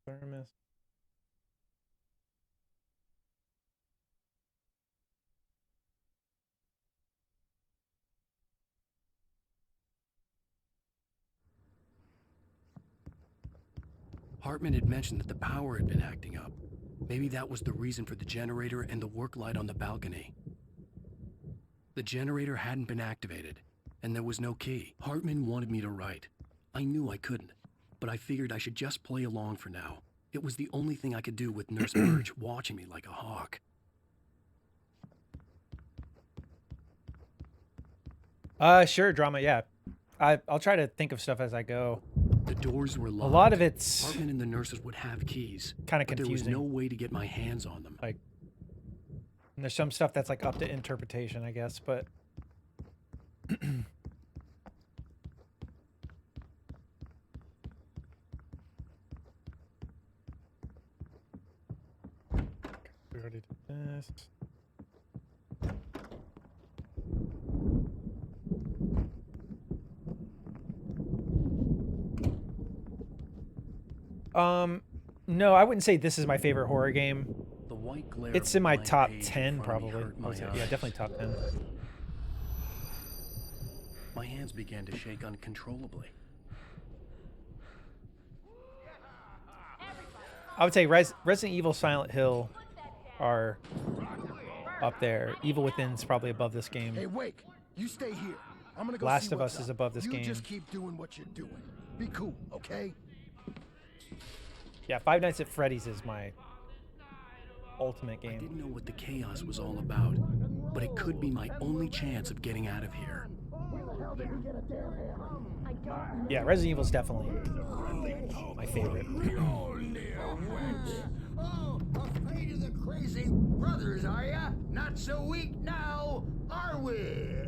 [SPEAKER 1] thermos.
[SPEAKER 4] Hartman had mentioned that the power had been acting up. Maybe that was the reason for the generator and the work light on the balcony. The generator hadn't been activated, and there was no key. Hartman wanted me to write. I knew I couldn't, but I figured I should just play along for now. It was the only thing I could do with Nurse Burge watching me like a hawk.
[SPEAKER 1] Sure, drama, yeah. I'll try to think of stuff as I go.
[SPEAKER 4] The doors were locked.
[SPEAKER 1] A lot of it's
[SPEAKER 4] Hartman and the nurses would have keys.
[SPEAKER 1] kind of confusing.
[SPEAKER 4] There was no way to get my hands on them.
[SPEAKER 1] Like, and there's some stuff that's like up to interpretation, I guess, but we already did this. No, I wouldn't say this is my favorite horror game.
[SPEAKER 4] The white glare
[SPEAKER 1] It's
[SPEAKER 4] of
[SPEAKER 1] in my
[SPEAKER 4] blank
[SPEAKER 1] top
[SPEAKER 4] page
[SPEAKER 1] 10
[SPEAKER 4] in front of me
[SPEAKER 1] probably.
[SPEAKER 4] hurt my
[SPEAKER 1] Yeah,
[SPEAKER 4] eyes.
[SPEAKER 1] definitely top 10.
[SPEAKER 4] My hands began to shake uncontrollably.
[SPEAKER 1] I would say Resident Evil, Silent Hill are up there. Evil Within's probably above this game.
[SPEAKER 5] Hey, Wake, you stay here. I'm gonna go
[SPEAKER 1] Last
[SPEAKER 5] see
[SPEAKER 1] of
[SPEAKER 5] what's
[SPEAKER 1] Us is
[SPEAKER 5] up.
[SPEAKER 1] above this
[SPEAKER 5] you
[SPEAKER 1] game.
[SPEAKER 5] Just keep doing what you're doing. Be cool, okay?
[SPEAKER 1] Yeah, Five Nights at Freddy's is my ultimate
[SPEAKER 4] I
[SPEAKER 1] game.
[SPEAKER 4] didn't know what the chaos was all about, but it could be my only chance of getting out of here.
[SPEAKER 1] Yeah, Resident Evil's definitely my favorite.
[SPEAKER 3] Oh, afraid of the crazy brothers, are ya? Not so weak now, are we?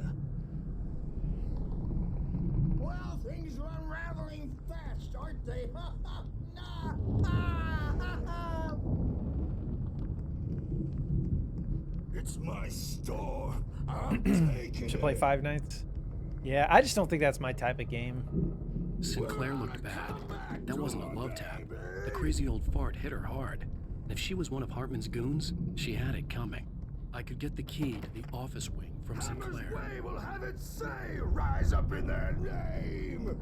[SPEAKER 3] Well, things are unraveling fast, aren't they?
[SPEAKER 5] It's my store. I'm taking
[SPEAKER 1] Should play Five Nights. Yeah, I just don't think that's my type of game.
[SPEAKER 4] Sinclair looked bad. That wasn't a love tap. The crazy old fart hit her hard. And if she was one of Hartman's goons, she had it coming. I could get the key to the office wing from Sinclair.
[SPEAKER 21] Way will have it say, rise up in their name.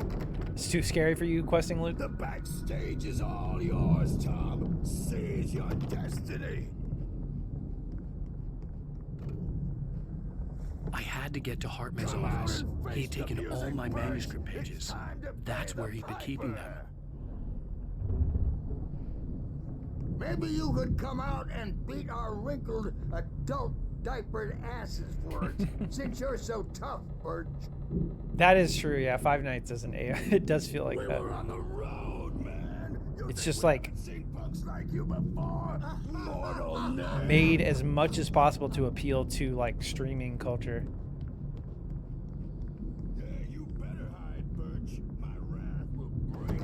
[SPEAKER 1] It's too scary for you questing, Luke?
[SPEAKER 21] The backstage is all yours, Tom. Seize your destiny.
[SPEAKER 4] I had to get to Hartman's office. He had taken all my manuscript pages. That's where he'd been keeping them.
[SPEAKER 21] Maybe you could come out and beat our wrinkled adult diapered asses for it, since you're so tough, Birch.
[SPEAKER 1] That is true, yeah. Five Nights isn't a. It does feel like that.
[SPEAKER 21] We're on the road, man.
[SPEAKER 1] It's just like
[SPEAKER 21] you before.
[SPEAKER 1] made as much as possible to appeal to like streaming culture.
[SPEAKER 21] Yeah, you better hide, Birch. My wrath will break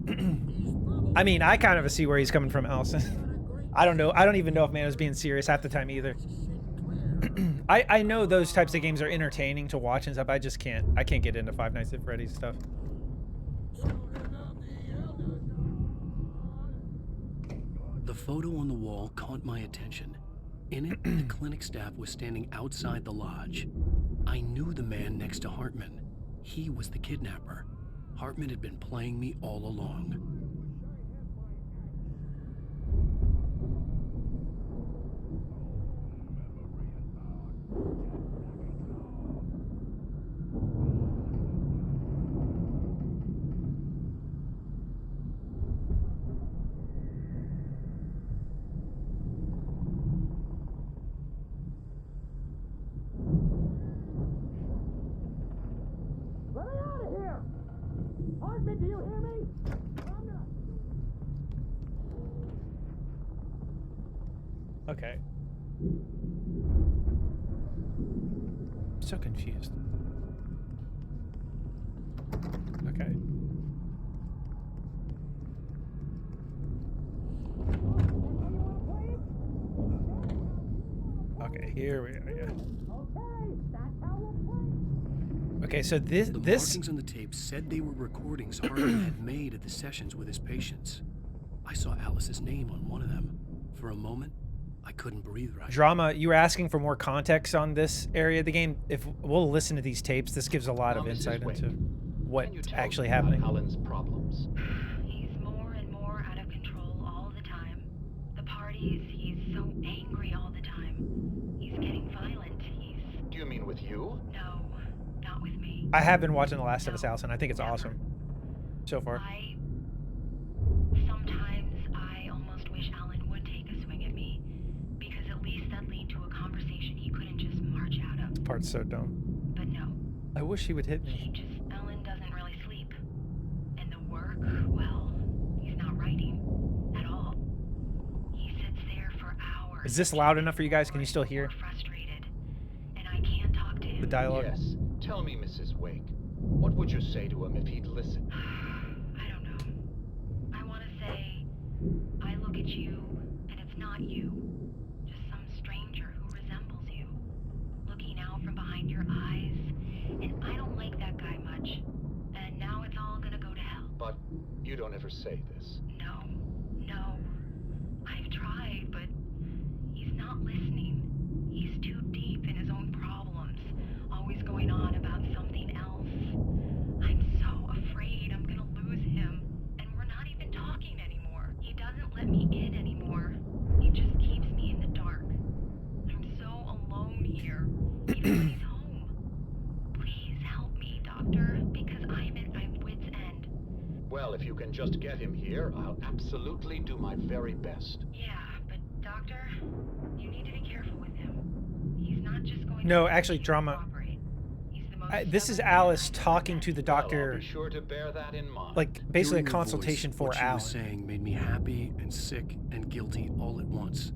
[SPEAKER 21] you.
[SPEAKER 1] I mean, I kind of see where he's coming from, Allison. I don't know. I don't even know if man was being serious half the time either. I know those types of games are entertaining to watch and stuff. I just can't. I can't get into Five Nights at Freddy's stuff.
[SPEAKER 4] The photo on the wall caught my attention. In it, the clinic staff was standing outside the lodge. I knew the man next to Hartman. He was the kidnapper. Hartman had been playing me all along.
[SPEAKER 19] Let me out of here! Hartman, do you hear me?
[SPEAKER 1] Okay. I'm so confused. Okay. Okay, here we are. Yeah. Okay, so this
[SPEAKER 4] markings on the tape said they were recordings Hartman had made at the sessions with his patients. I saw Alice's name on one of them. For a moment, I couldn't breathe right.
[SPEAKER 1] Drama, you were asking for more context on this area of the game. If we'll listen to these tapes, this gives a lot of insight into what's actually happening.
[SPEAKER 6] Alan's problems.
[SPEAKER 22] He's more and more out of control all the time. The parties, he's so angry all the time. He's getting violent.
[SPEAKER 6] Do you mean with you?
[SPEAKER 22] No, not with me.
[SPEAKER 1] I have been watching The Last of Us, Allison. I think it's awesome so far.
[SPEAKER 22] Sometimes I almost wish Alan would take a swing at me, because at least that lead to a conversation he couldn't just march out of.
[SPEAKER 1] This part's so dumb.
[SPEAKER 22] But no.
[SPEAKER 1] I wish he would hit me.
[SPEAKER 22] Alan doesn't really sleep. And the work, well, he's not writing at all. He sits there for hours.
[SPEAKER 1] Is this loud enough for you guys? Can you still hear
[SPEAKER 22] frustrated, and I can't talk to him.
[SPEAKER 1] the dialogue?
[SPEAKER 6] Yes. Tell me, Mrs. Wake. What would you say to him if he'd listen?
[SPEAKER 22] I don't know. I want to say, I look at you, and it's not you. Just some stranger who resembles you. Looking out from behind your eyes. And I don't like that guy much. And now it's all gonna go to hell.
[SPEAKER 6] But you don't ever say this.
[SPEAKER 22] No. I've tried, but he's not listening. He's too deep in his own problems. Always going on about something else. I'm so afraid I'm gonna lose him. And we're not even talking anymore. He doesn't let me in anymore. He just keeps me in the dark. I'm so alone here. Even when he's home. Please help me, Doctor, because I'm at my wit's end.
[SPEAKER 6] Well, if you can just get him here, I'll absolutely do my very best.
[SPEAKER 22] Yeah, but Doctor, you need to be careful with him. He's not just going
[SPEAKER 1] No, actually, Drama. This is Alice talking to the doctor.
[SPEAKER 6] Well, I'll be sure to bear that in mind.
[SPEAKER 1] Like basically a
[SPEAKER 4] Hearing her
[SPEAKER 1] consultation
[SPEAKER 4] voice,
[SPEAKER 1] for
[SPEAKER 4] what
[SPEAKER 1] Alan.
[SPEAKER 4] she was saying made me happy and sick and guilty all at once.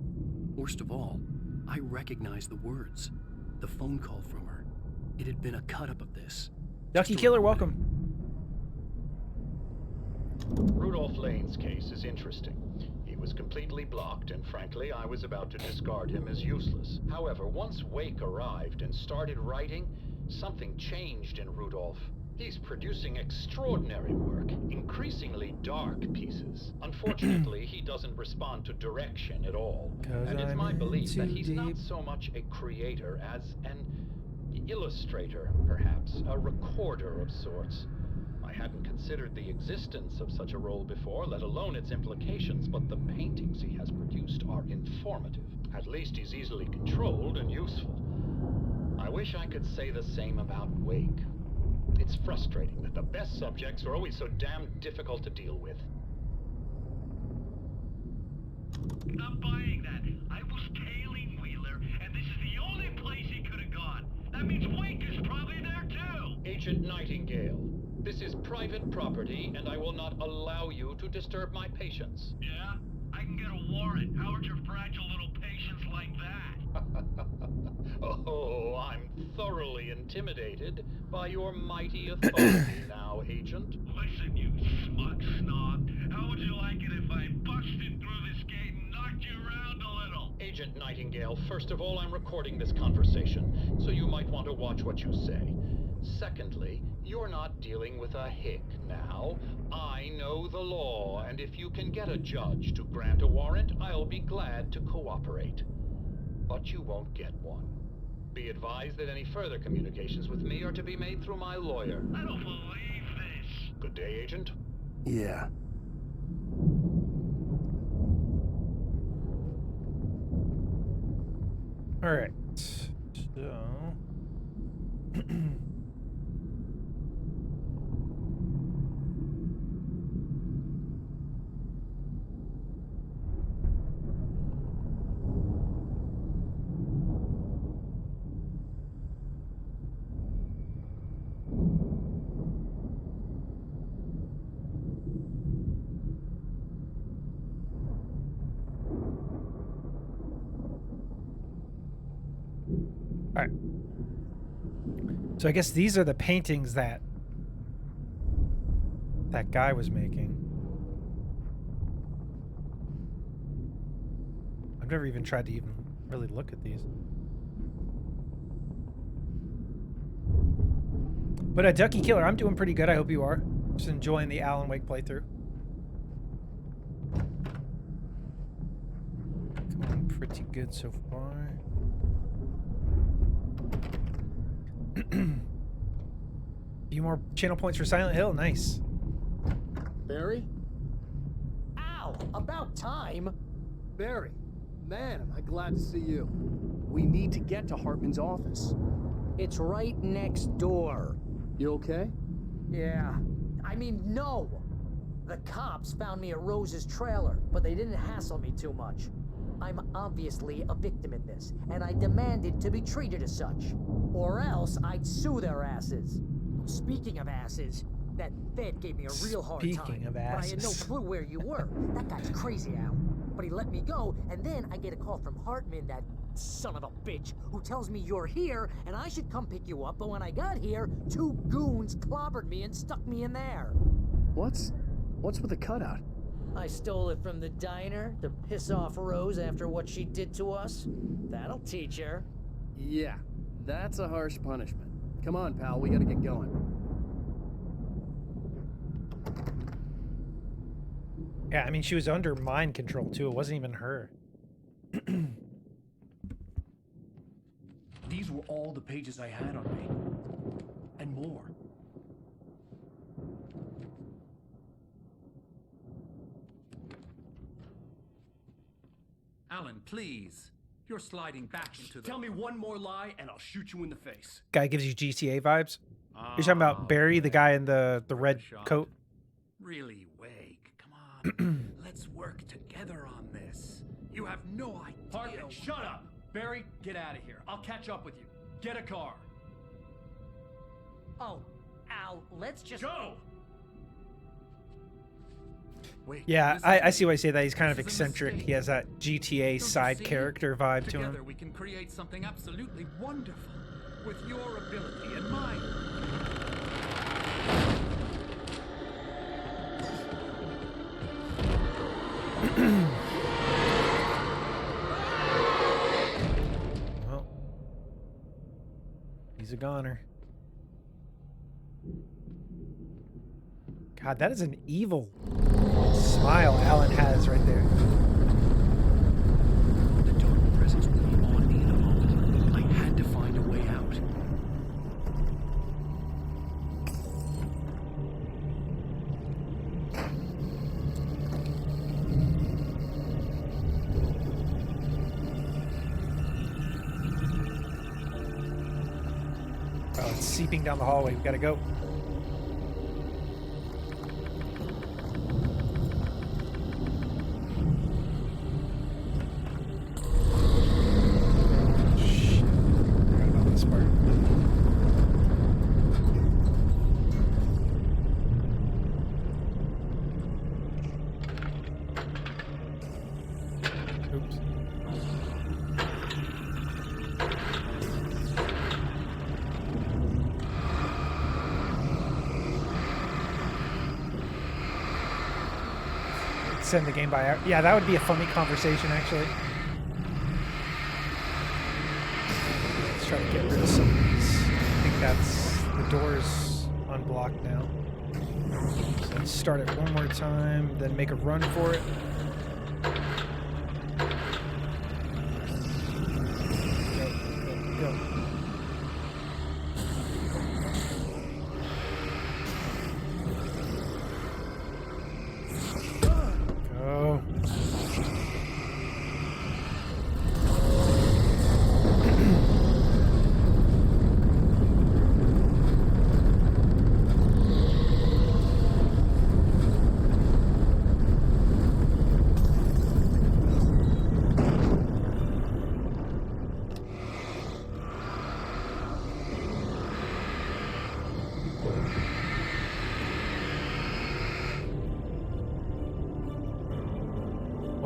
[SPEAKER 4] Worst of all, I recognized the words. The phone call from her. It had been a cut-up of this.
[SPEAKER 1] Ducky Killer, welcome.
[SPEAKER 6] Rudolph Lane's case is interesting. He was completely blocked, and frankly, I was about to discard him as useless. However, once Wake arrived and started writing, something changed in Rudolph. He's producing extraordinary work, increasingly dark pieces. Unfortunately, he doesn't respond to direction at all. And it's my belief that he's not so much a creator as an illustrator, perhaps, a recorder of sorts. I hadn't considered the existence of such a role before, let alone its implications, but the paintings he has produced are informative. At least he's easily controlled and useful. I wish I could say the same about Wake. It's frustrating that the best subjects are always so damn difficult to deal with.
[SPEAKER 9] I'm buying that. I was tailing Wheeler, and this is the only place he could have gone. That means Wake is probably there too.
[SPEAKER 6] Agent Nightingale, this is private property, and I will not allow you to disturb my patients.
[SPEAKER 9] Yeah? I can get a warrant. Howard your fragile little patients like that?
[SPEAKER 6] Oh, I'm thoroughly intimidated by your mighty authority now, Agent.
[SPEAKER 9] Listen, you smug snob. How would you like it if I busted through this gate and knocked you around a little?
[SPEAKER 6] Agent Nightingale, first of all, I'm recording this conversation, so you might want to watch what you say. Secondly, you're not dealing with a hick now. I know the law, and if you can get a judge to grant a warrant, I'll be glad to cooperate. But you won't get one. Be advised that any further communications with me are to be made through my lawyer.
[SPEAKER 9] I don't believe this.
[SPEAKER 6] Good day, Agent.
[SPEAKER 4] Yeah.
[SPEAKER 1] All right. So. All right. So I guess these are the paintings that guy was making. I've never even tried to even really look at these. But Ducky Killer, I'm doing pretty good. I hope you are. Just enjoying the Alan Wake playthrough. Going pretty good so far. Few more channel points for Silent Hill. Nice.
[SPEAKER 10] Barry? Ow! About time!
[SPEAKER 20] Barry, man, am I glad to see you. We need to get to Hartman's office.
[SPEAKER 10] It's right next door.
[SPEAKER 20] You okay?
[SPEAKER 10] Yeah. I mean, no! The cops found me at Rose's trailer, but they didn't hassle me too much. I'm obviously a victim in this, and I demanded to be treated as such. Or else I'd sue their asses. Speaking of asses, that Fed gave me a real hard time.
[SPEAKER 1] Speaking of
[SPEAKER 10] but I had no
[SPEAKER 1] asses.
[SPEAKER 10] clue where you were. That guy's crazy, Al. But he let me go, and then I get a call from Hartman, that son of a bitch, who tells me you're here, and I should come pick you up, but when I got here, 2 goons clobbered me and stuck me in there.
[SPEAKER 20] What's with the cutout?
[SPEAKER 10] I stole it from the diner to piss off Rose after what she did to us. That'll teach her.
[SPEAKER 20] Yeah, that's a harsh punishment. Come on, pal, we gotta get going.
[SPEAKER 1] Yeah, I mean, she was under mind control, too. It wasn't even her.
[SPEAKER 4] These were all the pages I had on me. And more.
[SPEAKER 12] Alan, please. You're sliding back into the...
[SPEAKER 4] Tell me one more lie and I'll shoot you in the face.
[SPEAKER 1] Guy gives you GTA vibes. You're talking about Barry, the guy in the red coat?
[SPEAKER 12] Really, Wake. Come on. Let's work together on this. You have no idea...
[SPEAKER 4] Hartman, shut up! Barry, get out of here. I'll catch up with you. Get a car.
[SPEAKER 10] Oh, Al, let's just...
[SPEAKER 4] Go!
[SPEAKER 12] Wait,
[SPEAKER 1] Yeah, I see why you say that. He's kind of eccentric. He has that GTA side character vibe to
[SPEAKER 12] Together
[SPEAKER 1] him.
[SPEAKER 12] we can create something absolutely wonderful with your ability and mine.
[SPEAKER 1] Well, he's a goner. God, that is an evil smile Alan has right there.
[SPEAKER 4] The dark presence would be on me in a moment. I had to find a way out.
[SPEAKER 1] Oh, it's seeping down the hallway. We gotta go. Shit. Forgot about this part. Oops. Send the game by. Yeah, that would be a funny conversation, actually. Let's try to get rid of some of these. I think that's the door's unblocked now. So let's start it one more time, then make a run for it. Go, go, go. Go.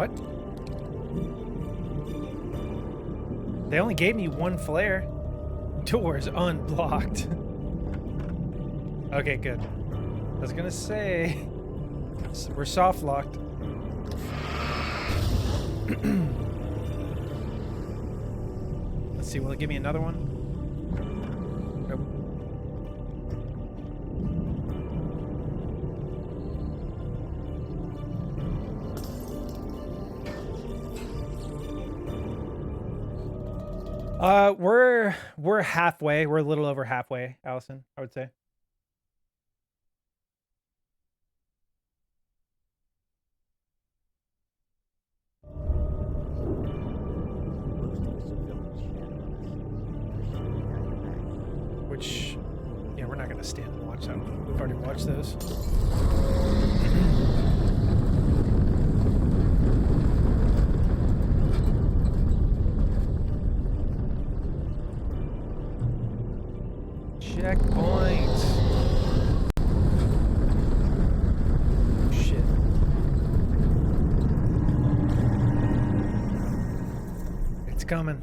[SPEAKER 1] What? They only gave me one flare. Doors unblocked. Okay, good. I was gonna say we're soft locked. Let's see, will it give me another one? Nope. We're halfway. We're a little over halfway, Allison, I would say. Which, yeah, we're not gonna stand and watch that one. We've already watched those. Checkpoint. Shit. It's coming.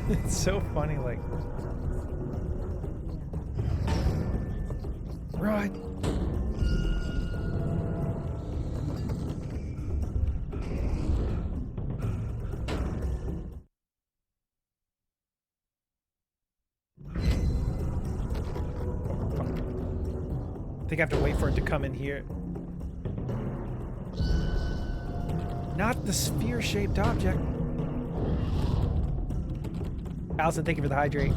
[SPEAKER 1] It's so funny, like. Right. I think I have to wait for it to come in here. Not the sphere-shaped object. Allison, thank you for the hydrate.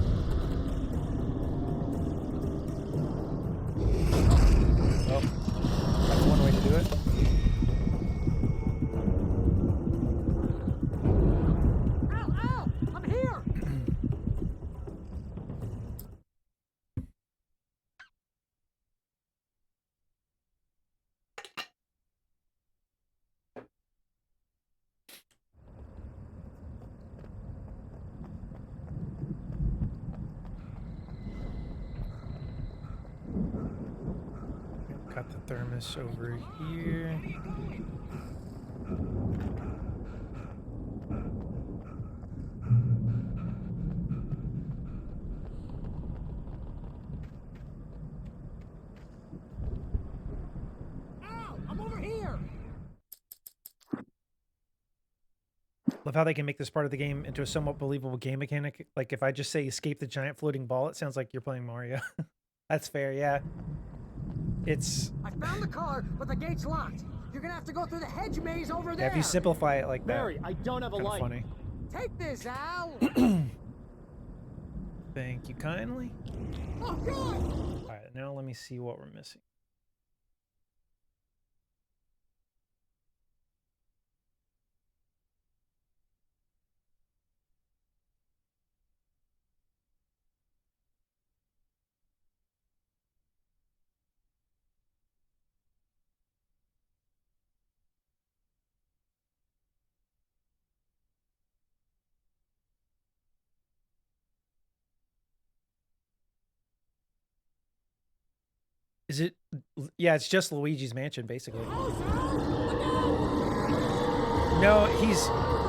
[SPEAKER 1] Oh, that's one way to do it.
[SPEAKER 10] Ow, ow! I'm here!
[SPEAKER 1] Got the thermos over here.
[SPEAKER 10] Ow! I'm over here!
[SPEAKER 1] Love how they can make this part of the game into a somewhat believable game mechanic. Like if I just say escape the giant floating ball, it sounds like you're playing Mario. That's fair, yeah. It's...
[SPEAKER 10] I found the car, but the gate's locked. You're gonna have to go through the hedge maze over there.
[SPEAKER 1] Yeah, if you simplify it like that.
[SPEAKER 20] Mary, I don't have a light.
[SPEAKER 1] Funny.
[SPEAKER 10] Take this, Al.
[SPEAKER 1] Thank you kindly.
[SPEAKER 10] Oh, God.
[SPEAKER 1] All right, now let me see what we're missing. Is it? Yeah, it's just Luigi's Mansion, basically. No,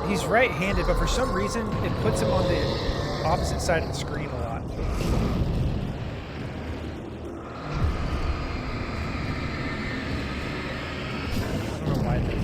[SPEAKER 1] he's right-handed, but for some reason it puts him on the opposite side of the screen a lot. I don't know why that is.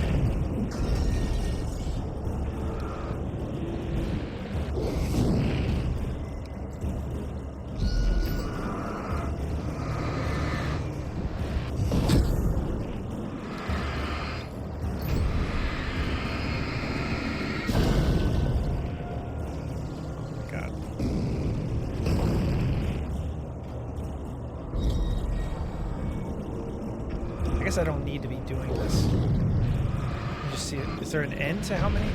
[SPEAKER 1] I don't need to be doing this. You just see it. Is there an end to how many?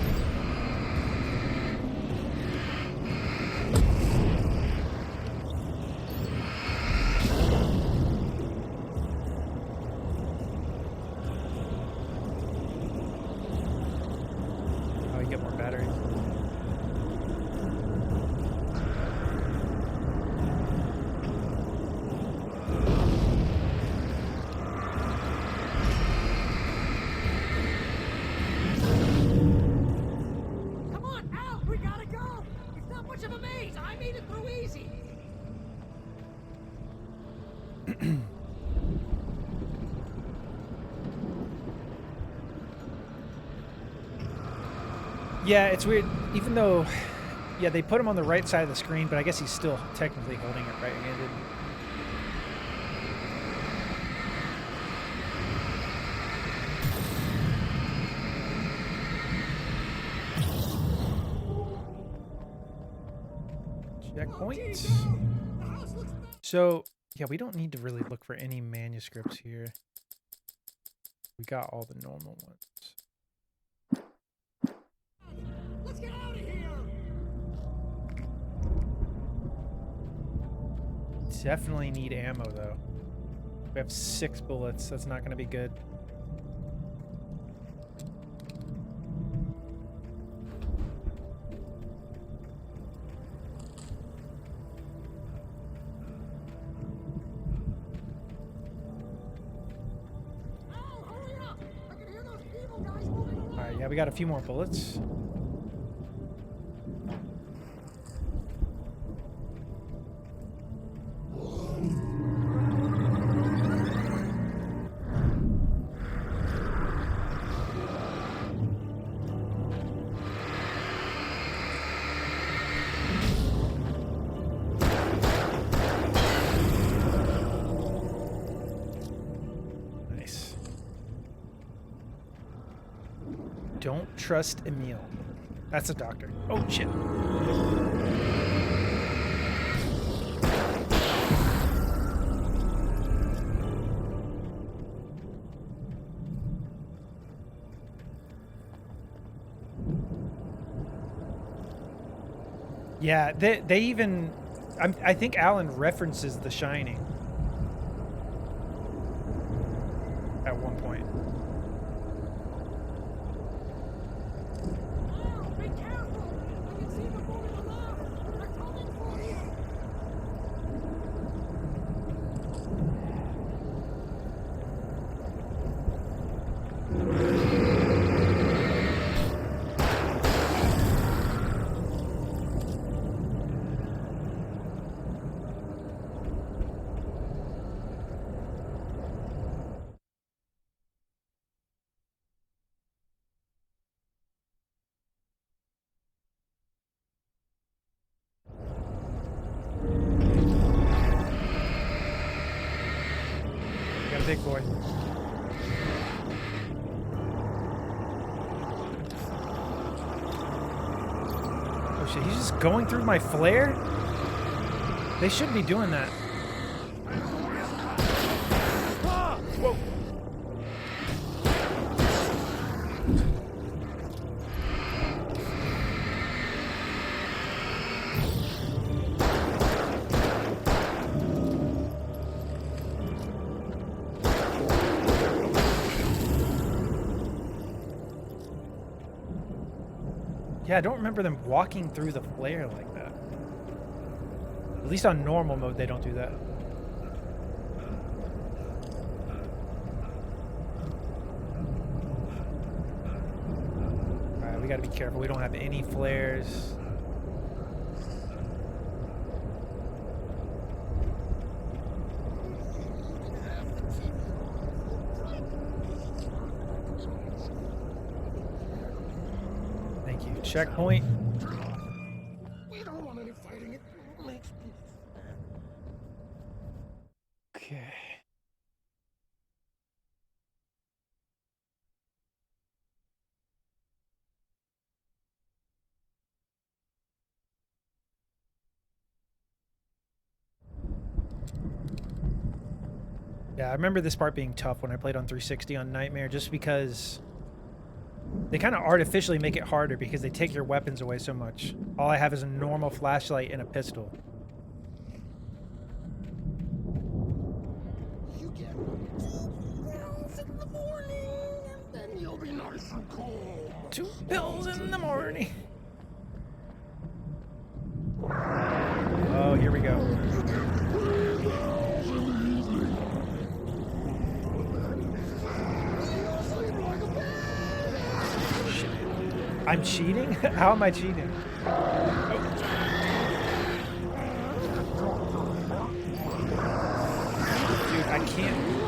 [SPEAKER 1] Oh, you get more batteries. Yeah, it's weird. Even though, yeah, they put him on the right side of the screen, but I guess he's still technically holding it right-handed. Checkpoint. So, yeah, we don't need to really look for any manuscripts here. We got all the normal ones.
[SPEAKER 19] Let's get out of here!
[SPEAKER 1] Definitely need ammo, though. We have 6 bullets. That's not going to be good. Alright, yeah, we got a few more bullets. Don't trust Emil. That's a doctor. Oh, shit. Yeah, they even... I think Alan references The Shining at one point. a big boy. Oh shit, he's just going through my flare? They shouldn't be doing that. Whoa. Yeah, I don't remember them walking through the flare like that. At least on normal mode, they don't do that. Alright, we gotta be careful. We don't have any flares. Thank you. Checkpoint.
[SPEAKER 21] We don't want any fighting. It makes me...
[SPEAKER 1] Okay. Yeah, I remember this part being tough when I played on 360 on Nightmare, just because they kind of artificially make it harder because they take your weapons away so much. All I have is a normal flashlight and a pistol.
[SPEAKER 21] You get 2 pills in the morning, and then you'll be nice and cold.
[SPEAKER 1] 2 pills in the morning. Oh, here we go. I'm cheating? How am I cheating? Oh. Dude, I can't.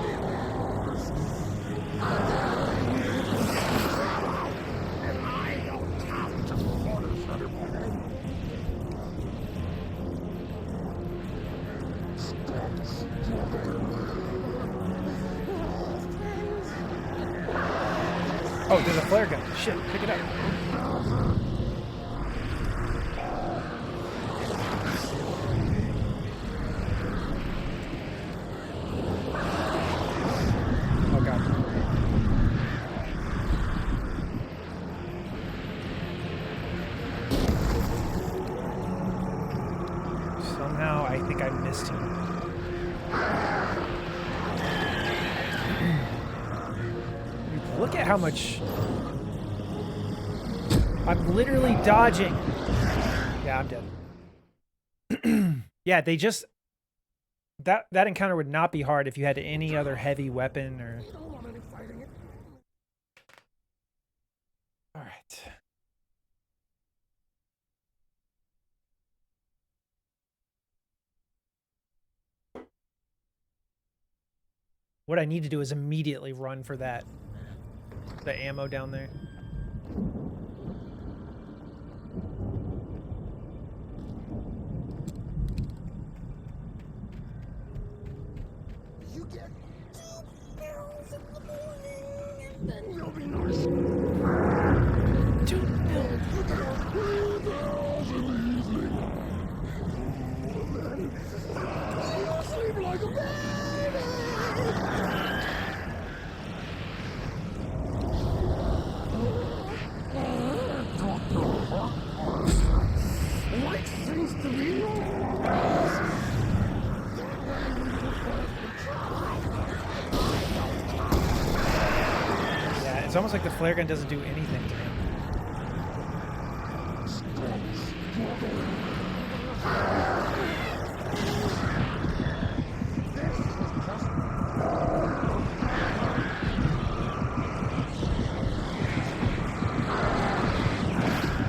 [SPEAKER 1] Oh, there's a flare gun. Shit, pick it up. Oh god. Somehow I think I missed him. Look at how much I'm literally dodging. Yeah, I'm dead. Yeah, they just that encounter would not be hard if you had any other heavy weapon or. All right. What I need to do is immediately run for that. The ammo down there.
[SPEAKER 21] You get 2 pills in the morning, and then you'll be nice.
[SPEAKER 1] 2 pills.
[SPEAKER 21] You get 3 pills in the evening. You'll sleep like a baby. Light seems to be
[SPEAKER 1] Yeah, it's almost like the flare gun doesn't do anything to him.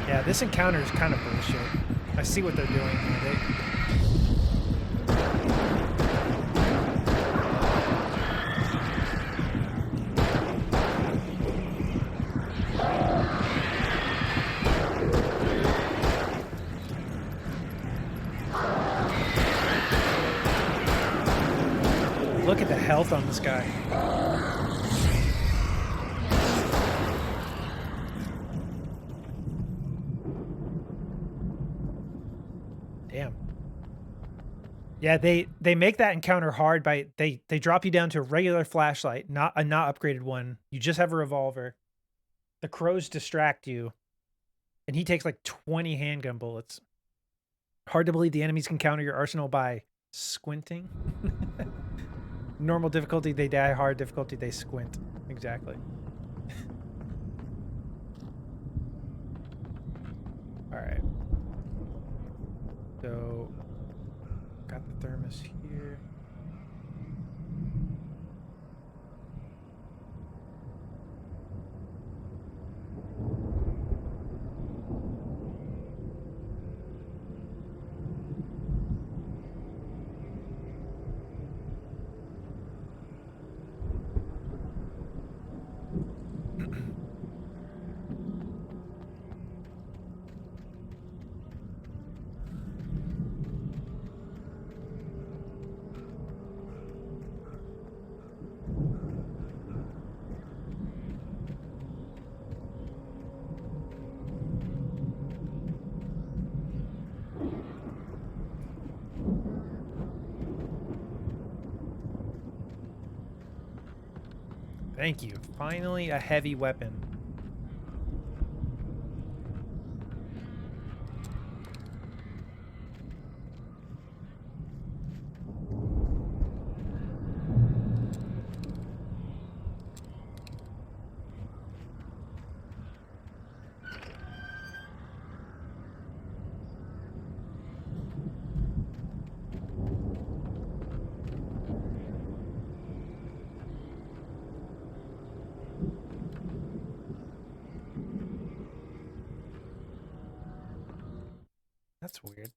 [SPEAKER 1] Yeah, this encounter is kind of bullshit. I see what they're doing. Look at the health on this guy. Damn. Yeah, they make that encounter hard by they drop you down to a regular flashlight, not a not upgraded one. You just have a revolver. The crows distract you, and he takes like 20 handgun bullets. Hard to believe the enemies can counter your arsenal by squinting. Normal difficulty, they die. Hard difficulty, they squint. Exactly. All right. So, got the thermos here. Thank you. Finally, a heavy weapon. That's weird.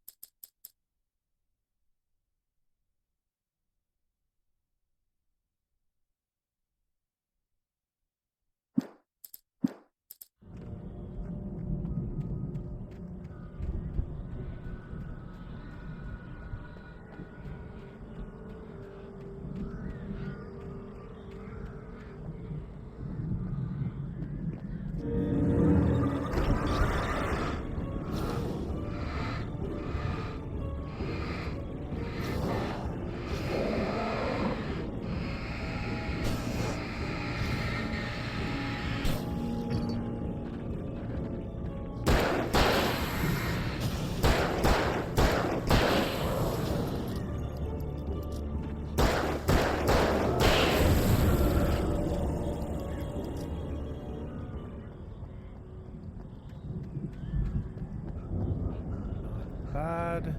[SPEAKER 1] Bad.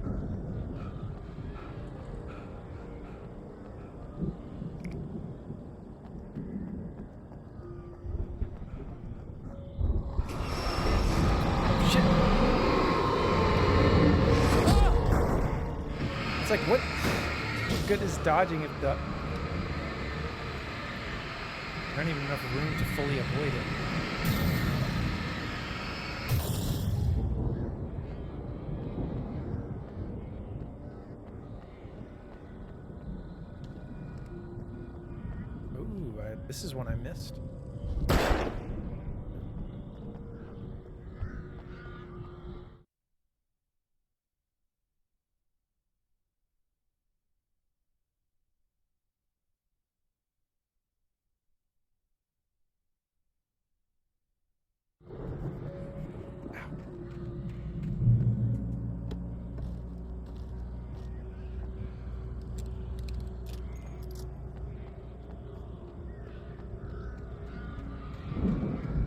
[SPEAKER 1] Shit. It's like, what good is dodging if the... There aren't even enough room to fully avoid it. This is one I missed.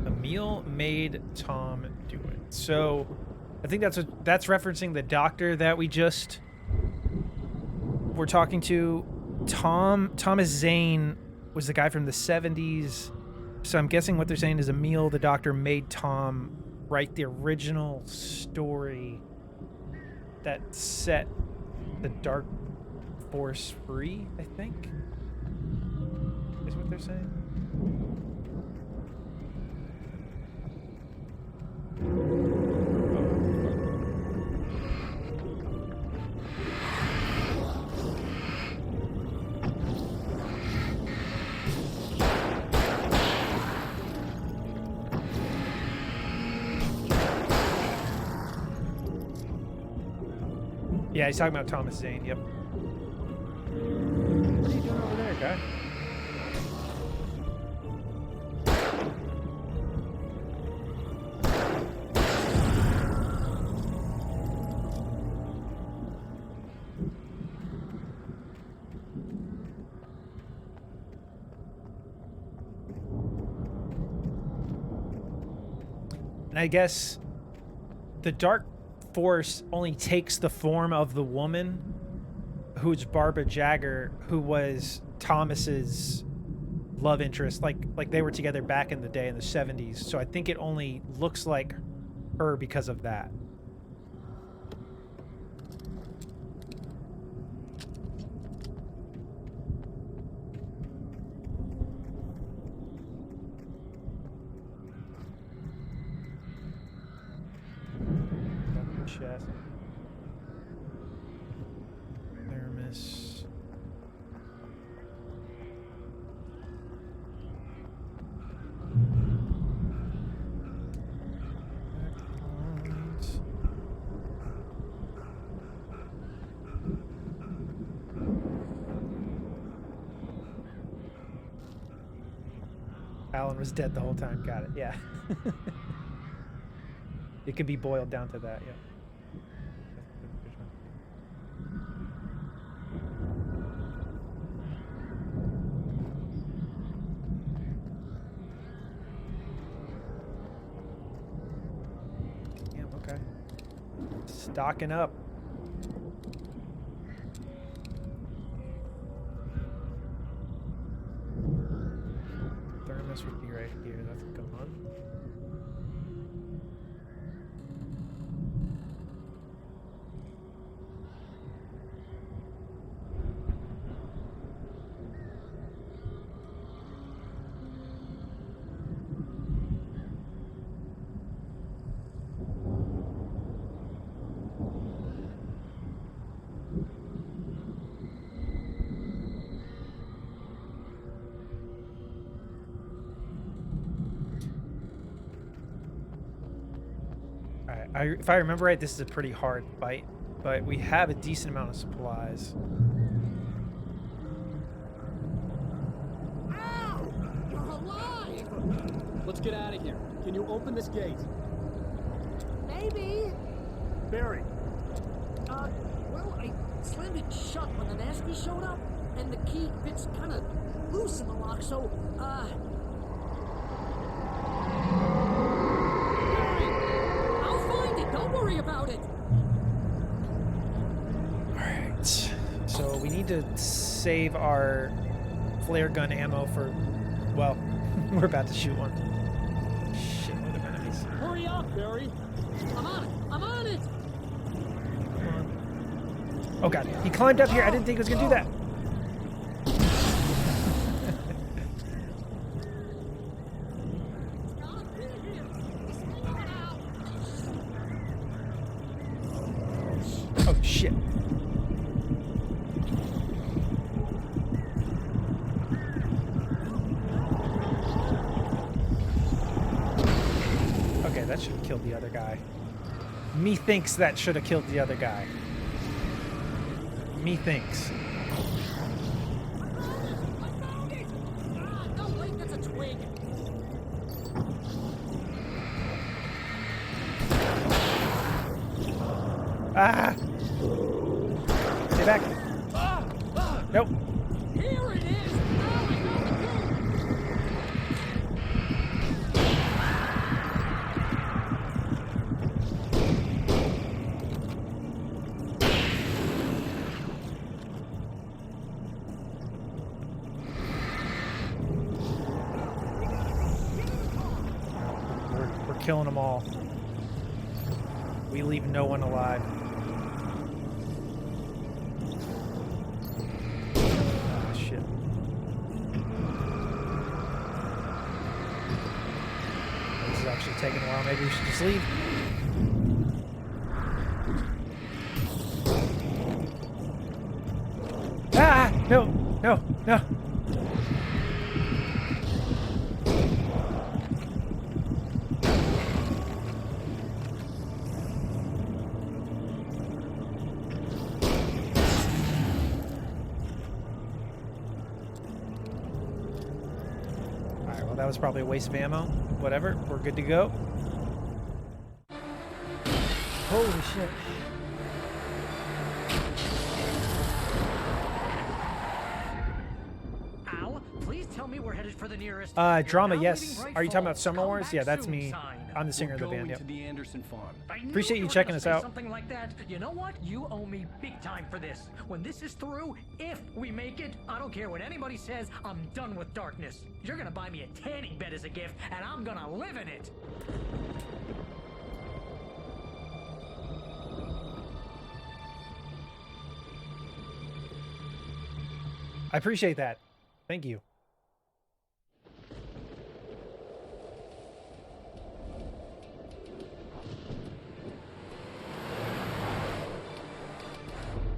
[SPEAKER 1] Emil made Tom do it. So I think that's referencing the doctor that we just were talking to. Thomas Zane was the guy from the 70s. So I'm guessing what they're saying is Emil, the doctor, made Tom write the original story that set the Dark Force free, I think, is what they're saying. Yeah, he's talking about Thomas Zane. Yep. What are you doing over there, guy? And I guess the dark force only takes the form of the woman who's Barbara Jagger, who was Thomas's love interest. Like they were together back in the day in the 70s. So I think it only looks like her because of that. Chest. Thermos. Alan was dead the whole time. Got it. Yeah. It can be boiled down to that. Yeah. Damn, okay. Stocking up. Thermos would be right here. That's a good one. If I remember right, this is a pretty hard fight, but we have a decent amount of supplies.
[SPEAKER 20] Ow! You're alive! Let's get out of here. Can you open this gate?
[SPEAKER 10] Maybe.
[SPEAKER 20] Barry.
[SPEAKER 10] Well, I slammed it shut when the nasty showed up, and the key fits kind of loose in the lock, so, Don't worry about it.
[SPEAKER 1] Alright. So we need to save our flare gun ammo for, well, we're about to shoot one. Shitload of enemies.
[SPEAKER 20] Hurry up, Barry.
[SPEAKER 10] I'm on it. I'm on it.
[SPEAKER 1] Come on. Oh god, he climbed up here. I didn't think he was gonna do that. Oh shit. Okay, that should have killed the other guy. Methinks that should have killed the other guy. Methinks.
[SPEAKER 10] No, wait, that's a twig.
[SPEAKER 1] Ah! Stay back. Nope.
[SPEAKER 10] Here it is. Now I got the
[SPEAKER 1] We're killing them all. We leave no one alive. Ah, shit. This is actually taking a while. Maybe we should just leave. Ah! No! No! No! well, that was probably a waste of ammo. Whatever, we're good to go. Holy shit.
[SPEAKER 10] Al, please tell me we're headed for the nearest.
[SPEAKER 1] Drama, yes. Are you talking about Summer Wars? Yeah, that's me. I'm the singer of the band. Yep.
[SPEAKER 20] To the Anderson farm.
[SPEAKER 1] Appreciate you checking us out.
[SPEAKER 10] Something like that. You know what? You owe me big time for this. When this is through, if we make it, I don't care what anybody says, I'm done with darkness. You're gonna buy me a tanning bed as a gift, and I'm gonna live in it.
[SPEAKER 1] I appreciate that. Thank you.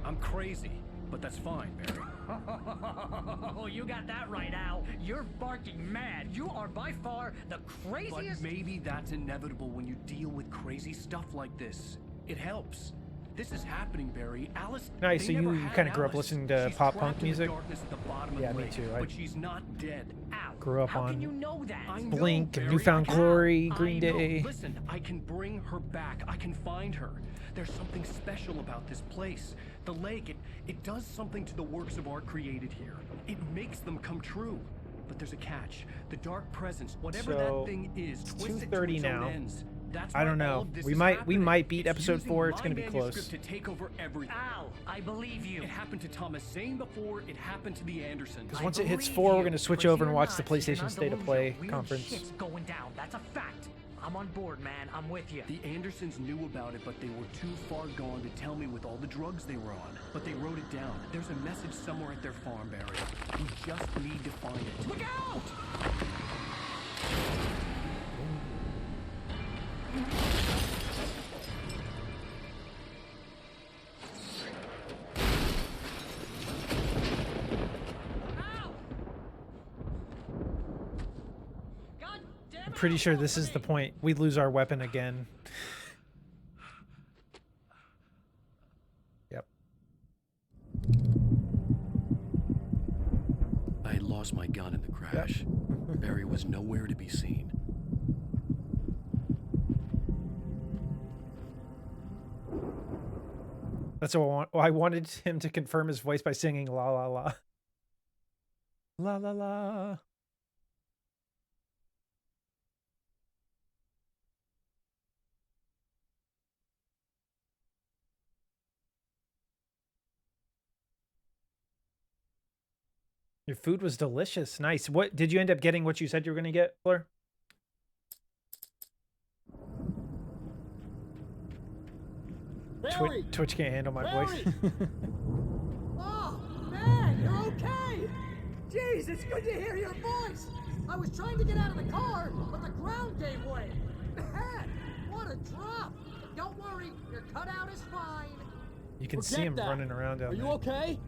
[SPEAKER 20] I'm crazy, but that's fine, Barry.
[SPEAKER 10] Oh, you got that right, Al. You're barking mad. You are by far the craziest.
[SPEAKER 20] But maybe that's inevitable when you deal with crazy stuff like this. It helps. This is happening, Barry. Alice.
[SPEAKER 1] Nice. So you kind of grew up listening to pop punk music?
[SPEAKER 20] Yeah,
[SPEAKER 1] me too.
[SPEAKER 20] But she's not dead.
[SPEAKER 10] Al,
[SPEAKER 1] grew up
[SPEAKER 10] how
[SPEAKER 1] on
[SPEAKER 10] can you know that?
[SPEAKER 1] Blink and Newfound Glory, Green Day.
[SPEAKER 20] Listen, I can bring her back. I can find her. There's something special about this place. The lake, it does something to the works of art created here. It makes them come true. But there's a catch. The dark presence, whatever that thing is, twists it to its own ends. That's
[SPEAKER 1] I don't know. We might beat episode 4. It's gonna be close.
[SPEAKER 20] To take over everything.
[SPEAKER 10] Al, I believe you.
[SPEAKER 20] It happened to Thomas Zane before. It happened to the Andersons.
[SPEAKER 1] Because once it hits 4, we're gonna switch over and watch the PlayStation State of Play conference.
[SPEAKER 10] Shit's going down. That's a fact. I'm on board, man. I'm with you.
[SPEAKER 20] The Andersons knew about it, but they were too far gone to tell me with all the drugs they were on. But they wrote it down. There's a message somewhere at their farm, Barry. We just need to find it. Look out!
[SPEAKER 1] I'm pretty sure this is the point. We lose our weapon again. Yep.
[SPEAKER 4] I had lost my gun in the crash. Barry was nowhere to be seen.
[SPEAKER 1] That's what I want. I wanted him to confirm his voice by singing La La La. La La La. Your food was delicious. Nice. What did you end up getting? What you said you were going to get, Fleur? Twitch can't handle my voice.
[SPEAKER 10] Oh, man, you're okay. Jeez, it's good to hear your voice. I was trying to get out of the car, but the ground gave way. Man, what a drop. Don't worry, your cutout is fine.
[SPEAKER 1] You can see him running around down there.
[SPEAKER 10] Are you okay?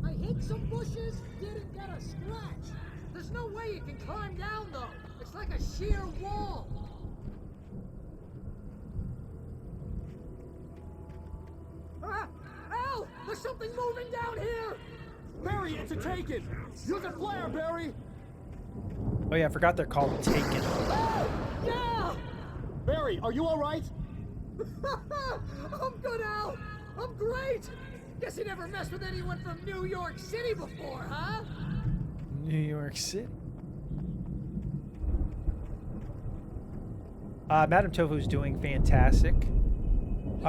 [SPEAKER 10] I hit some bushes, didn't get a scratch. There's no way you can climb down, though. It's like a sheer wall. Ah! Al! There's something moving down here!
[SPEAKER 20] Barry, it's a Taken! Use a flare, Barry!
[SPEAKER 1] Oh yeah, I forgot they're called Taken.
[SPEAKER 10] Oh! Yeah!
[SPEAKER 20] Barry, are you alright?
[SPEAKER 10] I'm good, Al! I'm great! Guess you never messed with anyone from New York City before, huh?
[SPEAKER 1] New York City. Madame Tofu's doing fantastic.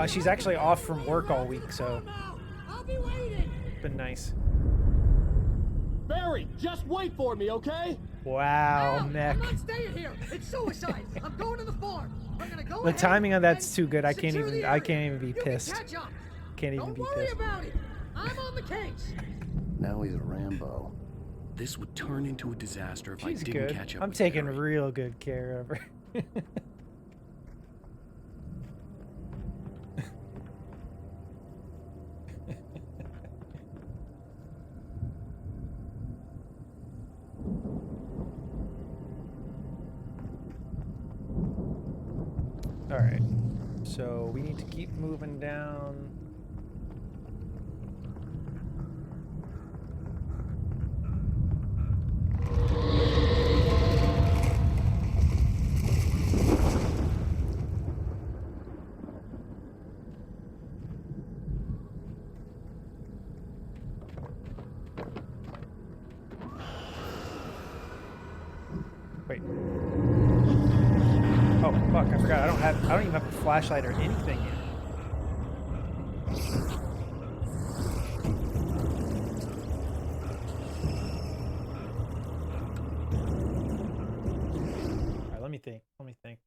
[SPEAKER 1] She's actually off from work all week, so
[SPEAKER 10] I'll be waiting.
[SPEAKER 1] It's been nice.
[SPEAKER 20] Barry, just wait for me, okay?
[SPEAKER 1] Wow,
[SPEAKER 10] Al,
[SPEAKER 1] Mech.
[SPEAKER 10] I'm not staying here. It's suicide. I'm going to the farm. I'm gonna go
[SPEAKER 1] The
[SPEAKER 10] ahead
[SPEAKER 1] timing on that's too good. I
[SPEAKER 10] secure
[SPEAKER 1] can't
[SPEAKER 10] the
[SPEAKER 1] even be
[SPEAKER 10] area.
[SPEAKER 1] pissed.
[SPEAKER 10] You can catch up.
[SPEAKER 1] Can't even
[SPEAKER 10] Don't
[SPEAKER 1] be
[SPEAKER 10] worry
[SPEAKER 1] pissed.
[SPEAKER 10] about it. I'm on the case.
[SPEAKER 5] Now he's a Rambo.
[SPEAKER 4] This would turn into a disaster if
[SPEAKER 1] She's
[SPEAKER 4] I didn't
[SPEAKER 1] good.
[SPEAKER 4] catch up
[SPEAKER 1] I'm
[SPEAKER 4] with
[SPEAKER 1] taking
[SPEAKER 4] Barry.
[SPEAKER 1] real good care of her. All right, so we need to keep moving down. Wait. Oh fuck! I forgot. I don't even have a flashlight or anything yet. All right. Let me think. Let me think.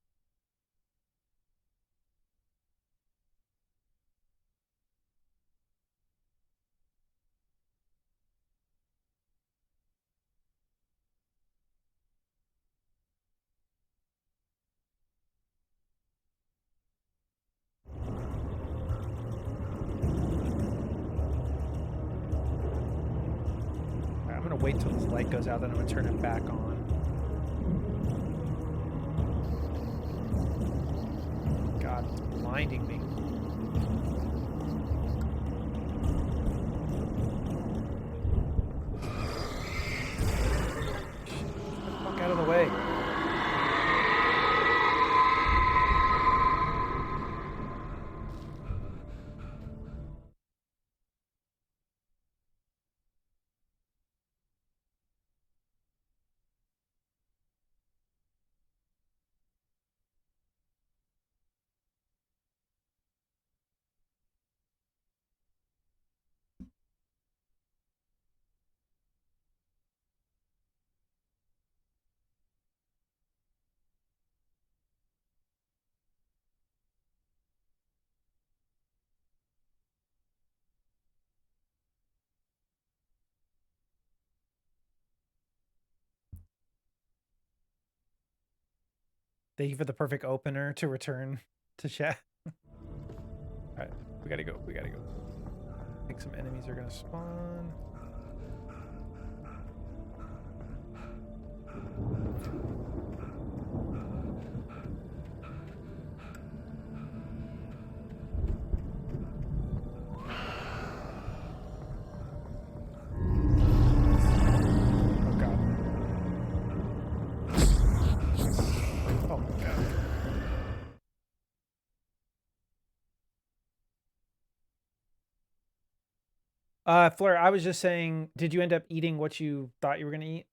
[SPEAKER 1] I'm gonna wait till this light goes out, then I'm gonna turn it back on. God, it's blinding me. Get the fuck out of the way. Thank you for the perfect opener to return to chat. Alright, we gotta go. We gotta go. I think some enemies are gonna spawn. Fleur, I was just saying, did you end up eating what you thought you were going to eat?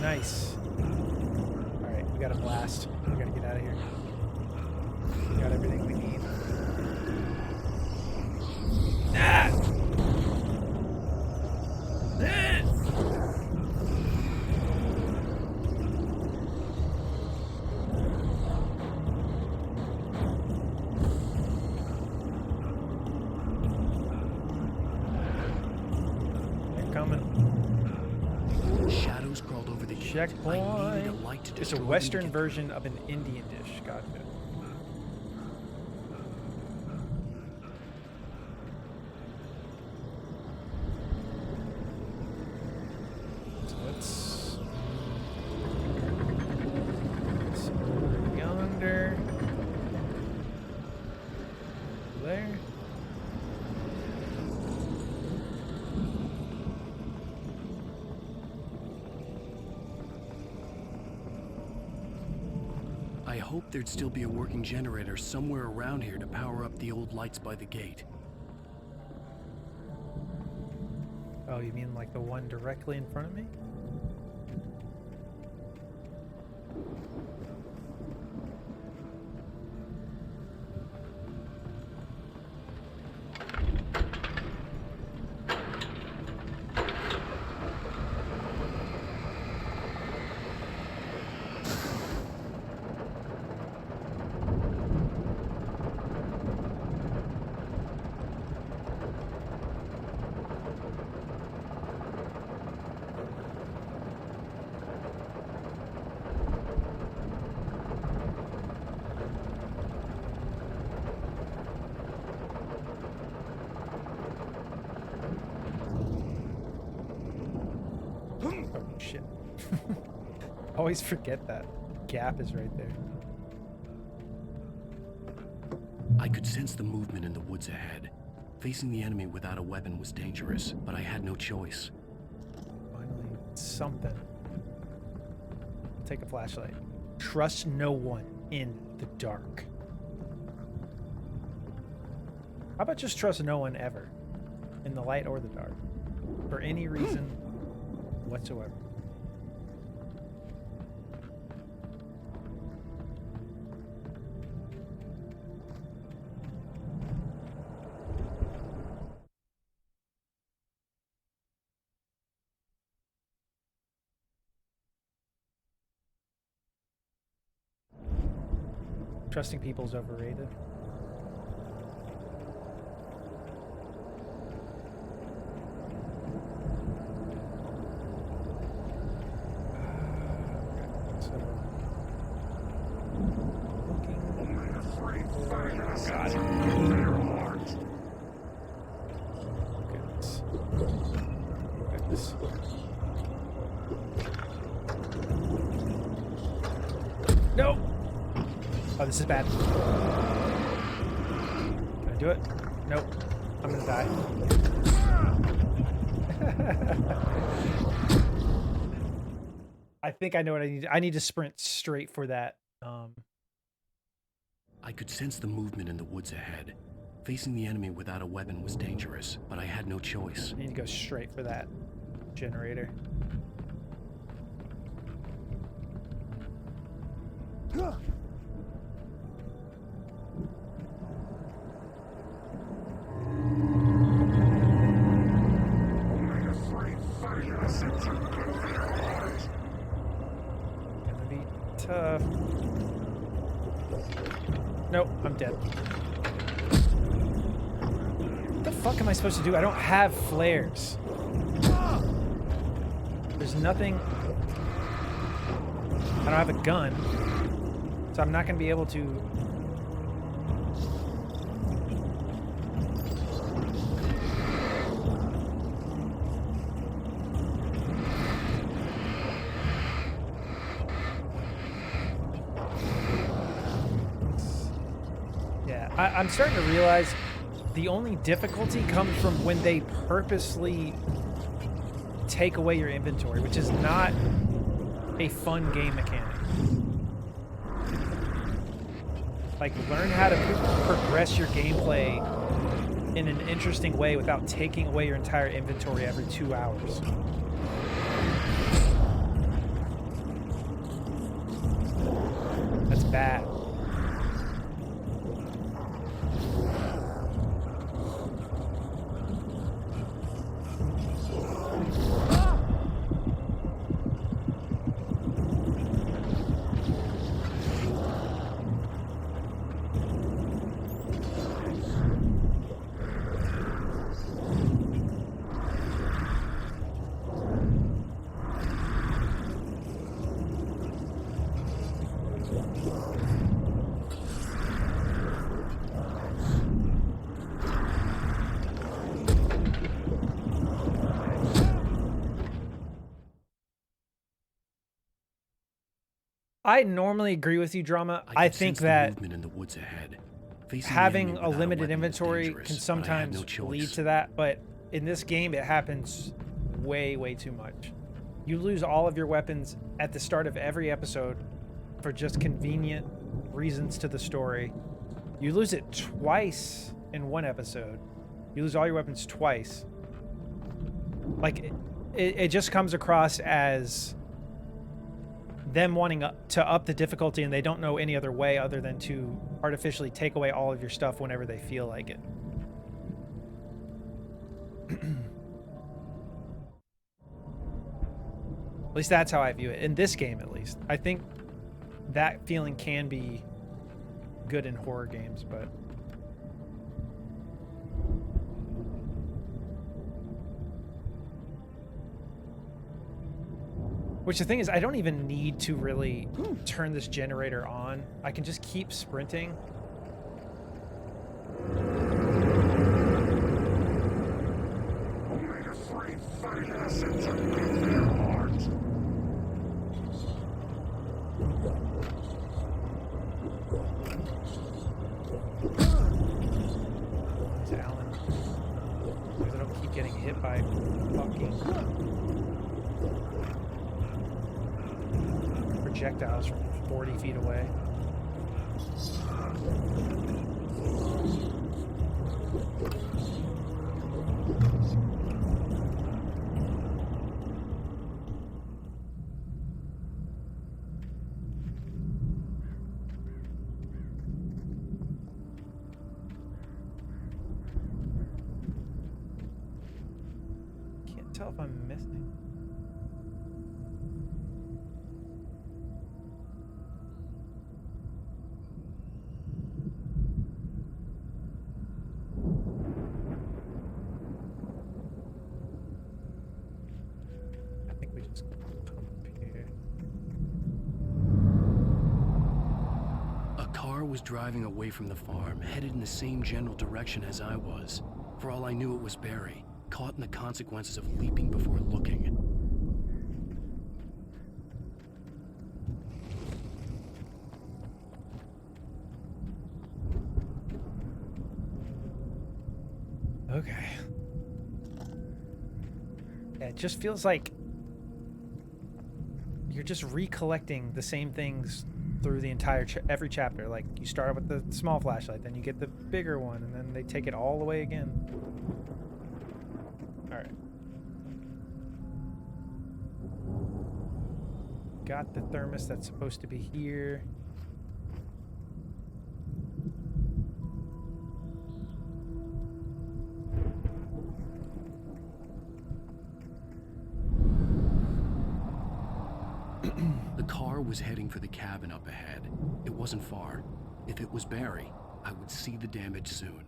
[SPEAKER 1] Nice. All right, we got a blast. We got to get out of here. We got everything we need. Ah! They're coming.
[SPEAKER 4] Shadows crawled over the
[SPEAKER 1] checkpoint.
[SPEAKER 4] I needed a light to
[SPEAKER 1] It's a Western version of an Indian dish. Gotcha. So let's over yonder. There.
[SPEAKER 4] I hoped there'd still be a working generator somewhere around here to power up the old lights by the gate.
[SPEAKER 1] Oh, you mean like the one directly in front of me? Shit. Always forget that gap is right there.
[SPEAKER 4] I could sense the movement in the woods ahead. Facing the enemy without a weapon was dangerous, but I had no choice.
[SPEAKER 1] Finally, something. Take a flashlight. Trust no one in the dark. How about just trust no one ever? In the light or the dark. For any reason whatsoever. Trusting people is overrated. No! Oh, this is bad. Can I do it? Nope. I'm gonna die. I think I know what I need. I need to sprint straight for that.
[SPEAKER 4] I could sense the movement in the woods ahead. Facing the enemy without a weapon was dangerous, but I had no choice.
[SPEAKER 1] I need to go straight for that generator. Gonna be tough. Nope, I'm dead. What the fuck am I supposed to do? I don't have flares. There's nothing. I don't have a gun. So I'm not going to be able to. Yeah, I'm starting to realize the only difficulty comes from when they purposely take away your inventory, which is not a fun game mechanic. Like, learn how to progress your gameplay in an interesting way without taking away your entire inventory every 2 hours. That's bad. I normally agree with you, Drama. I think that
[SPEAKER 4] movement in the woods ahead.
[SPEAKER 1] Having a limited inventory can sometimes lead to that, but in this game it happens way, way too much. You lose all of your weapons at the start of every episode for just convenient reasons to the story. You lose it twice in one episode. You lose all your weapons twice. Like, it just comes across as them wanting to up the difficulty, and they don't know any other way other than to artificially take away all of your stuff whenever they feel like it. At least that's how I view it. In this game, at least. I think that feeling can be good in horror games, but... Which the thing is, I don't even need to really turn this generator on. I can just keep sprinting. Alan. by fucking projectiles from 40 feet away. Can't tell if I'm missing. I think we just come up here.
[SPEAKER 4] A car was driving away from the farm, headed in the same general direction as I was. For all I knew, it was Barry, caught in the consequences of leaping before looking.
[SPEAKER 1] Okay. Yeah, it just feels like you're just recollecting the same things through the entire every chapter. Like, you start with the small flashlight, then you get the bigger one, and then they take it all the way again. All right. Got the thermos that's supposed to be here.
[SPEAKER 4] The car was heading for the cabin up ahead. It wasn't far. If it was Barry, I would see the damage soon.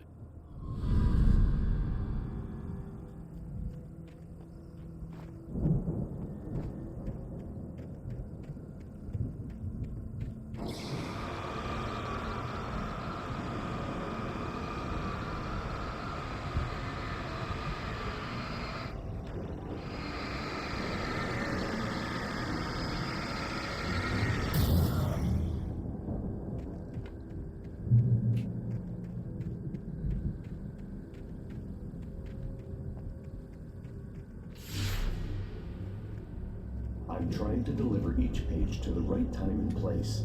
[SPEAKER 14] I'm trying to deliver each page to the right time and place.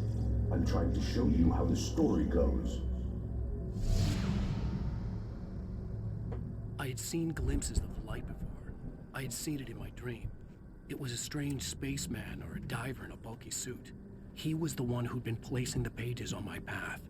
[SPEAKER 14] I'm trying to show you how the story goes.
[SPEAKER 4] I had seen glimpses of the light before. I had seen it in my dream. It was a strange spaceman or a diver in a bulky suit. He was the one who'd been placing the pages on my path.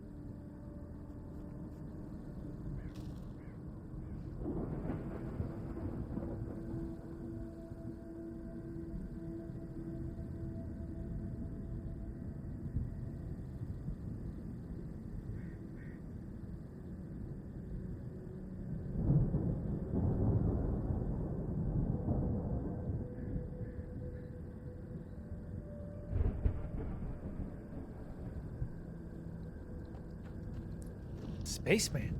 [SPEAKER 1] Spaceman.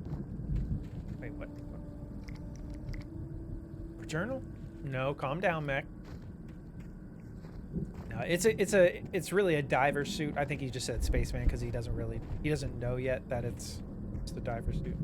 [SPEAKER 1] Wait, what? Journal? No, calm down, Mac. No, it's really a diver suit. I think he just said spaceman because he doesn't know yet that it's the diver suit.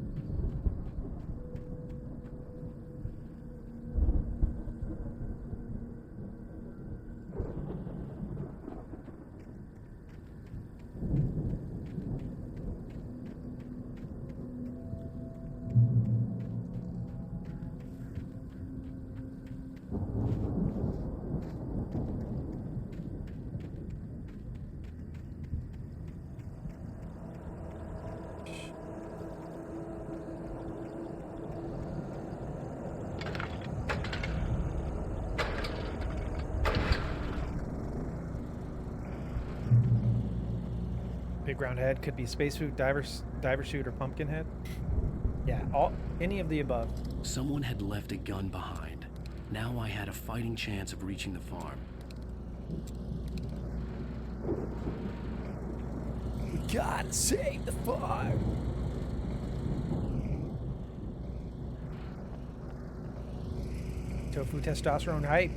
[SPEAKER 1] Big round head could be spacesuit, diver suit, or pumpkin head. Yeah, any of the above.
[SPEAKER 4] Someone had left a gun behind. Now I had a fighting chance of reaching the farm.
[SPEAKER 1] We gotta save the farm. Tofu testosterone hype.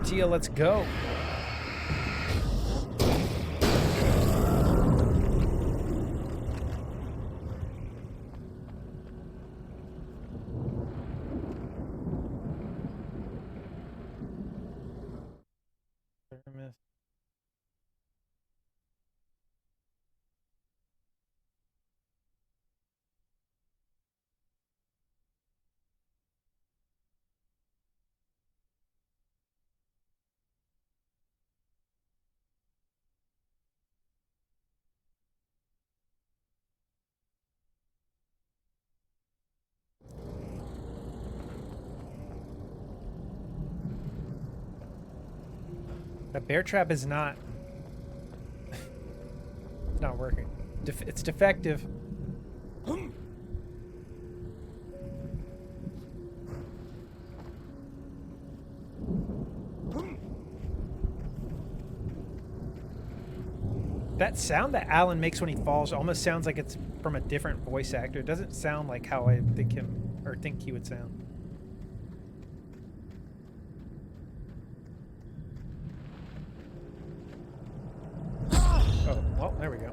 [SPEAKER 1] tortilla, let's go. The bear trap is not... it's not working. It's defective. That sound that Alan makes when he falls almost sounds like it's from a different voice actor. It doesn't sound like how I think he would sound. Oh, well, there we go.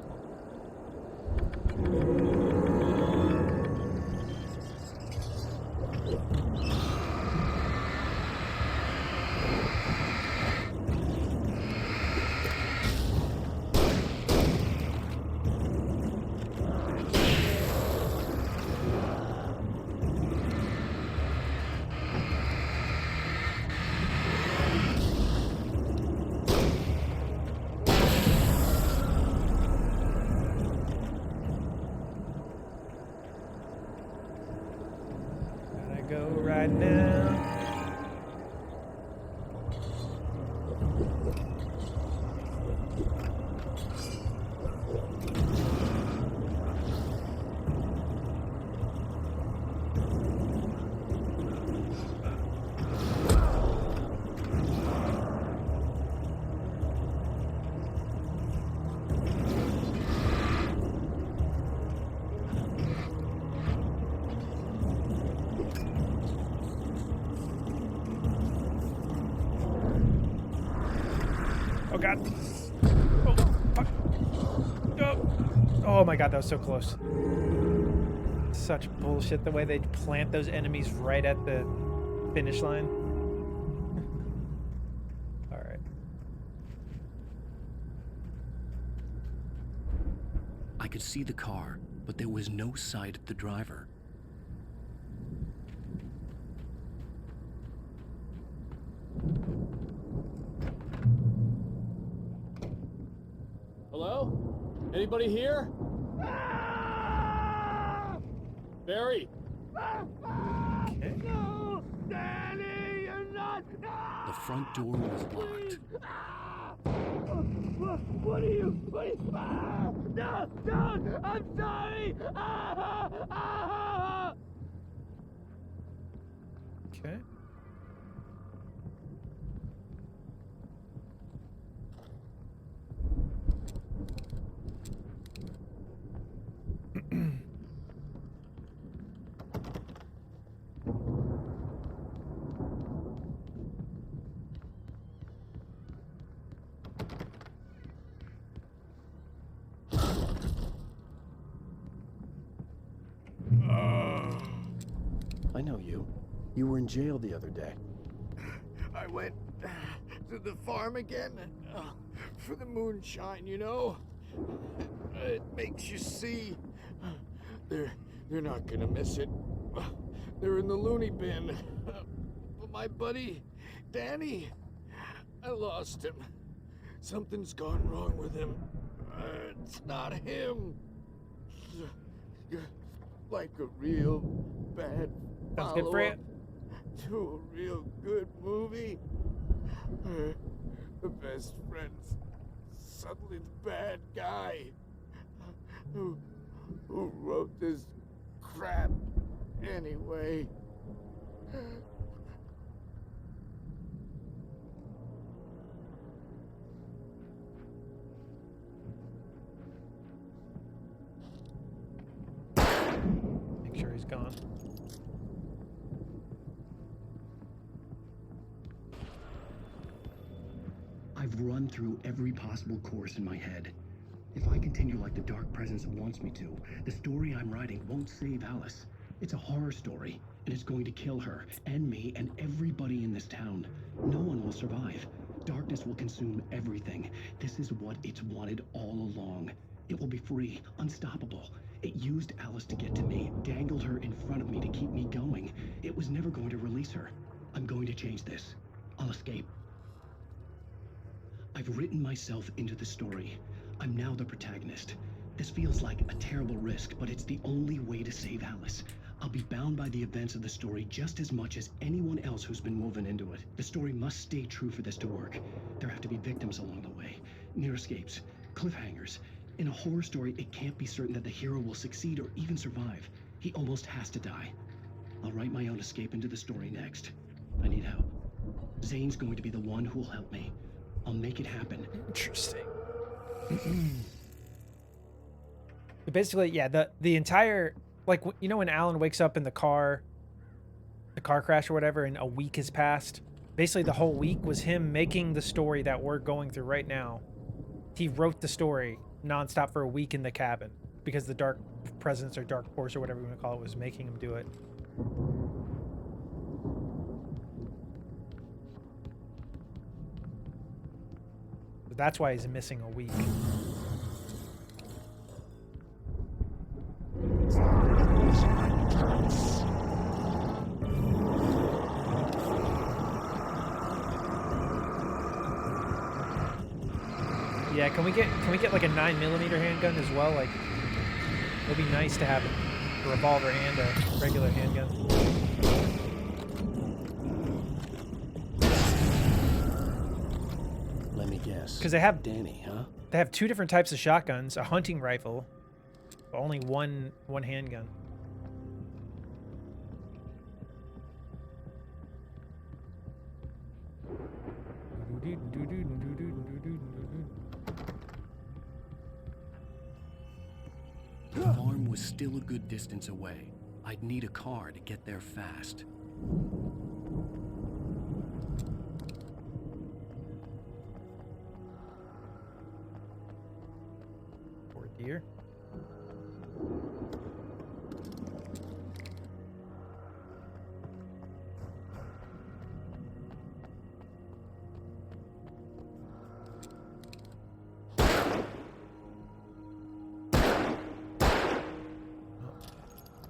[SPEAKER 1] Go right now. Oh god. Oh fuck. Oh my god, that was so close. Such bullshit the way they plant those enemies right at the finish line. Alright.
[SPEAKER 4] I could see the car, but there was no sight of the driver.
[SPEAKER 15] Hello? Anybody here? Barry?
[SPEAKER 1] Okay.
[SPEAKER 19] No! Danny, you're not!
[SPEAKER 4] The front door was locked.
[SPEAKER 19] What are you? No! Don't! I'm sorry!
[SPEAKER 1] Okay.
[SPEAKER 14] I know you. You were in jail the other day.
[SPEAKER 21] I went to the farm again for the moonshine, you know? It makes you see. They're not gonna miss it. They're in the loony bin. But my buddy, Danny, I lost him. Something's gone wrong with him. It's not him. Like a real bad
[SPEAKER 1] Sounds good for you.
[SPEAKER 21] to a real good movie. The best friend's suddenly the bad guy who wrote this crap anyway.
[SPEAKER 1] Make sure he's gone.
[SPEAKER 4] I've run through every possible course in my head. If I continue like the Dark Presence wants me to, the story I'm writing won't save Alice. It's a horror story, and it's going to kill her, and me, and everybody in this town. No one will survive. Darkness will consume everything. This is what it's wanted all along. It will be free, unstoppable. It used Alice to get to me, dangled her in front of me to keep me going. It was never going to release her. I'm going to change this. I'll escape. I've written myself into the story. I'm now the protagonist. This feels like a terrible risk, but it's the only way to save Alice. I'll be bound by the events of the story just as much as anyone else who's been woven into it. The story must stay true for this to work. There have to be victims along the way, near escapes, cliffhangers. In a horror story, it can't be certain that the hero will succeed or even survive. He almost has to die. I'll write my own escape into the story next. I need help. Zane's going to be the one who'll help me. I'll make it happen.
[SPEAKER 1] Interesting. Basically, yeah, the entire, like, you know when Alan wakes up in the car crash or whatever, and a week has passed? Basically, the whole week was him making the story that we're going through right now. He wrote the story nonstop for a week in the cabin because the Dark Presence or Dark Force or whatever you want to call it was making him do it. So that's why he's missing a week. Yeah, can we get like a 9mm handgun as well? Like, it'd be nice to have a revolver and a regular handgun.
[SPEAKER 4] Let me guess.
[SPEAKER 1] Because they have
[SPEAKER 4] Danny, huh?
[SPEAKER 1] They have two different types of shotguns: a hunting rifle, but only one handgun.
[SPEAKER 4] The farm was still a good distance away. I'd need a car to get there fast.
[SPEAKER 1] Poor deer.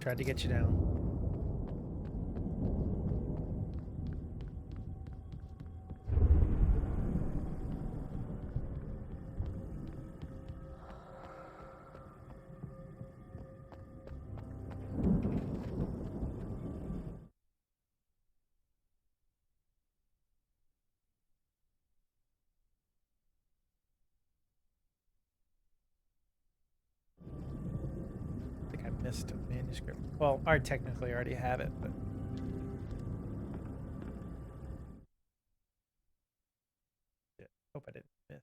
[SPEAKER 1] Tried to get you down. I think I missed a manuscript. Well, I technically already have it, but yeah, hope I didn't miss.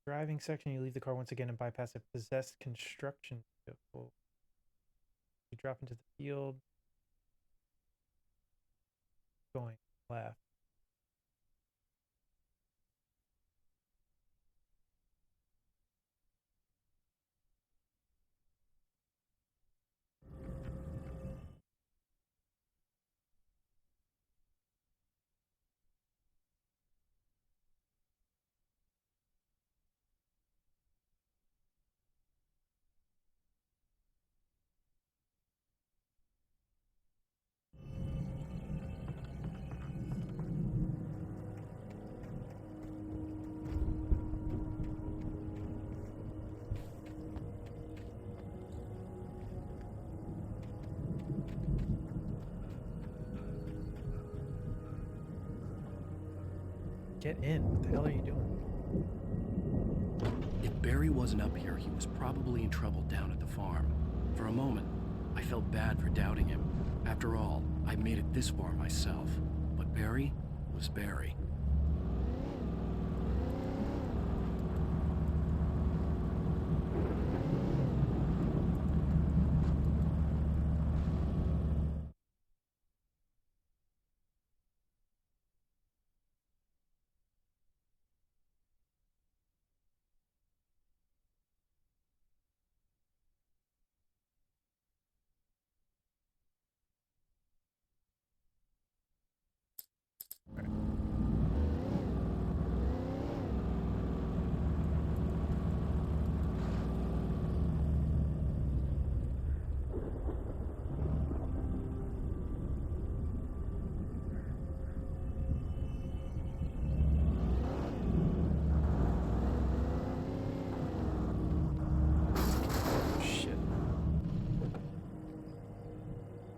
[SPEAKER 1] Driving section, you leave the car once again and bypass a possessed construction vehicle. You drop into the field. Going left. Get in. What the hell are you doing?
[SPEAKER 4] If Barry wasn't up here, he was probably in trouble down at the farm. For a moment, I felt bad for doubting him. After all, I made it this far myself. But Barry was Barry.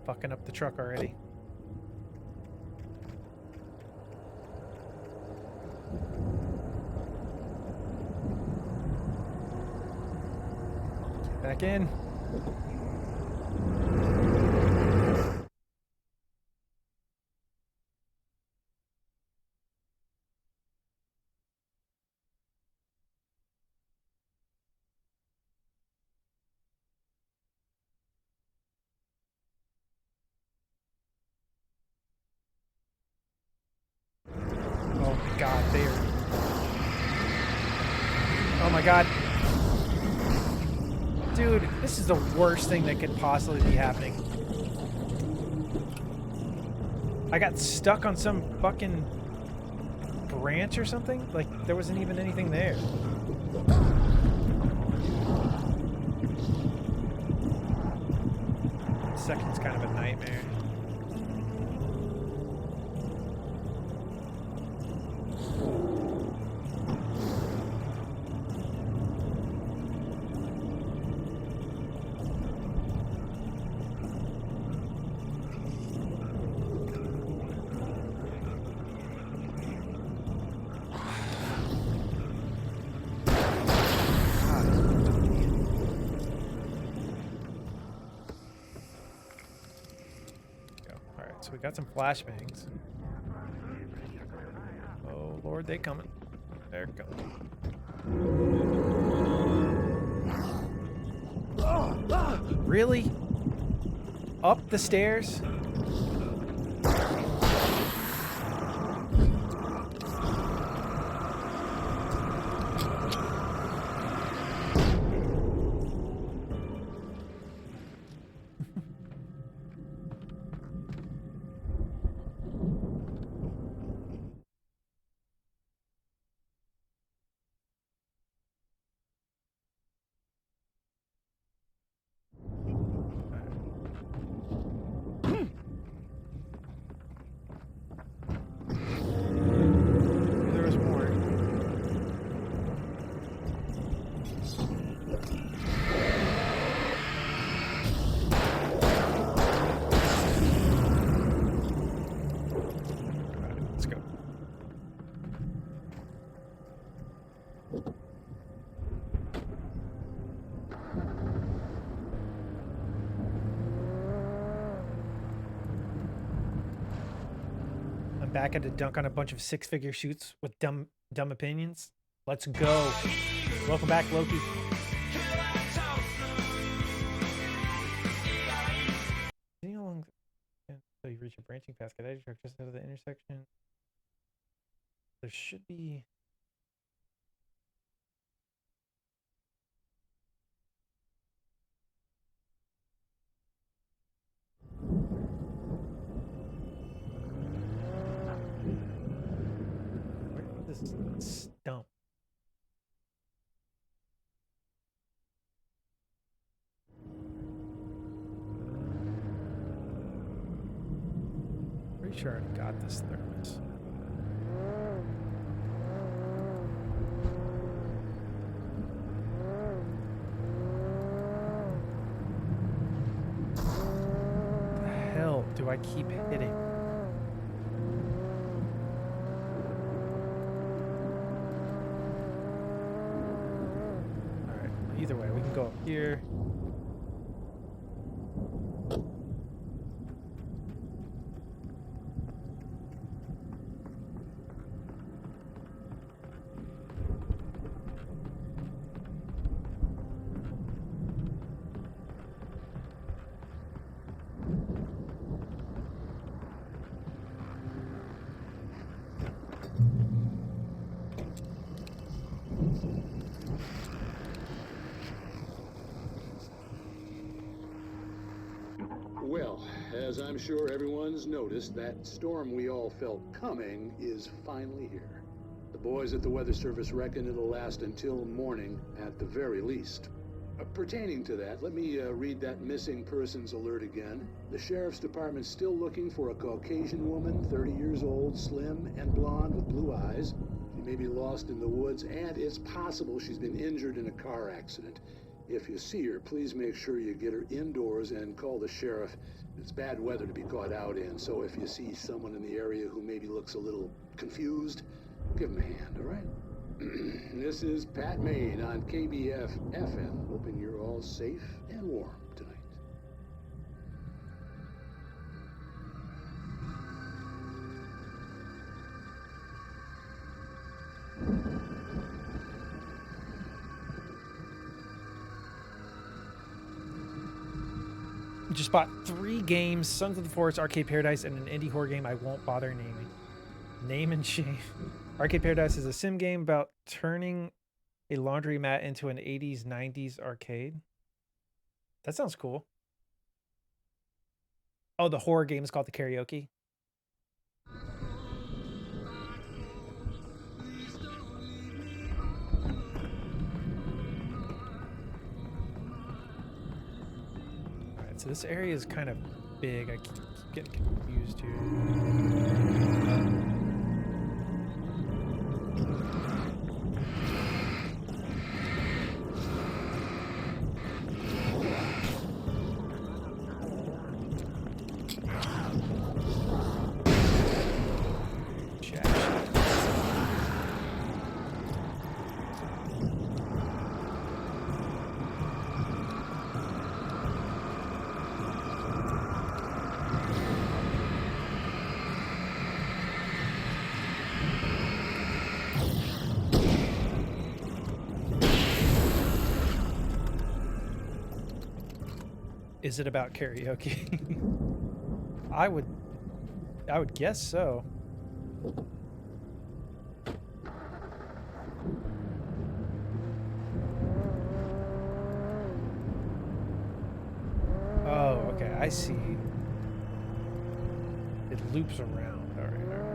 [SPEAKER 1] fucking up the truck already. Get back in. Oh my god, they are... Oh my god. Dude, this is the worst thing that could possibly be happening. I got stuck on some fucking branch or something? Like, there wasn't even anything there. Second's kind of a nightmare. So we got some flashbangs. Oh Lord, they coming. They're coming. Really? Up the stairs? There was more. Let's go. I'm back at to dunk on a bunch of six-figure shoots with dumb opinions. Let's go. Welcome back, Loki. See how long until you reach a branching path? Get out of your truck just out of the intersection. There should be. Where is this stump? Pretty sure I've got this thermos. What the hell do I keep hitting? Alright, either way, we can go up here.
[SPEAKER 11] Well, as I'm sure everyone's noticed, that storm we all felt coming is finally here. The boys at the Weather Service reckon it'll last until morning at the very least. Pertaining to that, let me read that missing persons alert again. The Sheriff's Department's still looking for a Caucasian woman, 30 years old, slim and blonde with blue eyes. She may be lost in the woods, and it's possible she's been injured in a car accident. If you see her, please make sure you get her indoors and call the sheriff. It's bad weather to be caught out in, so if you see someone in the area who maybe looks a little confused, give him a hand, all right? This is Pat Maine on KBF FM, hoping you're all safe and warm tonight.
[SPEAKER 1] Just bought 3 games: Sons of the Forest, Arcade Paradise, and an indie horror game I won't bother naming. Name and shame. Arcade Paradise is a sim game about turning a laundromat into an 80s, 90s arcade. That sounds cool. Oh, the horror game is called The Karaoke. Alright, so this area is kind of big. I keep getting confused here. Is it about karaoke? I would guess so. Oh, okay, I see. It loops around. All right, all right.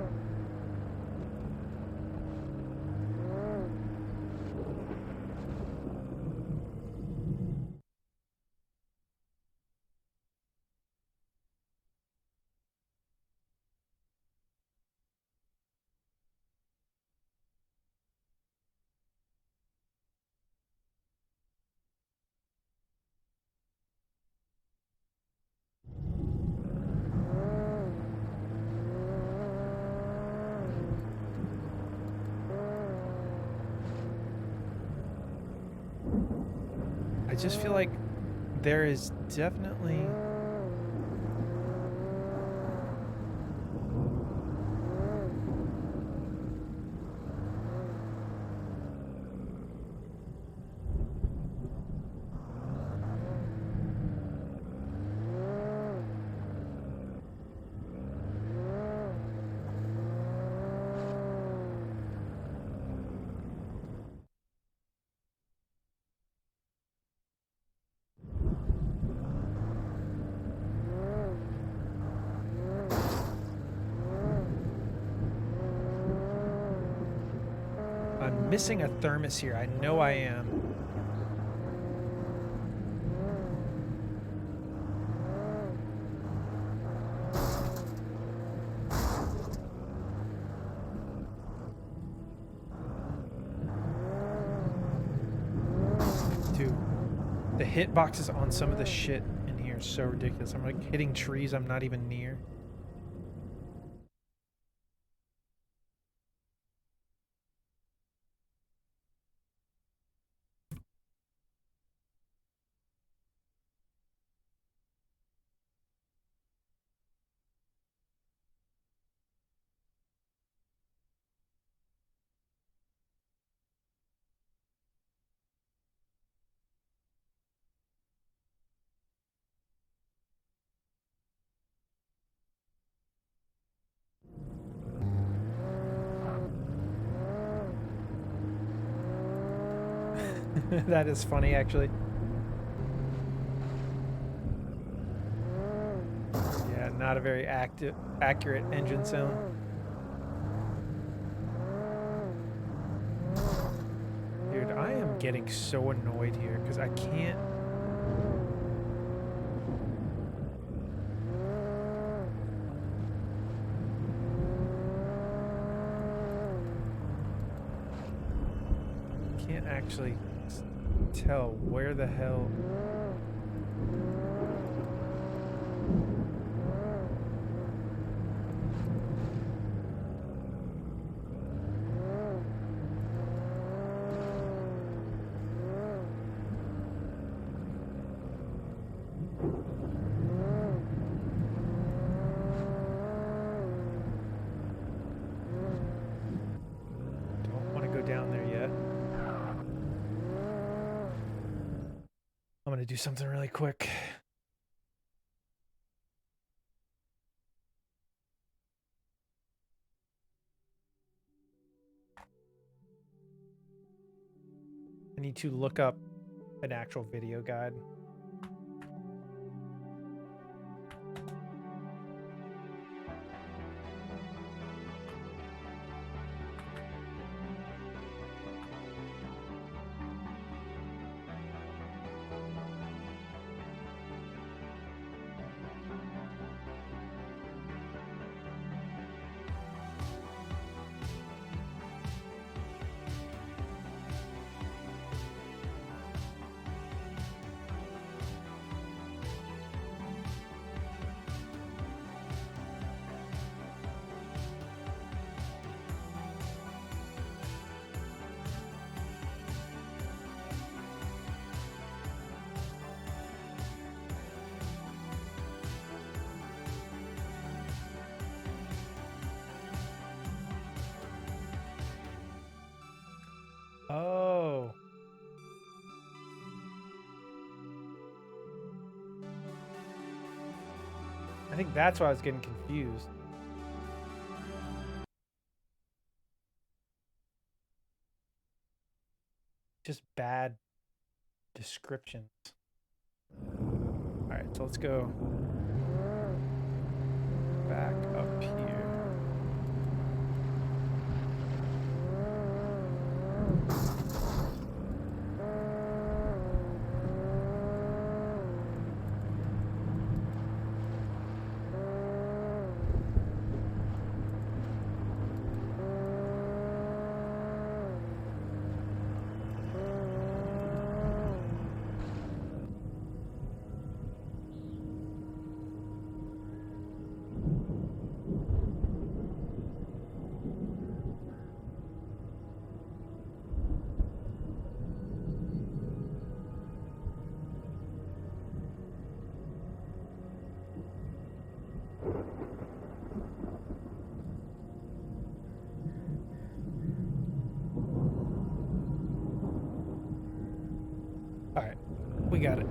[SPEAKER 1] I just feel like there is definitely I'm missing a thermos here. I know I am. Dude, the hitboxes on some of the shit in here is so ridiculous. I'm like hitting trees I'm not even near. That is funny, actually. Yeah, not a very accurate engine sound. Dude, I am getting so annoyed here because I can't. Can't actually tell where the hell. Don't want to go down there yet. I'm gonna do something really quick. I need to look up an actual video guide. Oh. I think that's why I was getting confused. Just bad descriptions. All right, so let's go back up here. All right, we got it.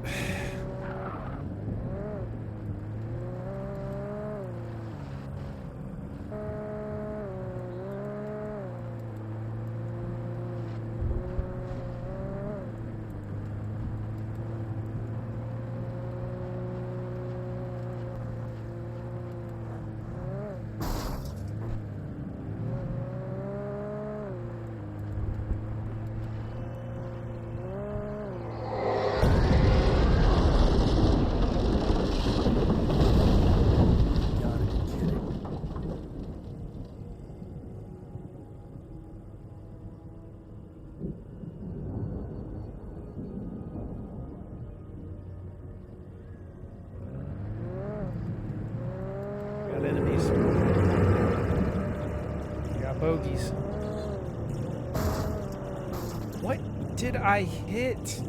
[SPEAKER 1] Got enemies. Got bogeys. What did I hit?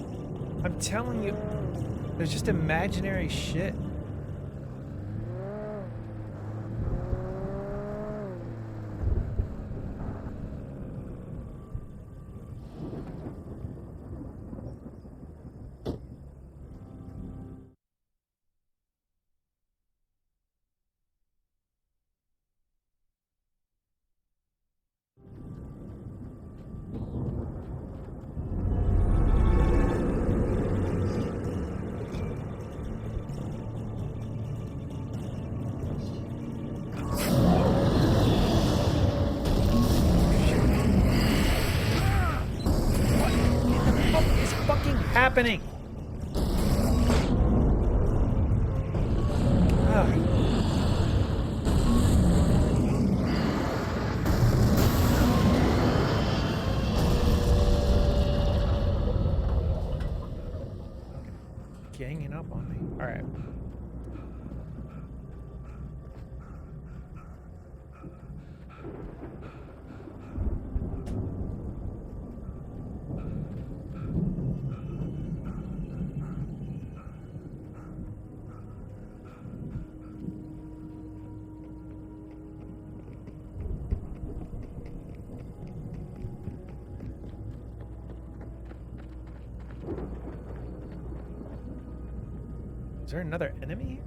[SPEAKER 1] I'm telling you, there's just imaginary shit. Happening. ganging up on me. All right. Is there another enemy?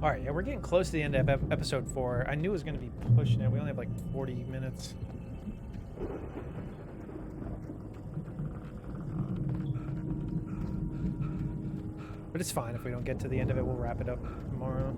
[SPEAKER 1] All right, yeah, we're getting close to the end of episode 4. I knew it was going to be pushing it. We only have like 40 minutes. But it's fine. If we don't get to the end of it, we'll wrap it up tomorrow.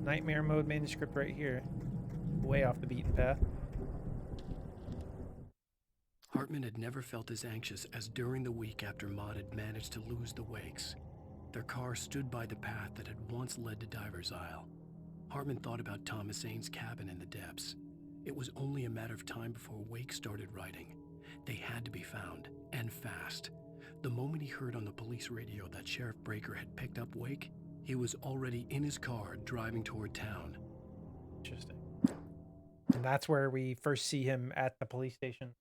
[SPEAKER 1] Nightmare mode manuscript right here. Way off the beaten path.
[SPEAKER 4] Hartman had never felt as anxious as during the week after Maud had managed to lose the Wakes. Their car stood by the path that had once led to Diver's Isle. Hartman thought about Thomas Zane's cabin in the depths. It was only a matter of time before Wake started writing. They had to be found, and fast. The moment he heard on the police radio that Sheriff Breaker had picked up Wake, he was already in his car driving toward town.
[SPEAKER 1] Interesting. And that's where we first see him at the police station.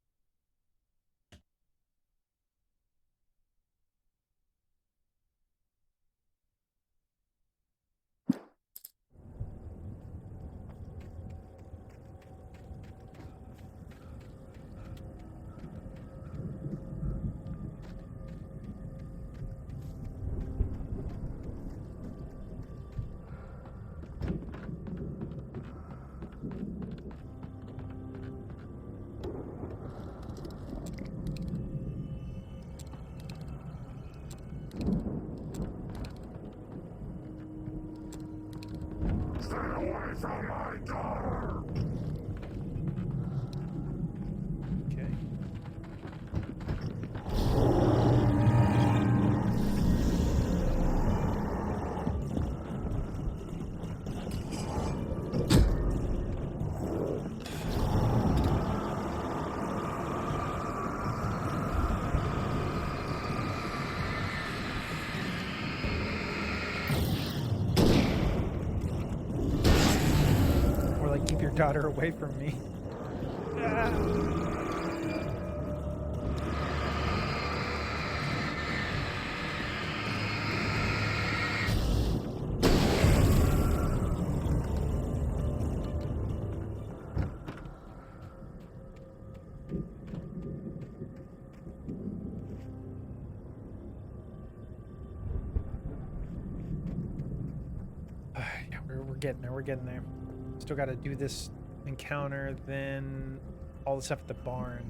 [SPEAKER 19] From my daughter!
[SPEAKER 1] Okay. Keep your daughter away from me. Yeah, we're getting there. We're getting there. Still got to do this encounter, then all the stuff at the barn.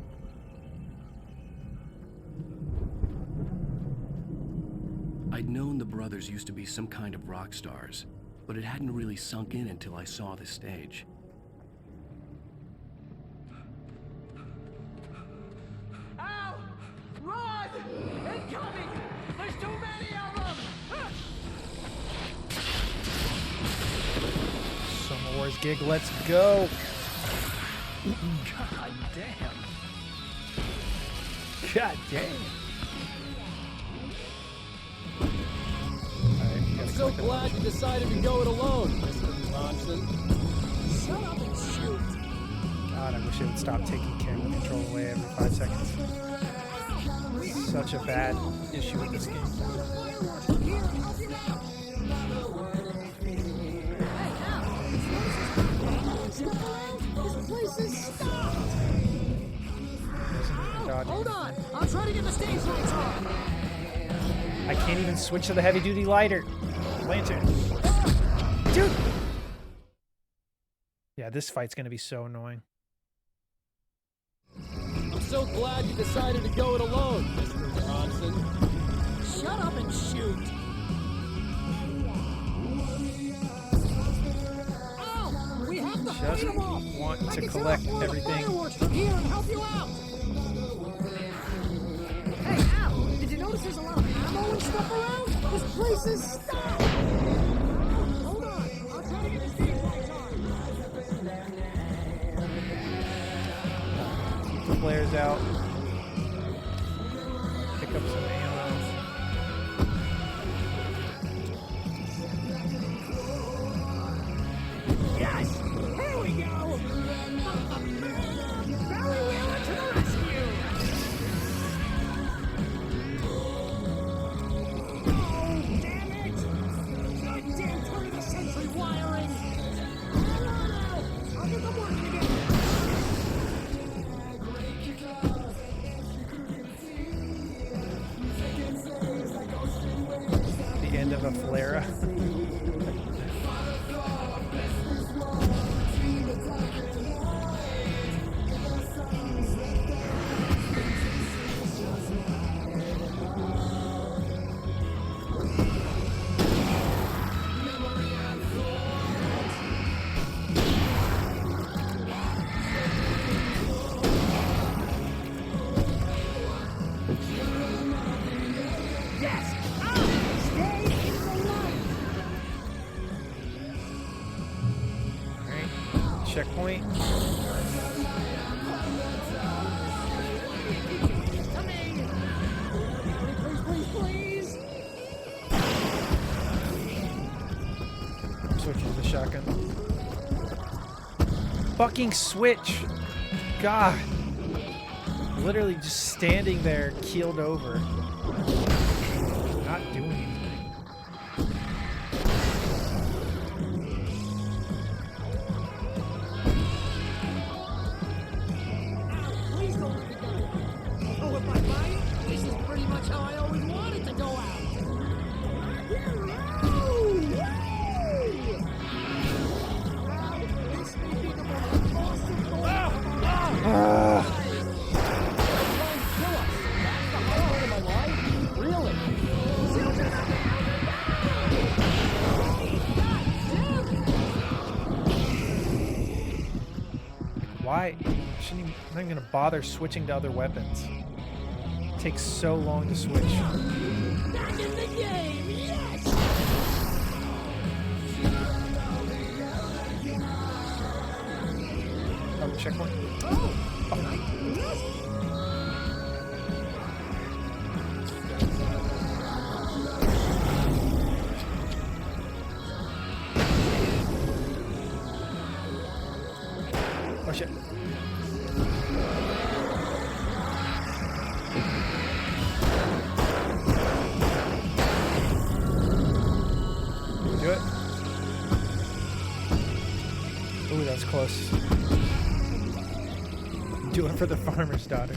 [SPEAKER 4] I'd known the brothers used to be some kind of rock stars, but it hadn't really sunk in until I saw this stage.
[SPEAKER 19] Ow! Run! Incoming! There's too many of them!
[SPEAKER 1] Summer Wars gig, let's go!
[SPEAKER 20] God damn.
[SPEAKER 1] God damn.
[SPEAKER 15] I'm so glad you decided to go it alone, Mr. Thompson.
[SPEAKER 19] Shut up and shoot!
[SPEAKER 1] God, I wish it would stop taking camera control away every 5 seconds. Such a bad issue with this game.
[SPEAKER 19] Hey, Al!
[SPEAKER 1] dodging.
[SPEAKER 10] Hold on! I'm trying to get the stage lights on!
[SPEAKER 1] I can't even switch to the heavy-duty lighter. Lantern. Dude! Yeah, this fight's gonna be so annoying.
[SPEAKER 15] I'm so glad you decided to go it alone, Mr. Johnson.
[SPEAKER 10] Shut up and shoot! Ow! We have to fight
[SPEAKER 1] Just
[SPEAKER 10] them off!
[SPEAKER 1] want
[SPEAKER 10] I
[SPEAKER 1] to
[SPEAKER 10] can
[SPEAKER 1] collect
[SPEAKER 10] set off
[SPEAKER 1] everything.
[SPEAKER 10] fireworks from here and help you out! Hey, Al! Did you notice there's a lot of ammo and stuff around? This place is stacked! Hold on! I'll try to get the stage lights on!
[SPEAKER 1] Keep the flares out. Pick up some ammo.
[SPEAKER 10] Yes! Here we go! Barry Wheeler to the rescue! Oh, damn it! Goddamn turn of the century wiring! Hang on, Al! I'll get them working again!
[SPEAKER 1] The end of a flare.
[SPEAKER 10] Yes! Al! Stay in the light!
[SPEAKER 1] Alright. Checkpoint.
[SPEAKER 10] Coming! Please, please, please!
[SPEAKER 1] I'm switching to the shotgun. Fucking switch! God! Literally just standing there, keeled over. Not doing anything.
[SPEAKER 10] Please don't let me go! Oh, if I buy it, this is pretty much how I always wanted to go out! This may be the most awesome goal of our lives!
[SPEAKER 15] Really?
[SPEAKER 1] Why? Shouldn't even, I'm not even gonna bother switching to other weapons. It takes so long to switch.
[SPEAKER 10] Back in the game! Yes!
[SPEAKER 1] Oh, checkpoint. Oh shit. Do it. Ooh, that's close. Do it for the farmer's daughter.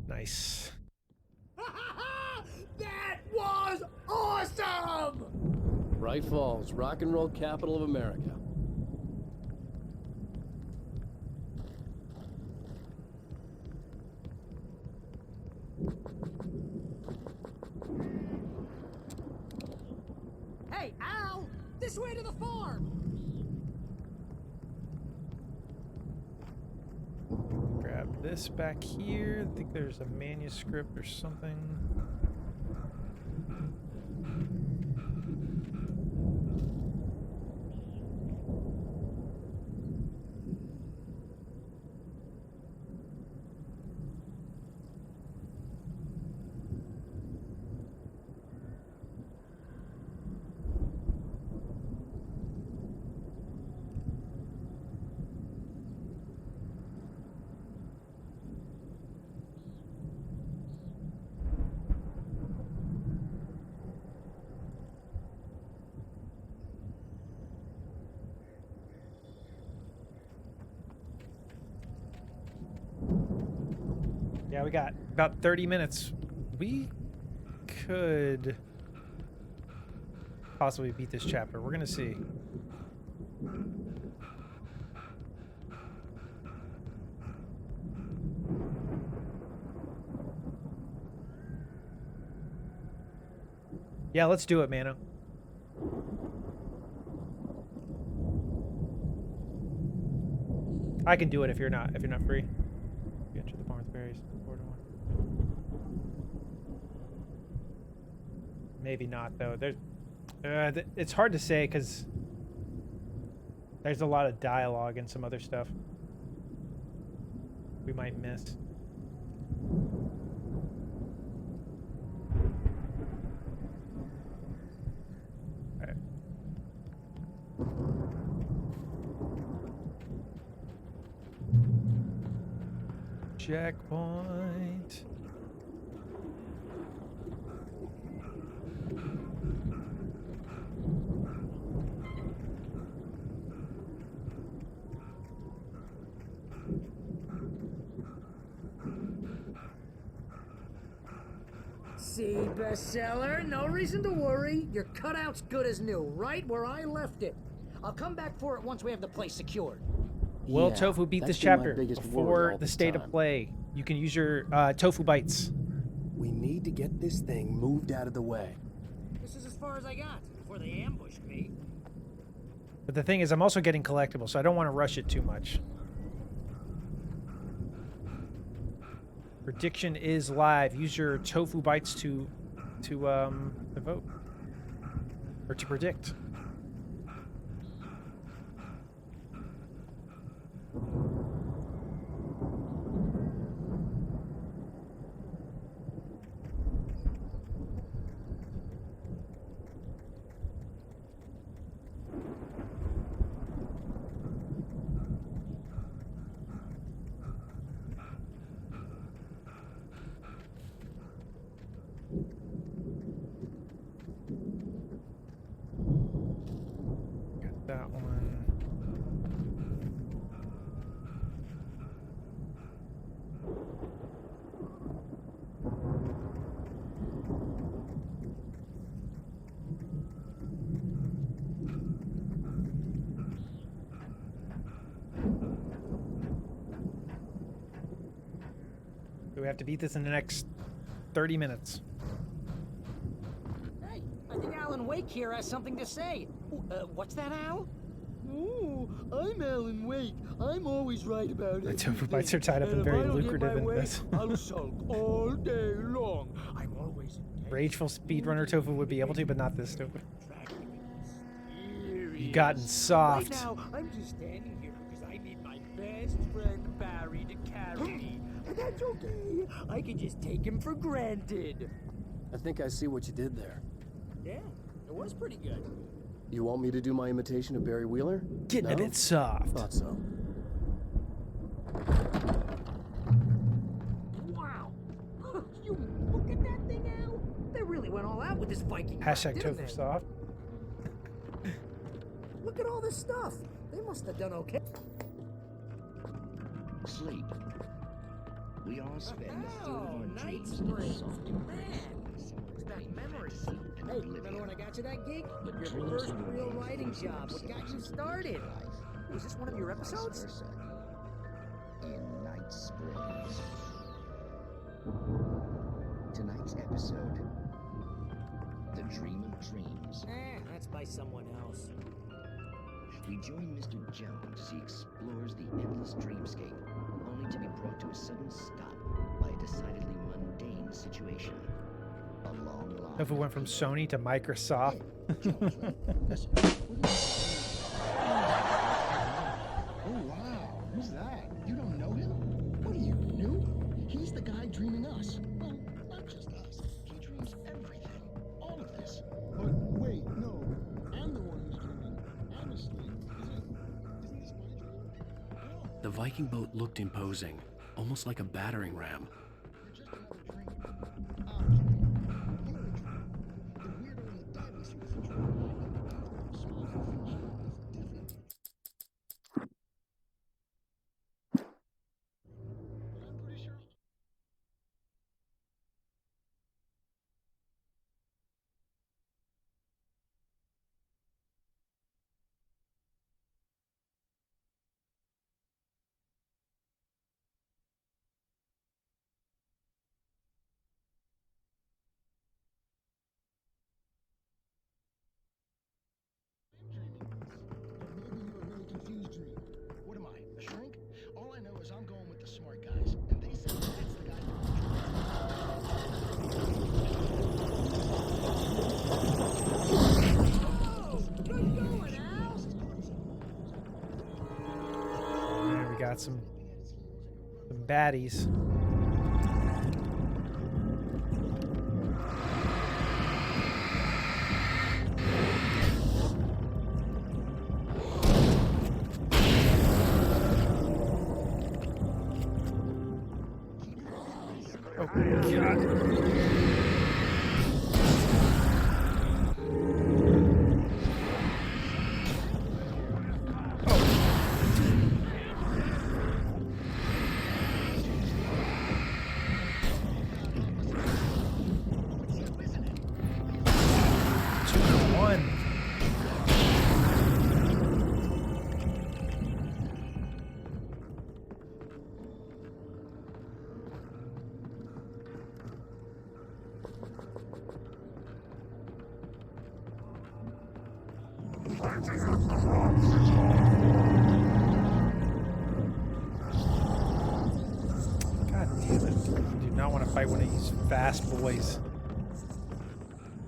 [SPEAKER 1] Nice.
[SPEAKER 10] That was awesome!
[SPEAKER 15] Bright Falls, rock and roll capital of America.
[SPEAKER 10] Hey, Al! This way to the farm!
[SPEAKER 1] Grab this back here. I think there's a manuscript or something. Yeah, we got about 30 minutes. We could possibly beat this chapter. We're gonna see. Yeah, let's do it, Mano. I can do it if you're not free. You enter the barn with berries. 4 to 1. Maybe not though. There's it's hard to say because there's a lot of dialogue and some other stuff we might miss. All right. Checkpoint.
[SPEAKER 10] See, bestseller, no reason to worry. Your cutout's good as new, right where I left it. I'll come back for it once we have the place secured.
[SPEAKER 1] Will Tofu beat this chapter before the state of play? You can use your Tofu Bites.
[SPEAKER 4] We need to get this thing moved out of the way.
[SPEAKER 10] This is as far as I got before they ambushed me.
[SPEAKER 1] But the thing is, I'm also getting collectibles, so I don't want to rush it too much. Prediction is live. Use your Tofu Bites to vote or to predict. That one. We have to beat this in the next 30 minutes.
[SPEAKER 10] Hey, I think Alan Wake here has something to say. What's that, Al?
[SPEAKER 19] Ooh, I'm Alan Wake. I'm always right about
[SPEAKER 1] The
[SPEAKER 19] it.
[SPEAKER 1] Tofu Bites are tied up and very lucrative in this.
[SPEAKER 19] I'll sulk all day long. I'm always
[SPEAKER 1] Rageful speedrunner Tofu would be able to, but not this Tofu. You've gotten soft.
[SPEAKER 19] Right now, I'm just standing here because I need my best friend Barry to carry me. But that's okay. I can just take him for granted.
[SPEAKER 4] I think I see what you did there.
[SPEAKER 10] Yeah, it was pretty good.
[SPEAKER 4] You want me to do my imitation of Barry Wheeler?
[SPEAKER 1] Getting a bit soft.
[SPEAKER 4] Thought so.
[SPEAKER 10] Wow. You look at that thing, Al. They really went all out with this Viking.
[SPEAKER 1] Hashtag Tofu soft.
[SPEAKER 10] Look at all this stuff. They must have done okay.
[SPEAKER 7] Sleep. We all spend a third of our
[SPEAKER 10] Night
[SPEAKER 7] dreams in
[SPEAKER 10] Springs.
[SPEAKER 7] soft embraces.
[SPEAKER 10] That memory. Hey, remember when I got you that gig? Your first real writing job. What got you started? Was this one of your episodes?
[SPEAKER 7] In Night Springs. Tonight's episode, The Dream of Dreams.
[SPEAKER 10] That's by someone else.
[SPEAKER 7] We join Mr. Jones as he explores the endless dreamscape, only to be brought to a sudden stop by a decidedly mundane situation. A long line.
[SPEAKER 1] Tofu went from Sony to Microsoft.
[SPEAKER 17] Oh wow, who's that? You don't know him? What are you, new? He's the guy dreaming us. Well, not just us. He dreams everything. All of this. But wait, no. I'm the one who's dreaming. I'm asleep. Isn't this my dream?
[SPEAKER 4] The Viking boat looked imposing, almost like a battering ram.
[SPEAKER 1] got some baddies. Oh God. Fight one of these fast boys.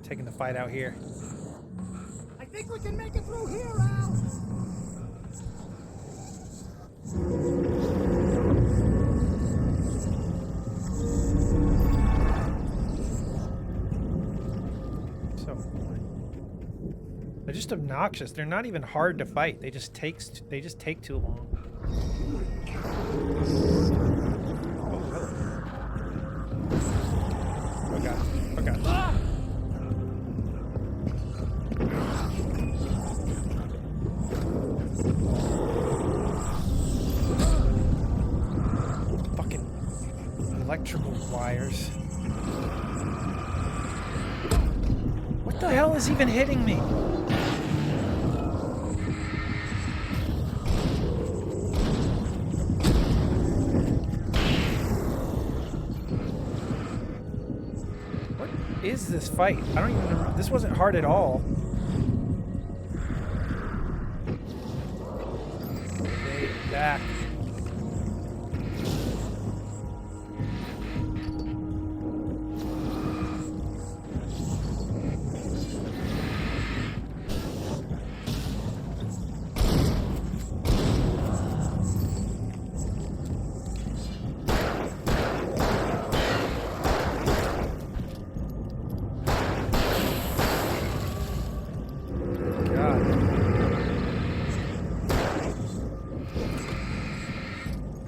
[SPEAKER 1] Taking the fight out here.
[SPEAKER 19] I think we can make it through here, Al.
[SPEAKER 1] So boring. They're just obnoxious. They're not even hard to fight. They just take too long. Oh God. Oh God. Ah! Fucking electrical wires. What the hell is even hitting me? Is this fight? I don't even remember. This wasn't hard at all. Stay back.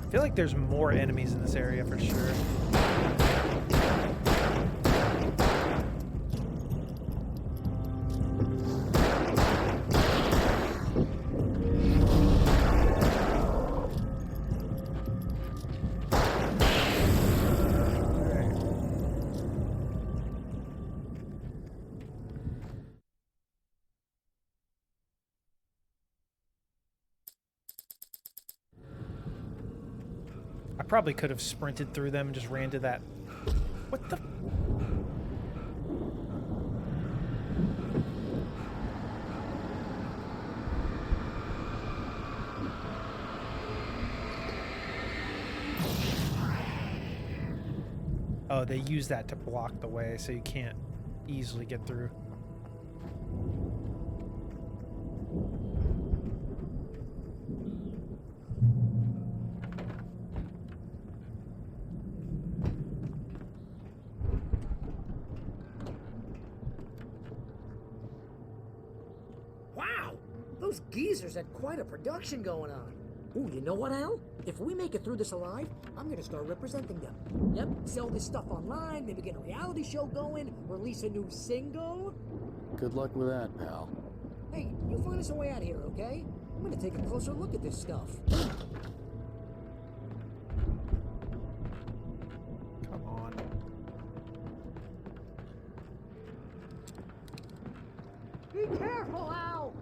[SPEAKER 1] I feel like there's more enemies in this area for sure. I probably could have sprinted through them and just ran to that. What the? Oh, they use that to block the way, so you can't easily get through.
[SPEAKER 10] Those geezers had quite a production going on. Ooh, you know what, Al? If we make it through this alive, I'm gonna start representing them. Yep, sell this stuff online, maybe get a reality show going, release a new single.
[SPEAKER 11] Good luck with that, pal.
[SPEAKER 10] Hey, you find us a way out of here, okay? I'm gonna take a closer look at this stuff.
[SPEAKER 1] Come on.
[SPEAKER 10] Be careful, Al!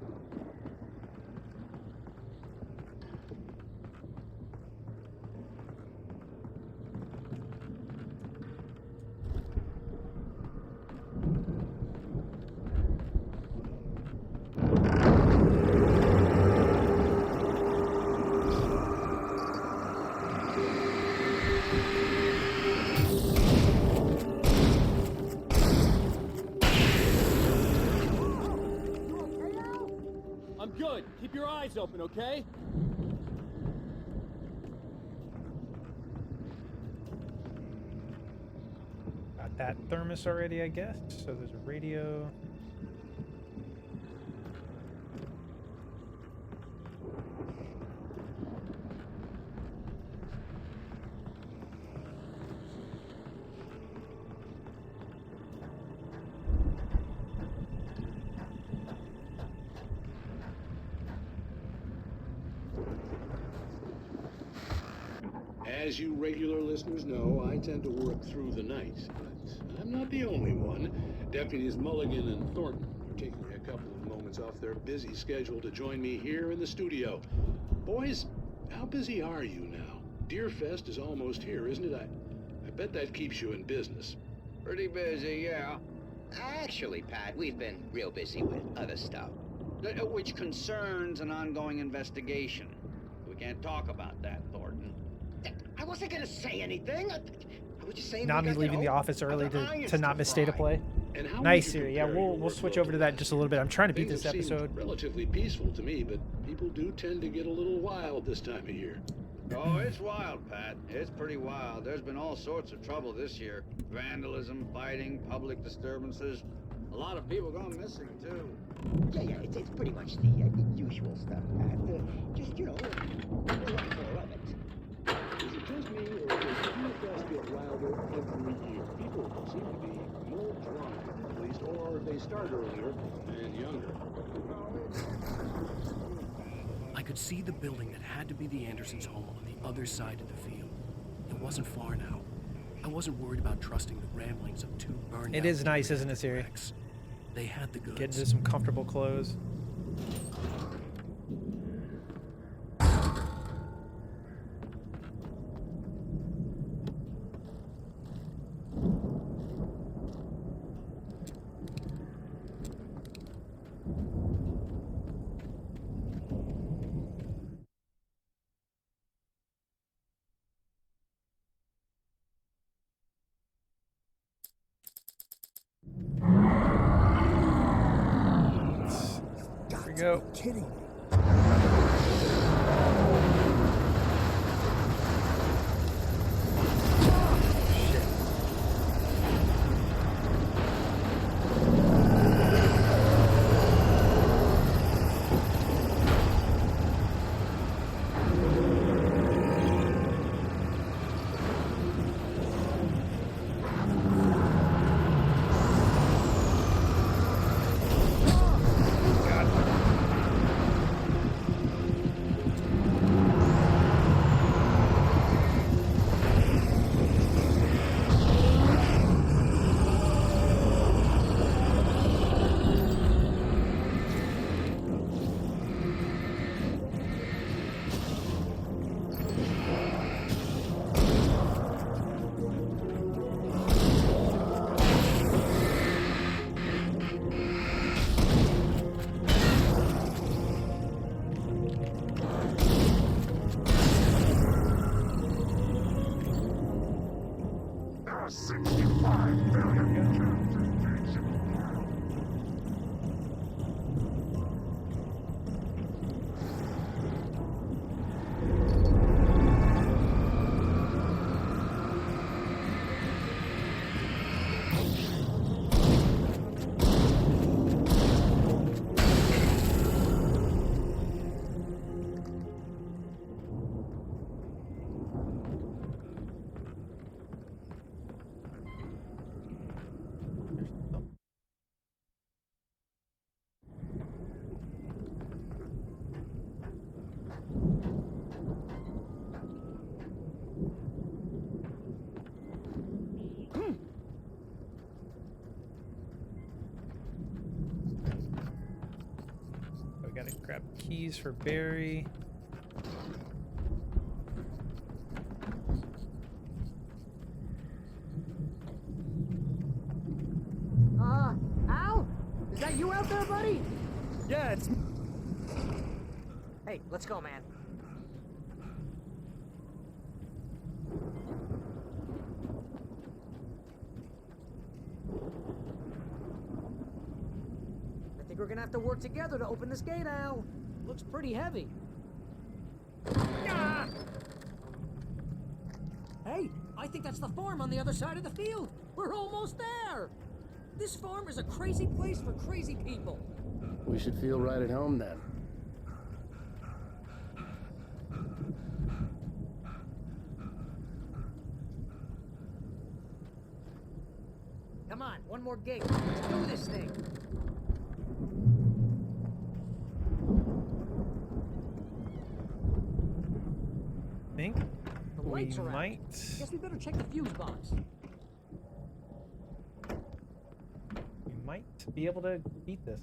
[SPEAKER 15] I'm good. Keep your eyes open, okay?
[SPEAKER 1] that thermos already, I guess. So there's a radio.
[SPEAKER 11] As you regular listeners know, I tend to work through the night, but I'm not the only one. Deputies Mulligan and Thornton are taking a couple of moments off their busy schedule to join me here in the studio. Boys, how busy are you now? Deerfest is almost here, isn't it? I bet that keeps you in business.
[SPEAKER 8] Pretty busy, yeah. Actually, Pat, we've been real busy with other stuff, which concerns an ongoing investigation. We can't talk about that, Thornton. I wasn't gonna say anything. I was just saying.
[SPEAKER 1] Not me leaving the office early to not miss state of play. Nice, Siri. Yeah, we'll switch over to that in just a little bit. I'm trying to beat this episode.
[SPEAKER 11] Relatively peaceful to me, but people do tend to get a little wild this time of year.
[SPEAKER 8] Oh, it's wild, Pat. It's pretty wild. There's been all sorts of trouble this year. Vandalism, fighting, public disturbances. A lot of people gone missing, too.
[SPEAKER 7] Yeah, it's pretty much the usual stuff, Pat. Just, you know, a lot more of it.
[SPEAKER 11] Is it just me, or does Deerfest get wilder every year? People seem to be more drunk, at least, or they start earlier and younger.
[SPEAKER 4] I could see the building that had to be the Andersons' home on the other side of the field. It wasn't far now. I wasn't worried about trusting the ramblings of two burned out.
[SPEAKER 1] It is nice, isn't it, Siri?
[SPEAKER 4] They had the goods.
[SPEAKER 1] Get into some comfortable clothes. Go.
[SPEAKER 17] Kidding me.
[SPEAKER 1] Gotta grab keys for Barry.
[SPEAKER 10] Al? Is that you out there, buddy?
[SPEAKER 20] Yeah, it's...
[SPEAKER 10] Hey, let's go, man. I think we're gonna have to work together to open this gate, Al. Looks pretty heavy. Ah! Hey, I think that's the farm on the other side of the field. We're almost there! This farm is a crazy place for crazy people.
[SPEAKER 14] We should feel right at home then.
[SPEAKER 10] Come on, one more gate. Let's do this thing.
[SPEAKER 1] I think
[SPEAKER 10] The
[SPEAKER 1] we
[SPEAKER 10] lights are out.
[SPEAKER 1] might.
[SPEAKER 10] Guess we better check the fuse box.
[SPEAKER 1] We might be able to beat this.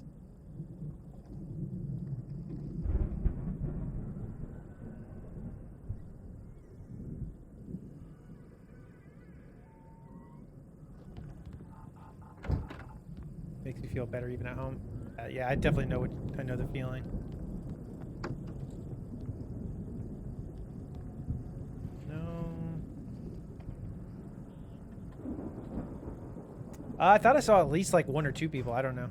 [SPEAKER 1] Makes me feel better even at home. Yeah, I definitely know I know the feeling. No. I thought I saw at least like 1 or 2 people. I don't know.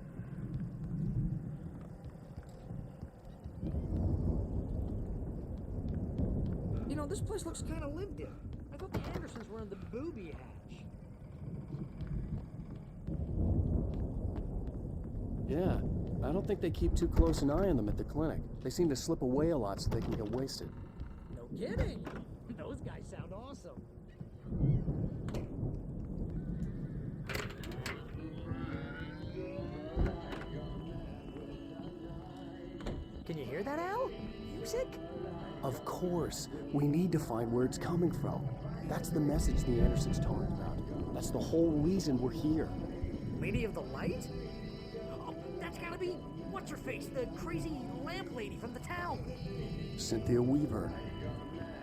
[SPEAKER 10] You know, this place looks kind of lived in. I thought the Andersons were in the booby hatch.
[SPEAKER 14] Yeah, I don't think they keep too close an eye on them at the clinic. They seem to slip away a lot so they can get wasted.
[SPEAKER 10] No kidding. Those guys sound awesome. Can you hear that, Al? Music?
[SPEAKER 14] Of course. We need to find where it's coming from. That's the message the Andersons talking about. That's the whole reason we're here.
[SPEAKER 10] Lady of the Light? Oh, that's gotta be what's-her-face, the crazy lamp lady from the town.
[SPEAKER 14] Cynthia Weaver.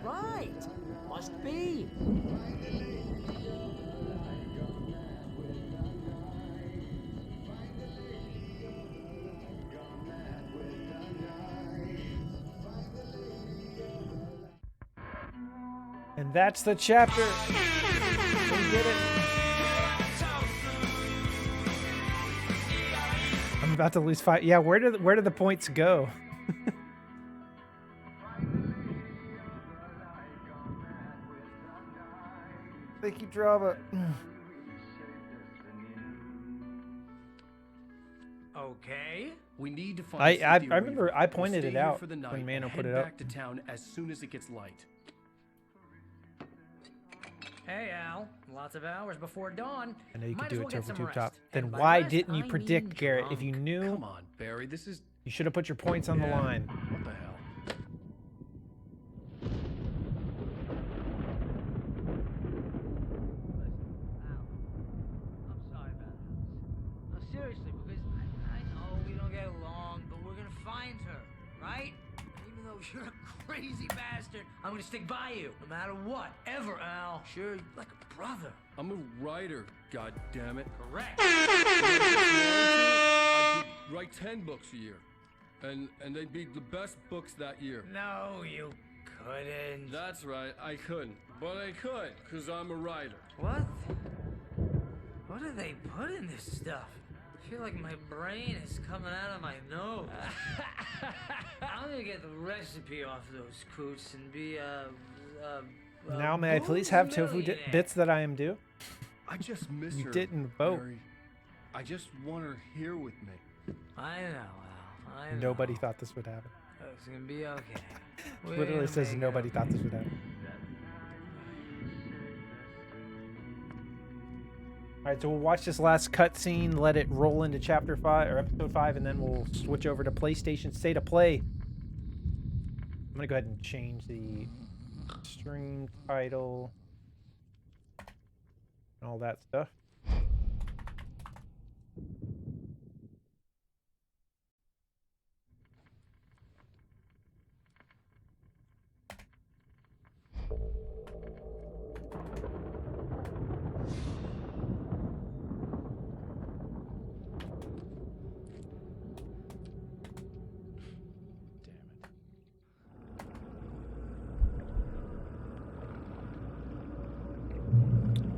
[SPEAKER 10] Right. Must be.
[SPEAKER 1] And that's the chapter. We did it. I'm about to lose 5. Yeah, where did the points go? Thank you, drama.
[SPEAKER 20] Okay. We need to find.
[SPEAKER 1] I
[SPEAKER 20] Cynthia
[SPEAKER 1] remember
[SPEAKER 20] Weaver.
[SPEAKER 1] I pointed
[SPEAKER 20] We'll
[SPEAKER 1] it
[SPEAKER 20] stay here
[SPEAKER 1] out
[SPEAKER 20] for the night
[SPEAKER 1] when Mano
[SPEAKER 20] and
[SPEAKER 1] put
[SPEAKER 20] head
[SPEAKER 1] it up.
[SPEAKER 20] back to town as soon as it gets light.
[SPEAKER 10] Hey, Al. Lots of hours before dawn.
[SPEAKER 1] I know you
[SPEAKER 10] Might
[SPEAKER 1] could
[SPEAKER 10] as
[SPEAKER 1] do
[SPEAKER 10] well
[SPEAKER 1] it
[SPEAKER 10] get
[SPEAKER 1] to
[SPEAKER 10] some
[SPEAKER 1] Tube
[SPEAKER 10] rest.
[SPEAKER 1] Top. Then
[SPEAKER 10] And by
[SPEAKER 1] why
[SPEAKER 10] rest,
[SPEAKER 1] didn't you
[SPEAKER 10] I
[SPEAKER 1] predict,
[SPEAKER 10] mean
[SPEAKER 1] Garrett? If
[SPEAKER 10] drunk.
[SPEAKER 1] you knew,
[SPEAKER 20] Come on, Barry. This is.
[SPEAKER 1] you should have put your points on the
[SPEAKER 20] Yeah.
[SPEAKER 1] line.
[SPEAKER 20] What the hell?
[SPEAKER 2] I'm sorry about this. No, seriously, because I know we don't get along, but we're gonna find her, right? Even though you're a crazy bastard, I'm gonna stick by you, no matter what, ever, Al. Sure, like a brother.
[SPEAKER 20] I'm a writer. God damn it.
[SPEAKER 2] Correct.
[SPEAKER 20] I could write 10 books a year, and they'd be the best books that year.
[SPEAKER 2] No, you couldn't.
[SPEAKER 20] That's right, I couldn't, but I could, cause I'm a writer.
[SPEAKER 2] What? What do they put in this stuff? I feel like my brain is coming out of my nose. I'm gonna get the recipe off those coots and be
[SPEAKER 1] Now, may I please have tofu
[SPEAKER 2] millionaire.
[SPEAKER 1] bits that I am due?
[SPEAKER 20] I just miss
[SPEAKER 1] You
[SPEAKER 20] her.
[SPEAKER 1] didn't vote.
[SPEAKER 20] Barry. I just want her here with me.
[SPEAKER 2] I know, Al. I know.
[SPEAKER 1] Nobody thought this would happen.
[SPEAKER 2] It's gonna be okay. We're
[SPEAKER 1] Literally
[SPEAKER 2] gonna
[SPEAKER 1] says
[SPEAKER 2] make
[SPEAKER 1] nobody
[SPEAKER 2] it.
[SPEAKER 1] thought this would happen. All right, so we'll watch this last cutscene, let it roll into chapter 5 or episode 5, and then we'll switch over to PlayStation State of Play. I'm gonna go ahead and change the stream title and all that stuff.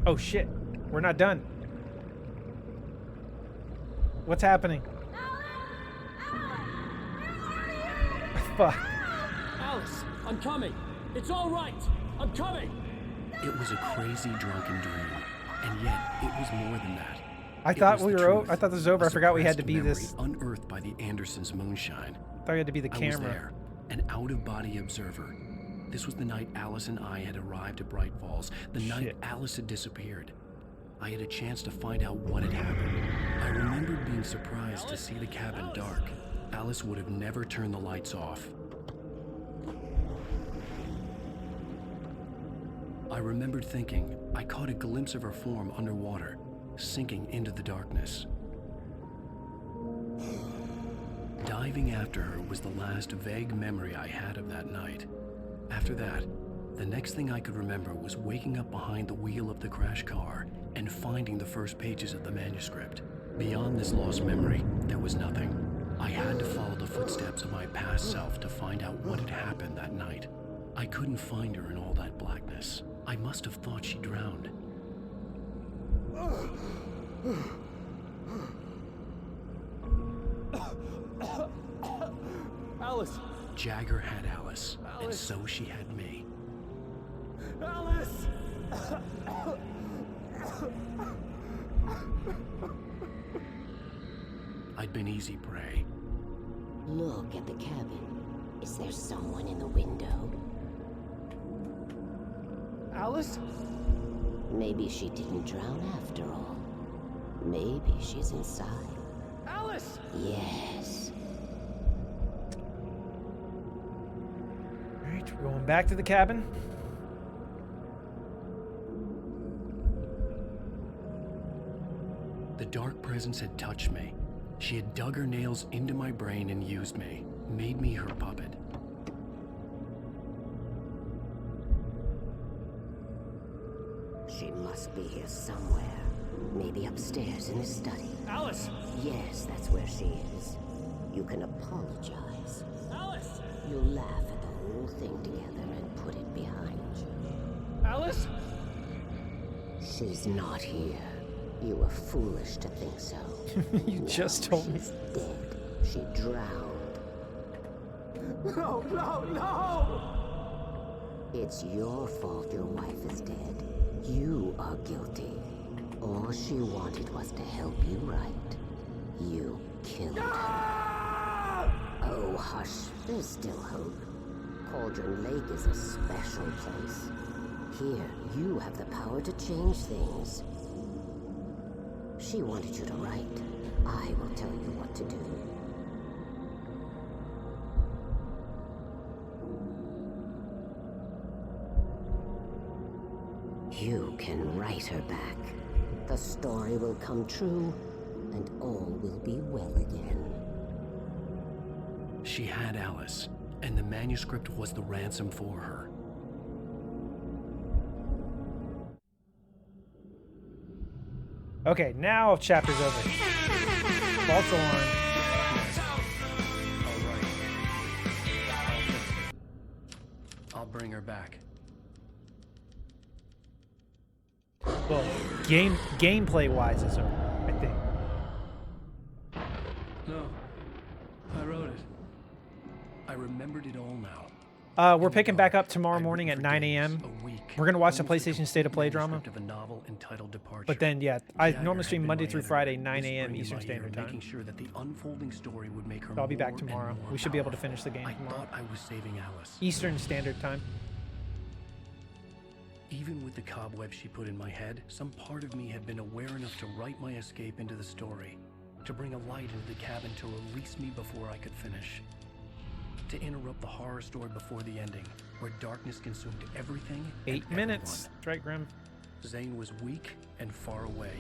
[SPEAKER 1] Oh shit, we're not done. What's happening? Fuck.
[SPEAKER 15] Alex, I'm coming. It's all right. I'm coming.
[SPEAKER 4] It was a crazy drunken dream. And yet, it was more than that.
[SPEAKER 1] I thought we were. I thought this was over. I forgot we had to be this.
[SPEAKER 4] Unearthed by the Andersons' moonshine.
[SPEAKER 1] I thought we had to be the camera.
[SPEAKER 4] I was there, an out-of-body observer. This was the night Alice and I had arrived at Bright Falls. The night Alice had disappeared. I had a chance to find out what had happened. I remembered being surprised to see the cabin dark. Alice would have never turned the lights off. I remembered thinking I caught a glimpse of her form underwater, sinking into the darkness. Diving after her was the last vague memory I had of that night. After that, the next thing I could remember was waking up behind the wheel of the crash car and finding the first pages of the manuscript. Beyond this lost memory, there was nothing. I had to follow the footsteps of my past self to find out what had happened that night. I couldn't find her in all that blackness. I must have thought she drowned.
[SPEAKER 15] Alice!
[SPEAKER 4] Jagger had Alice, and so she had me.
[SPEAKER 15] Alice!
[SPEAKER 4] I'd been easy prey.
[SPEAKER 13] Look at the cabin. Is there someone in the window?
[SPEAKER 15] Alice?
[SPEAKER 13] Maybe she didn't drown after all. Maybe she's inside.
[SPEAKER 15] Alice!
[SPEAKER 13] Yes.
[SPEAKER 1] Alright, we're going back to the cabin.
[SPEAKER 4] The dark presence had touched me. She had dug her nails into my brain and used me, made me her puppet.
[SPEAKER 13] She must be here somewhere. Maybe upstairs in the study.
[SPEAKER 15] Alice!
[SPEAKER 13] Yes, that's where she is. You can apologize.
[SPEAKER 15] Alice!
[SPEAKER 13] You'll laugh at the whole thing together and put it behind you.
[SPEAKER 15] Alice?
[SPEAKER 13] She's not here. You were foolish to think so.
[SPEAKER 1] You just told me.
[SPEAKER 13] She's dead. She drowned.
[SPEAKER 19] No, no, no!
[SPEAKER 13] It's your fault your wife is dead. You are guilty. All she wanted was to help you right. You killed her. Oh, hush. There's still hope. Cauldron Lake is a special place. Here, you have the power to change things. She wanted you to write. I will tell you what to do. You can write her back. The story will come true, and all will be well again.
[SPEAKER 4] She had Alice, and the manuscript was the ransom for her.
[SPEAKER 1] Okay, now chapter's over. False alarm.
[SPEAKER 4] I'll bring her back.
[SPEAKER 1] Well, gameplay-wise, it's over, I think.
[SPEAKER 4] No, I wrote it. I remembered it all now.
[SPEAKER 1] We're picking back up tomorrow morning at 9 a.m. We're gonna watch the PlayStation State of Play drama. But then, yeah, I normally stream Monday through Friday, 9 a.m. Eastern Standard Time.
[SPEAKER 4] Making sure that the unfolding story would make her
[SPEAKER 1] So I'll be back
[SPEAKER 4] more
[SPEAKER 1] tomorrow.
[SPEAKER 4] and more
[SPEAKER 1] We should be able to finish the game
[SPEAKER 4] I
[SPEAKER 1] tomorrow.
[SPEAKER 4] thought I was saving Alice.
[SPEAKER 1] Eastern Standard Time.
[SPEAKER 4] Even with the cobwebs she put in my head, some part of me had been aware enough to write my escape into the story, to bring a light into the cabin to release me before I could finish, to interrupt the horror story before the ending, where darkness consumed everything.
[SPEAKER 1] 8 minutes. That's right, Grim.
[SPEAKER 4] Zane was weak and far away,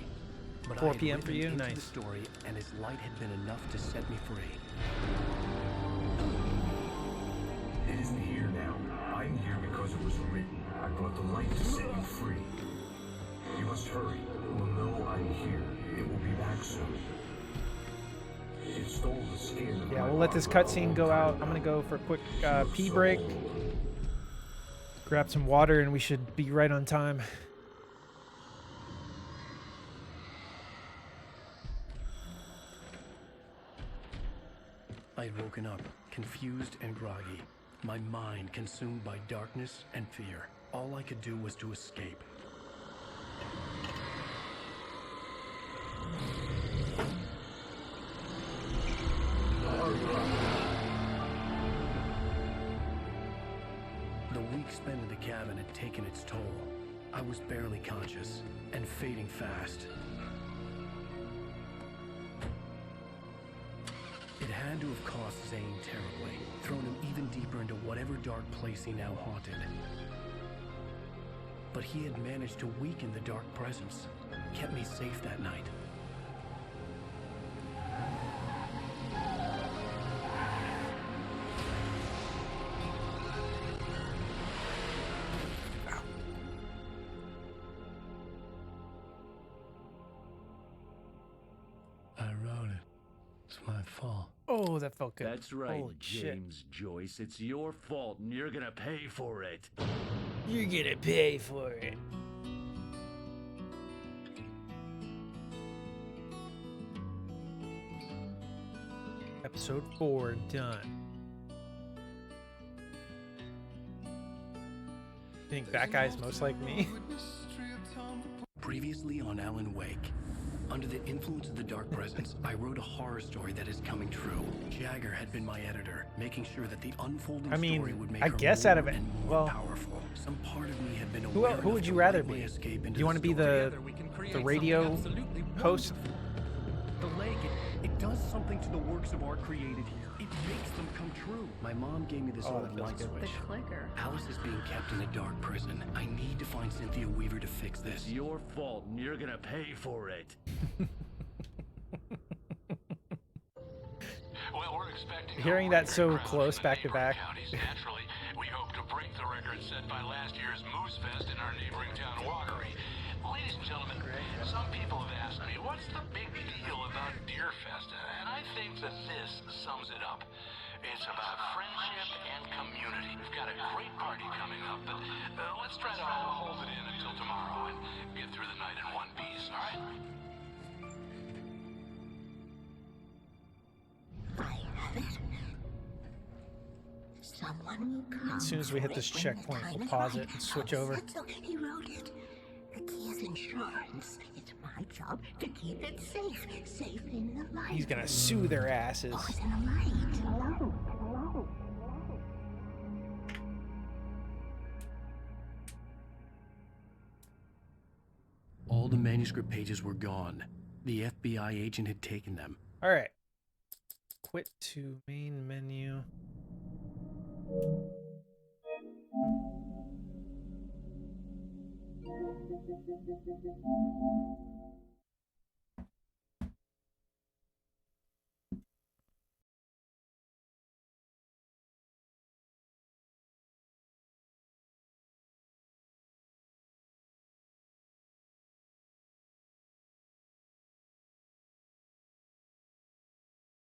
[SPEAKER 4] but
[SPEAKER 1] 4
[SPEAKER 4] I had
[SPEAKER 1] p.m. for
[SPEAKER 4] written
[SPEAKER 1] you?
[SPEAKER 4] into
[SPEAKER 1] Nice.
[SPEAKER 4] the story, and his light had been enough to set me free.
[SPEAKER 14] It isn't here now. I'm here because it was written. I brought the light to set you free. You must hurry. It will know I'm here. It will be back soon. It stole the skin of
[SPEAKER 1] Yeah,
[SPEAKER 14] my
[SPEAKER 1] we'll let this
[SPEAKER 14] body
[SPEAKER 1] cutscene go out. I'm gonna go for a quick pee break. Grab some water, and we should be right on time.
[SPEAKER 4] I had woken up, confused and groggy, my mind consumed by darkness and fear. All I could do was to escape. week spent in the cabin had taken its toll. I was barely conscious and fading fast. It had to have cost Zane terribly, thrown him even deeper into whatever dark place he now haunted. But he had managed to weaken the dark presence, kept me safe that night. I wrote it. It's my fault.
[SPEAKER 1] Oh, that felt good.
[SPEAKER 16] That's right,
[SPEAKER 1] Holy
[SPEAKER 16] James
[SPEAKER 1] shit.
[SPEAKER 16] Joyce. It's your fault, and you're gonna pay for it.
[SPEAKER 1] You're gonna pay for it. Episode 4 done. Think that guy's most like me?
[SPEAKER 4] Previously on Alan Wake, under the influence of the dark presence, I wrote a horror story that is coming true. Jagger had been my editor, making sure that the unfolding story would make
[SPEAKER 1] I
[SPEAKER 4] her
[SPEAKER 1] guess
[SPEAKER 4] more
[SPEAKER 1] out of it,
[SPEAKER 4] and more powerful. Some part of me had been aware
[SPEAKER 1] Who would
[SPEAKER 4] enough
[SPEAKER 1] you
[SPEAKER 4] to
[SPEAKER 1] rather
[SPEAKER 4] lightly
[SPEAKER 1] be?
[SPEAKER 4] escape
[SPEAKER 1] Do
[SPEAKER 4] into
[SPEAKER 1] you want to be the radio host?
[SPEAKER 20] The lake, it does something to the works of art created here. It makes them come true.
[SPEAKER 4] My mom gave me this old light switch.
[SPEAKER 22] The clicker.
[SPEAKER 4] Alice is being kept in a dark prison. I need to find Cynthia Weaver to fix this.
[SPEAKER 16] It's your fault, and you're gonna pay for it.
[SPEAKER 9] Well, we're expecting
[SPEAKER 1] Hearing that so close back to back.
[SPEAKER 9] Naturally, we hope to break the record set by last year's Moose Fest in our neighboring town, Walkery. Ladies and gentlemen, some people have asked me, what's the big deal about Deer Fest? And I think that this sums it up. It's about friendship and community. We've got a great party coming up, but let's try to hold it in until tomorrow and get through the night in one piece, all right?
[SPEAKER 13] Someone will come.
[SPEAKER 1] As soon as we hit this checkpoint, we'll pause it and switch over.
[SPEAKER 13] He wrote it. The key is insurance. It's my job to keep it safe. Safe in the light.
[SPEAKER 1] He's gonna sue their asses.
[SPEAKER 13] Oh, it's in the light. Hello.
[SPEAKER 4] All the manuscript pages were gone. The FBI agent had taken them.
[SPEAKER 1] All right. Quit to main menu.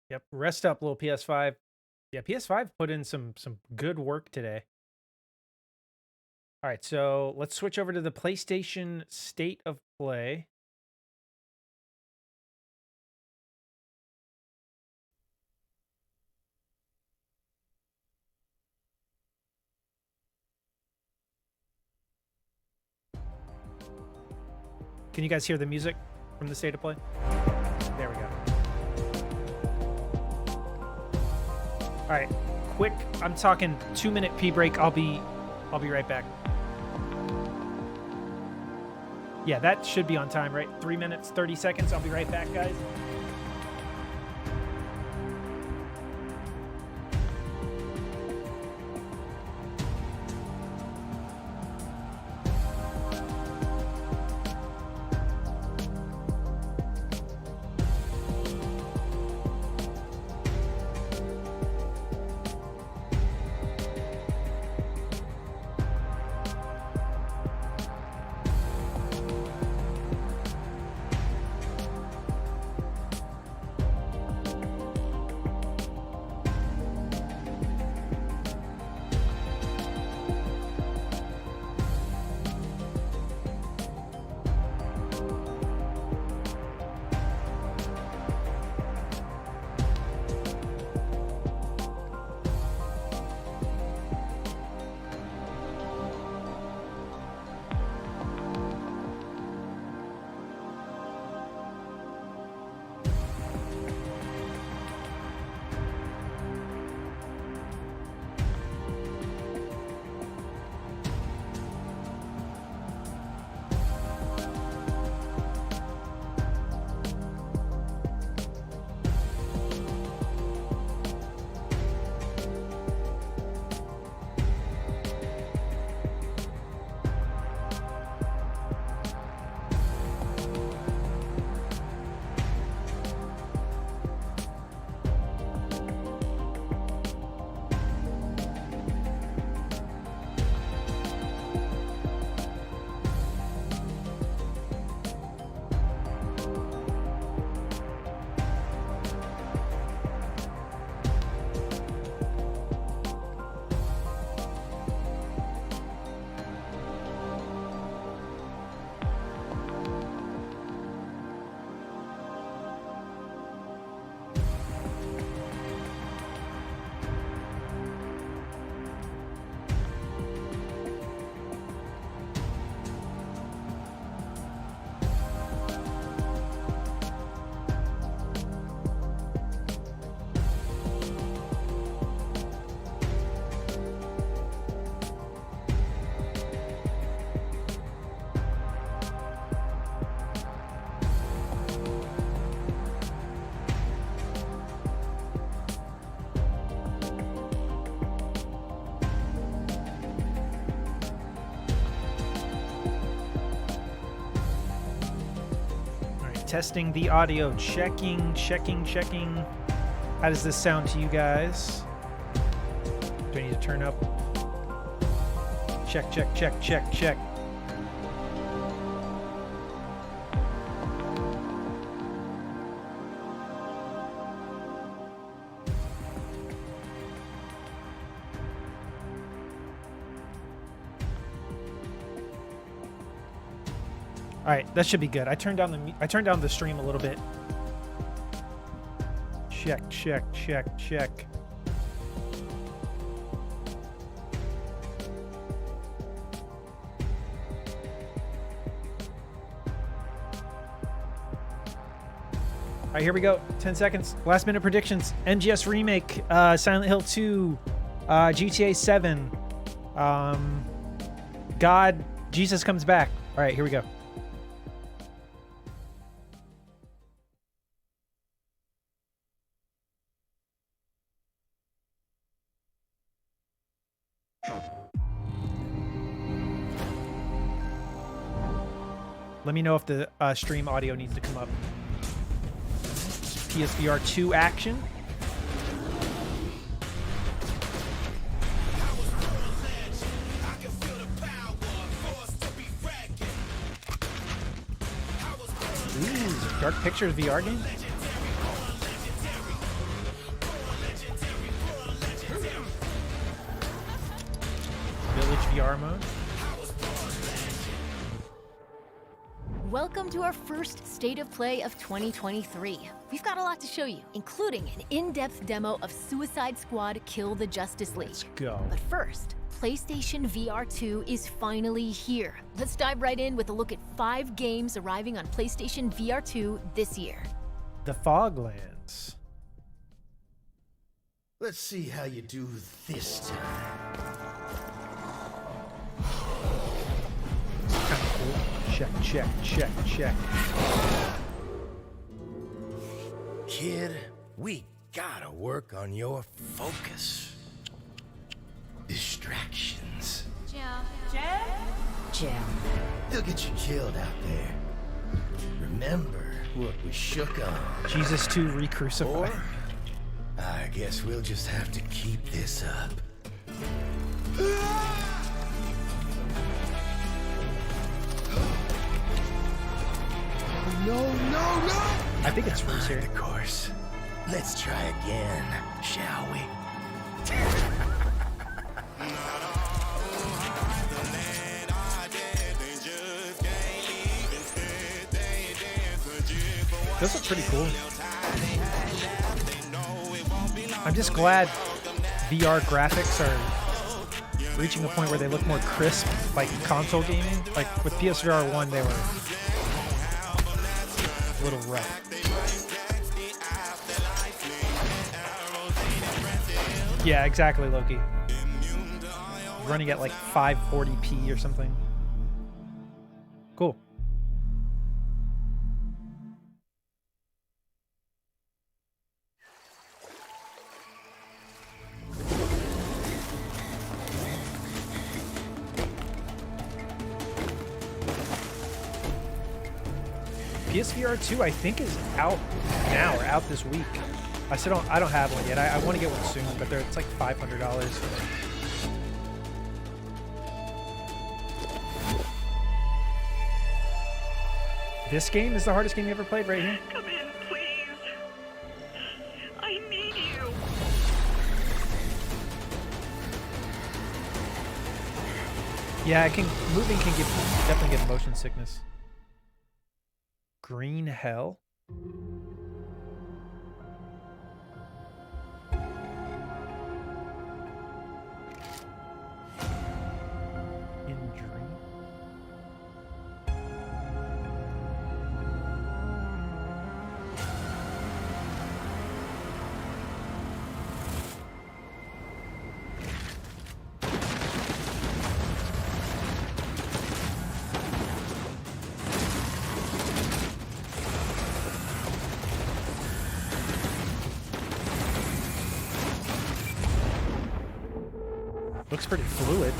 [SPEAKER 1] Yep, rest up, little PS5. Yeah, PS5 put in some good work today. All right, so let's switch over to the PlayStation State of Play. Can you guys hear the music from the State of Play? There we go. All right, quick. I'm talking 2-minute pee break. I'll be right back. Yeah, that should be on time, right? 3 minutes, 30 seconds. I'll be right back, guys. testing the audio. Checking. How does this sound to you guys? Do I need to turn up? Check. All right, that should be good. I turned down the stream a little bit. Check. All right, here we go. 10 seconds. Last minute predictions. MGS Remake, Silent Hill 2, GTA 7, God, Jesus Comes Back. All right, here we go. Let me know if the stream audio needs to come up. PSVR 2 action. Ooh, Dark Pictures VR game? Village VR mode?
[SPEAKER 3] Welcome to our first State of Play of 2023. We've got a lot to show you, including an in-depth demo of Suicide Squad Kill the Justice League.
[SPEAKER 1] Let's go.
[SPEAKER 3] But first, PlayStation VR 2 is finally here. Let's dive right in with a look at 5 games arriving on PlayStation VR 2 this year.
[SPEAKER 1] The Foglands.
[SPEAKER 18] Let's see how you do this time.
[SPEAKER 1] Kind of cool. Check.
[SPEAKER 18] Kid, we gotta work on your focus. Distractions.
[SPEAKER 3] Jim.
[SPEAKER 18] They'll get you killed out there. Remember what we shook on.
[SPEAKER 1] Jesus 2 re-crucified.
[SPEAKER 18] Or, I guess we'll just have to keep this up. No!
[SPEAKER 1] I think it's freeze here.
[SPEAKER 18] Of course. Let's try again, shall we?
[SPEAKER 1] This looks pretty cool. I'm just glad VR graphics are reaching a point where they look more crisp, like console gaming. Like with PSVR 1, they were a little rough. Yeah, exactly, Loki. Running at like 540p or something. Cool. PSVR 2, I think, is out now or out this week. I don't have one yet. I want to get one soon, but it's like $500. This game is the hardest game you ever played, right here.
[SPEAKER 23] Come in, please. I need you.
[SPEAKER 1] Yeah, moving can definitely give motion sickness. Green Hell? In Dream? Looks pretty fluid.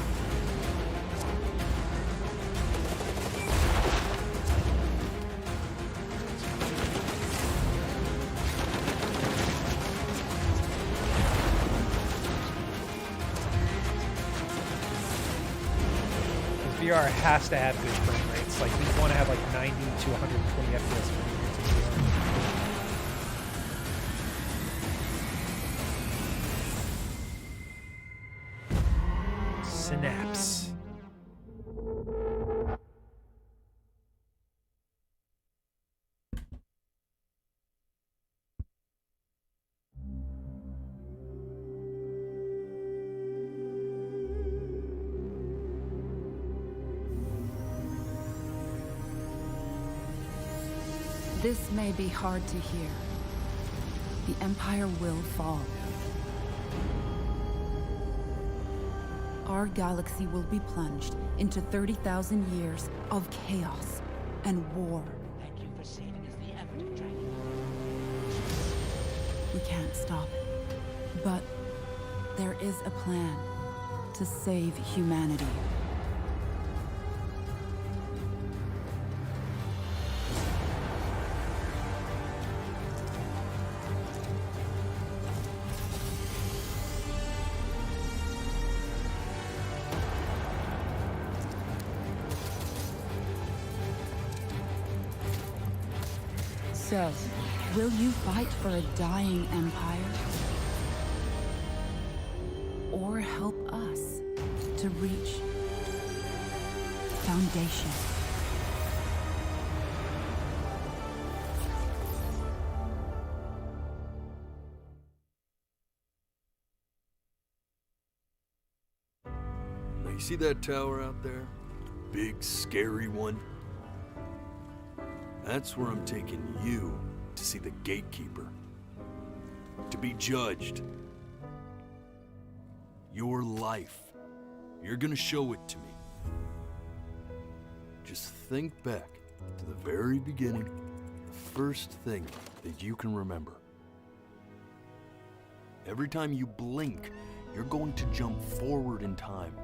[SPEAKER 1] VR has to have good frame rates. Like, we want to have like 90 to 120 FPS frame rates in VR. Synapse.
[SPEAKER 5] This may be hard to hear. The Empire will fall. Our galaxy will be plunged into 30,000 years of chaos and war.
[SPEAKER 2] Thank you for saving us the Emperor Dragon.
[SPEAKER 5] We can't stop it. But there is a plan to save humanity. So, will you fight for a dying empire? Or help us to reach Foundation?
[SPEAKER 6] Now, you see that tower out there? Big, scary one? That's where I'm taking you to see the Gatekeeper. To be judged. Your life. You're gonna show it to me. Just think back to the very beginning, the first thing that you can remember. Every time you blink, you're going to jump forward in time.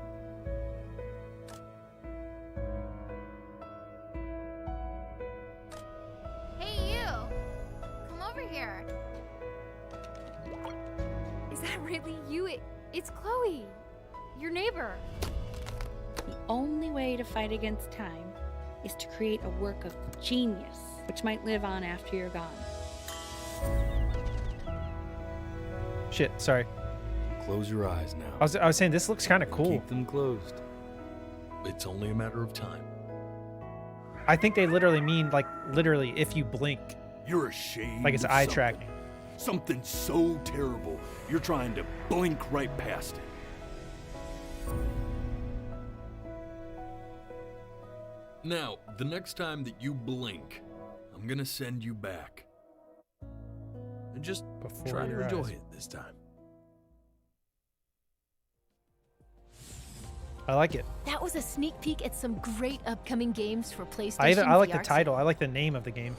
[SPEAKER 12] Hey, you! Come over here. Is that really you? It's Chloe, your neighbor.
[SPEAKER 24] The only way to fight against time is to create a work of genius, which might live on after you're gone.
[SPEAKER 1] Shit, sorry.
[SPEAKER 6] Close your eyes now.
[SPEAKER 1] I was saying, this looks kind of cool.
[SPEAKER 6] Keep them closed. It's only a matter of time.
[SPEAKER 1] I think they literally mean, like, literally, if you blink.
[SPEAKER 6] You're ashamed.
[SPEAKER 1] Like it's
[SPEAKER 6] of
[SPEAKER 1] eye
[SPEAKER 6] something.
[SPEAKER 1] tracking.
[SPEAKER 6] Something so terrible, you're trying to blink right past it. Now, the next time that you blink, I'm gonna send you back. And just try to enjoy it this time.
[SPEAKER 1] I like it.
[SPEAKER 3] That was a sneak peek at some great upcoming games for PlayStation
[SPEAKER 1] I like the
[SPEAKER 3] VR2.
[SPEAKER 1] title. I like the name of the game.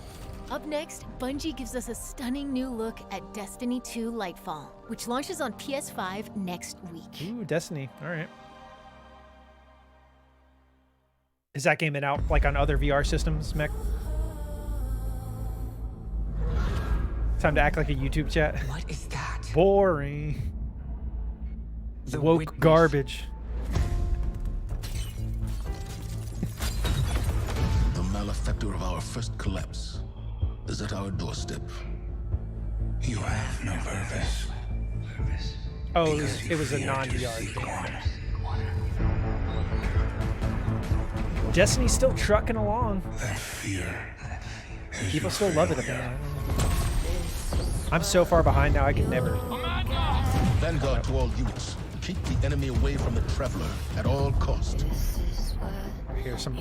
[SPEAKER 3] Up next, Bungie gives us a stunning new look at Destiny 2 Lightfall, which launches on PS5 next week.
[SPEAKER 1] Ooh, Destiny. All right. Is that game out like on other VR systems, Mech? Time to act like a YouTube chat.
[SPEAKER 25] What is that?
[SPEAKER 1] Boring.
[SPEAKER 25] The
[SPEAKER 1] woke
[SPEAKER 25] witness.
[SPEAKER 1] garbage.
[SPEAKER 26] The malefactor of our first collapse is at our doorstep.
[SPEAKER 27] You have no purpose.
[SPEAKER 1] Oh, it was a non-VR game. Destiny's still trucking along.
[SPEAKER 27] That fear.
[SPEAKER 1] People still love it, apparently. I'm so far behind now, I could never.
[SPEAKER 26] Vanguard to all units. Keep the enemy away from the Traveler at all costs.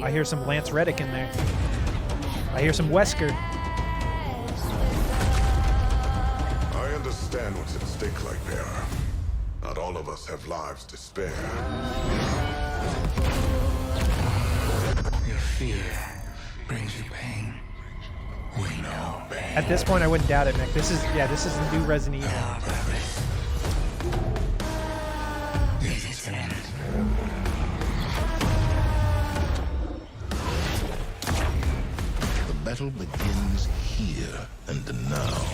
[SPEAKER 1] I hear some Lance Reddick in there. I hear some Wesker.
[SPEAKER 28] I understand what's at stake, like Bearer. Not all of us have lives to spare.
[SPEAKER 27] Your fear brings you pain. We know pain.
[SPEAKER 1] At this point, I wouldn't doubt it, Nick. This is the new Resident Evil.
[SPEAKER 27] Is its end.
[SPEAKER 26] The battle begins here and now.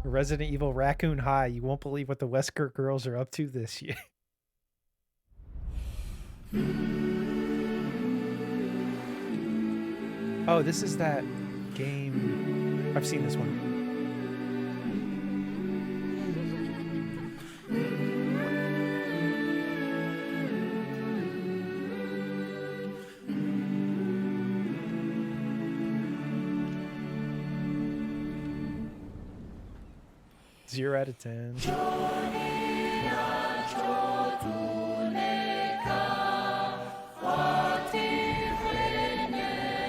[SPEAKER 1] Resident Evil Raccoon High. You won't believe what the Wesker girls are up to this year. Oh, this is that game. I've seen this one. 0 out of 10.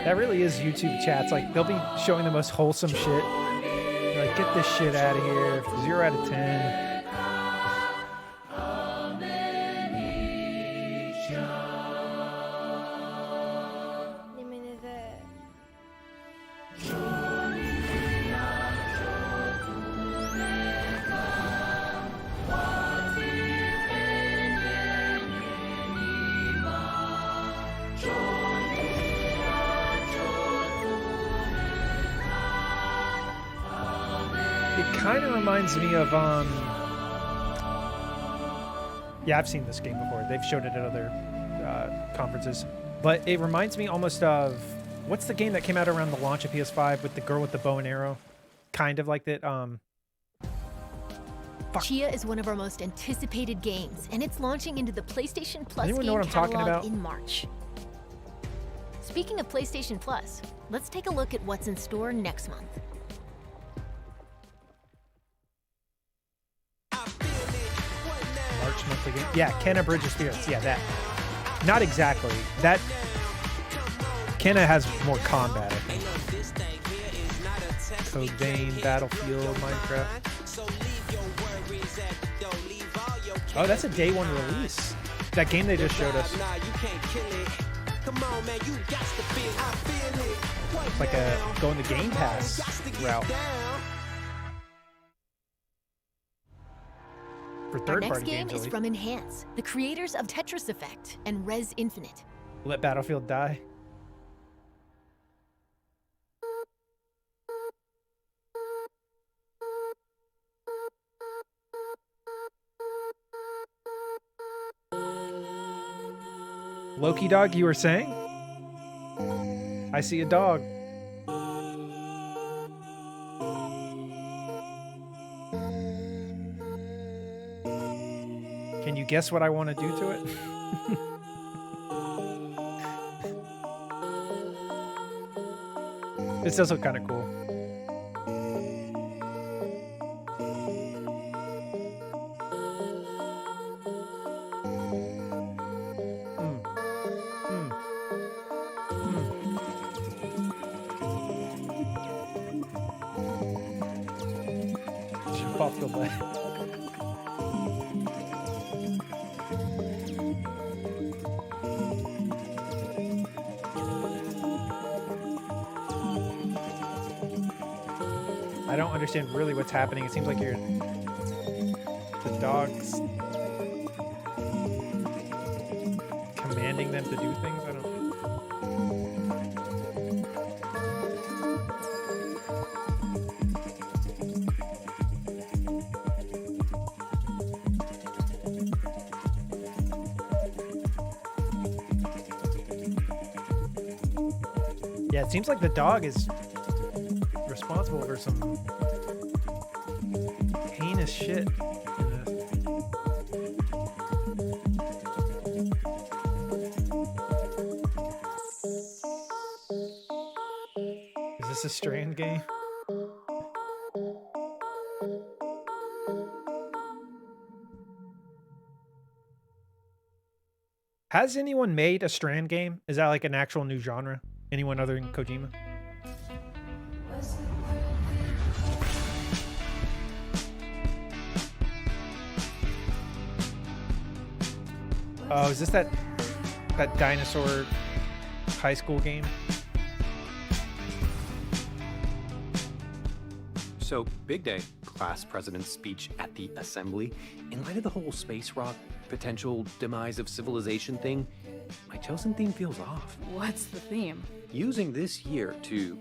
[SPEAKER 1] That really is YouTube chats. Like, they'll be showing the most wholesome shit. They're like, get this shit out of here. 0 out of 10. Kind of reminds me of yeah, I've seen this game before. They've showed it at other conferences, but it reminds me almost of what's the game that came out around the launch of PS5 with the girl with the bow and arrow, kind of like that.
[SPEAKER 3] Chia is one of our most anticipated games, and it's launching into the PlayStation Plus
[SPEAKER 1] Anyone know
[SPEAKER 3] game
[SPEAKER 1] what I'm talking
[SPEAKER 3] catalog
[SPEAKER 1] about?
[SPEAKER 3] in March. Speaking of PlayStation Plus, let's take a look at what's in store next month.
[SPEAKER 1] March monthly game. Yeah, Kenna Bridge of Spirits. Yeah, that. Not exactly. That. Kenna has more combat, I think. Code Vein, Battlefield, Minecraft. Oh, that's a day one release. That game they just showed us. It's like a going the Game Pass route. For
[SPEAKER 3] Our next
[SPEAKER 1] third-party
[SPEAKER 3] game
[SPEAKER 1] games,
[SPEAKER 3] is
[SPEAKER 1] at least.
[SPEAKER 3] from Enhance, the creators of Tetris Effect and Res Infinite.
[SPEAKER 1] Let Battlefield die. Loki dog, you were saying? I see a dog. Can you guess what I want to do to it? This does look kind of cool. Jump off the ledge. I don't understand really what's happening. It seems like you're the dog's commanding them to do things. I don't. Yeah, it seems like the dog is responsible for some heinous shit in this. Is this a Strand game? Has anyone made a Strand game? Is that like an actual new genre? Anyone other than Kojima? Oh, is this that dinosaur high school game?
[SPEAKER 7] So, big day. Class president's speech at the assembly. In light of the whole space rock potential demise of civilization thing, my chosen theme feels off.
[SPEAKER 8] What's the theme?
[SPEAKER 7] Using this year to,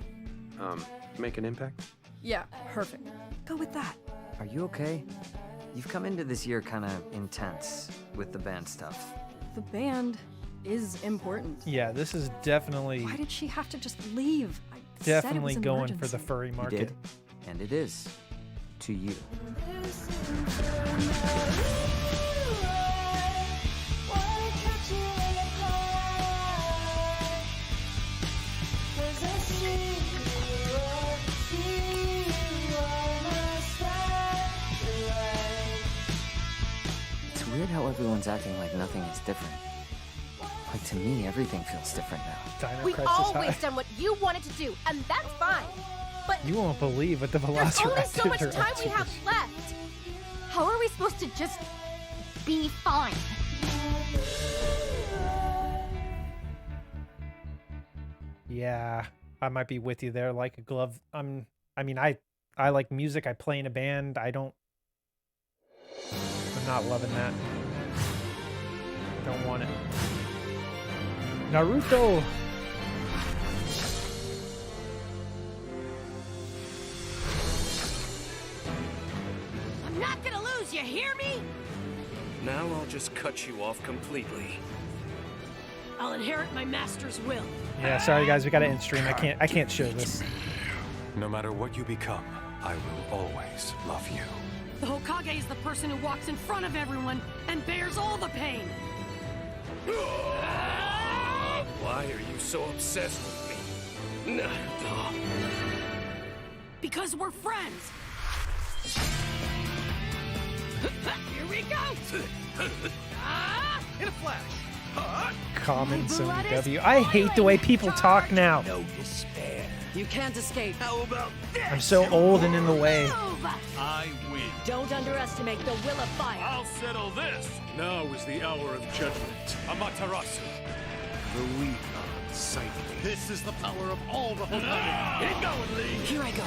[SPEAKER 7] make an impact?
[SPEAKER 8] Yeah, perfect. Go with that. Are you okay? You've come into this year kind of intense with the band stuff.
[SPEAKER 10] The band is important.
[SPEAKER 1] Yeah, this is definitely
[SPEAKER 10] Why did she have to just leave? I said it
[SPEAKER 1] definitely
[SPEAKER 10] was an
[SPEAKER 1] going for
[SPEAKER 10] emergency.
[SPEAKER 1] the furry
[SPEAKER 8] You
[SPEAKER 1] market.
[SPEAKER 8] did, and it is. To you. It's weird how everyone's acting like nothing is different. Like, to me, everything feels different now.
[SPEAKER 1] Diner
[SPEAKER 11] We've
[SPEAKER 1] Crisis
[SPEAKER 11] always
[SPEAKER 1] High.
[SPEAKER 11] done what you wanted to do, and that's fine. But
[SPEAKER 1] You won't believe what the
[SPEAKER 11] there's
[SPEAKER 1] Velociraptors
[SPEAKER 11] only so much
[SPEAKER 1] are
[SPEAKER 11] time
[SPEAKER 1] up
[SPEAKER 11] we
[SPEAKER 1] to.
[SPEAKER 11] have left. How are we supposed to just be fine?
[SPEAKER 1] Yeah, I might be with you there, like a glove. I mean, I like music. I play in a band. I'm not loving that. Don't want it. Naruto.
[SPEAKER 11] I'm not gonna lose, you hear me?
[SPEAKER 14] Now I'll just cut you off completely.
[SPEAKER 11] I'll inherit my master's will.
[SPEAKER 1] Yeah, sorry guys, we got to end stream. I can't show this.
[SPEAKER 15] No matter what you become, I will always love you.
[SPEAKER 11] The Hokage is the person who walks in front of everyone and bears all the pain.
[SPEAKER 14] Why are you so obsessed with me? Naruto.
[SPEAKER 11] Because we're friends. Here we go.
[SPEAKER 20] In a flash.
[SPEAKER 1] Comments on W. I hate the way people talk now.
[SPEAKER 2] No despair. You can't escape. How about this?
[SPEAKER 1] I'm so old and in the way.
[SPEAKER 16] I win.
[SPEAKER 11] Don't underestimate the will of fire.
[SPEAKER 16] I'll settle this. Now is the hour of judgment. Amaterasu.
[SPEAKER 14] The weak are sighted.
[SPEAKER 16] This is the power of all the Hokage. Get going, Lee.
[SPEAKER 11] Here I go.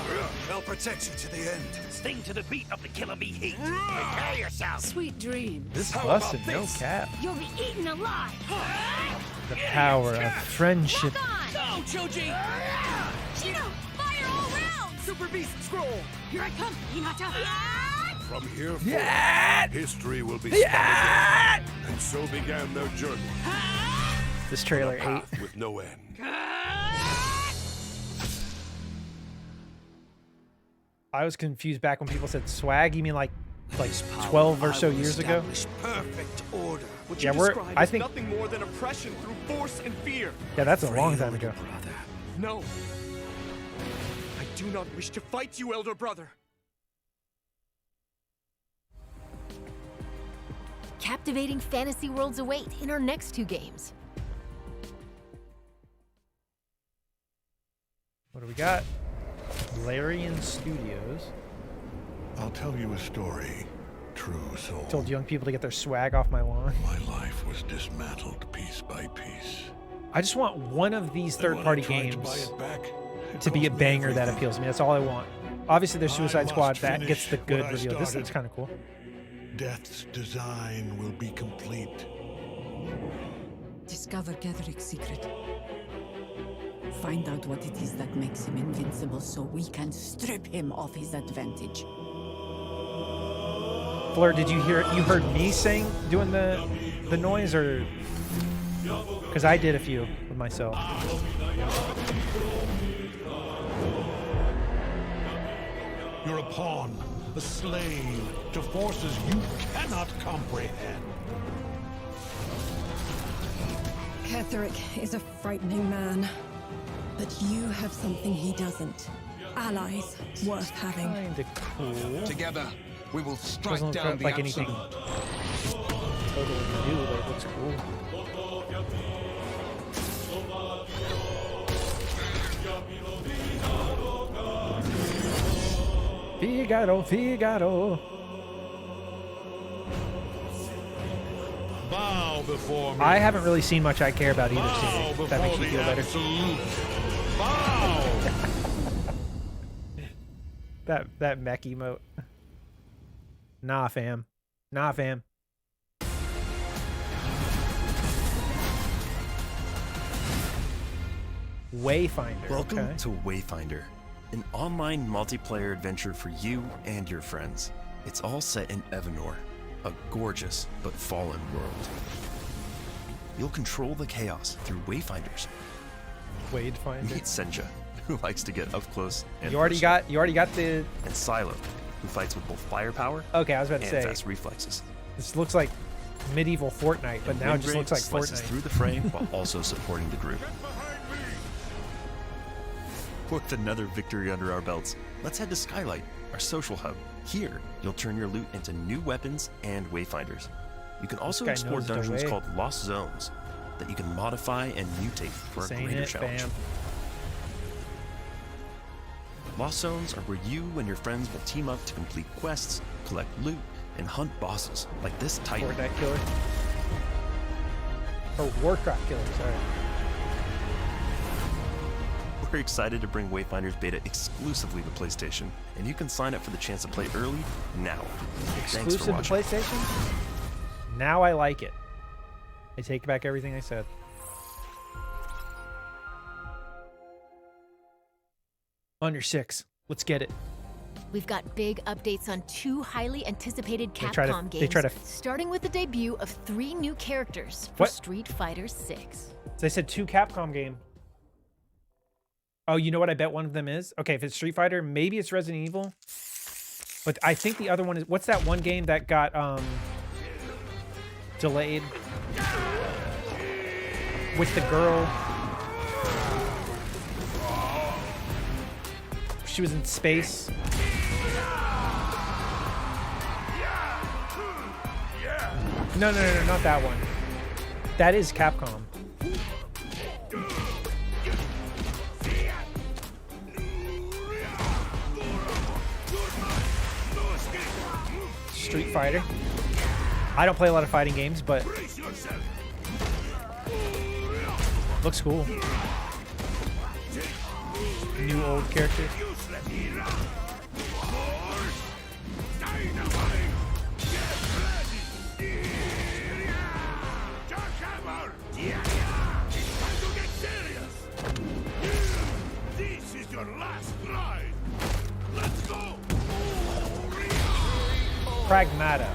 [SPEAKER 16] I'll protect you to the end. Sting to the beat of the killer bee heat.
[SPEAKER 2] Prepare yourself.
[SPEAKER 11] Sweet dreams.
[SPEAKER 1] This busted, no cap.
[SPEAKER 11] You'll be eaten alive.
[SPEAKER 1] The power of friendship.
[SPEAKER 11] Go, Choji. Chino, fire all round. Super Beast Scroll. Here I come, Hinata.
[SPEAKER 28] From here forward,
[SPEAKER 1] Yeah!
[SPEAKER 28] history will be
[SPEAKER 1] Yeah!
[SPEAKER 28] started again. And so began their journey.
[SPEAKER 1] This trailer
[SPEAKER 28] A path with no end.
[SPEAKER 1] I was confused back when people said swag. You mean like 12 or so years ago?
[SPEAKER 20] Perfect order. What
[SPEAKER 1] Yeah,
[SPEAKER 20] you
[SPEAKER 1] we're-
[SPEAKER 20] describe
[SPEAKER 1] I
[SPEAKER 20] is
[SPEAKER 1] think-
[SPEAKER 20] nothing more than oppression through force and fear.
[SPEAKER 1] Yeah, that's a long time ago.
[SPEAKER 20] No. I do not wish to fight you, elder brother.
[SPEAKER 3] Captivating fantasy worlds await in our next 2 games.
[SPEAKER 1] What do we got? Larian Studios.
[SPEAKER 28] I'll tell you a story, true soul.
[SPEAKER 1] Told young people to get their swag off my lawn.
[SPEAKER 28] My life was dismantled piece by piece.
[SPEAKER 1] I just want one of these third-party
[SPEAKER 28] tried to buy
[SPEAKER 1] games
[SPEAKER 28] it back,
[SPEAKER 1] to be a banger that appeals to me. That's all I want. Obviously, there's Suicide
[SPEAKER 28] I
[SPEAKER 1] Squad
[SPEAKER 28] must
[SPEAKER 1] that gets the
[SPEAKER 28] finish
[SPEAKER 1] good
[SPEAKER 28] what I
[SPEAKER 1] reveal. This
[SPEAKER 28] started.
[SPEAKER 1] looks kind of cool.
[SPEAKER 28] Death's design will be complete.
[SPEAKER 5] Discover Gedric's secret. Find out what it is that makes him invincible so we can strip him of his advantage.
[SPEAKER 1] Fleur, did you heard me doing the noise, or because I did a few with myself?
[SPEAKER 28] You're a pawn, a slave to forces you cannot comprehend.
[SPEAKER 10] Ketherick is a frightening man. But you have something he doesn't. Allies worth having.
[SPEAKER 1] Kinda cool.
[SPEAKER 27] Together, we will strike
[SPEAKER 1] Doesn't
[SPEAKER 27] down
[SPEAKER 1] look
[SPEAKER 27] the
[SPEAKER 1] like anything
[SPEAKER 27] absolute.
[SPEAKER 1] totally new, but it looks cool. Figaro, Figaro.
[SPEAKER 28] Bow before me.
[SPEAKER 1] I haven't really seen much I care about either series. If that makes you feel better.
[SPEAKER 28] Absolute. Bow.
[SPEAKER 1] that mech emote. Nah, fam. Nah, fam. Wayfinder.
[SPEAKER 17] Welcome
[SPEAKER 1] okay.
[SPEAKER 17] to Wayfinder, an online multiplayer adventure for you and your friends.
[SPEAKER 4] It's all set in Evanor, a gorgeous but fallen world. You'll control the chaos through Wayfinders.
[SPEAKER 1] Wayfinder.
[SPEAKER 4] Meet Senja, who likes to get up close and
[SPEAKER 1] You already got the.
[SPEAKER 4] And Silo, who fights with both firepower
[SPEAKER 1] Okay, I was about to
[SPEAKER 4] and
[SPEAKER 1] say.
[SPEAKER 4] fast reflexes.
[SPEAKER 1] This looks like medieval Fortnite, but now it just looks like
[SPEAKER 4] slices
[SPEAKER 1] Fortnite.
[SPEAKER 4] through the fray while also supporting the group. With another victory under our belts, let's head to Skylight, our social hub. Here, you'll turn your loot into new weapons and Wayfinders. You can also
[SPEAKER 1] guy
[SPEAKER 4] explore
[SPEAKER 1] knows the
[SPEAKER 4] dungeons
[SPEAKER 1] way.
[SPEAKER 4] called Lost Zones that you can modify and mutate for
[SPEAKER 1] This
[SPEAKER 4] a
[SPEAKER 1] ain't
[SPEAKER 4] greater
[SPEAKER 1] it,
[SPEAKER 4] challenge.
[SPEAKER 1] fam.
[SPEAKER 4] Lost Zones are where you and your friends will team up to complete quests, collect loot, and hunt bosses like this Titan.
[SPEAKER 1] Fortnite killer. Oh, Warcraft killer, sorry.
[SPEAKER 4] We're excited to bring Wayfinders Beta exclusively to PlayStation, and you can sign up for the chance to play early now. Thanks for
[SPEAKER 1] Exclusive to
[SPEAKER 4] watching.
[SPEAKER 1] PlayStation? Now I like it. I take back everything I said. Under 6. Let's get it.
[SPEAKER 3] We've got big updates on 2 highly anticipated
[SPEAKER 1] They try to-
[SPEAKER 3] Capcom
[SPEAKER 1] they
[SPEAKER 3] games,
[SPEAKER 1] try to-
[SPEAKER 3] starting with the debut of 3 new characters for
[SPEAKER 1] What?
[SPEAKER 3] Street Fighter 6.
[SPEAKER 1] They said 2 Capcom game. Oh, you know what I bet one of them is? Okay, if it's Street Fighter, maybe it's Resident Evil. But I think the other one is... What's that one game that got delayed? With the girl. She was in space. No, not that one. That is Capcom. Street Fighter. I don't play a lot of fighting games, but looks cool. New old characters.
[SPEAKER 14] This is your last ride. Let's go.
[SPEAKER 1] Pragmata.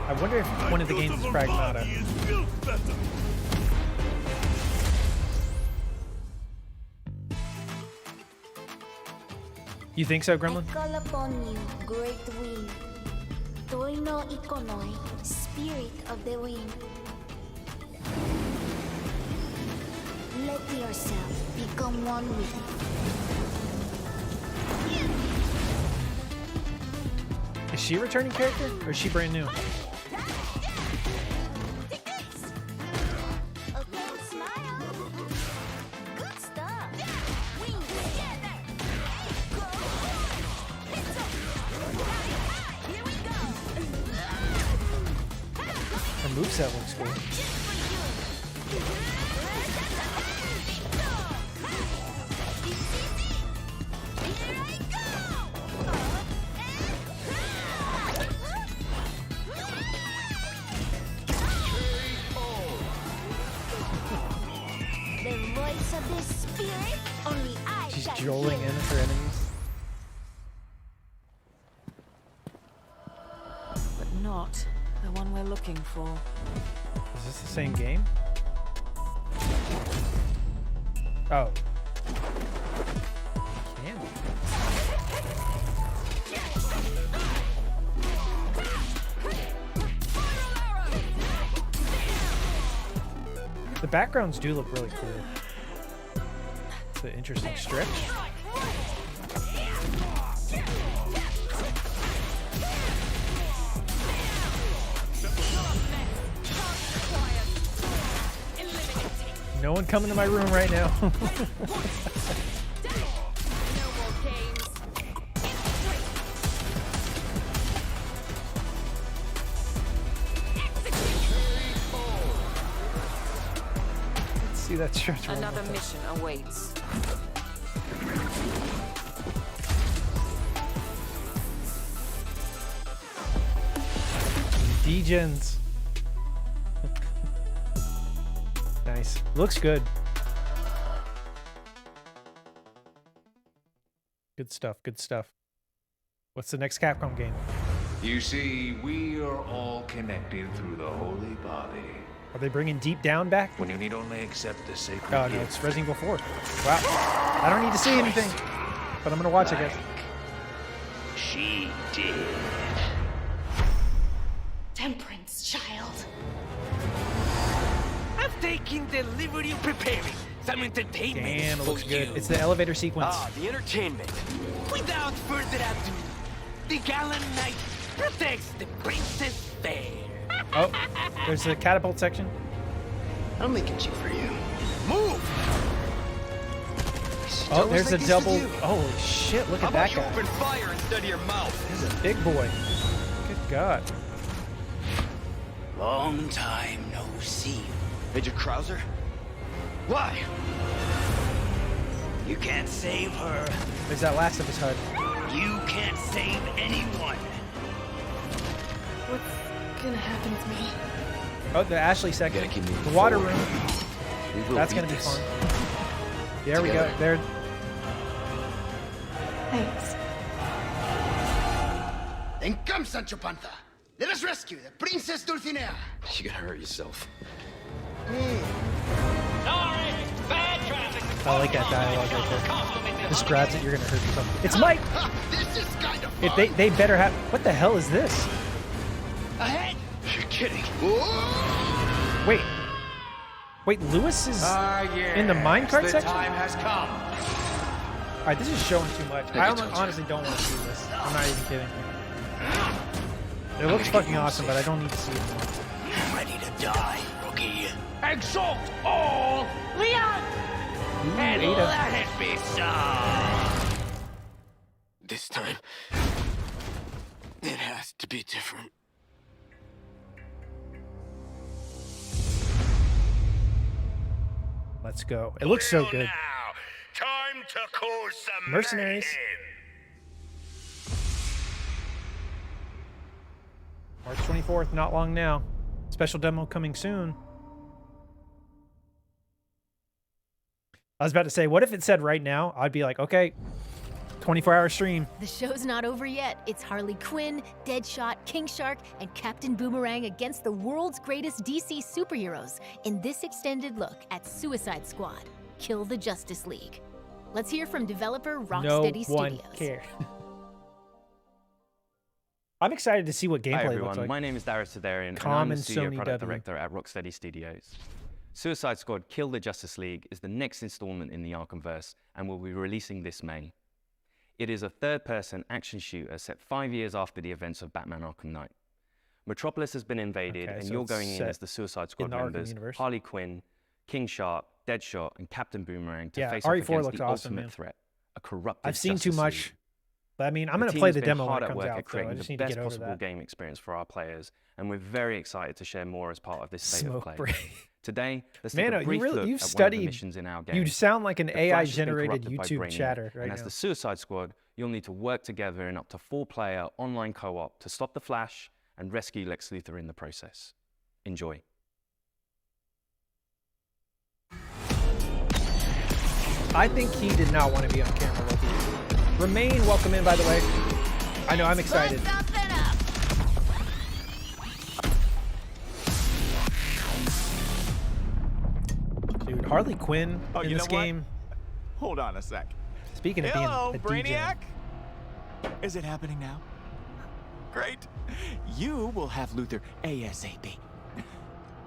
[SPEAKER 1] I wonder if one of the games is Pragmata. You think so, Gremlin?
[SPEAKER 9] Call upon you, great wind. Toi no ikonoi, spirit of the wind. Let yourself become one with it.
[SPEAKER 1] Is she a returning character or is she brand new? Her moveset looks cool.
[SPEAKER 9] The voice of the spirit, only I
[SPEAKER 1] She's
[SPEAKER 9] can
[SPEAKER 1] drooling
[SPEAKER 9] hear.
[SPEAKER 1] in at her enemies.
[SPEAKER 13] But not the one we're looking for.
[SPEAKER 1] Is this the same game? Oh. Candy. The backgrounds do look really cool. It's an interesting stretch. No one coming to my room right now. Let's see that stretch one more
[SPEAKER 13] Another
[SPEAKER 1] time.
[SPEAKER 13] mission awaits.
[SPEAKER 1] Degens. Nice. Looks good. Good stuff. Good stuff. What's the next Capcom game?
[SPEAKER 12] You see, we are all connected through the holy body.
[SPEAKER 1] Are they bringing Deep Down back?
[SPEAKER 12] When you need only accept the sacred
[SPEAKER 1] Oh, no,
[SPEAKER 12] gift.
[SPEAKER 1] it's Resident Evil 4. Wow. I don't need to see anything, but I'm going to watch it, guys.
[SPEAKER 12] She did.
[SPEAKER 11] Temperance, child.
[SPEAKER 14] I'm taking the liberty of preparing some entertainment.
[SPEAKER 1] Damn, it looks
[SPEAKER 14] for
[SPEAKER 1] good.
[SPEAKER 14] you.
[SPEAKER 1] It's the elevator sequence.
[SPEAKER 14] Ah, the entertainment. Without further ado, the gallant knight protects the princess fair.
[SPEAKER 1] Oh, there's the catapult section.
[SPEAKER 14] I'll make it cheap for you. Move!
[SPEAKER 1] Oh, there's a double. Holy shit, look at that
[SPEAKER 14] you
[SPEAKER 1] guy.
[SPEAKER 14] open fire instead of your mouth?
[SPEAKER 1] He's a big boy. Good God.
[SPEAKER 14] Long time no see. Major Krauser? Why? You can't save her.
[SPEAKER 1] There's that last of his HUD.
[SPEAKER 14] You can't save anyone.
[SPEAKER 11] What's gonna happen to me?
[SPEAKER 1] Oh, the Ashley section. The water room. That's going to be fun. There we go. There.
[SPEAKER 11] Thanks.
[SPEAKER 17] Then come, Sancho Panza. Let us rescue the Princess Dulcinea.
[SPEAKER 7] You gotta hurt yourself.
[SPEAKER 14] Sorry, bad traffic.
[SPEAKER 1] I like that dialogue right there. Just grabs it, you're going to hurt yourself. It's Mike!
[SPEAKER 17] This is kind of
[SPEAKER 1] If they better have. What the hell is this?
[SPEAKER 17] ahead.
[SPEAKER 7] You're kidding.
[SPEAKER 1] Wait. Wait, Lewis is in the minecart
[SPEAKER 12] the
[SPEAKER 1] section?
[SPEAKER 12] time has come.
[SPEAKER 1] Alright, this is showing too much. I honestly don't want to see this. I'm not even kidding. It looks fucking awesome, but I don't need to see it more.
[SPEAKER 14] Ready to die, rookie. Exalt all, Leon! And
[SPEAKER 1] Ada.
[SPEAKER 14] let it be so. This time, it has to be different.
[SPEAKER 1] Let's go. It looks so good.
[SPEAKER 14] Time to cause some
[SPEAKER 1] Mercenaries. March 24th, not long now. Special demo coming soon. I was about to say, what if it said right now? I'd be like, okay, 24-hour stream.
[SPEAKER 3] The show's not over yet. It's Harley Quinn, Deadshot, King Shark, and Captain Boomerang against the world's greatest DC superheroes in this extended look at Suicide Squad, Kill the Justice League. Let's hear from developer Rocksteady
[SPEAKER 1] No one
[SPEAKER 3] Studios.
[SPEAKER 1] cares. I'm excited to see what gameplay
[SPEAKER 18] Hi
[SPEAKER 1] looks
[SPEAKER 18] everyone,
[SPEAKER 1] like.
[SPEAKER 18] my name is Darius Sedarian, and I'm
[SPEAKER 1] Common
[SPEAKER 18] the studio
[SPEAKER 1] Sony
[SPEAKER 18] product
[SPEAKER 1] W.
[SPEAKER 18] director at Rocksteady Studios. Suicide Squad Kill the Justice League is the next installment in the Arkhamverse and will be releasing this May. It is a third-person action shooter set 5 years after the events of Batman Arkham Knight. Metropolis has been invaded,
[SPEAKER 1] Okay,
[SPEAKER 18] and
[SPEAKER 1] so
[SPEAKER 18] you're
[SPEAKER 1] it's
[SPEAKER 18] going in
[SPEAKER 1] set
[SPEAKER 18] as the Suicide Squad
[SPEAKER 1] in the Arkham
[SPEAKER 18] members,
[SPEAKER 1] universe.
[SPEAKER 18] Harley Quinn, King Shark, Deadshot, and Captain Boomerang to
[SPEAKER 1] Yeah,
[SPEAKER 18] face off
[SPEAKER 1] RE4
[SPEAKER 18] against
[SPEAKER 1] looks
[SPEAKER 18] the
[SPEAKER 1] awesome,
[SPEAKER 18] ultimate
[SPEAKER 1] man.
[SPEAKER 18] threat, a corrupted
[SPEAKER 1] I've seen too
[SPEAKER 18] Justice
[SPEAKER 1] much.
[SPEAKER 18] League.
[SPEAKER 1] But I mean, I'm
[SPEAKER 18] The
[SPEAKER 1] going to
[SPEAKER 18] team
[SPEAKER 1] play
[SPEAKER 18] has
[SPEAKER 1] the
[SPEAKER 18] been
[SPEAKER 1] demo when
[SPEAKER 18] hard
[SPEAKER 1] it
[SPEAKER 18] at
[SPEAKER 1] comes
[SPEAKER 18] work
[SPEAKER 1] out,
[SPEAKER 18] at
[SPEAKER 1] though.
[SPEAKER 18] creating
[SPEAKER 1] I just
[SPEAKER 18] the
[SPEAKER 1] need to
[SPEAKER 18] best
[SPEAKER 1] get over
[SPEAKER 18] possible
[SPEAKER 1] that.
[SPEAKER 18] game experience for our players, and we're very excited to share more as part of this state
[SPEAKER 1] Smoke
[SPEAKER 18] of play.
[SPEAKER 1] break.
[SPEAKER 18] Today, let's take
[SPEAKER 1] Man,
[SPEAKER 18] a brief look
[SPEAKER 1] you've
[SPEAKER 18] at one of the
[SPEAKER 1] studied.
[SPEAKER 18] missions in our game.
[SPEAKER 1] You sound like an
[SPEAKER 18] The Flash has been
[SPEAKER 1] AI-generated
[SPEAKER 18] corrupted by
[SPEAKER 1] YouTube
[SPEAKER 18] Brainiac,
[SPEAKER 1] chatter right
[SPEAKER 18] and as
[SPEAKER 1] now.
[SPEAKER 18] the Suicide Squad, you'll need to work together in up to 4-player online co-op to stop the Flash and rescue Lex Luthor in the process. Enjoy.
[SPEAKER 1] I think he did not want to be on camera, Loki. Remain, welcome in, by the way. I know, I'm excited. Dude, Harley Quinn in this game.
[SPEAKER 19] Hold on a sec.
[SPEAKER 1] Speaking of
[SPEAKER 19] Hello,
[SPEAKER 1] being a
[SPEAKER 19] Brainiac. Is it happening now? Great. You will have Luthor ASAP.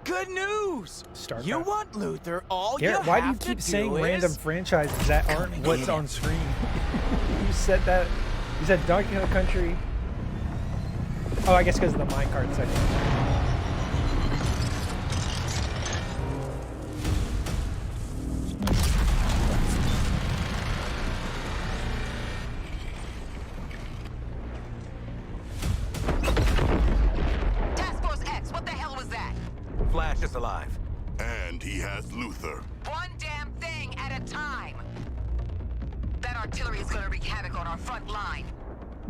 [SPEAKER 19] Good news!
[SPEAKER 1] StarCraft.
[SPEAKER 19] You want Luthor, all
[SPEAKER 1] Garrett,
[SPEAKER 19] you
[SPEAKER 1] why do you
[SPEAKER 19] have to
[SPEAKER 1] keep saying
[SPEAKER 19] is
[SPEAKER 1] random franchises that aren't what's on screen? You said that. You said Donkey Kong Country. Oh, I guess because of the minecart section.
[SPEAKER 21] Task Force X, what the hell was that?
[SPEAKER 19] Flash is alive.
[SPEAKER 28] And he has Luthor.
[SPEAKER 21] One damn thing at a time. That artillery is gonna wreak havoc on our front line.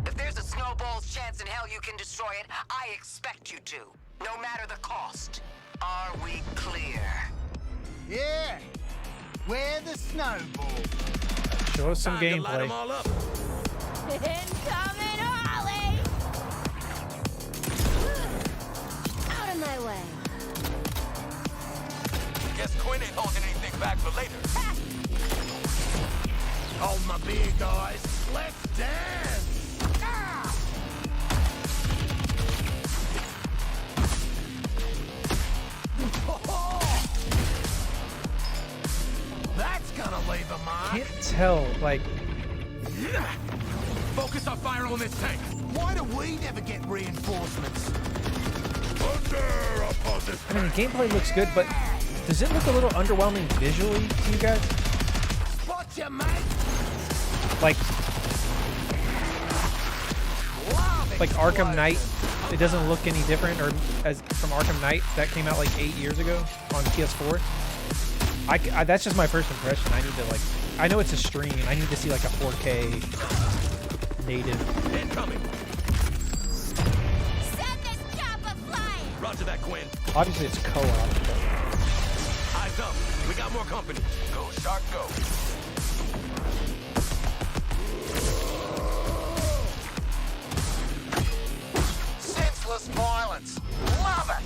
[SPEAKER 21] If there's a snowball's chance in hell you can destroy it, I expect you to. No matter the cost. Are we clear?
[SPEAKER 26] Yeah. Where the snowball?
[SPEAKER 1] Show us some
[SPEAKER 19] Time to light
[SPEAKER 1] gameplay.
[SPEAKER 19] 'em all up.
[SPEAKER 3] Incoming Harley!
[SPEAKER 9] on my way.
[SPEAKER 19] Guess Quinn ain't holding anything back for later.
[SPEAKER 17] Hold my beer, guys. Let's dance! Ah! That's gonna leave a mark.
[SPEAKER 1] Can't tell, like,
[SPEAKER 19] Focus our fire on this tank.
[SPEAKER 17] Why do we never get reinforcements?
[SPEAKER 1] I mean, the gameplay looks good, but does it look a little underwhelming visually to you guys?
[SPEAKER 17] What's your mate?
[SPEAKER 1] Like Arkham Knight, it doesn't look any different, or as from Arkham Knight that came out like 8 years ago on PS4. That's just my first impression. I need to like, I know it's a stream. I need to see like a 4K native.
[SPEAKER 19] Incoming.
[SPEAKER 9] Send this chopper flying!
[SPEAKER 19] Roger that, Quinn.
[SPEAKER 1] Obviously, it's co-op.
[SPEAKER 19] Eyes up. We got more company. Go, Shark, go.
[SPEAKER 17] Senseless violence. Love it!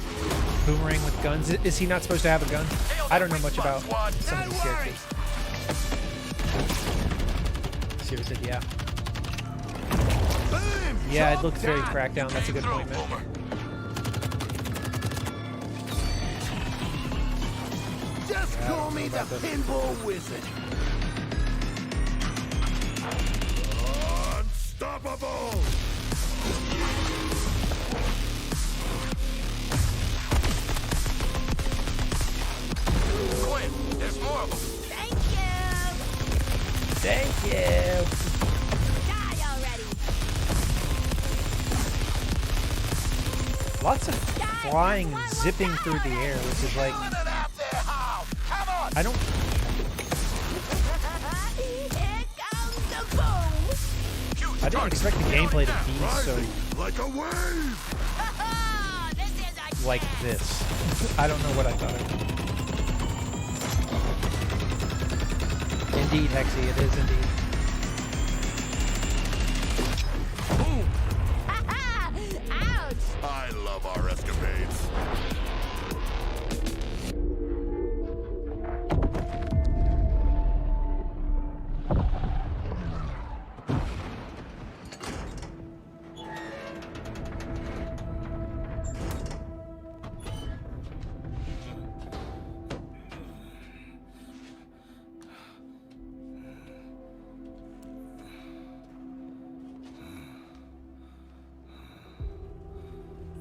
[SPEAKER 1] Boomerang with guns. Is he not supposed to have a gun? I don't know much about some of these characters. Seriously, yeah.
[SPEAKER 17] Boom!
[SPEAKER 1] Yeah, it looks very crackdown. That's a good point, man.
[SPEAKER 17] Just call me the pinball wizard.
[SPEAKER 28] Unstoppable!
[SPEAKER 19] Quinn, there's more of them.
[SPEAKER 9] Thank you!
[SPEAKER 1] Thank you!
[SPEAKER 9] Die already!
[SPEAKER 1] Lots of flying, zipping through the air, which is like... I don't...
[SPEAKER 9] Here comes the boom!
[SPEAKER 1] I didn't expect the gameplay to be so...
[SPEAKER 28] Like a wave!
[SPEAKER 9] This is a
[SPEAKER 1] like this. I don't know what I thought of. Indeed, Hexy, it is indeed.
[SPEAKER 9] Ouch!
[SPEAKER 28] I love our escapades.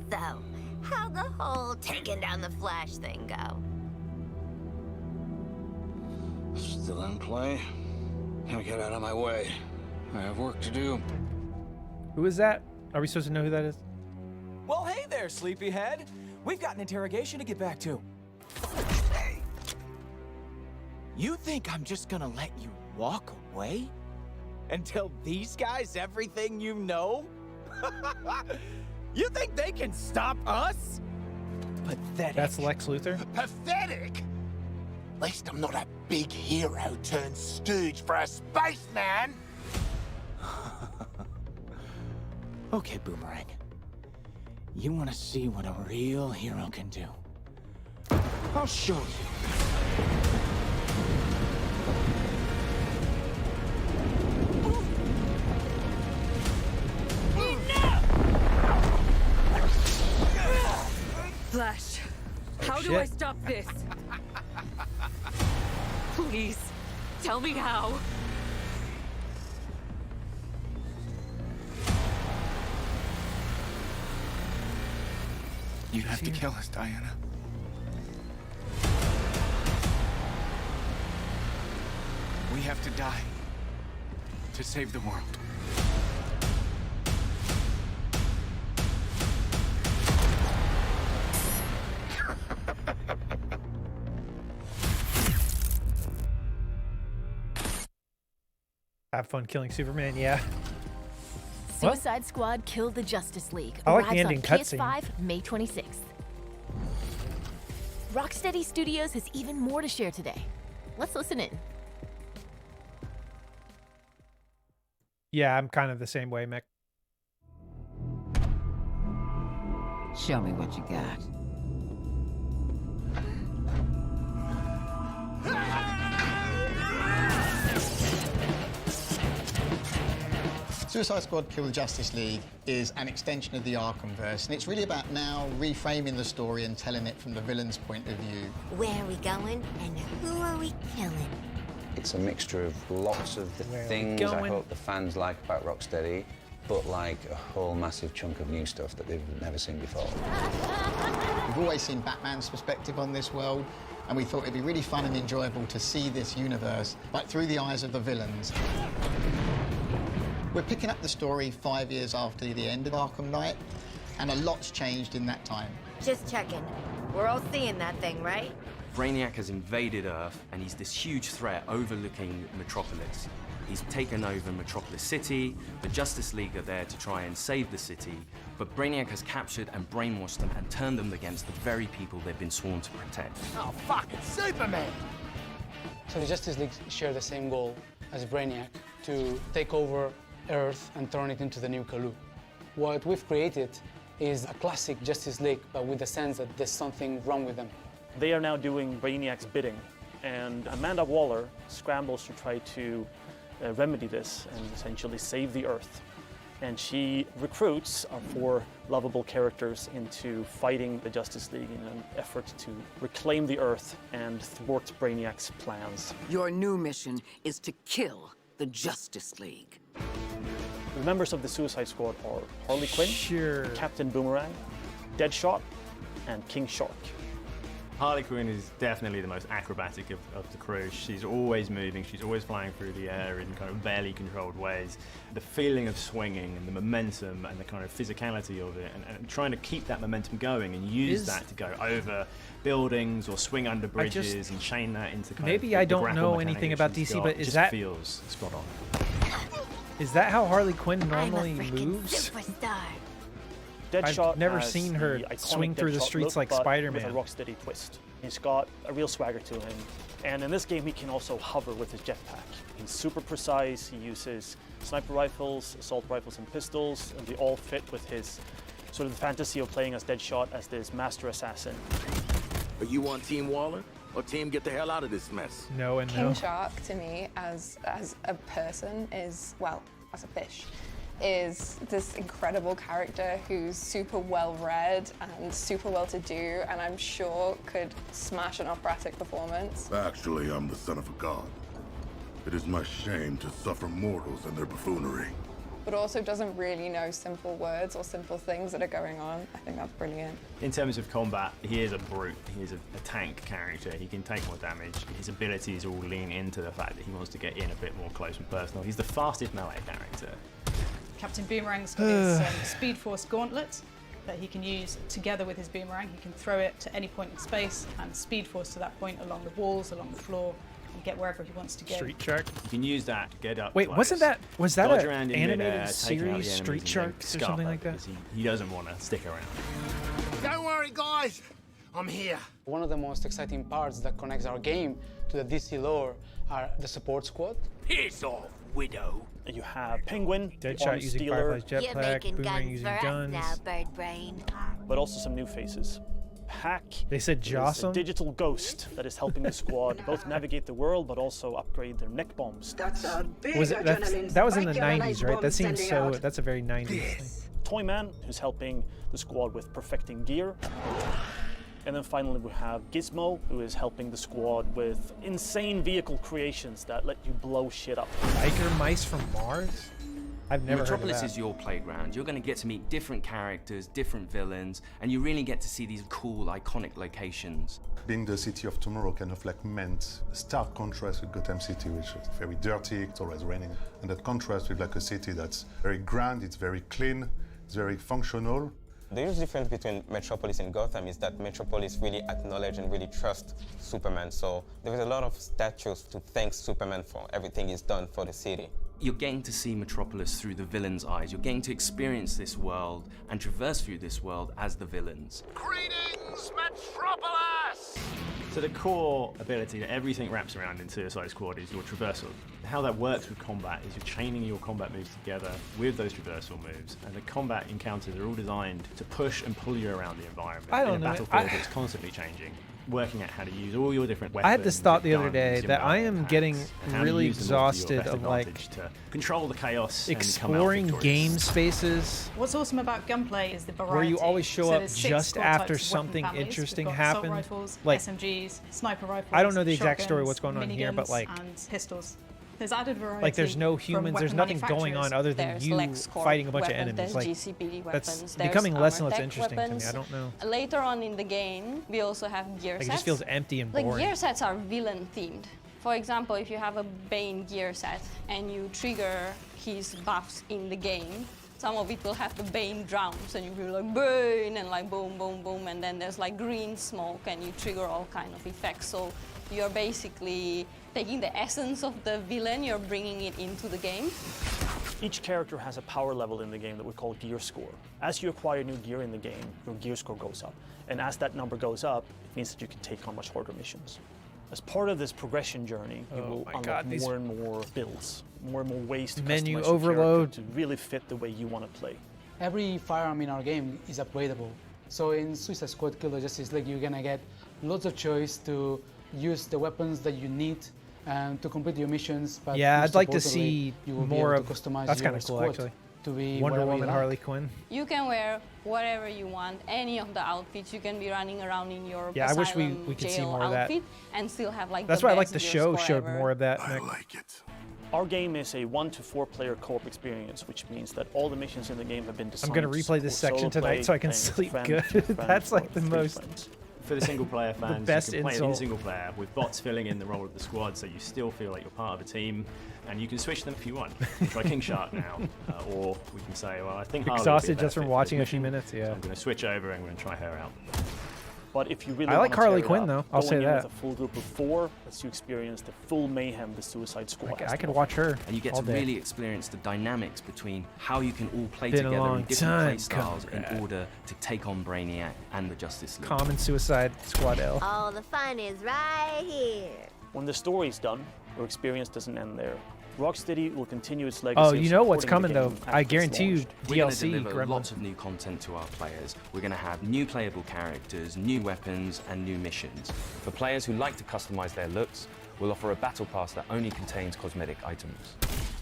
[SPEAKER 9] So, how'd the whole taking down the Flash thing go?
[SPEAKER 14] Still in play? Now get out of my way. I have work to do.
[SPEAKER 1] Who is that? Are we supposed to know who that is?
[SPEAKER 19] Well, hey there, sleepyhead. We've got an interrogation to get back to. Hey. You think I'm just gonna let you walk away? And tell these guys everything you know? You think they can stop us? Pathetic.
[SPEAKER 1] That's Lex Luthor?
[SPEAKER 17] Pathetic? At least I'm not a big hero turned stooge for a spaceman.
[SPEAKER 19] Okay, Boomerang. You want to see what a real hero can do? I'll show you.
[SPEAKER 11] Flash, how do I stop this? Please, tell me how.
[SPEAKER 19] You have to kill us, Diana. We have to die to save the world.
[SPEAKER 1] Have fun killing Superman, yeah.
[SPEAKER 3] Suicide Squad Kill the Justice League.
[SPEAKER 1] I like the
[SPEAKER 3] arrives
[SPEAKER 1] ending
[SPEAKER 3] on
[SPEAKER 1] cutscene.
[SPEAKER 3] PS5, May 26th. Rocksteady Studios has even more to share today. Let's listen in.
[SPEAKER 1] Yeah, I'm kind of the same way, Mick.
[SPEAKER 5] Show me what you got.
[SPEAKER 6] Suicide Squad Kill the Justice League is an extension of the Arkhamverse, and it's really about now reframing the story and telling it from the villain's point of view.
[SPEAKER 9] Where are we going and who are we killing?
[SPEAKER 8] It's a mixture of lots of the things I hope the fans like about Rocksteady, but like a whole massive chunk of new stuff that they've never seen before.
[SPEAKER 6] We've always seen Batman's perspective on this world, and we thought it'd be really fun and enjoyable to see this universe, but through the eyes of the villains. We're picking up the story 5 years after the end of Arkham Knight, and a lot's changed in that time.
[SPEAKER 9] Just checking. We're all seeing that thing, right?
[SPEAKER 18] Brainiac has invaded Earth, and he's this huge threat overlooking Metropolis. He's taken over Metropolis City. The Justice League are there to try and save the city, but Brainiac has captured and brainwashed them and turned them against the very people they've been sworn to protect.
[SPEAKER 17] Oh, fuck, it's Superman!
[SPEAKER 15] So the Justice League share the same goal as Brainiac, to take over Earth and turn it into the new Kalu. What we've created is a classic Justice League, but with the sense that there's something wrong with them.
[SPEAKER 16] They are now doing Brainiac's bidding, and Amanda Waller scrambles to try to remedy this and essentially save the Earth. And she recruits our 4 lovable characters into fighting the Justice League in an effort to reclaim the Earth and thwart Brainiac's plans.
[SPEAKER 11] Your new mission is to kill the Justice League.
[SPEAKER 16] The members of the Suicide Squad are Harley Quinn, Captain Boomerang, Deadshot, and King Shark.
[SPEAKER 22] Harley Quinn is definitely the most acrobatic of the crew. She's always moving, she's always flying through the air in kind of barely controlled ways. The feeling of swinging and the momentum and the kind of physicality of it, and trying to keep that momentum going and use that to go over buildings or swing under bridges and chain that into kind
[SPEAKER 1] maybe
[SPEAKER 22] of
[SPEAKER 1] I don't know anything about DC, but is that
[SPEAKER 22] feels spot on.
[SPEAKER 1] Is that how Harley Quinn normally
[SPEAKER 9] I'm a freaking
[SPEAKER 1] moves?
[SPEAKER 9] superstar.
[SPEAKER 16] Deadshot
[SPEAKER 1] I've never
[SPEAKER 16] has
[SPEAKER 1] seen her
[SPEAKER 16] the iconic
[SPEAKER 1] swing through the
[SPEAKER 16] Deadshot
[SPEAKER 1] streets
[SPEAKER 16] look,
[SPEAKER 1] like
[SPEAKER 16] but
[SPEAKER 1] Spider-Man.
[SPEAKER 16] with a Rocksteady twist. He's got a real swagger to him, and in this game he can also hover with his jetpack. He's super precise. He uses sniper rifles, assault rifles, and pistols, and they all fit with his sort of the fantasy of playing as Deadshot as this master assassin.
[SPEAKER 23] But you want Team Waller, or Team get the hell out of this mess?
[SPEAKER 1] No and
[SPEAKER 24] King Shark to me as a person is, well, as a fish, is this incredible character who's super well read and super well to do, and I'm sure could smash an operatic performance.
[SPEAKER 28] Actually, I'm the son of a god. It is my shame to suffer mortals and their buffoonery.
[SPEAKER 24] But also doesn't really know simple words or simple things that are going on. I think that's brilliant.
[SPEAKER 22] In terms of combat, he is a brute. He is a tank character. He can take more damage. His abilities all lean into the fact that he wants to get in a bit more close and personal. He's the fastest melee character.
[SPEAKER 25] Captain Boomerang's got his Speed Force gauntlet that he can use together with his boomerang. He can throw it to any point in space and Speed Force to that point along the walls, along the floor, and get wherever he wants to go.
[SPEAKER 22] Street Shark. You can use that to get up.
[SPEAKER 1] Wait,
[SPEAKER 22] close,
[SPEAKER 1] was that
[SPEAKER 22] dodge
[SPEAKER 1] an
[SPEAKER 22] around in
[SPEAKER 1] animated
[SPEAKER 22] midair, take out the
[SPEAKER 1] series,
[SPEAKER 22] enemies,
[SPEAKER 1] Street
[SPEAKER 22] and then
[SPEAKER 1] Sharks or
[SPEAKER 22] scarf
[SPEAKER 1] something
[SPEAKER 22] up
[SPEAKER 1] like that?
[SPEAKER 22] because he doesn't want to stick around.
[SPEAKER 17] Don't worry, guys. I'm here.
[SPEAKER 15] One of the most exciting parts that connects our game to the DC lore are the support squad.
[SPEAKER 23] Piss off, widow.
[SPEAKER 16] You have Penguin,
[SPEAKER 1] Deadshot using Firefly's
[SPEAKER 9] You're
[SPEAKER 1] jetpack,
[SPEAKER 9] making
[SPEAKER 1] Boomerang
[SPEAKER 9] guns
[SPEAKER 1] using
[SPEAKER 9] for us
[SPEAKER 1] guns.
[SPEAKER 9] now, Bird Brain.
[SPEAKER 16] but also some new faces. Hack.
[SPEAKER 1] They said
[SPEAKER 16] is
[SPEAKER 1] Jocelyn?
[SPEAKER 16] a digital ghost that is helping the squad both navigate the world, but also upgrade their neck bombs.
[SPEAKER 11] That's a big
[SPEAKER 1] Was it, that was in the
[SPEAKER 11] adrenaline
[SPEAKER 1] 90s, right? That seems
[SPEAKER 11] bomb
[SPEAKER 1] so.
[SPEAKER 11] sending out.
[SPEAKER 1] That's a very 90s thing.
[SPEAKER 16] Toyman, who's helping the squad with perfecting gear. And then finally we have Gizmo, who is helping the squad with insane vehicle creations that let you blow shit up.
[SPEAKER 1] Biker mice from Mars? I've never
[SPEAKER 18] Metropolis
[SPEAKER 1] heard of that.
[SPEAKER 18] is your playground. You're going to get to meet different characters, different villains, and you really get to see these cool, iconic locations.
[SPEAKER 29] Being the city of tomorrow kind of like meant a stark contrast with Gotham City, which is very dirty, it's always raining. And that contrast with like a city that's very grand, it's very clean, it's very functional.
[SPEAKER 30] The huge difference between Metropolis and Gotham is that Metropolis really acknowledge and really trust Superman. So there is a lot of statues to thank Superman for everything he's done for the city.
[SPEAKER 18] You're getting to see Metropolis through the villain's eyes. You're getting to experience this world and traverse through this world as the villains.
[SPEAKER 23] Greetings, Metropolis!
[SPEAKER 22] So the core ability that everything wraps around in Suicide Squad is your traversal. How that works with combat is you're chaining your combat moves together with those traversal moves, and the combat encounters are all designed to push and pull you around the environment
[SPEAKER 1] I don't
[SPEAKER 22] in a
[SPEAKER 1] know.
[SPEAKER 22] battlefield that's constantly changing. working out how to use all your different weapons.
[SPEAKER 1] I had this thought the other
[SPEAKER 22] guns,
[SPEAKER 1] day
[SPEAKER 22] your
[SPEAKER 1] that I
[SPEAKER 22] melee
[SPEAKER 1] am
[SPEAKER 22] attacks,
[SPEAKER 1] getting
[SPEAKER 22] and how to
[SPEAKER 1] really
[SPEAKER 22] use them all to your
[SPEAKER 1] exhausted
[SPEAKER 22] best
[SPEAKER 1] of like
[SPEAKER 22] advantage to control the chaos
[SPEAKER 1] exploring
[SPEAKER 22] and come out
[SPEAKER 1] game
[SPEAKER 22] victorious.
[SPEAKER 1] spaces
[SPEAKER 25] What's awesome about gunplay is the variety.
[SPEAKER 1] where you always show
[SPEAKER 25] So
[SPEAKER 1] up
[SPEAKER 25] there's 6
[SPEAKER 1] just
[SPEAKER 25] squad
[SPEAKER 1] after
[SPEAKER 25] types of weapon
[SPEAKER 1] something
[SPEAKER 25] families.
[SPEAKER 1] interesting
[SPEAKER 25] We've got assault
[SPEAKER 1] happened.
[SPEAKER 25] rifles,
[SPEAKER 1] Like
[SPEAKER 25] SMGs, sniper rifles.
[SPEAKER 1] I don't know the exact story
[SPEAKER 25] shotguns,
[SPEAKER 1] what's going on here, but
[SPEAKER 25] miniguns,
[SPEAKER 1] like
[SPEAKER 25] and pistols. There's added variety.
[SPEAKER 1] like there's no
[SPEAKER 25] from
[SPEAKER 1] humans, there's
[SPEAKER 25] weapon
[SPEAKER 1] nothing going on
[SPEAKER 25] manufacturers.
[SPEAKER 1] other than
[SPEAKER 2] There's
[SPEAKER 1] you
[SPEAKER 2] LexCorp
[SPEAKER 1] fighting a bunch of
[SPEAKER 2] weapons,
[SPEAKER 1] enemies.
[SPEAKER 2] there's
[SPEAKER 1] Like
[SPEAKER 2] GCPD
[SPEAKER 1] that's
[SPEAKER 2] weapons, there's
[SPEAKER 1] becoming less and less
[SPEAKER 2] armor tech
[SPEAKER 1] interesting to me.
[SPEAKER 2] weapons.
[SPEAKER 1] I don't know.
[SPEAKER 2] Later on in the game, we also have gear
[SPEAKER 1] Like, it
[SPEAKER 2] sets.
[SPEAKER 1] just feels empty and
[SPEAKER 2] Like
[SPEAKER 1] boring.
[SPEAKER 2] gear sets are villain themed. For example, if you have a Bane gear set and you trigger his buffs in the game, some of it will have the Bane drowns and you will like Bane and like boom, boom, boom, and then there's like green smoke and you trigger all kind of effects. So you're basically taking the essence of the villain, you're bringing it into the game.
[SPEAKER 16] Each character has a power level in the game that we call gear score. As you acquire new gear in the game, your gear score goes up. And as that number goes up, it means that you can take on much harder missions. As part of this progression journey, you will unlock more and more builds, more and more ways to
[SPEAKER 1] Menu
[SPEAKER 16] customize your
[SPEAKER 1] overload.
[SPEAKER 16] character to really fit the way you want to play.
[SPEAKER 15] Every firearm in our game is upgradable. So in Suicide Squad Kill the Justice League, you're gonna get lots of choice to use the weapons that you need to complete your missions. But
[SPEAKER 1] Yeah,
[SPEAKER 15] most
[SPEAKER 1] I'd like to
[SPEAKER 15] importantly,
[SPEAKER 1] see
[SPEAKER 15] you will be
[SPEAKER 1] more
[SPEAKER 15] able
[SPEAKER 1] of
[SPEAKER 15] to customize
[SPEAKER 1] that's
[SPEAKER 15] your
[SPEAKER 1] kind of cool
[SPEAKER 15] squad
[SPEAKER 1] actually.
[SPEAKER 15] to be
[SPEAKER 1] Wonder
[SPEAKER 15] whatever you
[SPEAKER 1] Woman,
[SPEAKER 15] like.
[SPEAKER 1] Harley Quinn.
[SPEAKER 2] You can wear whatever you want, any of the outfits. You can be running around in your
[SPEAKER 1] Yeah, I wish we
[SPEAKER 2] asylum
[SPEAKER 1] could see
[SPEAKER 2] jail
[SPEAKER 1] more of that.
[SPEAKER 2] outfit and still have like
[SPEAKER 1] That's
[SPEAKER 2] the
[SPEAKER 1] why I like
[SPEAKER 2] best
[SPEAKER 1] the
[SPEAKER 2] gear
[SPEAKER 1] show
[SPEAKER 2] score
[SPEAKER 1] showed
[SPEAKER 2] ever.
[SPEAKER 1] more of that.
[SPEAKER 28] I
[SPEAKER 1] Nick.
[SPEAKER 28] like it.
[SPEAKER 16] Our game is a 1 to 4 player co-op experience, which means that all the missions in the game have been designed.
[SPEAKER 1] I'm gonna
[SPEAKER 16] to
[SPEAKER 1] replay this
[SPEAKER 16] support
[SPEAKER 1] section
[SPEAKER 16] solo play,
[SPEAKER 1] tonight so I can
[SPEAKER 16] playing with a
[SPEAKER 1] sleep
[SPEAKER 16] friend,
[SPEAKER 1] good.
[SPEAKER 16] two friends,
[SPEAKER 1] That's like
[SPEAKER 16] or
[SPEAKER 1] the
[SPEAKER 16] 3
[SPEAKER 1] most
[SPEAKER 16] friends.
[SPEAKER 22] For the single player fans,
[SPEAKER 1] best
[SPEAKER 22] you can play it in
[SPEAKER 1] insult.
[SPEAKER 22] single player with bots filling in the role of the squad, so you still feel like you're part of a team, and you can switch them if you want. You can try King Shark now, or we can say, well, I think Harley would be
[SPEAKER 1] Exhausted
[SPEAKER 22] a better
[SPEAKER 1] just from
[SPEAKER 22] fit for
[SPEAKER 1] watching a
[SPEAKER 22] this
[SPEAKER 1] few
[SPEAKER 22] mission,
[SPEAKER 1] minutes.
[SPEAKER 22] so
[SPEAKER 1] Yeah.
[SPEAKER 22] I'm going to switch over and I'm going to try her out.
[SPEAKER 16] But if you really
[SPEAKER 1] I like
[SPEAKER 16] want to
[SPEAKER 1] Harley
[SPEAKER 16] tear it
[SPEAKER 1] Quinn,
[SPEAKER 16] up,
[SPEAKER 1] though. I'll
[SPEAKER 16] going
[SPEAKER 1] say
[SPEAKER 16] in
[SPEAKER 1] that.
[SPEAKER 16] with a full group of 4 lets you experience the full mayhem the Suicide Squad has
[SPEAKER 1] I
[SPEAKER 16] to
[SPEAKER 1] could
[SPEAKER 16] offer.
[SPEAKER 1] watch her.
[SPEAKER 18] And you get
[SPEAKER 1] all
[SPEAKER 18] to
[SPEAKER 1] day.
[SPEAKER 18] really experience the dynamics between how you can all play
[SPEAKER 1] Been a
[SPEAKER 18] together
[SPEAKER 1] long
[SPEAKER 18] in different play
[SPEAKER 1] time
[SPEAKER 18] styles in
[SPEAKER 1] coming.
[SPEAKER 18] order to take on Brainiac and the Justice League.
[SPEAKER 1] Common Suicide Squad L.
[SPEAKER 4] All the fun is right here.
[SPEAKER 16] When the story is done, your experience doesn't end there. Rocksteady will continue its legacy.
[SPEAKER 1] Oh,
[SPEAKER 16] of
[SPEAKER 1] you know what's
[SPEAKER 16] supporting
[SPEAKER 1] coming
[SPEAKER 16] the
[SPEAKER 1] though.
[SPEAKER 16] game
[SPEAKER 1] I
[SPEAKER 16] after it's
[SPEAKER 1] guarantee you,
[SPEAKER 16] launched.
[SPEAKER 18] We're going to
[SPEAKER 1] DLC.
[SPEAKER 18] deliver
[SPEAKER 1] Gremlin.
[SPEAKER 18] lots of new content to our players. We're going to have new playable characters, new weapons, and new missions. For players who like to customize their looks, we'll offer a battle pass that only contains cosmetic items.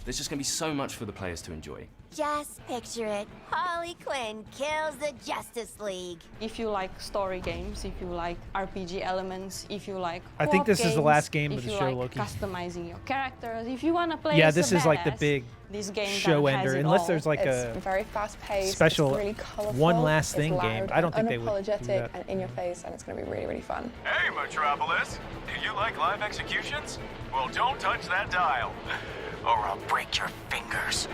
[SPEAKER 18] There's just going to be so much for the players to enjoy.
[SPEAKER 4] Just picture it. Harley Quinn kills the Justice League.
[SPEAKER 2] If you like story games, if you like RPG elements, if you like
[SPEAKER 1] I think
[SPEAKER 2] co-op
[SPEAKER 1] this is the
[SPEAKER 2] games,
[SPEAKER 1] last game of
[SPEAKER 2] if
[SPEAKER 1] the
[SPEAKER 2] you
[SPEAKER 1] show,
[SPEAKER 2] like
[SPEAKER 1] Loki.
[SPEAKER 2] customizing your characters, if you want to play
[SPEAKER 1] Yeah,
[SPEAKER 2] as a
[SPEAKER 1] this is like the
[SPEAKER 2] badass,
[SPEAKER 1] big
[SPEAKER 2] this game
[SPEAKER 1] show
[SPEAKER 2] kind of has
[SPEAKER 1] ender,
[SPEAKER 2] it
[SPEAKER 1] unless
[SPEAKER 2] all.
[SPEAKER 1] there's like
[SPEAKER 24] It's
[SPEAKER 1] a
[SPEAKER 24] very fast-paced,
[SPEAKER 1] special
[SPEAKER 24] it's really colourful,
[SPEAKER 1] one last
[SPEAKER 24] it's
[SPEAKER 1] thing
[SPEAKER 24] loud
[SPEAKER 1] game. I don't think
[SPEAKER 24] and
[SPEAKER 1] they would do
[SPEAKER 24] unapologetic
[SPEAKER 1] that.
[SPEAKER 24] and in your face, and it's going to be really, really fun.
[SPEAKER 19] Hey, Metropolis! Do you like live executions? Well, don't touch that dial, or I'll break your fingers.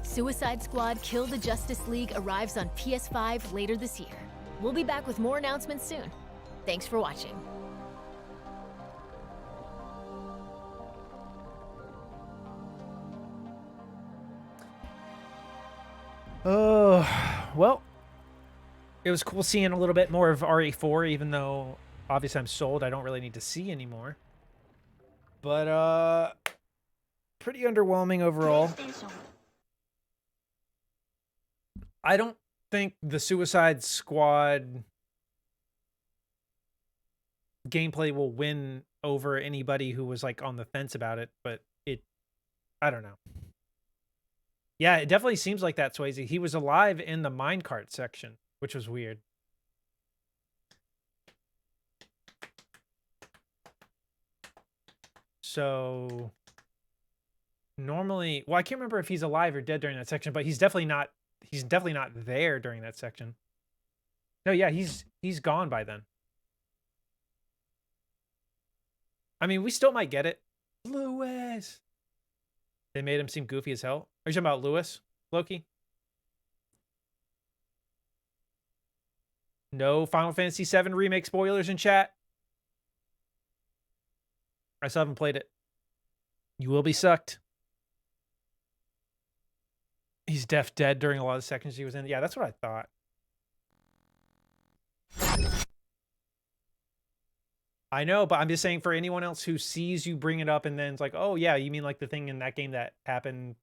[SPEAKER 3] Suicide Squad Kill the Justice League arrives on PS5 later this year. We'll be back with more announcements soon. Thanks for watching.
[SPEAKER 1] Oh, well, it was cool seeing a little bit more of RE4, even though obviously I'm sold. I don't really need to see anymore. But, pretty underwhelming overall. I don't think the Suicide Squad gameplay will win over anybody who was like on the fence about it, but I don't know. Yeah, it definitely seems like that, Swayze. He was alive in the minecart section, which was weird. So normally, well, I can't remember if he's alive or dead during that section, but he's definitely not there during that section. No, yeah, he's gone by then. I mean, we still might get it. Lewis. They made him seem goofy as hell. Are you talking about Lewis, Loki? No Final Fantasy VII Remake spoilers in chat. I still haven't played it. You will be sucked. He's dead during a lot of the sections he was in. Yeah, that's what I thought. I know, but I'm just saying for anyone else who sees you bring it up and then it's like, oh yeah, you mean like the thing in that game that happened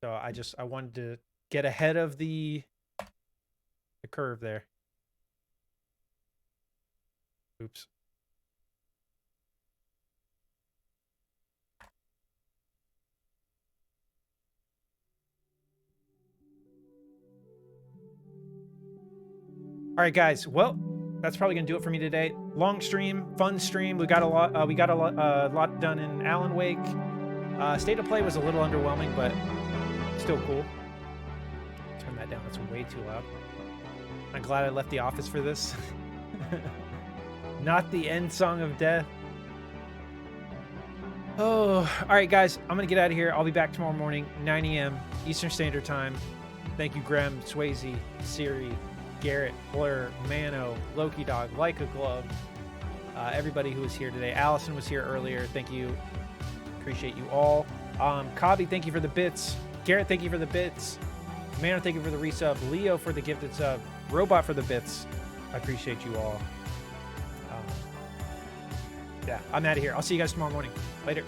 [SPEAKER 1] So I wanted to get ahead of the curve there. Oops. All right, guys. Well, that's probably gonna do it for me today. Long stream, fun stream. We got a lot. We got a lot done in Alan Wake. State of Play was a little underwhelming, but still cool. Turn that down. That's way too loud. I'm glad I left the office for this. Not the end song of death. Oh, all right, guys. I'm gonna get out of here. I'll be back tomorrow morning, 9 a.m. Eastern Standard Time. Thank you, Graham, Swayze, Siri, Garrett, Blur, Mano, Loki Dog, Like a Glove, everybody who was here today. Allison was here earlier. Thank you. Appreciate you all. Kabi, thank you for the bits. Garrett, thank you for the bits. Mano, thank you for the resub. Leo for the gifted sub. Robot for the bits. I appreciate you all. Yeah, I'm out of here. I'll see you guys tomorrow morning. Later.